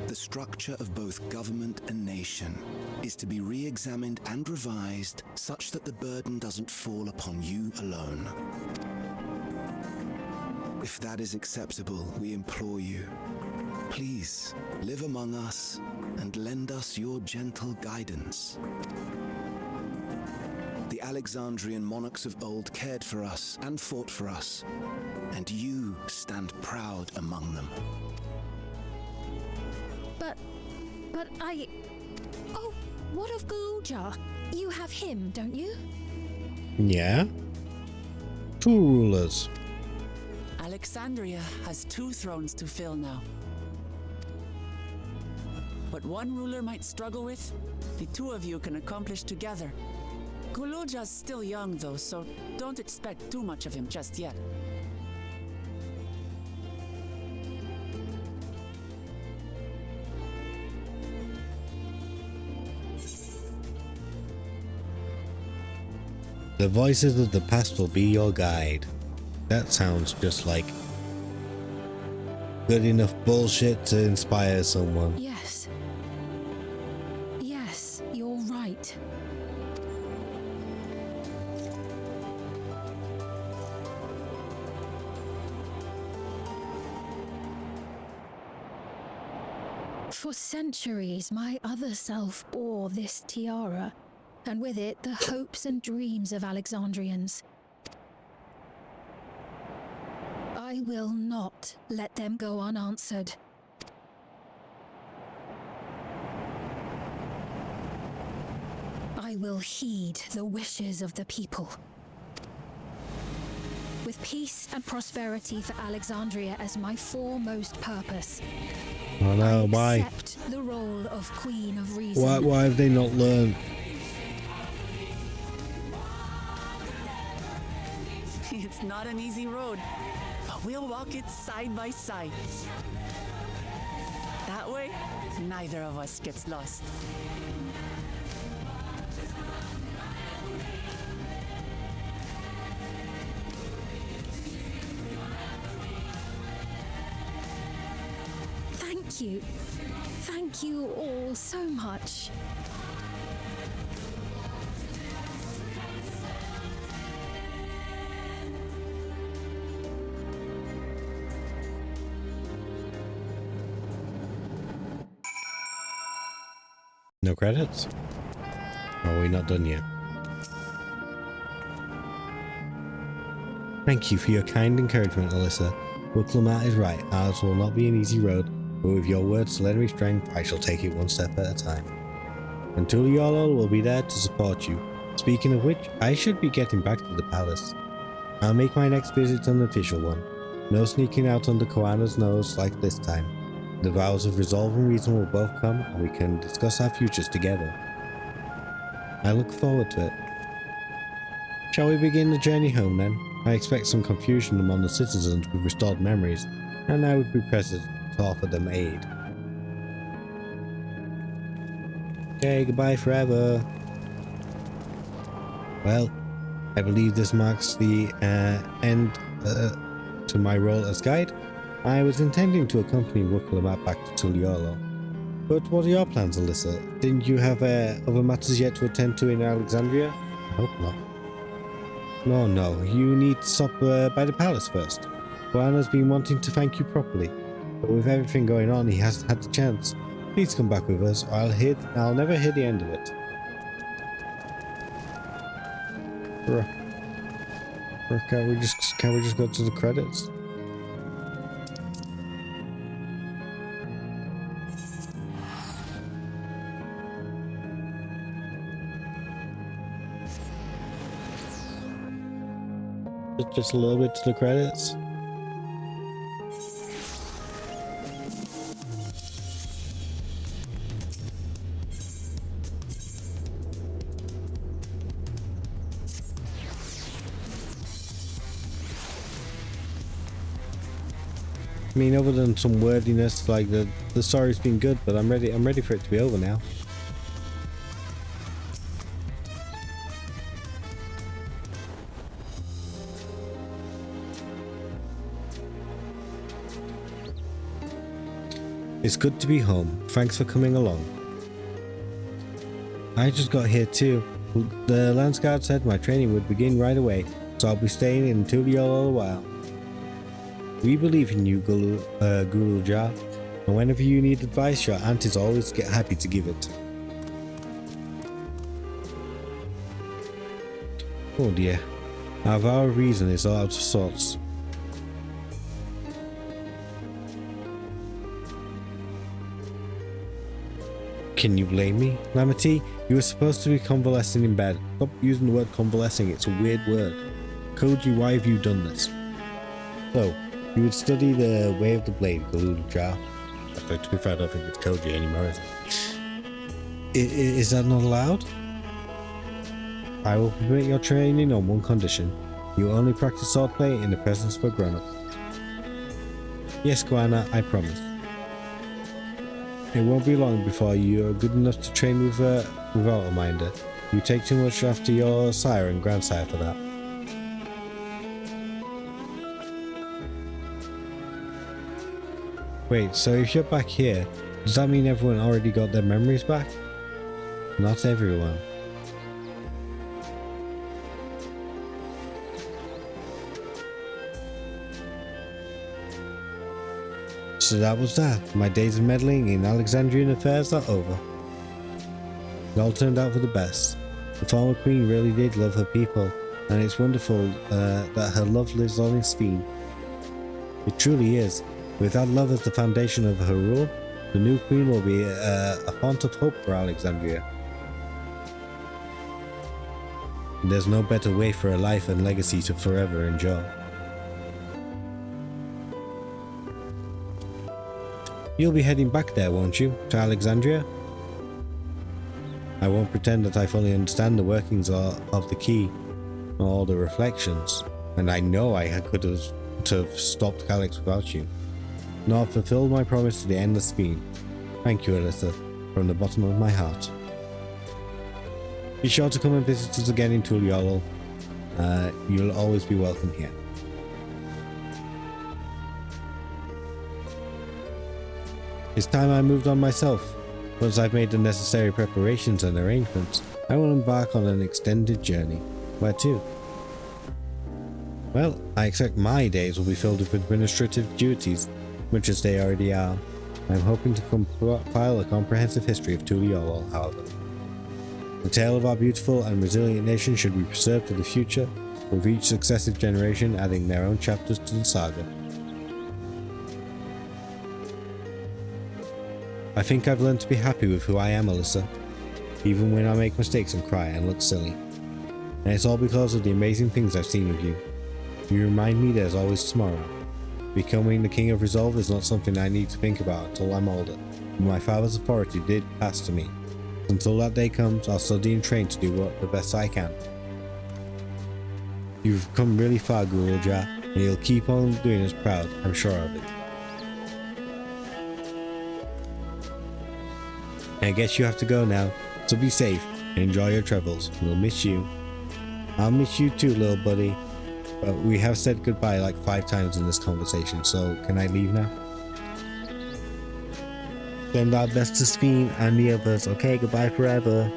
The structure of both government and nation is to be re-examined and revised such that the burden doesn't fall upon you alone. If that is acceptable, we implore you, please live among us and lend us your gentle guidance. The Alexandrian monarchs of old cared for us and fought for us, and you stand proud among them. But I... Oh, what of Galuja? You have him, don't you? Yeah? Two rulers. Alexandria has 2 thrones to fill now. What one ruler might struggle with, the 2 of you can accomplish together. Galuja's still young though, so don't expect too much of him just yet. The voices of the past will be your guide. That sounds just like good enough bullshit to inspire someone. Yes. Yes, you're right. For centuries, my other self bore this tiara, and with it the hopes and dreams of Alexandrians. I will not let them go unanswered. I will heed the wishes of the people. With peace and prosperity for Alexandria as my foremost purpose, Oh no, why? accept the role of Queen of Reason. Why have they not learned? It's not an easy road, but we'll walk it side by side. That way, neither of us gets lost. Thank you. Thank you all so much. No credits? Or are we not done yet? Thank you for your kind encouragement, Alyssa. Bucklemat is right, ours will not be an easy road, but with your words to lend me strength, I shall take it one step at a time. And Tuliolo will be there to support you. Speaking of which, I should be getting back to the palace. I'll make my next visit an official one. No sneaking out under Koana's nose like this time. The vows of resolve and reason will both come, and we can discuss our futures together. I look forward to it. Shall we begin the journey home then? I expect some confusion among the citizens with restored memories, and I would be present to offer them aid. Okay, goodbye forever. Well, I believe this marks the end to my role as guide. I was intending to accompany Wukalamat back to Tuliolo. But what are your plans, Alyssa? Didn't you have other matters yet to attend to in Alexandria? I hope not. No, you need to stop by the palace first. Guana's been wanting to thank you properly, but with everything going on, he hasn't had the chance. Please come back with us, or I'll never hear the end of it. Can't we just go to the credits? Just a little bit to the credits. I mean, other than some wordiness, like the story's been good, but I'm ready for it to be over now. It's good to be home. Thanks for coming along. I just got here too. The Lance Guard said my training would begin right away, so I'll be staying in Tuliolo a while. We believe in you, Gulujar, and whenever you need advice, your aunt is always happy to give it. Oh dear, our vow of reason is out of sorts. Can you blame me, Lamity? You were supposed to be convalescing in bed. Stop using the word convalescing, it's a weird word. Koji, why have you done this? So, you would study the way of the blade, Gulujar. Actually, to be fair, I don't think it's Koji anymore, is it? Is that not allowed? I will permit your training on one condition. You only practice swordplay in the presence of a grown-up. Yes, Guana, I promise. It won't be long before you are good enough to train without a minder. You take too much after your sire and grandsire for that. Wait, so if you're back here, does that mean everyone already got their memories back? Not everyone. So that was that. My days of meddling in Alexandrian affairs are over. It all turned out for the best. The former queen really did love her people, and it's wonderful that her love lives on in Sphene. It truly is. With that love as the foundation of her rule, the new queen will be a font of hope for Alexandria. There's no better way for a life and legacy to forever endure. You'll be heading back there, won't you, to Alexandria? I won't pretend that I fully understand the workings of the key, or all the reflections, and I know I could have stopped Calyx without you, nor fulfilled my promise to the endless Sphene. Thank you, Alyssa, from the bottom of my heart. Be sure to come and visit us again in Tuliolo. You'll always be welcome here. It's time I moved on myself. Once I've made the necessary preparations and arrangements, I will embark on an extended journey. Where to? Well, I expect my days will be filled with administrative duties, much as they already are. I'm hoping to compile a comprehensive history of Tuliolo, however. The tale of our beautiful and resilient nation should be preserved for the future, with each successive generation adding their own chapters to the saga. I think I've learned to be happy with who I am, Alyssa, even when I make mistakes and cry and look silly. And it's all because of the amazing things I've seen with you. You remind me there's always tomorrow. Becoming the King of Resolve is not something I need to think about until I'm older, but my father's authority did pass to me. Until that day comes, I'll study and train to do the best I can. You've come really far, Eorzea, and you'll keep on doing us proud, I'm sure of it. I guess you have to go now, so be safe and enjoy your travels. We'll miss you. I'll miss you too, little buddy. But we have said goodbye like 5 times in this conversation, so can I leave now? Send our best to Sphene and the others. Okay, goodbye forever.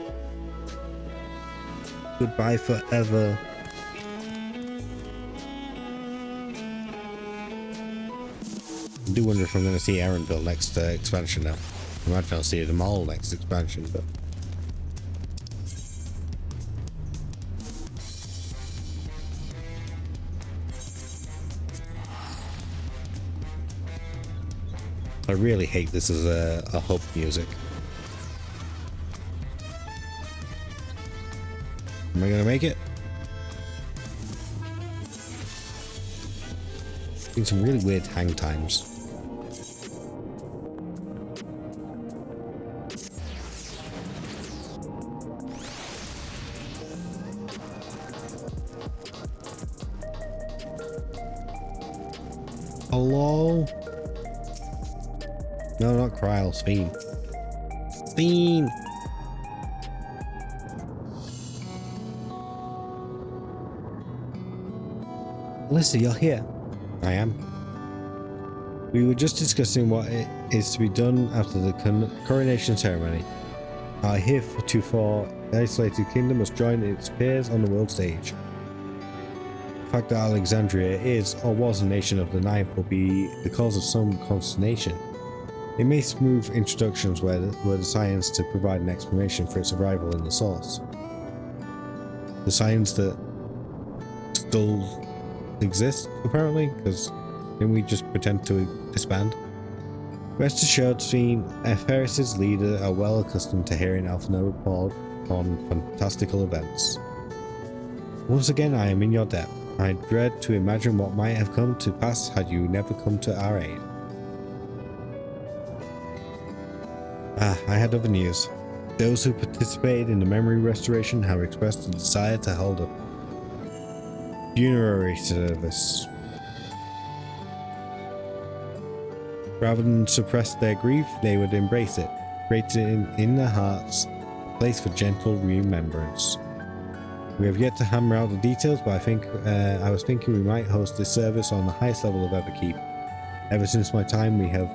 Goodbye forever. I do wonder if I'm going to see Erenville next expansion now. I imagine I'll see them all next expansion, but... I really hate this as a hub music. Am I going to make it? Been some really weird hang times. Hello? No, not Kryl, Sphene. Sphene! Alyssa, you're here. I am. We were just discussing what it is to be done after the coronation ceremony. Our heretofore isolated kingdom must join its peers on the world stage. The fact that Alexandria is or was a nation of the Ninth will be the cause of some consternation. It may smooth introductions where the science to provide an explanation for its arrival in the source. The science that still exists, apparently, because didn't we just pretend to disband? Rest assured, Sphene, Ferris's leader are well accustomed to hearing Alphinaud report on fantastical events. Once again, I am in your debt. I dread to imagine what might have come to pass had you never come to our aid. I had other news. Those who participated in the memory restoration have expressed a desire to hold a funerary service. Rather than suppress their grief, they would embrace it, creating in their hearts a place for gentle remembrance. We have yet to hammer out the details, but I was thinking we might host this service on the highest level of Everkeep. Ever since my time, we have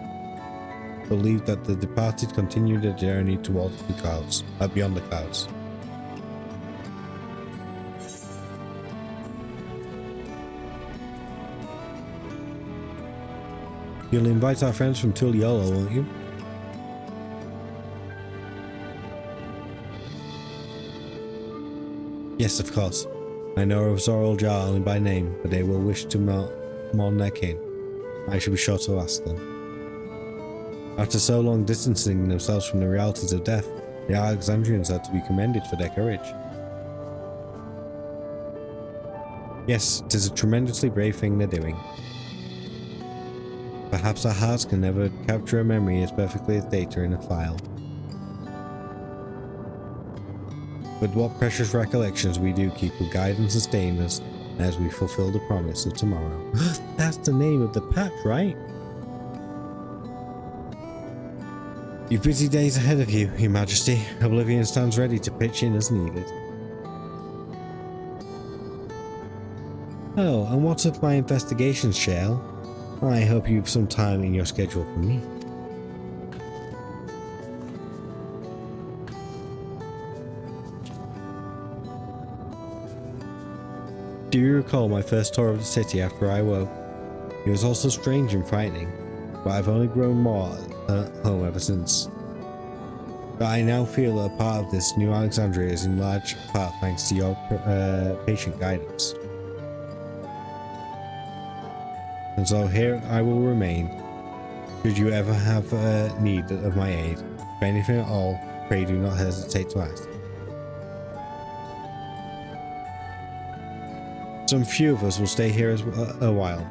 believed that the departed continue their journey towards the clouds, beyond the clouds. You'll invite our friends from Tuliolo, won't you? Yes, of course. I know of Eorzea only by name, but they will wish to mourn their kin. I shall be sure to ask them. After so long distancing themselves from the realities of death, the Alexandrians are to be commended for their courage. Yes, it is a tremendously brave thing they're doing. Perhaps our hearts can never capture a memory as perfectly as data in a file. But what precious recollections we do keep will guide and sustain us as we fulfill the promise of tomorrow. That's the name of the patch, right? You've busy days ahead of you, Your Majesty. Oblivion stands ready to pitch in as needed. Oh, and what's of my investigations, Shale? I hope you've some time in your schedule for me. Do you recall my first tour of the city after I woke? It was also strange and frightening, but I've only grown more at home ever since. But I now feel a part of this new Alexandria is in large part thanks to your patient guidance. And so here I will remain, should you ever have need of my aid. For anything at all, pray do not hesitate to ask. Some few of us will stay here a while.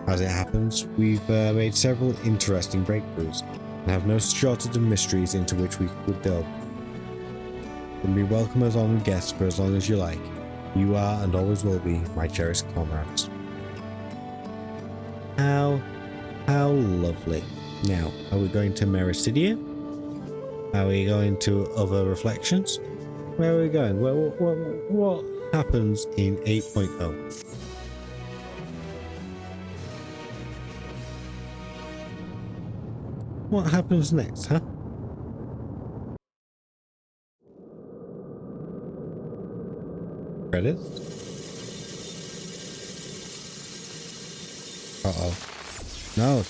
As it happens, we've made several interesting breakthroughs, and have no shortage of mysteries into which we could delve. Then be welcome as honoured guests for as long as you like. You are and always will be my cherished comrades. How lovely. Now, are we going to Mericidia? Are we going to other reflections? Where are we going? What happens in 8.0? What happens next, huh? Credits? Uh-oh. No.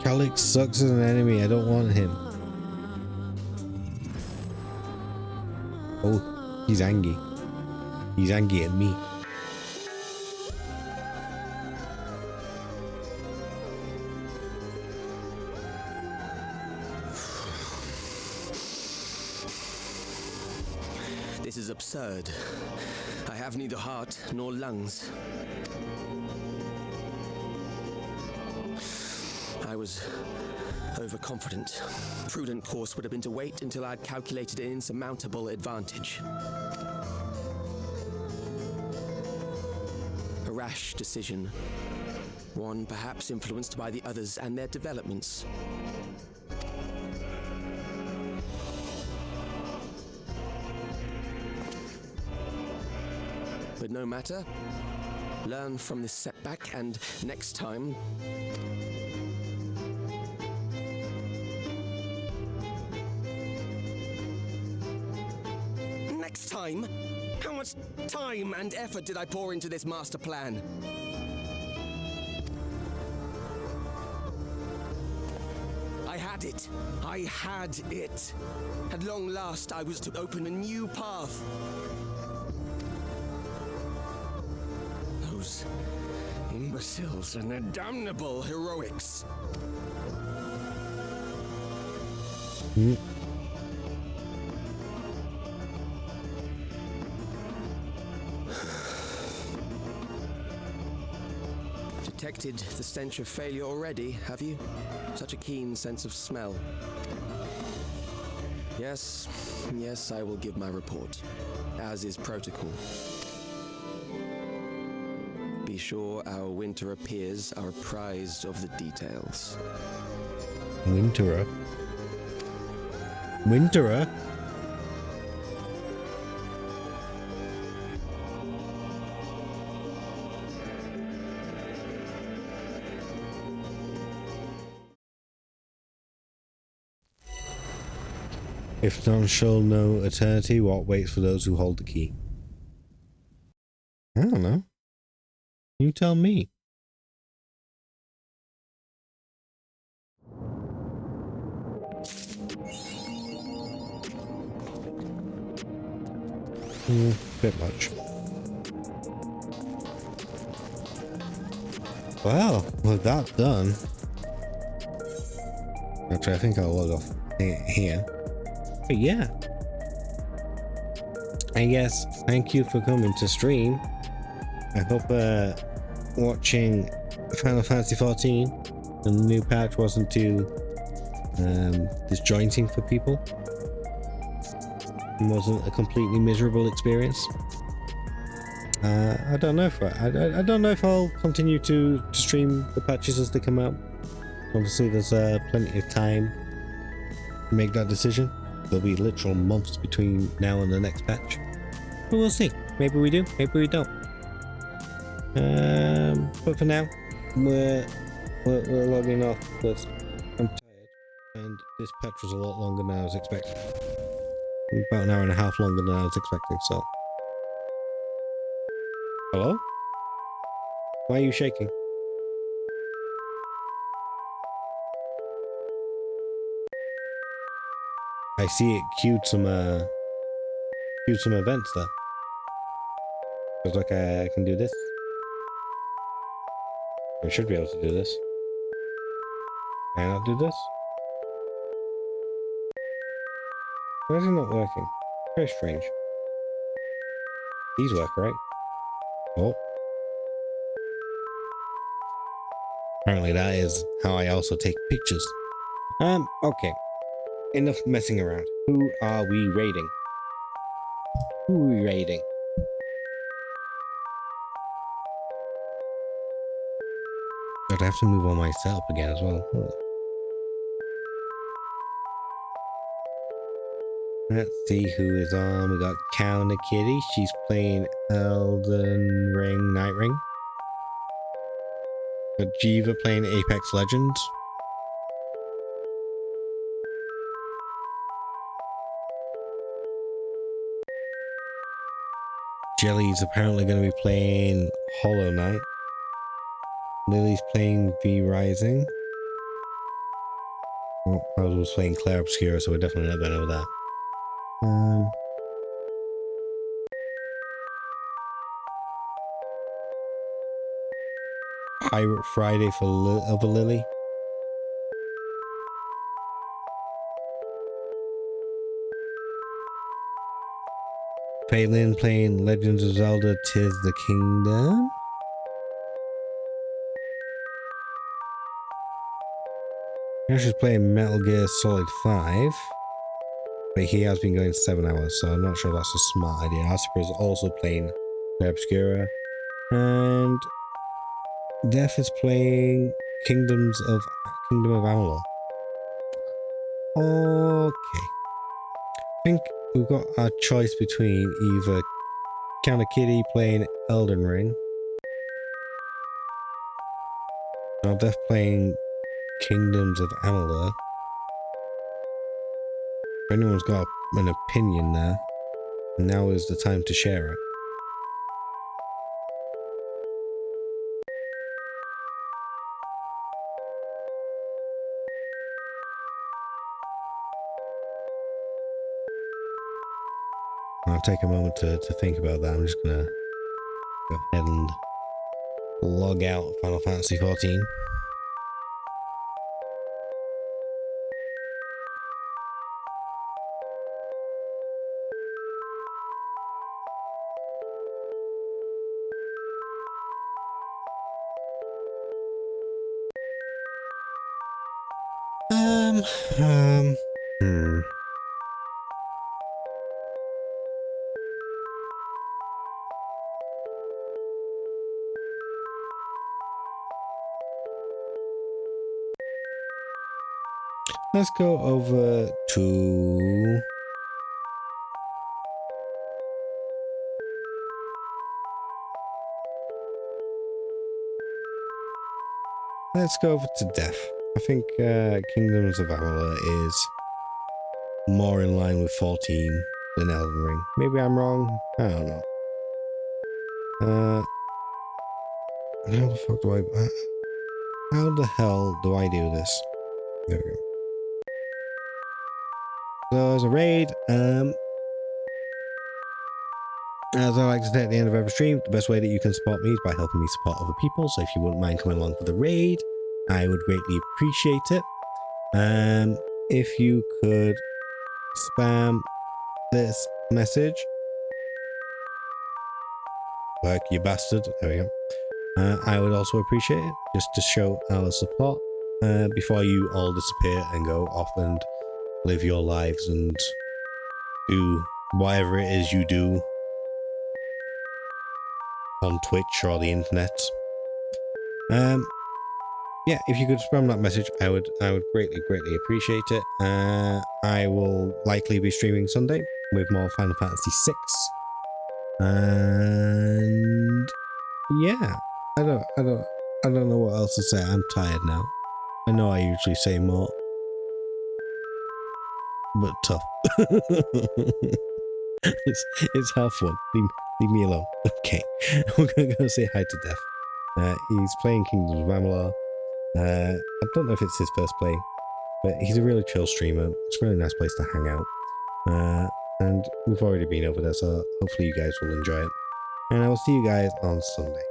Calix sucks as an enemy. I don't want him. Oh, he's angry. He's angry at me. This is absurd. I have neither heart nor lungs. I was overconfident. Prudent course would have been to wait until I'd calculated an insurmountable advantage. A rash decision. One perhaps influenced by the others and their developments. But no matter. Learn from this setback, and next time... Next time? How much time and effort did I pour into this master plan? I had it. I had it. At long last, I was to open a new path. Those imbeciles and their damnable heroics. Detected the stench of failure already, have you? Such a keen sense of smell. Yes, I will give my report, as is protocol. Be sure our Wintorz peers are apprised of the details. Wintorz? Wintorz? If none shall know eternity, what waits for those who hold the key? I don't know. You tell me. Bit much. Well, with that done, actually I think I'll log off here. But yeah, I guess thank you for coming to stream. I hope watching Final Fantasy XIV and the new patch wasn't too disjointing for people. It wasn't a completely miserable experience. I don't know if I don't know if I'll continue to stream the patches as they come out. Obviously, there's plenty of time to make that decision. There'll be literal months between now and the next patch, but we'll see. Maybe we do, maybe we don't. But for now, we're logging off because I'm tired, and this patch was a lot longer than I was expecting. About an hour and a half longer than I was expecting. So, hello? Why are you shaking? I see it queued some events there. Looks like I can do this. I should be able to do this. Can I not do this? Why is it not working? Very strange. These work, right? Oh. Apparently that is how I also take pictures. Okay. Enough messing around. Who are we raiding? Who are we raiding? I'd have to move on my setup again as well. Let's see who is on. We got Counter Kitty. She's playing Elden Ring, Night Ring. Got Jiva playing Apex Legends. Jelly's apparently going to be playing Hollow Knight. Lily's playing V Rising. Oh, I was playing Claire Obscura, so we're definitely not going over that. Pirate Friday for Lily. Phelan playing Legends of Zelda Tis the Kingdom. Now she's playing Metal Gear Solid 5. But he has been going 7 hours, so I'm not sure that's a smart idea. Asper is also playing Claire Obscura. And Death is playing Kingdom of Amalur. Okay. I think we've got our choice between either Counter Kitty playing Elden Ring, or Death playing Kingdoms of Amalur. If anyone's got an opinion there, now is the time to share it. I'll take a moment to think about that. I'm just gonna go ahead and log out Final Fantasy XIV. Let's go over to Death. I think Kingdoms of Amalur is more in line with 14 than Elden Ring. Maybe I'm wrong. I don't know. How the fuck do I... How the hell do I do this? There we go. So as a raid, as I like to say at the end of every stream, the best way that you can support me is by helping me support other people. So if you wouldn't mind coming along for the raid, I would greatly appreciate it. If you could spam this message, work you bastard. There we go. I would also appreciate it just to show our support before you all disappear and go off and live your lives and do whatever it is you do on Twitch or the internet. Yeah, if you could spam that message, I would greatly appreciate it. I will likely be streaming Sunday with more Final Fantasy VI. And yeah, I don't know what else to say. I'm tired now. I know I usually say more, but tough. it's half fun. Leave me alone. Okay, we're gonna go say hi to Death. He's playing Kingdoms of Amalur. I don't know if it's his first play, but he's a really chill streamer. It's a really nice place to hang out. And we've already been over there, so hopefully you guys will enjoy it. And I will see you guys on Sunday.